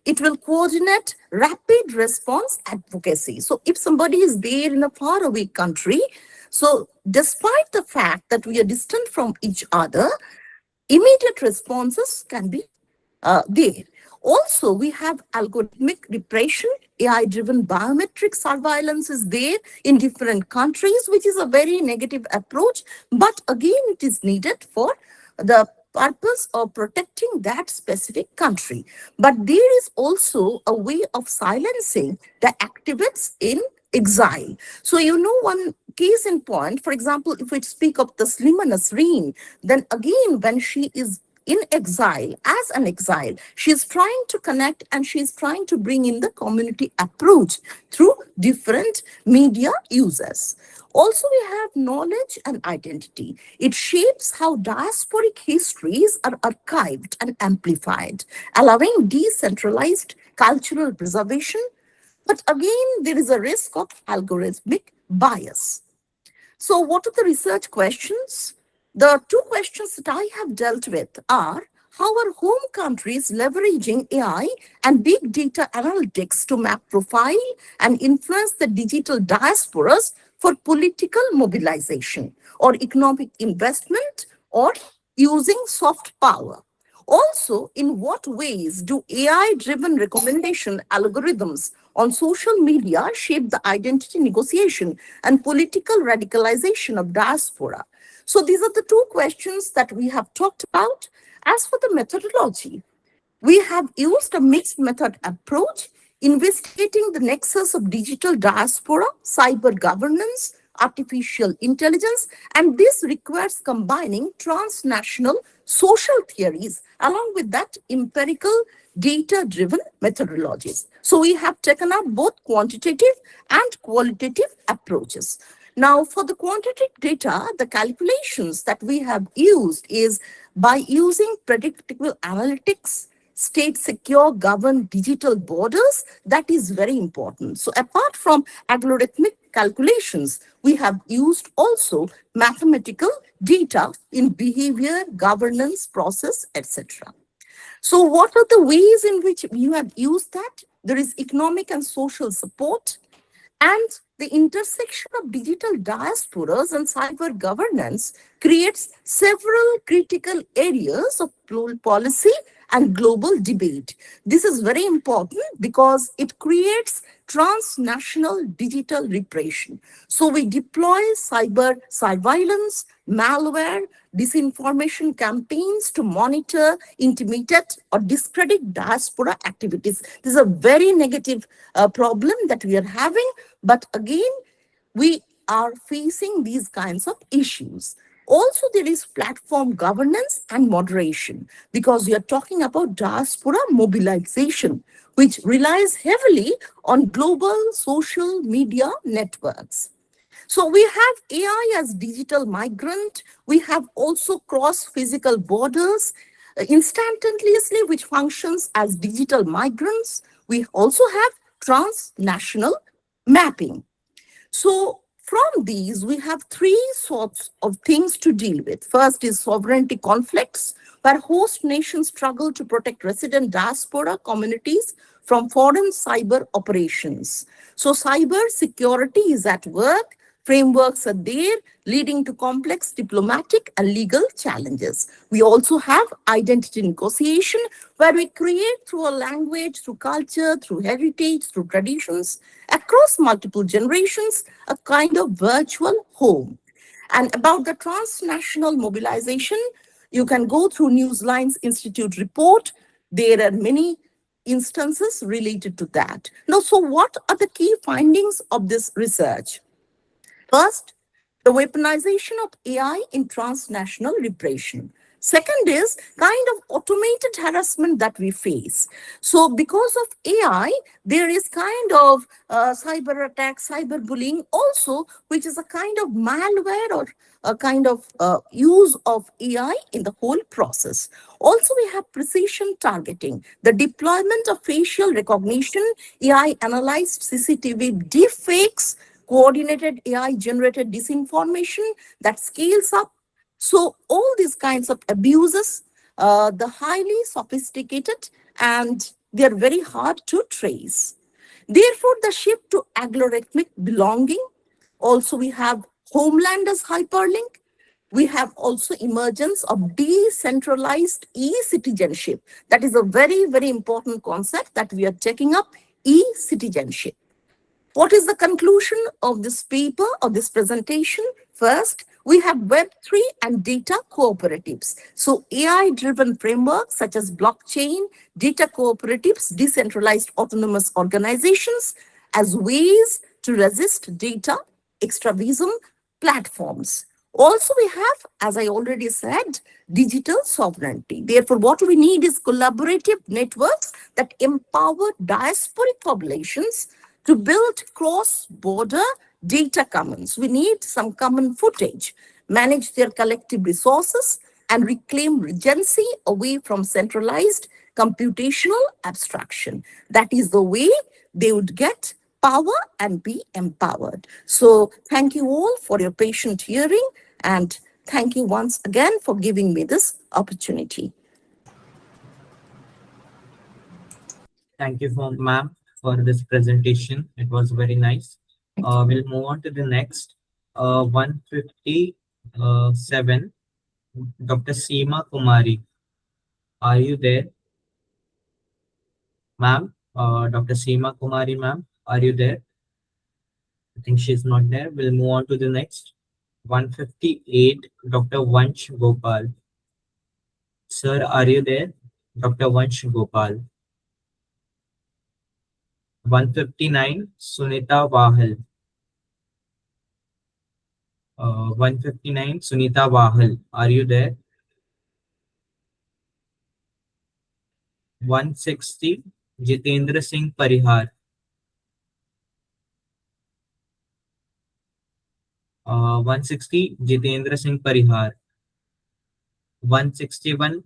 it will coordinate rapid response advocacy. So if somebody is there in a faraway country, so despite the fact that we are distant from each other, immediate responses can be there. Also, we have algorithmic repression, AI-driven biometric surveillance is there in different countries, which is a very negative approach. But again, it is needed for the purpose of protecting that specific country. But there is also a way of silencing the activists in exile. So, one case in point, for example, if we speak of the Slima Nasreen, then again, when she is in exile, as an exile, she is trying to connect and she is trying to bring in the community approach through different media users. Also, we have knowledge and identity. It shapes how diasporic histories are archived and amplified, allowing decentralized cultural preservation. But again, there is a risk of algorithmic bias. So what are the research questions? The two questions that I have dealt with are, how are home countries leveraging AI and big data analytics to map profile and influence the digital diasporas for political mobilization or economic investment or using soft power? Also, in what ways do AI-driven recommendation algorithms on social media shape the identity negotiation and political radicalization of diaspora? So these are the two questions that we have talked about. As for the methodology, we have used a mixed method approach, investigating the nexus of digital diaspora, cyber governance, artificial intelligence, and this requires combining transnational social theories along with that empirical data-driven methodologies. So we have taken up both quantitative and qualitative approaches. Now, for the quantitative data, the calculations that we have used is by using predictable analytics, state secure governed digital borders. That is very important. So apart from algorithmic calculations, we have used also mathematical data in behavior, governance, process, etc. So what are the ways in which you have used that? There is economic and social support, and the intersection of digital diasporas and cyber governance creates several critical areas of policy and global debate. This is very important because it creates transnational digital repression. So we deploy cyber surveillance, malware, disinformation campaigns to monitor, intimidate, or discredit diaspora activities. This is a very negative problem that we are having, but again, we are facing these kinds of issues. Also, there is platform governance and moderation, because we are talking about diaspora mobilization, which relies heavily on global social media networks. So we have AI as digital migrant. We have also cross-physical borders instantaneously, which functions as digital migrants. We also have transnational mapping. So from these, we have three sorts of things to deal with. First is sovereignty conflicts, where host nations struggle to protect resident diaspora communities from foreign cyber operations. So cyber security is at work. Frameworks are there, leading to complex diplomatic and legal challenges. We also have identity negotiation, where we create through a language, through culture, through heritage, through traditions, across multiple generations, a kind of virtual home. And about the transnational mobilization, you can go through Newsline's Institute report. There are many instances related to that. Now, so what are the key findings of this research? First, the weaponization of AI in transnational repression. Second is kind of automated harassment that we face. So because of AI, there is kind of cyber attack, cyberbullying also, which is a kind of malware or a kind of use of AI in the whole process. Also, we have precision targeting, the deployment of facial recognition, AI analyzed CCTV deepfakes, coordinated AI-generated disinformation that scales up. So all these kinds of abuses, the highly sophisticated, and they're very hard to trace. Therefore, the shift to algorithmic belonging. Also, we have homeland as hyperlink. We have also emergence of decentralized e-citizenship. That is a very, very important concept that we are taking up, e-citizenship. What is the conclusion of this paper, of this presentation? First, we have Web3 and data cooperatives. So AI-driven frameworks such as blockchain, data cooperatives, decentralized autonomous organizations as ways to resist data extravism platforms. Also, we have, as I already said, digital sovereignty. Therefore, what we need is collaborative networks that empower diasporic populations to build cross-border data commons. We need some common footage, manage their collective resources, and reclaim regency away from centralized computational abstraction. That is the way they would get power and be empowered. So thank you all for your patient hearing, and thank you once again for giving me this opportunity. Thank you, ma'am, for this presentation. It was very nice. We'll move on to the next. 157, Dr. Seema Kumari. Are you there? Ma'am, Dr. Seema Kumari, ma'am, are you there? I think she's not there. We'll move on to the next. 158, Dr. Vansh Gopal. Sir, are you there? Dr. Vansh Gopal. 159, Sunita Wahal. 159, Sunita Wahal. Are you there? 160, Jitendra Singh Parihar. 160, Jitendra Singh Parihar. 161,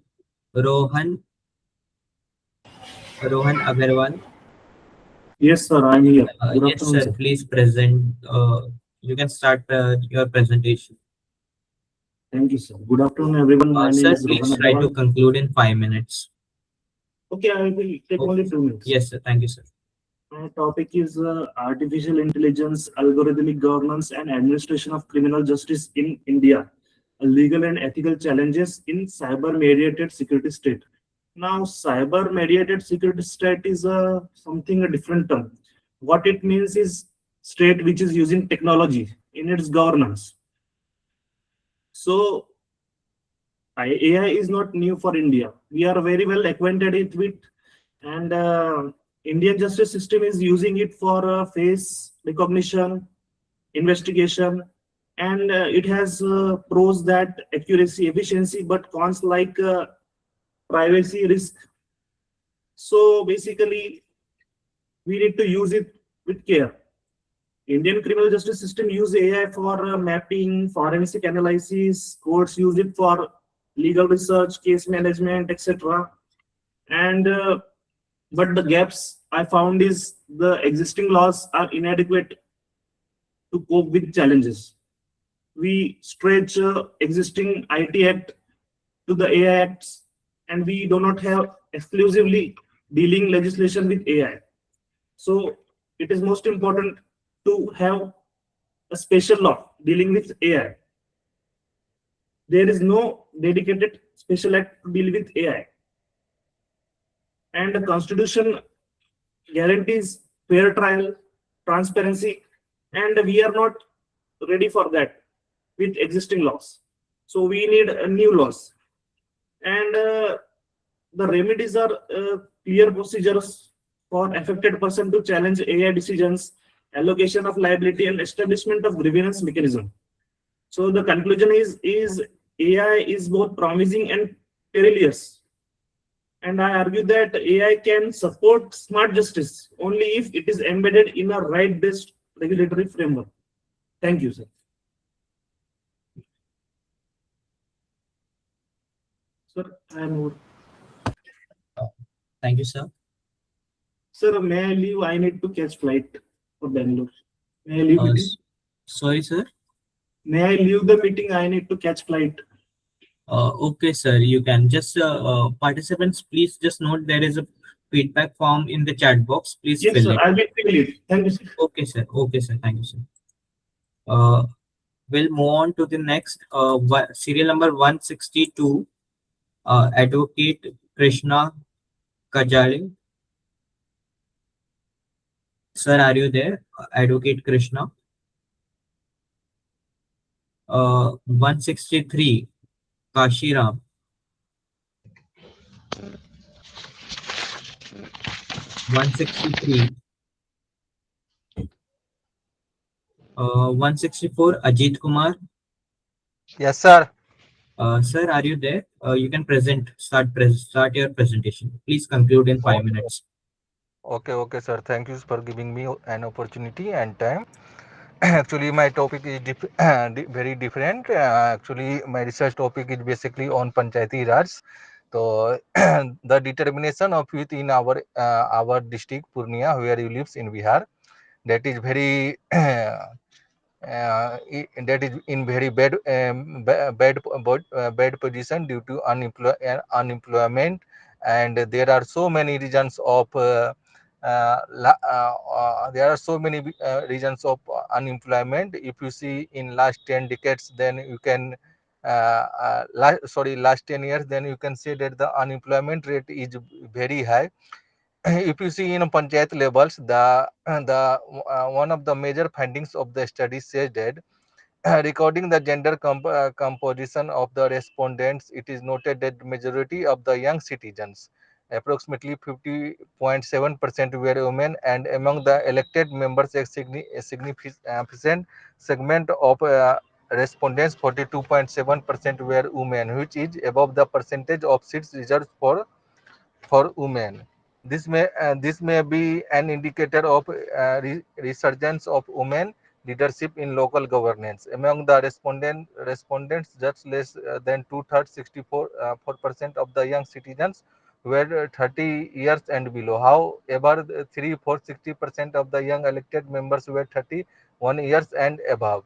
Rohan Agarwal. Yes, sir, I'm here. Yes, sir, sir. Please present. You can start your presentation. Thank you, sir. Good afternoon, everyone. My name Sir, is please Rohan try Agarwal. to conclude in 5 minutes. Okay, I will take only 2 minutes. Yes, sir. Thank you, sir. My topic is artificial intelligence, algorithmic governance, and administration of criminal justice in India. Legal and ethical challenges in cyber-mediated security state. Now, cyber-mediated security state is something a different term. What it means is state which is using technology in its governance. So, AI is not new for India. We are very well acquainted with it, and Indian justice system is using it for face recognition, investigation, and it has pros that accuracy, efficiency, but cons like privacy risk. So basically, we need to use it with care. Indian criminal justice system use AI for mapping, forensic analysis. Courts use it for legal research, case management, etc. And but the gaps I found is the existing laws are inadequate to cope with challenges. We stretch existing IT Act to the AI Acts, and we do not have exclusively dealing legislation with AI. So it is most important to have a special law dealing with AI. There is no dedicated special act to deal with AI. And the Constitution guarantees fair trial, transparency, and we are not ready for that with existing laws. So we need new laws. And the remedies are clear procedures for affected person to challenge AI decisions, allocation of liability, and establishment of grievance mechanism. So the conclusion is AI is both promising and perilous. And I argue that AI can support smart justice only if it is embedded in a right-based regulatory framework. Thank you, sir. Sir, I am over. Thank you, sir. Sir, may I leave? I need to catch flight for Bangalore. May I leave meeting? Sorry, sir. May I leave the meeting? I need to catch flight. Okay, sir. You can just participants. Please just note there is a feedback form in the chat box. Please Yes, fill sir. it. I will fill it. Thank you, sir. Okay, sir. Okay, sir. Thank you, sir. We'll move on to the next serial number 162. Advocate Krishna Kajale. Sir, are you there? Advocate Krishna. 163. Kashiram. 163. 164. Ajit Kumar. Yes, sir. Sir, are you there? You can start your presentation. Please conclude in 5 minutes. Okay, sir. Thank you for giving me an opportunity and time. Actually, my topic is very different. Actually, my research topic is basically on Panchayati Raj. So, the determination of youth in our district, Purnia, where you lives in Bihar, that is very that is in very bad position due to unemployment, and there are so many reasons of reasons of unemployment. If you see in last 10 decades, then you can last 10 years, then you can say that the unemployment rate is very high. If you see in panchayat levels, the one of the major findings of the study says that recording the gender composition of the respondents, it is noted that majority of the young citizens, approximately 50.7% were women, and among the elected members, a significant segment of respondents, 42.7% were women, which is above the percentage of seats reserved for women. This may be an indicator of resurgence of women leadership in local governance. Among the respondents, just less than two-thirds, 64% of the young citizens were 30 years and below. However, 60% of the young elected members were 31 years and above.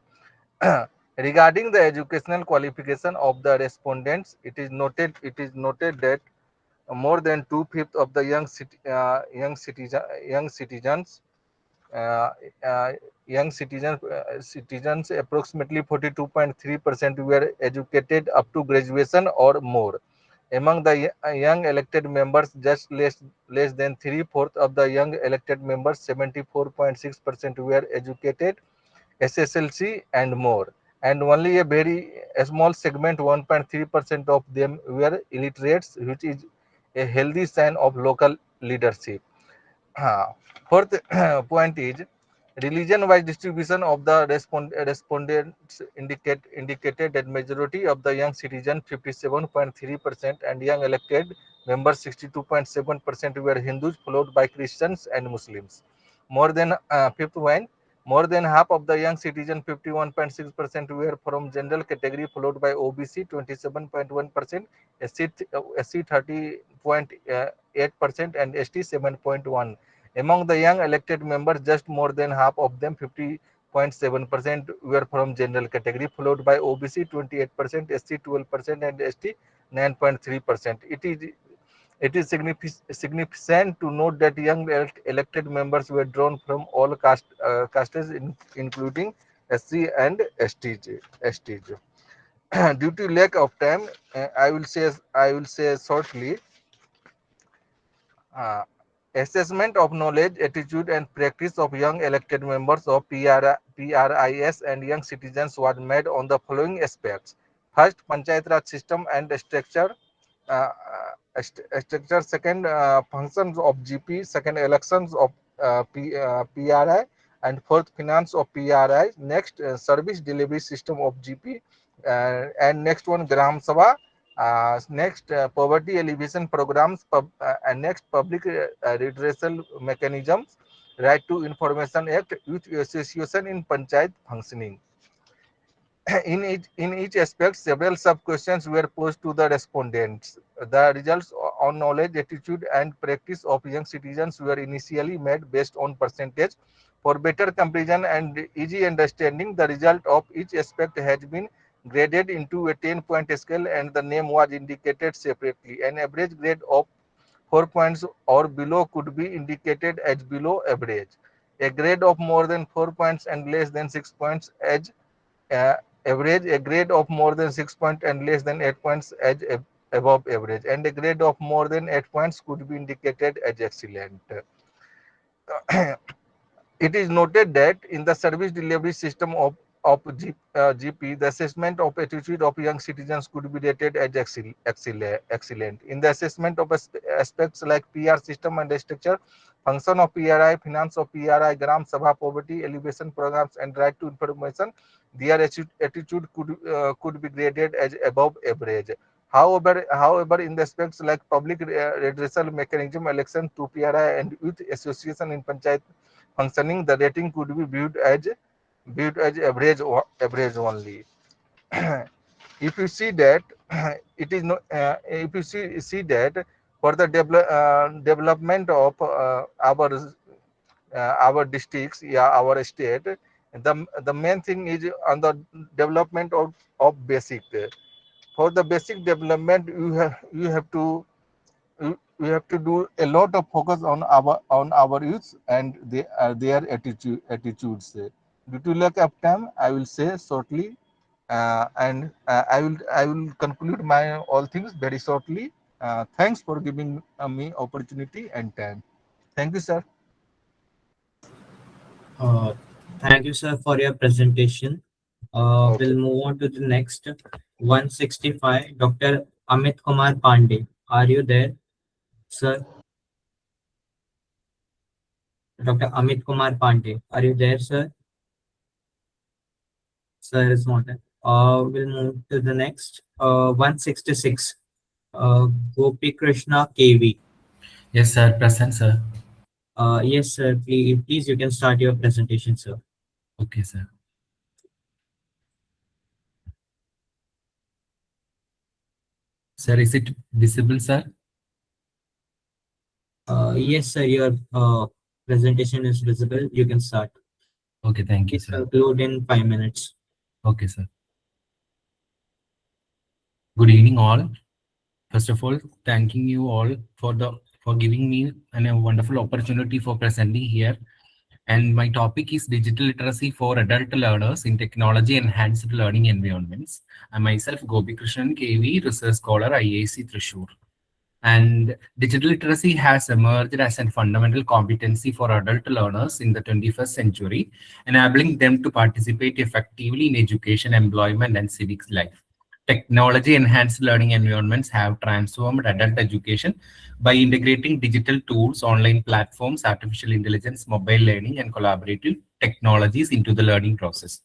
Regarding the educational qualification of the respondents, it is noted that more than two-fifths of the uh, uh, citizens, approximately 42.3% were educated up to graduation or more. Among the young elected members, just less than three-fourths of the young elected members, 74.6% were educated SSLC and more, and only a small segment, 1.3% of them were illiterates, which is a healthy sign of local leadership. Fourth point is religion-wise distribution of the respondents indicated that majority of the young citizens, 57.3%, and young elected members, 62.7%, were Hindus, followed by Christians and Muslims. Fifth one, more than half of the young citizens, 51.6%, were from general category, followed by OBC, 27.1%, SC 30.8%, and ST 7.1%. Among the young elected members, just more than half of them, 50.7%, were from general category, followed by OBC 28%, SC 12%, and ST 9.3%. It is significant to note that young elected members were drawn from all castes, including SC and STs. Due to lack of time, I will say shortly. Assessment of knowledge, attitude, and practice of young elected members of PRIS and young citizens was made on the following aspects. First, Panchayat Raj system and structure. Structure. Second, functions of GP. Second, elections of PRI. And fourth, finance of PRI. Next, service delivery system of GP. And next one, Gram Sabha. Next, poverty alleviation programs, and next, public redressal mechanisms, right to information act, youth association in panchayat functioning. In each aspect, several sub-questions were posed to the respondents. The results on knowledge, attitude, and practice of young citizens were initially made based on percentage. For better comparison and easy understanding, the result of each aspect has been graded into a 10-point scale and the name was indicated separately. An average grade of 4 points or below could be indicated as below average. A grade of more than 4 points and less than 6 points as average, a grade of more than 6 points and less than 8 points as above average, and a grade of more than 8 points could be indicated as excellent. It is noted that in the service delivery system of GP, the assessment of attitude of young citizens could be rated as excellent. In the assessment of aspects like PR system and structure, function of PRI, finance of PRI, Gram Sabha, poverty alleviation programs, and right to information, their attitude could be graded as above average. However, in the aspects like public redressal mechanism, election to PRI, and youth association in panchayat functioning, the rating could be viewed as average only. If you see that it is no, if you see that for the development of our districts, our state, the main thing is on the development of basic. For the basic development, you have to we have to do a lot of focus on our youth and their attitudes. Due to lack of time, I will say shortly, and I will conclude my all things very shortly. Thanks for giving me opportunity and time. Thank you, sir. Thank you, sir, for your presentation. We'll move on to the next 165. Dr. Amit Kumar Pandey, are you there, sir? Dr. Amit Kumar Pandey, are you there, sir? Sir is not there. We'll move to the next 166. Gopi Krishna KV. Yes, sir. Present, sir. Yes, sir. Please, you can start your presentation, sir. Okay, sir. Sir, is it visible, sir? Yes, sir. Your presentation is visible. You can start. Okay, thank you, sir. Conclude in 5 minutes. Okay, sir. Good evening, all. First of all, thanking you all for giving me a wonderful opportunity for presenting here. And my topic is digital literacy for adult learners in technology enhanced learning environments. I myself, Gopi Krishnan, KV, research scholar, IAC Thrissur. And digital literacy has emerged as a fundamental competency for adult learners in the 21st century, enabling them to participate effectively in education, employment, and civic life. Technology-enhanced learning environments have transformed adult education by integrating digital tools, online platforms, artificial intelligence, mobile learning, and collaborative technologies into the learning process.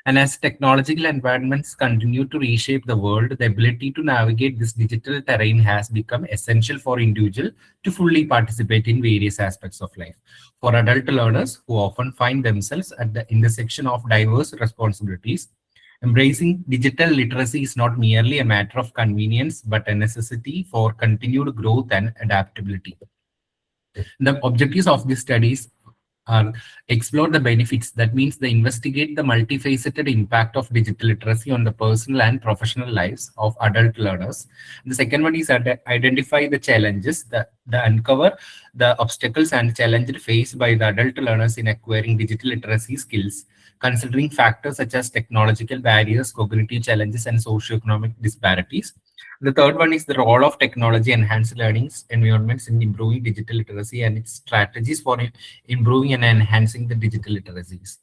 And as technological environments continue to reshape the world, the ability to navigate this digital terrain has become essential for individuals to fully participate in various aspects of life. For adult learners who often find themselves at the intersection of diverse responsibilities, embracing digital literacy is not merely a matter of convenience, but a necessity for continued growth and adaptability. The objectives of these studies explore the benefits. That means they investigate the multifaceted impact of digital literacy on the personal and professional lives of adult learners. The second one is identify the challenges, the uncover the obstacles and challenges faced by the adult learners in acquiring digital literacy skills, considering factors such as technological barriers, cognitive challenges, and socioeconomic disparities. The third one is the role of technology enhanced learning environments in improving digital literacy and its strategies for improving and enhancing the digital literacies.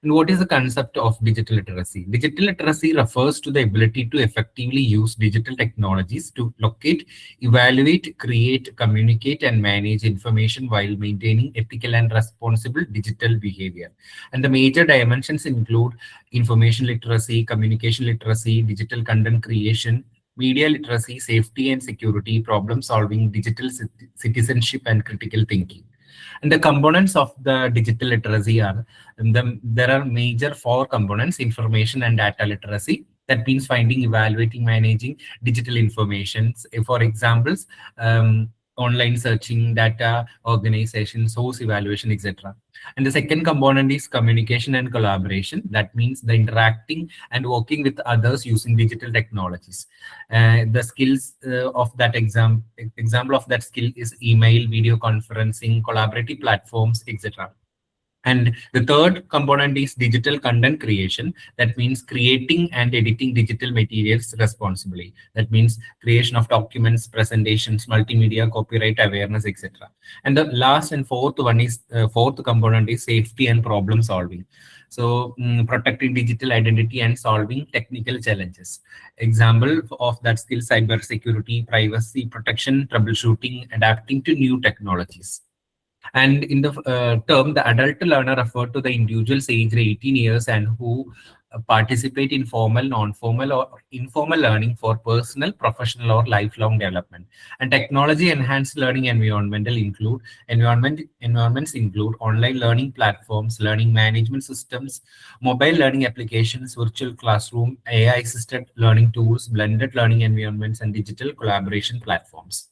And what is the concept of digital literacy? Digital literacy refers to the ability to effectively use digital technologies to locate, evaluate, create, communicate, and manage information while maintaining ethical and responsible digital behavior. And the major dimensions include information literacy, communication literacy, digital content creation, media literacy, safety and security, problem solving, digital citizenship, and critical thinking. And the components of the digital literacy are, there are major 4 components: information and data literacy. That means finding, evaluating, managing digital information. For examples, online searching, data organization, source evaluation, etc. And the second component is communication and collaboration. That means the interacting and working with others using digital technologies. The skills of that example of that skill is email, video conferencing, collaborative platforms, etc. And the third component is digital content creation. That means creating and editing digital materials responsibly. That means creation of documents, presentations, multimedia, copyright awareness, etc. And the last and fourth component is safety and problem solving. So protecting digital identity and solving technical challenges. Example of that skill: cyber security, privacy protection, troubleshooting, adapting to new technologies. And in the term, the adult learner referred to the individuals aged 18 years and who participate in formal, non-formal, or informal learning for personal, professional, or lifelong development. And technology-enhanced learning environments include online learning platforms, learning management systems, mobile learning applications, virtual classroom, AI-assisted learning tools, blended learning environments, and digital collaboration platforms.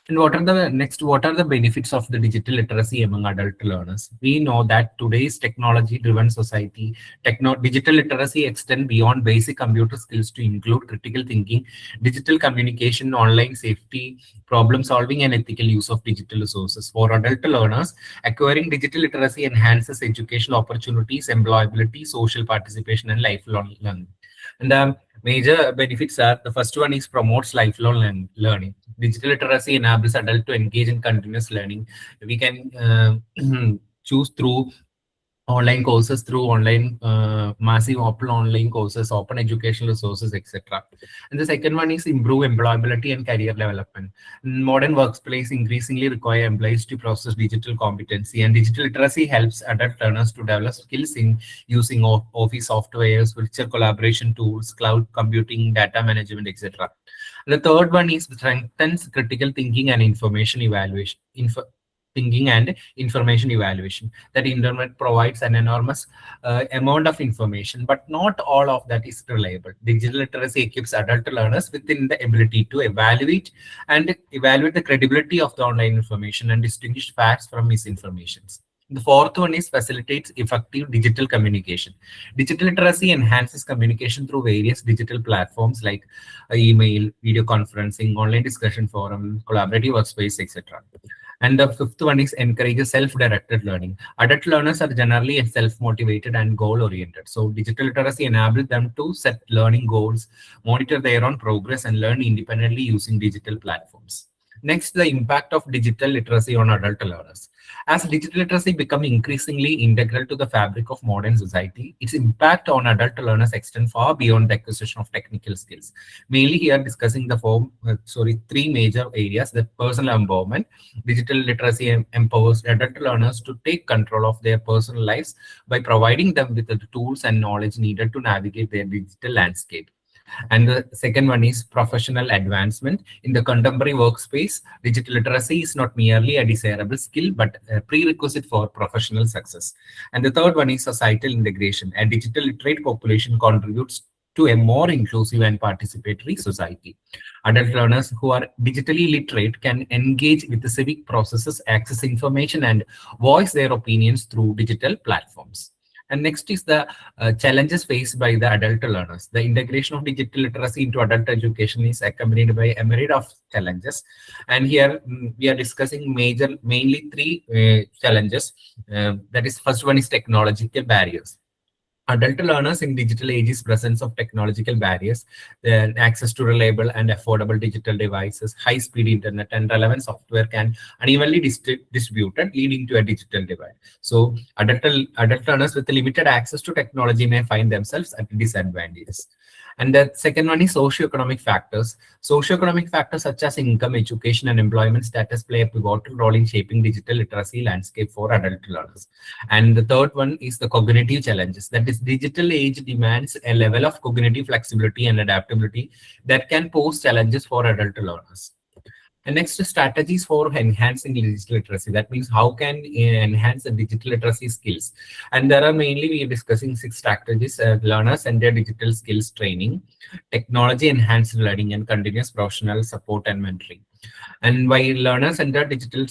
And what are the benefits of the digital literacy among adult learners? We know that today's technology-driven society, digital literacy extends beyond basic computer skills to include critical thinking, digital communication, online safety, problem solving, and ethical use of digital resources. For adult learners, acquiring digital literacy enhances educational opportunities, employability, social participation, and lifelong learning. And the major benefits are: the first one is promotes lifelong learning. Digital literacy enables adults to engage in continuous learning. We can choose through online courses, through online massive open online courses, open educational resources, etc. And the second one is improve employability and career development. Modern workplace increasingly require employees to process digital competency, and digital literacy helps adult learners to develop skills in using office softwares, virtual collaboration tools, cloud computing, data management, etc. The third one is strengthens critical thinking and information evaluation. That internet provides an enormous amount of information, but not all of that is reliable. Digital literacy equips adult learners within the ability to evaluate the credibility of the online information and distinguish facts from misinformation. The fourth one is facilitates effective digital communication. Digital literacy enhances communication through various digital platforms like email, video conferencing, online discussion forum, collaborative workspace, etc. And the fifth one is encourages self-directed learning. Adult learners are generally self-motivated and goal-oriented. So digital literacy enables them to set learning goals, monitor their own progress, and learn independently using digital platforms. Next, the impact of digital literacy on adult learners. As digital literacy becomes increasingly integral to the fabric of modern society, its impact on adult learners extends far beyond the acquisition of technical skills. Mainly here discussing the three major areas: the personal empowerment. Digital literacy empowers adult learners to take control of their personal lives by providing them with the tools and knowledge needed to navigate their digital landscape. And the second one is professional advancement. In the contemporary workspace, digital literacy is not merely a desirable skill, but a prerequisite for professional success. And the third one is societal integration. A digital literate population contributes to a more inclusive and participatory society. Adult learners who are digitally literate can engage with the civic processes, access information, and voice their opinions through digital platforms. And next is the challenges faced by the adult learners. The integration of digital literacy into adult education is accompanied by a myriad of challenges. And here we are discussing mainly three challenges. That is, first one is technological barriers. Adult learners in digital age is presence of technological barriers, then access to reliable and affordable digital devices, high-speed internet, and relevant software can unevenly distributed, leading to a digital divide. So adult learners with limited access to technology may find themselves at disadvantages. And the second one is socioeconomic factors. Socioeconomic factors such as income, education, and employment status play a pivotal role in shaping digital literacy landscape for adult learners. And the third one is the cognitive challenges. That is, digital age demands a level of cognitive flexibility and adaptability that can pose challenges for adult learners. And next, strategies for enhancing digital literacy. That means how can enhance the digital literacy skills. And there are mainly, we are discussing 6 strategies: learner-centered digital skills training, technology-enhanced learning, and continuous professional support and mentoring. And while learner-centered digital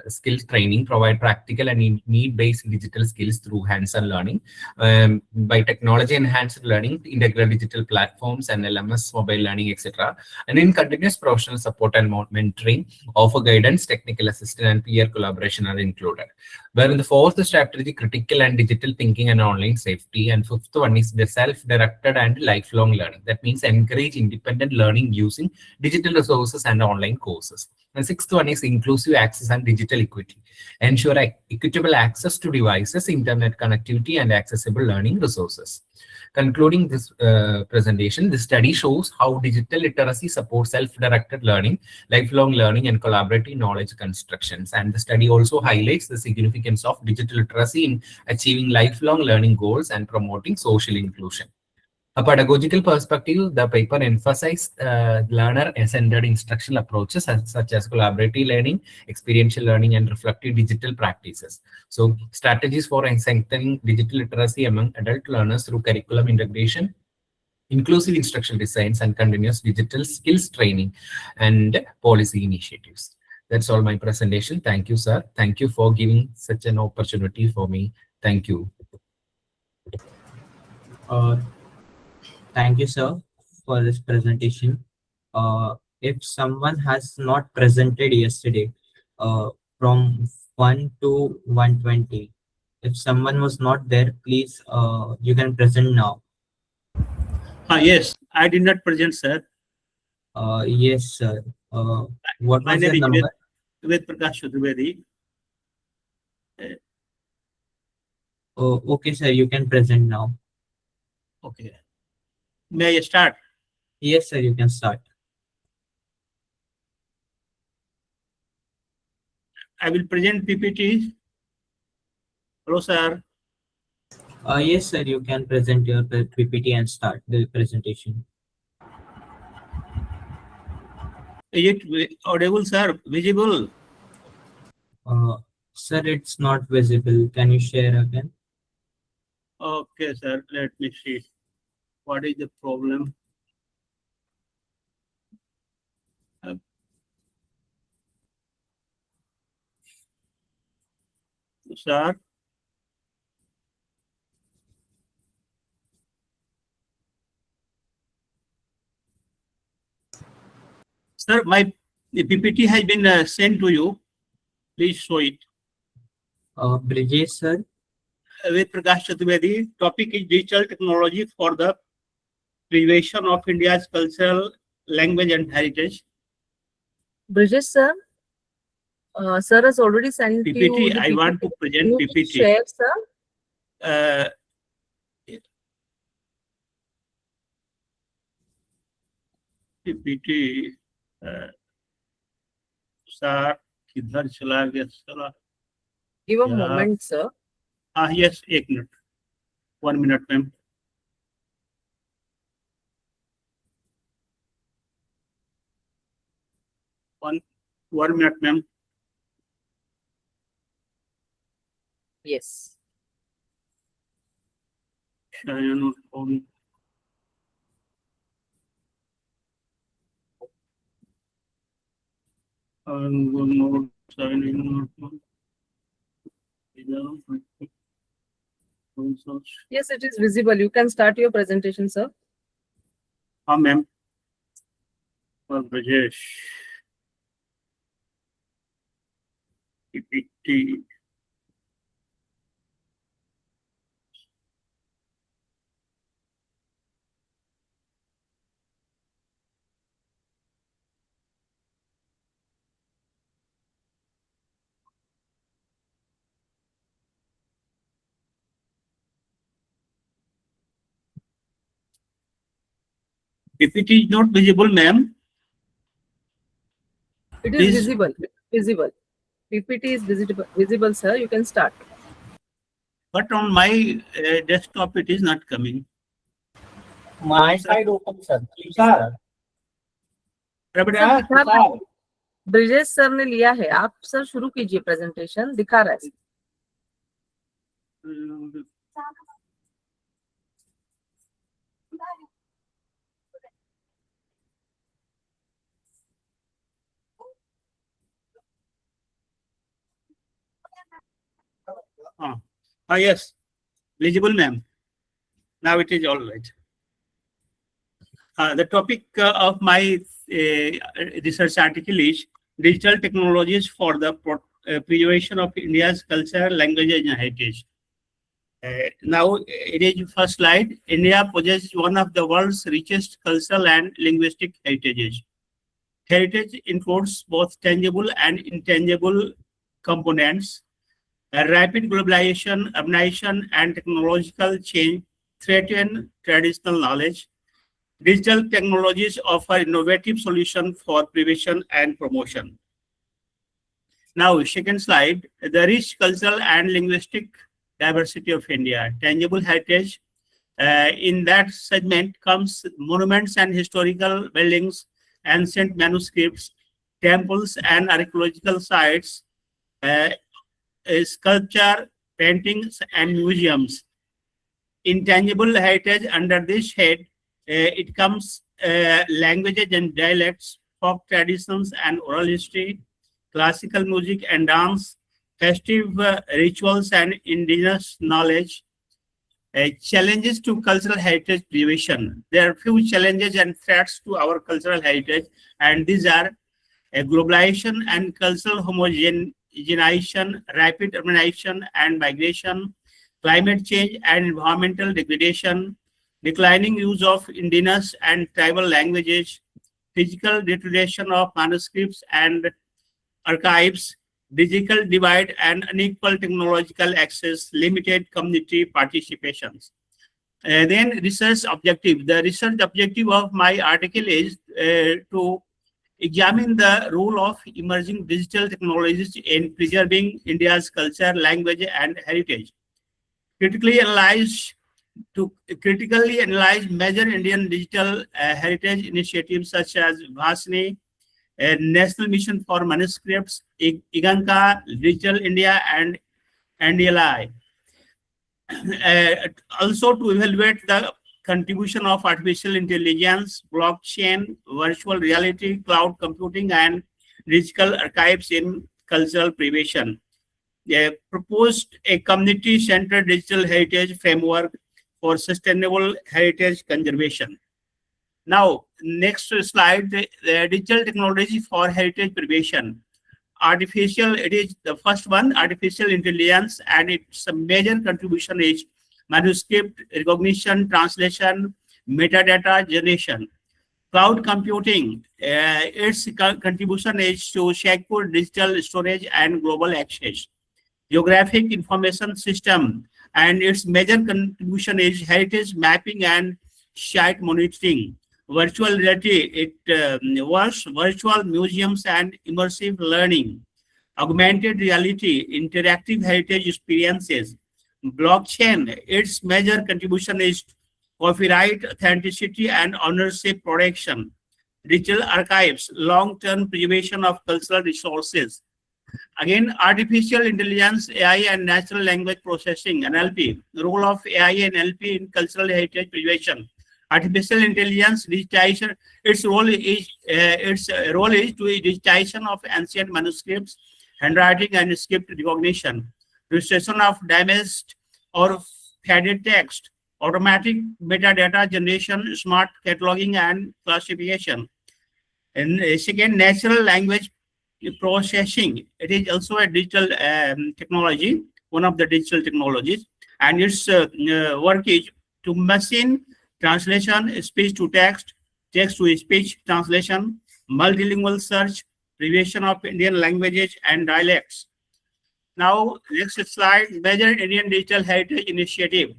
skills training provide practical and need-based digital skills through hands-on learning, by technology-enhanced learning, integrate digital platforms and LMS, mobile learning, etc. And in continuous professional support and mentoring, offer guidance, technical assistance, and peer collaboration are included. Where in the fourth strategy, critical and digital thinking and online safety. And fifth one is the self-directed and lifelong learning. That means encourage independent learning using digital resources and online courses. And sixth one is inclusive access and digital equity. Ensure equitable access to devices, internet connectivity, and accessible learning resources. Concluding this presentation, the study shows how digital literacy supports self-directed learning, lifelong learning, and collaborative knowledge constructions. And the study also highlights the significance of digital literacy in achieving lifelong learning goals and promoting social inclusion. A pedagogical perspective, the paper emphasized learner-centered instructional approaches such as collaborative learning, experiential learning, and reflective digital practices. So strategies for strengthening digital literacy among adult learners through curriculum integration, inclusive instructional designs, and continuous digital skills training and policy initiatives. That's all my presentation. Thank you, sir. Thank you for giving such an opportunity for me. Thank you. Thank you, sir, for this presentation. If someone has not presented yesterday, from 1 to 120, if someone was not there, please, you can present now. Yes, I did not present, sir. Yes, sir. What My was name the is number? Ved Prakash Chaturvedi. Oh, okay, sir, you can present now. Okay. May I start? Yes, sir, you can start. I will present PPT. Hello, sir. Yes, sir, you can present your PPT and start the presentation. Is it audible, sir? Visible? Sir, it's not visible. Can you share again? Okay, sir. Let me see. What is the problem? Sir? Sir, my PPT has been sent to you. Please show it. Brijesh, sir. With Prakash Chaturvedi, topic is digital technology for the preservation of India's cultural language and heritage. Brijesh, sir. Sir has already sent PPT, you the I want to present Can you PPT. share, sir? PPT, sir, किधर चला गया साला? Give a moment, sir. Yes, 1 minute. 1 minute, ma'am. One minute, ma'am. Yes. Share your phone. Node 7 Yes, it is visible. You can start your presentation, sir. Ma'am. Brajesh. PPT. PPT is not visible, ma'am. It is visible. Visible. PPT is visible, sir. You can start. But on my desktop, it is not coming. My side open, sir. Please start. Brijesh sir ने लिया है, आप sir शुरू कीजिए presentation, दिखा रहा है। Yes, visible, ma'am. Now it is all right. The topic of my research article is digital technologies for the preservation of India's culture, language, and heritage. Now it is first slide. India possesses one of the world's richest cultural and linguistic heritages. Heritage includes both tangible and intangible components. Rapid globalization, urbanization, and technological change threaten traditional knowledge. Digital technologies offer innovative solutions for prevention and promotion. Now, second slide, the rich cultural and linguistic diversity of India. Tangible heritage. In that segment comes monuments and historical buildings, ancient manuscripts, temples and archaeological sites, sculpture, paintings, and museums. Intangible heritage under this head, it comes languages and dialects, folk traditions and oral history, classical music and dance, festive rituals and indigenous knowledge. Challenges to cultural heritage preservation. There are few challenges and threats to our cultural heritage, and these are globalization and cultural homogenization, rapid urbanization and migration, climate change and environmental degradation, declining use of indigenous and tribal languages, physical deterioration of manuscripts and archives, digital divide and unequal technological access, limited community participations. Then research objective. The research objective of my article is to examine the role of emerging digital technologies in preserving India's culture, language, and heritage. Critically analyze major Indian digital heritage initiatives such as Bhasni, National Mission for Manuscripts, Iganka, Digital India, and NDLI. Also to evaluate the contribution of artificial intelligence, blockchain, virtual reality, cloud computing, and digital archives in cultural preservation. Proposed a community-centered digital heritage framework for sustainable heritage conservation. Now, next slide, the digital technology for heritage preservation. It is the first one, artificial intelligence, and its a major contribution is manuscript recognition, translation, metadata generation. Cloud computing, its contribution is to secure digital storage and global access. Geographic information system, and its major contribution is heritage mapping and site monitoring. Virtual reality, it works virtual museums and immersive learning. Augmented reality, interactive heritage experiences. Blockchain, its major contribution is copyright, authenticity, and ownership protection. Digital archives, long-term preservation of cultural resources. Again, artificial intelligence, AI, and natural language processing, NLP. The role of AI and NLP in cultural heritage preservation. Artificial intelligence digitization. Its role is to digitization of ancient manuscripts, handwriting, and script recognition, registration of damaged or faded text, automatic metadata generation, smart cataloging and classification. And second, natural language processing. It is also a digital technology, one of the digital technologies, and its work is to machine translation, speech to text, text to speech translation, multilingual search, preservation of Indian languages and dialects. Now, next slide, major Indian Digital Heritage Initiative.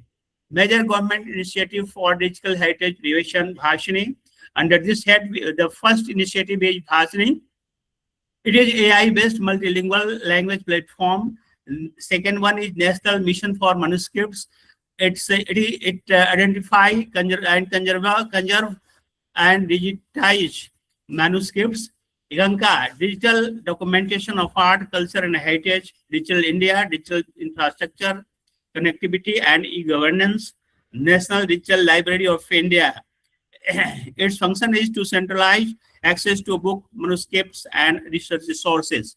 Major government initiative for digital heritage preservation, Bhashini. Under this head, the first initiative is Bhashini. It is AI-based multilingual language platform. Second one is National Mission for Manuscripts. It identify, conserve and digitize manuscripts. Iganka, digital documentation of art, culture, and heritage. Digital India, digital infrastructure, connectivity, and e-governance. National Digital Library of India. Its function is to centralize access to book, manuscripts, and research resources.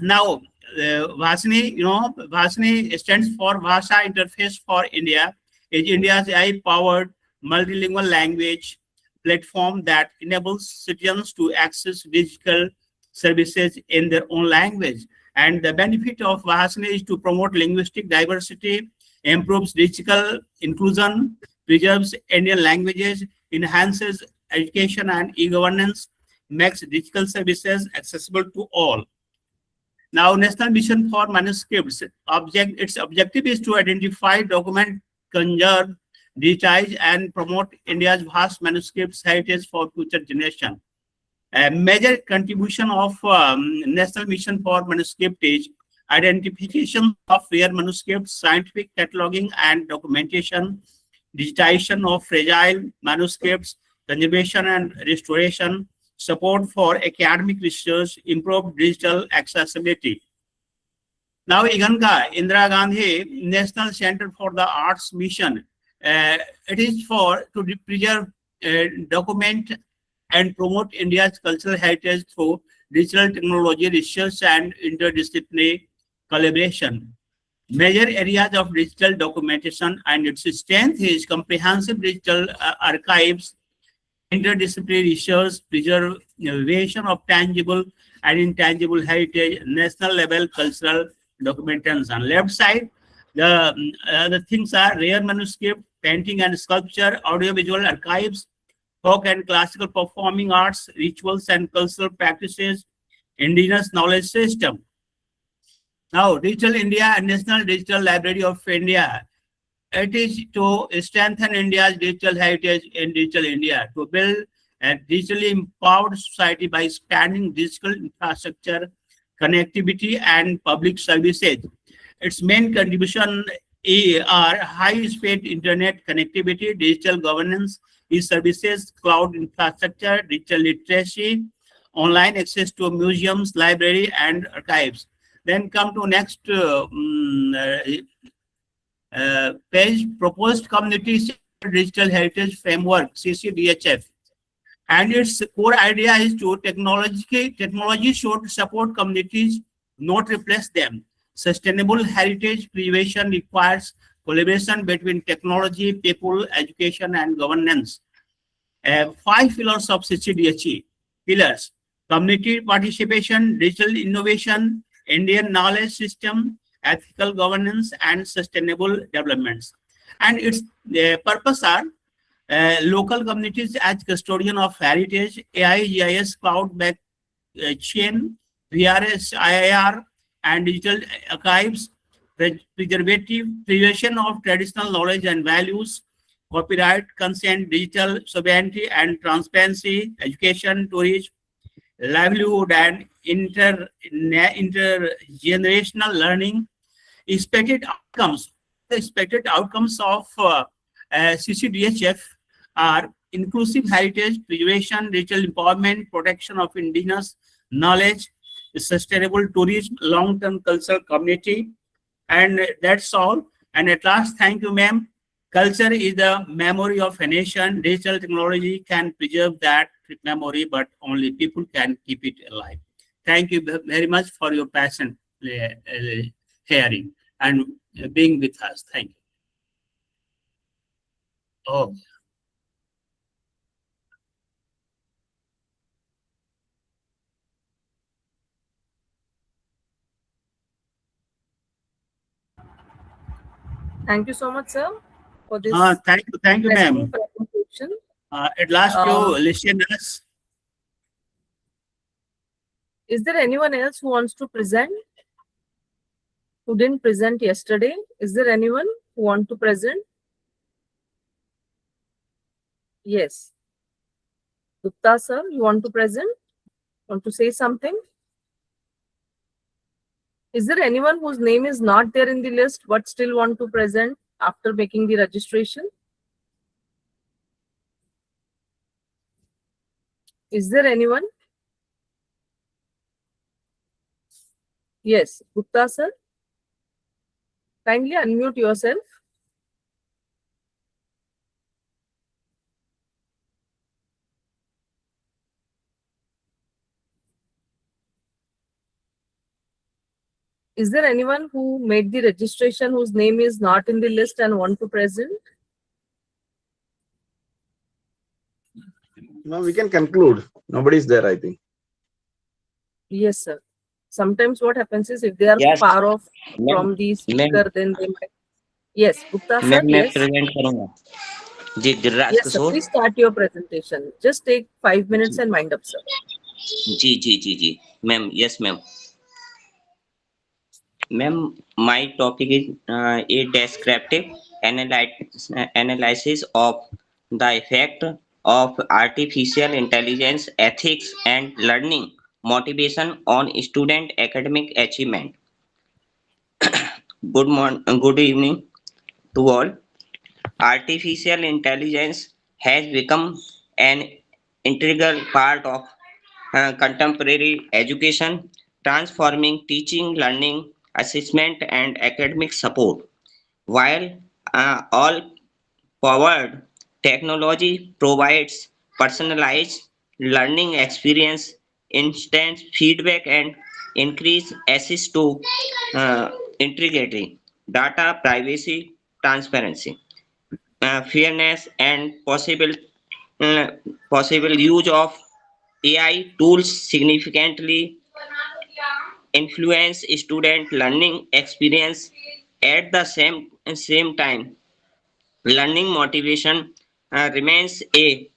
Now, Bhashini, Bhashini stands for Bhasha Interface for India. Is India's AI-powered multilingual language platform that enables citizens to access digital services in their own language. And the benefit of Bhashini is to promote linguistic diversity, improves digital inclusion, preserves Indian languages, enhances education and e-governance, makes digital services accessible to all. Now, National Mission for Manuscripts. Its objective is to identify, document, conserve, digitize, and promote India's vast manuscripts heritage for future generations. A major contribution of National Mission for Manuscript is identification of rare manuscripts, scientific cataloging and documentation, digitization of fragile manuscripts, conservation and restoration, support for academic research, improved digital accessibility. Now, IGANGA, Indira Gandhi National Center for the Arts Mission. It is to preserve, document, and promote India's cultural heritage through digital technology research and interdisciplinary collaboration. Major areas of digital documentation and its strength is comprehensive digital archives, interdisciplinary research, preservation of tangible and intangible heritage, national level cultural documentation. On left side, the things are rare manuscript, painting and sculpture, audiovisual archives, folk and classical performing arts, rituals and cultural practices, indigenous knowledge system. Now, Digital India and National Digital Library of India. It is to strengthen India's digital heritage in Digital India, to build a digitally empowered society by expanding digital infrastructure, connectivity, and public services. Its main contribution are high-speed internet connectivity, digital governance, e-services, cloud infrastructure, digital literacy, online access to museums, library, and archives. Then come to next page, proposed community digital heritage framework, CCDHF. And its core idea is to technology should support communities, not replace them. Sustainable heritage preservation requires collaboration between technology, people, education, and governance. 5 pillars of CCDHE. Pillars: community participation, digital innovation, Indian knowledge system, ethical governance, and sustainable developments. And its purpose are local communities as custodian of heritage, AI, GIS, cloud-based chain, VRS, IIR, and digital archives, preservation of traditional knowledge and values, copyright, consent, digital sovereignty and transparency, education, tourism, livelihood, and intergenerational learning. Expected outcomes. The expected outcomes of CCDHF are inclusive heritage, preservation, digital empowerment, protection of indigenous knowledge, sustainable tourism, long-term cultural community. And that's all. And at last, thank you, ma'am. Culture is the memory of a nation. Digital technology can preserve that memory, but only people can keep it alive. Thank you very much for your passion hearing and being with us. Thank you. Oh. Thank you so much, sir, for this. Thank you, ma'am. Presentation. At last, you listen us. Is there anyone else who wants to present? Who didn't present yesterday? Is there anyone who want to present? Yes. Gupta, sir, you want to present? Want to say something? Is there anyone whose name is not there in the list but still want to present after making the registration? Is there anyone? Yes, Gupta, sir. Kindly unmute yourself. Is there anyone who made the registration whose name is not in the list and want to present? No, we can conclude. Nobody is there, I think. Yes, sir. Sometimes what happens is if they are far off from the speaker, then they might. Yes, Gupta sir, मैं yes. Present करूंगा जी Giriraj Yes, sir. Kishore Please start your presentation. Just take 5 minutes and wind up, sir. जी ma'am yes ma'am ma'am my topic is a descriptive analysis of the effect of artificial intelligence ethics and learning motivation on student academic achievement. Good evening to all. Artificial intelligence has become an integral part of contemporary education, transforming teaching, learning, assessment, and academic support. While all powered technology provides personalized learning experience, instant feedback, and increased access to integrity, data privacy, transparency, fairness, and possible use of AI tools significantly influence student learning experience. At the same time, learning motivation remains a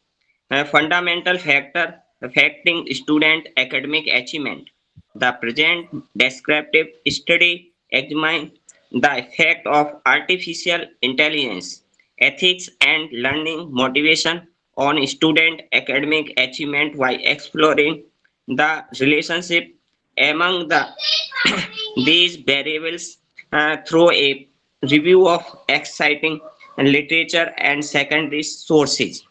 fundamental factor affecting student academic achievement. The present descriptive study examines the effect of artificial intelligence, ethics, and learning motivation on student academic achievement while exploring the relationship among these variables through a review of exciting literature and secondary sources.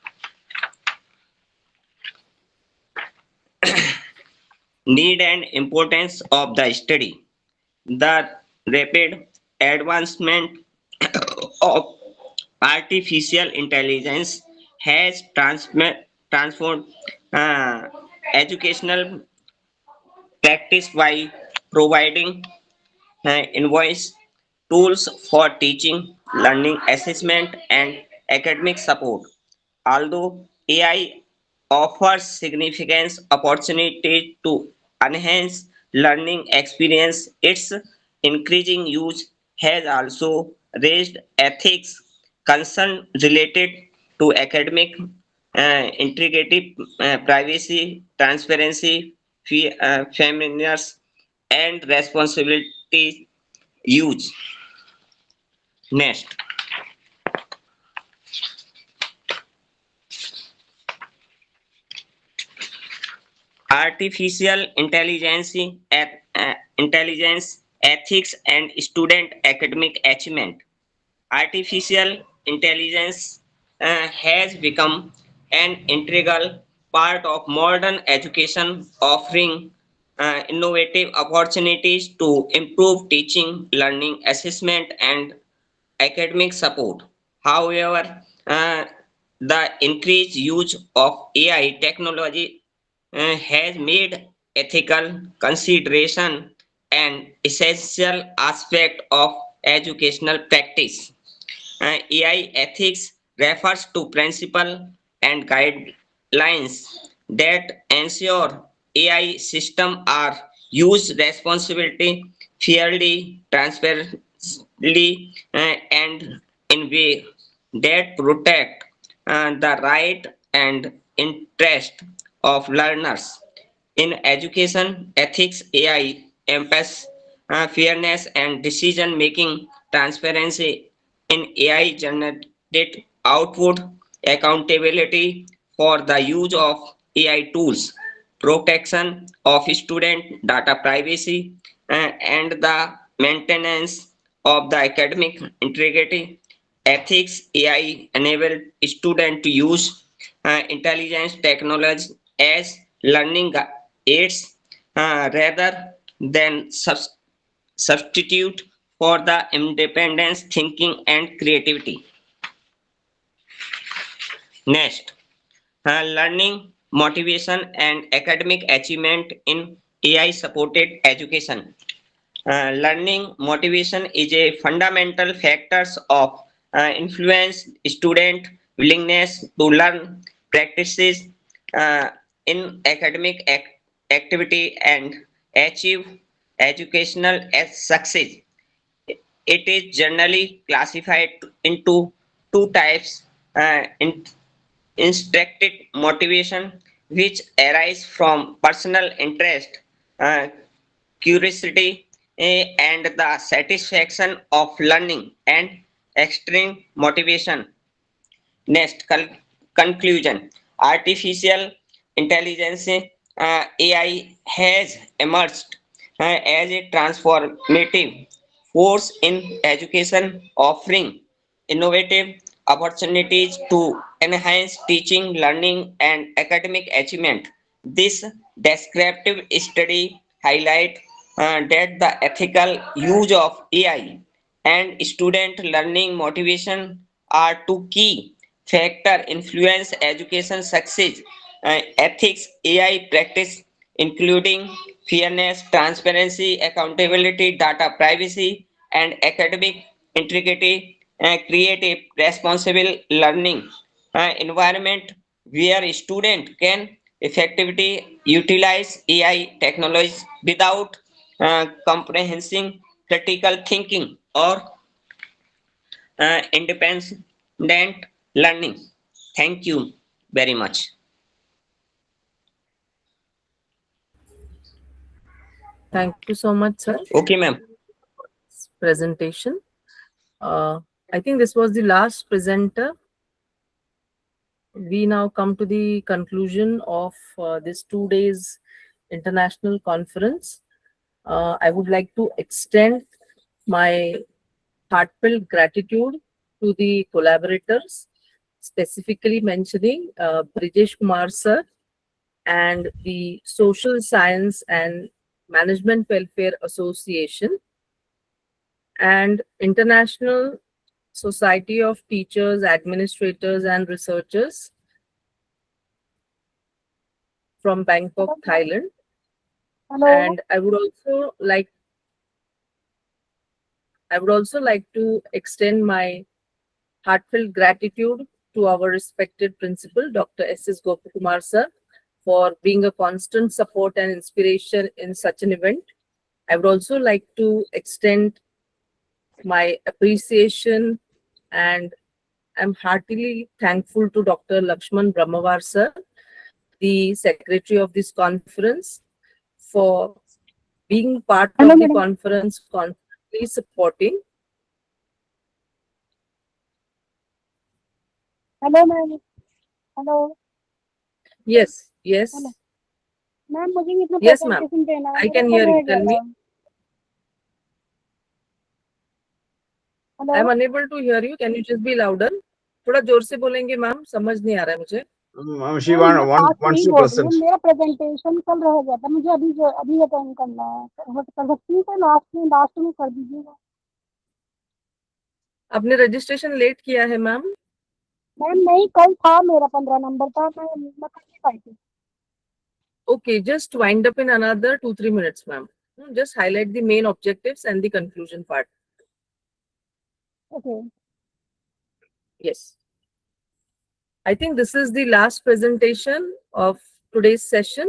Need and importance of the study. The rapid advancement of artificial intelligence has transformed educational practice by providing invoice tools for teaching, learning, assessment, and academic support. Although AI offers significant opportunity to enhance learning experience, its increasing use has also raised ethics concerns related to academic integrity, privacy, transparency, fairness, and responsibility use. Next. Artificial intelligence, ethics, and student academic achievement. Artificial intelligence has become an integral part of modern education, offering innovative opportunities to improve teaching, learning, assessment, and academic support. However, the increased use of AI technology has made ethical consideration an essential aspect of educational practice. AI ethics refers to principles and guidelines that ensure AI systems are used responsibly, fairly, transparently, and in way that protect the right and interest of learners. In education ethics, AI emphasis fairness and decision making, transparency in AI generated output, accountability for the use of AI tools, protection of student data privacy, and the maintenance of the academic integrity. Ethics AI enable students to use intelligence technology as learning aids rather than substitute for the independence, thinking, and creativity. Next, learning, motivation, and academic achievement in AI supported education. Learning motivation is a fundamental factors of influence student willingness to learn practices in academic activity and achieve educational success. It is generally classified into two types: instructed motivation, which arise from personal interest, uh, curiosity, and the satisfaction of learning, and extreme motivation. Next, conclusion. Artificial intelligence AI has emerged as a transformative force in education, offering innovative opportunities to enhance teaching, learning, and academic achievement. This descriptive study highlight that the ethical use of AI and student learning motivation are two key factor influence education success. Ethics AI practice including fairness, transparency, accountability, data privacy, and academic integrity create a responsible learning environment where a student can effectively utilize AI technology without comprehending critical thinking or independent learning. Thank you very much. Thank you so much, sir. Okay, ma'am. Presentation. I think this was the last presenter. We now come to the conclusion of this 2 days international conference. I would like to extend my heartfelt gratitude to the collaborators, specifically mentioning Brijesh Kumar sir and the Social Science and Management Welfare Association and International Society of Teachers, Administrators and Researchers from Bangkok, Thailand. Hello. And I would also like to extend my heartfelt gratitude to our respected principal, Dr. S.S. Gopakumar sir, for being a constant support and inspiration in such an event. I would also like to extend my appreciation and I'm heartily thankful to Dr. Lakshman Brahmawar sir, the secretary of this conference, for being part Hello, of the madam. conference, constantly supporting. Hello, ma'am. Hello. Yes, Hello. yes, ma'am मुझे भी अपना yes, ma'am. Presentation देना है I मेरा can कल hear रह you. गया Tell था me. Hello I'm unable to hear you. Can you just be louder? थोड़ा जोर से बोलेंगे मैम, समझ नहीं आ रहा है मुझे. She मैम मैं पास से wants ही to बोल रही हूँ present. मेरा प्रेजेंटेशन कल रह गया था मुझे अभी अटेंड करना है कर सकती हूँ तो लास्ट में कर दीजिएगा आपने रजिस्ट्रेशन लेट किया है मैम? मैम नहीं, कल था मेरा 15 नंबर था, मैं कर नहीं पाई थी। Okay, just wind up in another 2-3 minutes, ma'am. Just highlight the main objectives and the conclusion part. Okay. Yes. I think this is the last presentation of today's session.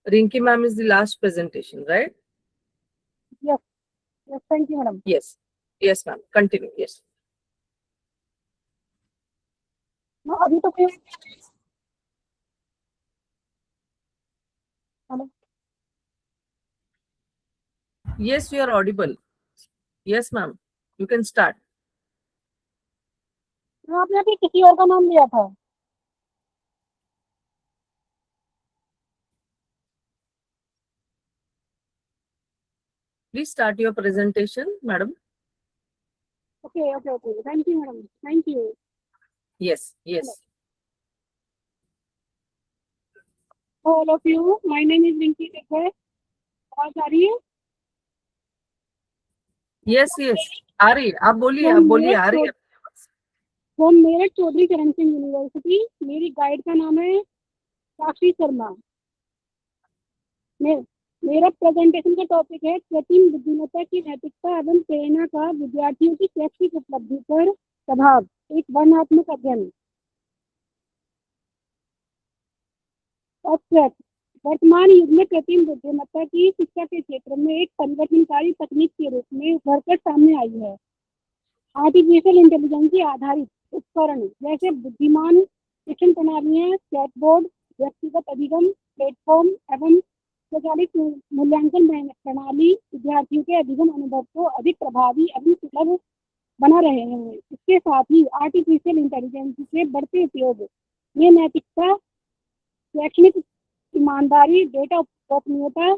Rinki ma'am is the last presentation, right? Yes. Yes, thank you, madam. Yes. Yes, ma'am. Continue. Yes. अभी तो कोई hello Yes, you are audible. Yes, ma'am. You can start. आपने अभी किसी और का नाम लिया था। Please start your presentation, madam. Okay, okay, okay. Thank you, madam. Thank you. Yes, yes. All of you, my name is Rinki Tekhe. आवाज आ रही है? Yes, yes. आ रही है। आप बोलिए, आप बोलिए, आ रही है। फ्रॉम मेरठ चौधरी चरण सिंह यूनिवर्सिटी। मेरी गाइड का नाम है साक्षी शर्मा। मेरा प्रेजेंटेशन का टॉपिक है कृत्रिम बुद्धिमत्ता की नैतिकता एवं प्रेरणा का विद्यार्थियों की शैक्षिक उपलब्धि पर प्रभाव, एक वर्णनात्मक अध्ययन। वर्तमान युग में कृत्रिम बुद्धिमत्ता की शिक्षा के क्षेत्र में एक परिवर्तनकारी तकनीक के रूप में उभरकर सामने आई है। आर्टिफिशियल इंटेलिजेंस की आधारित उपकरण जैसे बुद्धिमान शिक्षण प्रणालियां, चैटबोर्ड, व्यक्तिगत अधिगम प्लेटफॉर्म एवं स्वचालित मूल्यांकन प्रणाली विद्यार्थियों के अधिगम अनुभव को अधिक प्रभावी एवं सुलभ बना रहे हैं। इसके साथ ही आर्टिफिशियल इंटेलिजेंस के बढ़ते उपयोग में नैतिकता, शैक्षणिक ईमानदारी, डेटा गोपनीयता,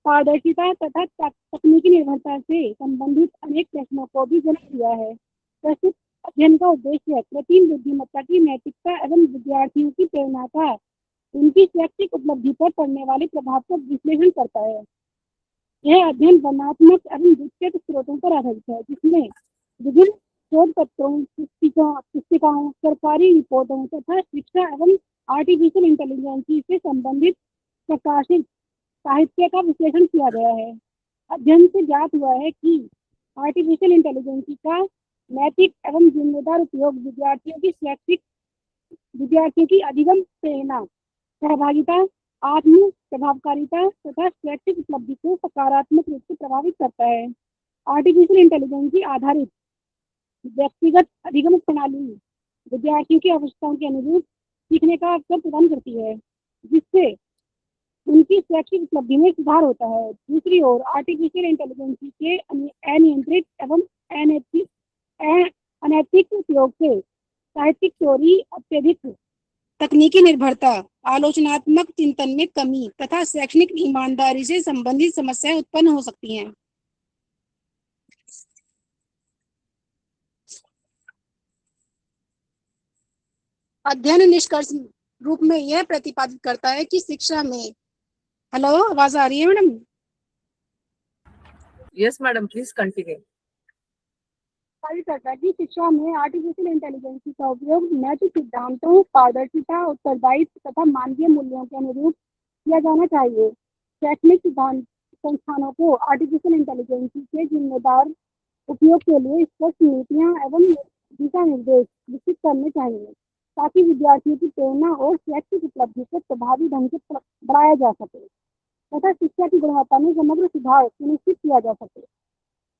पारदर्शिता तथा तकनीकी निर्भरता से संबंधित अनेक प्रश्नों को भी जन्म दिया है। प्रस्तुत अध्ययन का उद्देश्य कृत्रिम बुद्धिमत्ता की नैतिकता एवं विद्यार्थियों की प्रेरणा का उनकी शैक्षिक उपलब्धि पर पड़ने वाले प्रभाव का विश्लेषण करता है। यह अध्ययन वर्णनात्मक एवं विस्तृत स्रोतों पर आधारित है, जिसमें विभिन्न शोध पत्रों, पुस्तिकाओं, सरकारी रिपोर्टों तथा शिक्षा एवं आर्टिफिशियल इंटेलिजेंस से संबंधित प्रकाशित साहित्य का विश्लेषण किया गया है। अध्ययन से ज्ञात हुआ है कि आर्टिफिशियल इंटेलिजेंस का नैतिक एवं जिम्मेदार उपयोग विद्यार्थियों की अधिगम प्रेरणा, सहभागिता, आत्म प्रभावकारिता तथा शैक्षिक उपलब्धि को सकारात्मक रूप से प्रभावित करता है। आर्टिफिशियल इंटेलिजेंस की आधारित व्यक्तिगत अधिगम प्रणाली विद्यार्थियों की आवश्यकताओं के अनुरूप सीखने का अवसर प्रदान करती है, जिससे उनकी शैक्षिक उपलब्धि में सुधार होता है। दूसरी ओर आर्टिफिशियल इंटेलिजेंस के अनियंत्रित एवं अनैतिक उपयोग से साहित्यिक चोरी, अत्यधिक तकनीकी निर्भरता, आलोचनात्मक चिंतन में कमी तथा शैक्षणिक ईमानदारी से संबंधित समस्याएं उत्पन्न हो सकती हैं। अध्ययन निष्कर्ष रूप में यह प्रतिपादित करता है कि शिक्षा में हेलो, आवाज आ रही है madam? Yes, madam. Please continue. करता है कि शिक्षा में आर्टिफिशियल इंटेलिजेंस का उपयोग नैतिक सिद्धांतों, पारदर्शिता, उत्तरदायित्व तथा मानवीय मूल्यों के अनुरूप किया जाना चाहिए। शैक्षणिक सिद्धांत संस्थानों को आर्टिफिशियल इंटेलिजेंस के जिम्मेदार उपयोग के लिए स्पष्ट नीतियां एवं दिशा निर्देश विकसित करने चाहिए, ताकि विद्यार्थियों की प्रेरणा और शैक्षिक उपलब्धि को प्रभावी ढंग से बढ़ाया जा सके तथा शिक्षा की गुणवत्ता में समग्र सुधार सुनिश्चित किया जा सके।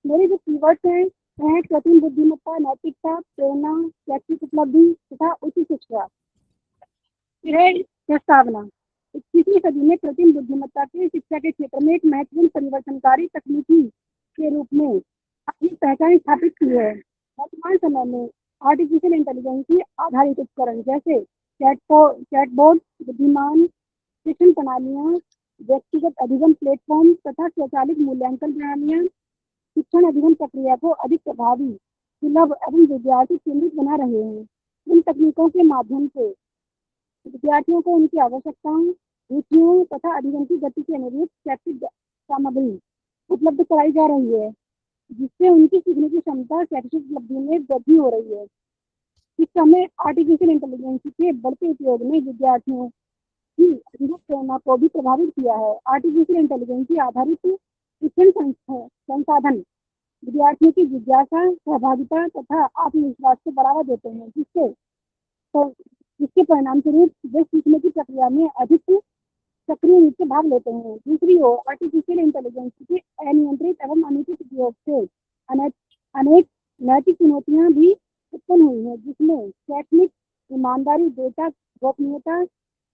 मेरे जो कीवर्ड्स हैं वह कृत्रिम बुद्धिमत्ता, नैतिकता, प्रेरणा, शैक्षिक उपलब्धि तथा उच्च शिक्षा। फिर है प्रस्तावना। 21वीं सदी में कृत्रिम बुद्धिमत्ता के शिक्षा के क्षेत्र में एक महत्वपूर्ण परिवर्तनकारी तकनीकी के रूप में अपनी पहचान स्थापित की है। वर्तमान समय में आर्टिफिशियल इंटेलिजेंस की आधारित उपकरण जैसे चैटबोर्ड, बुद्धिमान शिक्षण प्रणालियां, व्यक्तिगत अधिगम प्लेटफॉर्म तथा स्वचालित मूल्यांकन प्रणालियां शिक्षण अधिगम प्रक्रिया को अधिक प्रभावी, सुलभ एवं विद्यार्थी केंद्रित बना रहे हैं। इन तकनीकों के माध्यम से विद्यार्थियों को उनकी आवश्यकताओं, रुचियों तथा अधिगम की गति के अनुरूप शैक्षिक सामग्री उपलब्ध कराई जा रही है। जिससे उनकी सीखने की क्षमता शैक्षिक उपलब्धि में वृद्धि हो रही है। इस समय आर्टिफिशियल इंटेलिजेंस के बढ़ते उपयोग ने विद्यार्थियों की अनुभव प्रेरणा को भी प्रभावित किया है। आर्टिफिशियल इंटेलिजेंस की आधारित शिक्षण संसाधन विद्यार्थियों की जिज्ञासा, सहभागिता तथा आत्मविश्वास को बढ़ावा देते हैं, जिसके परिणाम स्वरूप वे सीखने की प्रक्रिया में अधिक सक्रिय रूप से भाग लेते हैं। दूसरी ओर आर्टिफिशियल इंटेलिजेंस के अनियंत्रित एवं अनुचित उपयोग से अनेक नैतिक चुनौतियां भी उत्पन्न हुई हैं, जिसमें शैक्षणिक ईमानदारी, डेटा गोपनीयता,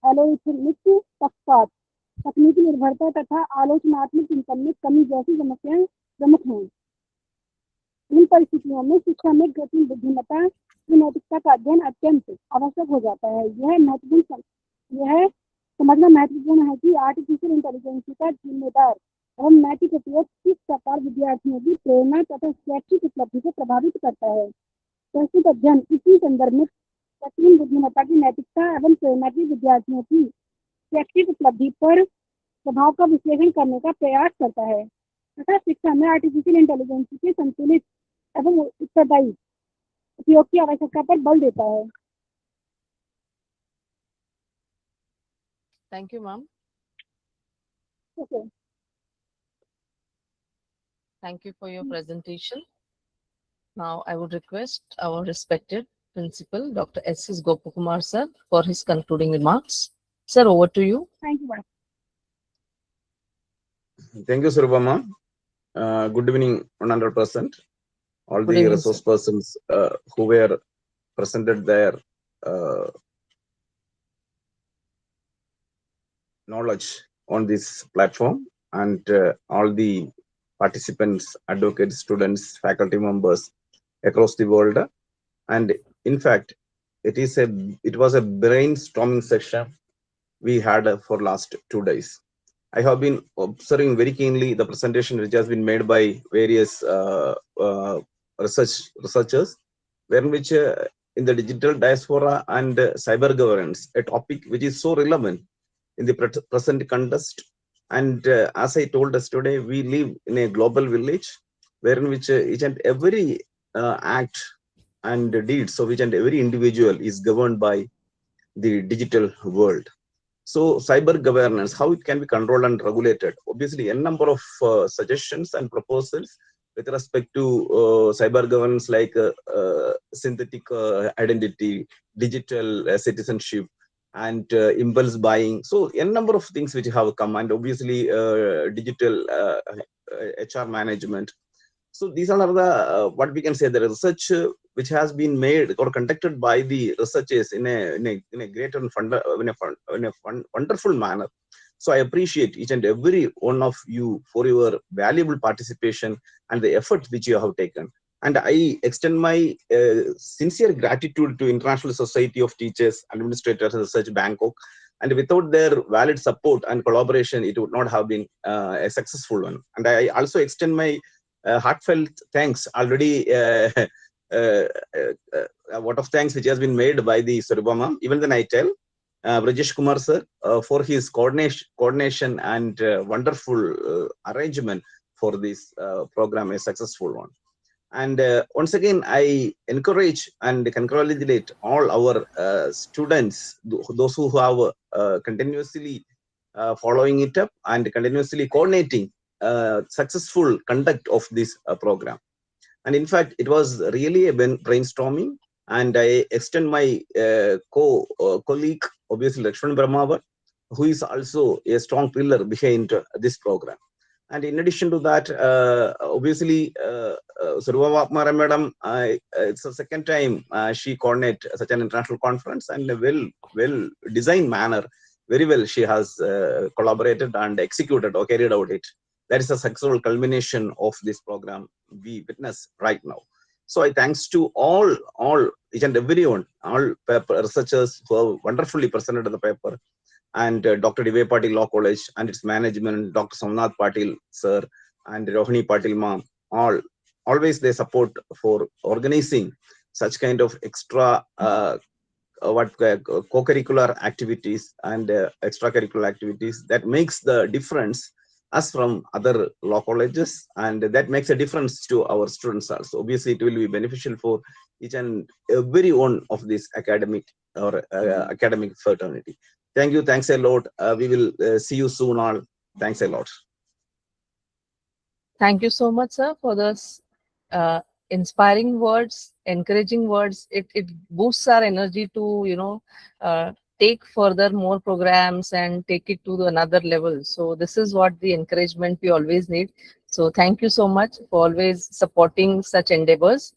एल्गोरिथमिक पक्षपात, तकनीकी निर्भरता तथा आलोचनात्मक चिंतन में कमी जैसी समस्याएं प्रमुख हैं। इन परिस्थितियों में शिक्षा में कृत्रिम बुद्धिमत्ता की नैतिकता का अध्ययन अत्यंत आवश्यक हो जाता है। यह समझना महत्वपूर्ण है कि आर्टिफिशियल इंटेलिजेंस का जिम्मेदार एवं नैतिक उपयोग किस प्रकार विद्यार्थियों की प्रेरणा तथा शैक्षिक उपलब्धि को प्रभावित करता है। प्रस्तुत अध्ययन इसी संदर्भ में कृत्रिम बुद्धिमत्ता की नैतिकता एवं प्रेरणा की विद्यार्थियों की शैक्षिक उपलब्धि पर प्रभाव का विश्लेषण करने का प्रयास करता है तथा शिक्षा में आर्टिफिशियल इंटेलिजेंस के संतुलित एवं उत्तरदायी उपयोग की आवश्यकता पर बल देता है। Thank you, ma'am. Okay. Thank you for your presentation. Now, I would request our respected principal, Dr. S.S. Gopakumar sir, for his concluding remarks. Sir, over to you. Thank you, ma'am. Thank you, Survama. Good evening, 100%. All Good the evening, resource sir. persons who were presented their knowledge on this platform, and all the participants, advocates, students, faculty members across the world. And in fact, it was a brainstorming session we had for last 2 days. I have been observing very keenly the presentation which has been made by various researchers, which in the digital diaspora and cyber governance, a topic which is so relevant in the present context. And as I told us today, we live in a global village wherein which each and every act and deeds of each and every individual is governed by the digital world. So cyber governance, how it can be controlled and regulated. Obviously, a number of suggestions and proposals with respect to cyber governance, like synthetic identity, digital citizenship, and impulse buying. So a number of things which have come, and obviously digital HR management. So these are the what we can say, the research which has been made or conducted by the researchers in a great and wonderful manner. So I appreciate each and every one of you for your valuable participation and the effort which you have taken. And I extend my sincere gratitude to International Society of Teachers and Administrators Research Bangkok. And without their valid support and collaboration, it would not have been a successful one. And I also extend my heartfelt thanks already. A lot of thanks which has been made by the Surabama. Even then I tell Brajesh Kumar sir for his coordination and wonderful arrangement for this program, a successful one. And once again, I encourage and congratulate all our students, those who have continuously following it up and continuously coordinating successful conduct of this program. And in fact, it was really a brainstorming, and I extend my colleague, obviously Lakshman Brahmavar, who is also a strong pillar behind this program. And in addition to that, obviously, Survama madam, it's the second time she coordinates such an international conference, and a well designed manner. Very well, she has collaborated and executed or carried out it. That is a successful culmination of this program we witness right now. So I thanks to all each and everyone, all paper researchers who have wonderfully presented the paper, and Dr. D.V. Patil Law College and its management, Dr. Somnath Patil sir and Rohini Patil ma'am, always they support for organizing such kind of extra co-curricular activities and extracurricular activities that makes the difference us from other law colleges, and that makes a difference to our students also. Obviously, it will be beneficial for each and every one of this academic or academic fraternity. Thank you. Thanks a lot. We will see you soon all. Thanks a lot. Thank you so much, sir, for this inspiring words, encouraging words. It boosts our energy to, you know, take further more programs and take it to another level. So this is what the encouragement we always need. So thank you so much for always supporting such endeavors.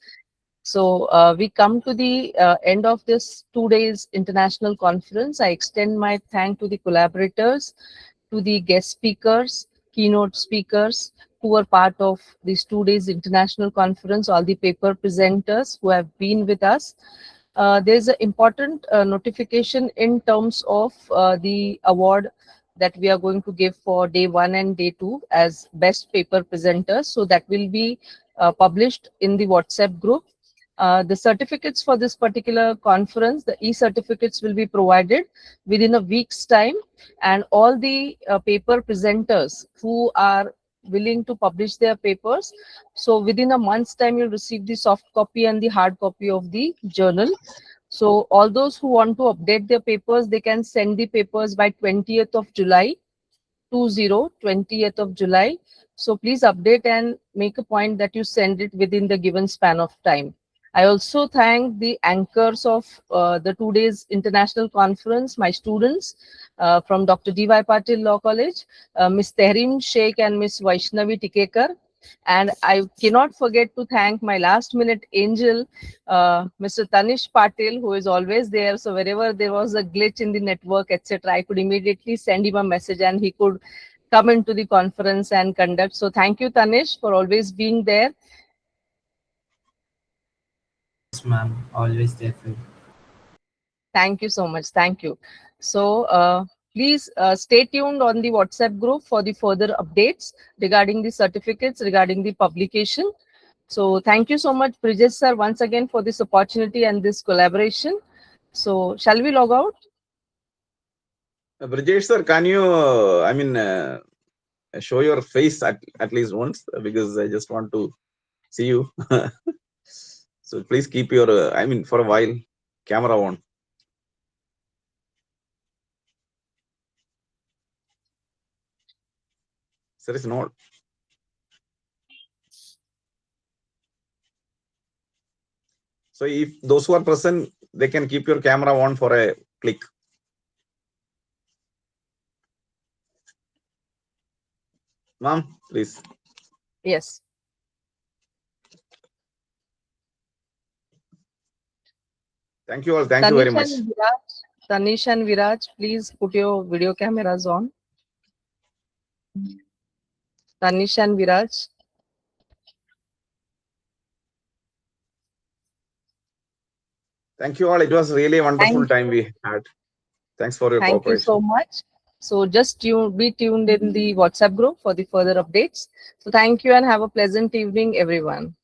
So we come to the end of this 2 days international conference. I extend my thank to the collaborators, to the guest speakers, keynote speakers who were part of this 2 days international conference, all the paper presenters who have been with us. There's an important notification in terms of the award that we are going to give for day 1 and day 2 as best paper presenters. So that will be published in the WhatsApp group. The certificates for this particular conference, the e-certificates will be provided within a week's time, and all the paper presenters who are willing to publish their papers, so within a month's time you'll receive the soft copy and the hard copy of the journal. So all those who want to update their papers, they can send the papers by 20th of July. So please update and make a point that you send it within the given span of time. I also thank the anchors of the 2 days international conference, my students from Dr. D.Y. Patil Law College, Ms. Tehrim Sheikh and Ms. Vaishnavi Tikekar. And I cannot forget to thank my last minute angel, Mr. Tanish Patil, who is always there. So wherever there was a glitch in the network, etc., I could immediately send him a message and he could come into the conference and conduct. So thank you, Tanish, for always being there. Yes, ma'am. Always there for you. Thank you so much. Thank you. So please stay tuned on the WhatsApp group for the further updates regarding the certificates, regarding the publication. So thank you so much, Brijesh sir, once again for this opportunity and this collaboration. So shall we log out? Brijesh sir, can you, show your face at least once, because I just want to see you. So please keep your, for a while, camera on. Sir is not. So if those who are present, they can keep your camera on for a click. Ma'am, please. Yes. Thank you all. Thank you very much. Tanish and Viraj, please put your video cameras on. Tanish and Viraj. Thank you all. It was really a wonderful time we had. Thanks for your cooperation. Thank you so much. So just be tuned in the WhatsApp group for the further updates. So thank you and have a pleasant evening, everyone.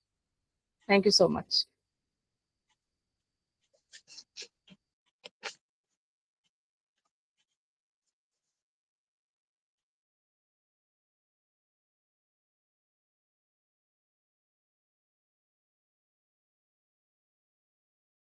Thank you so much.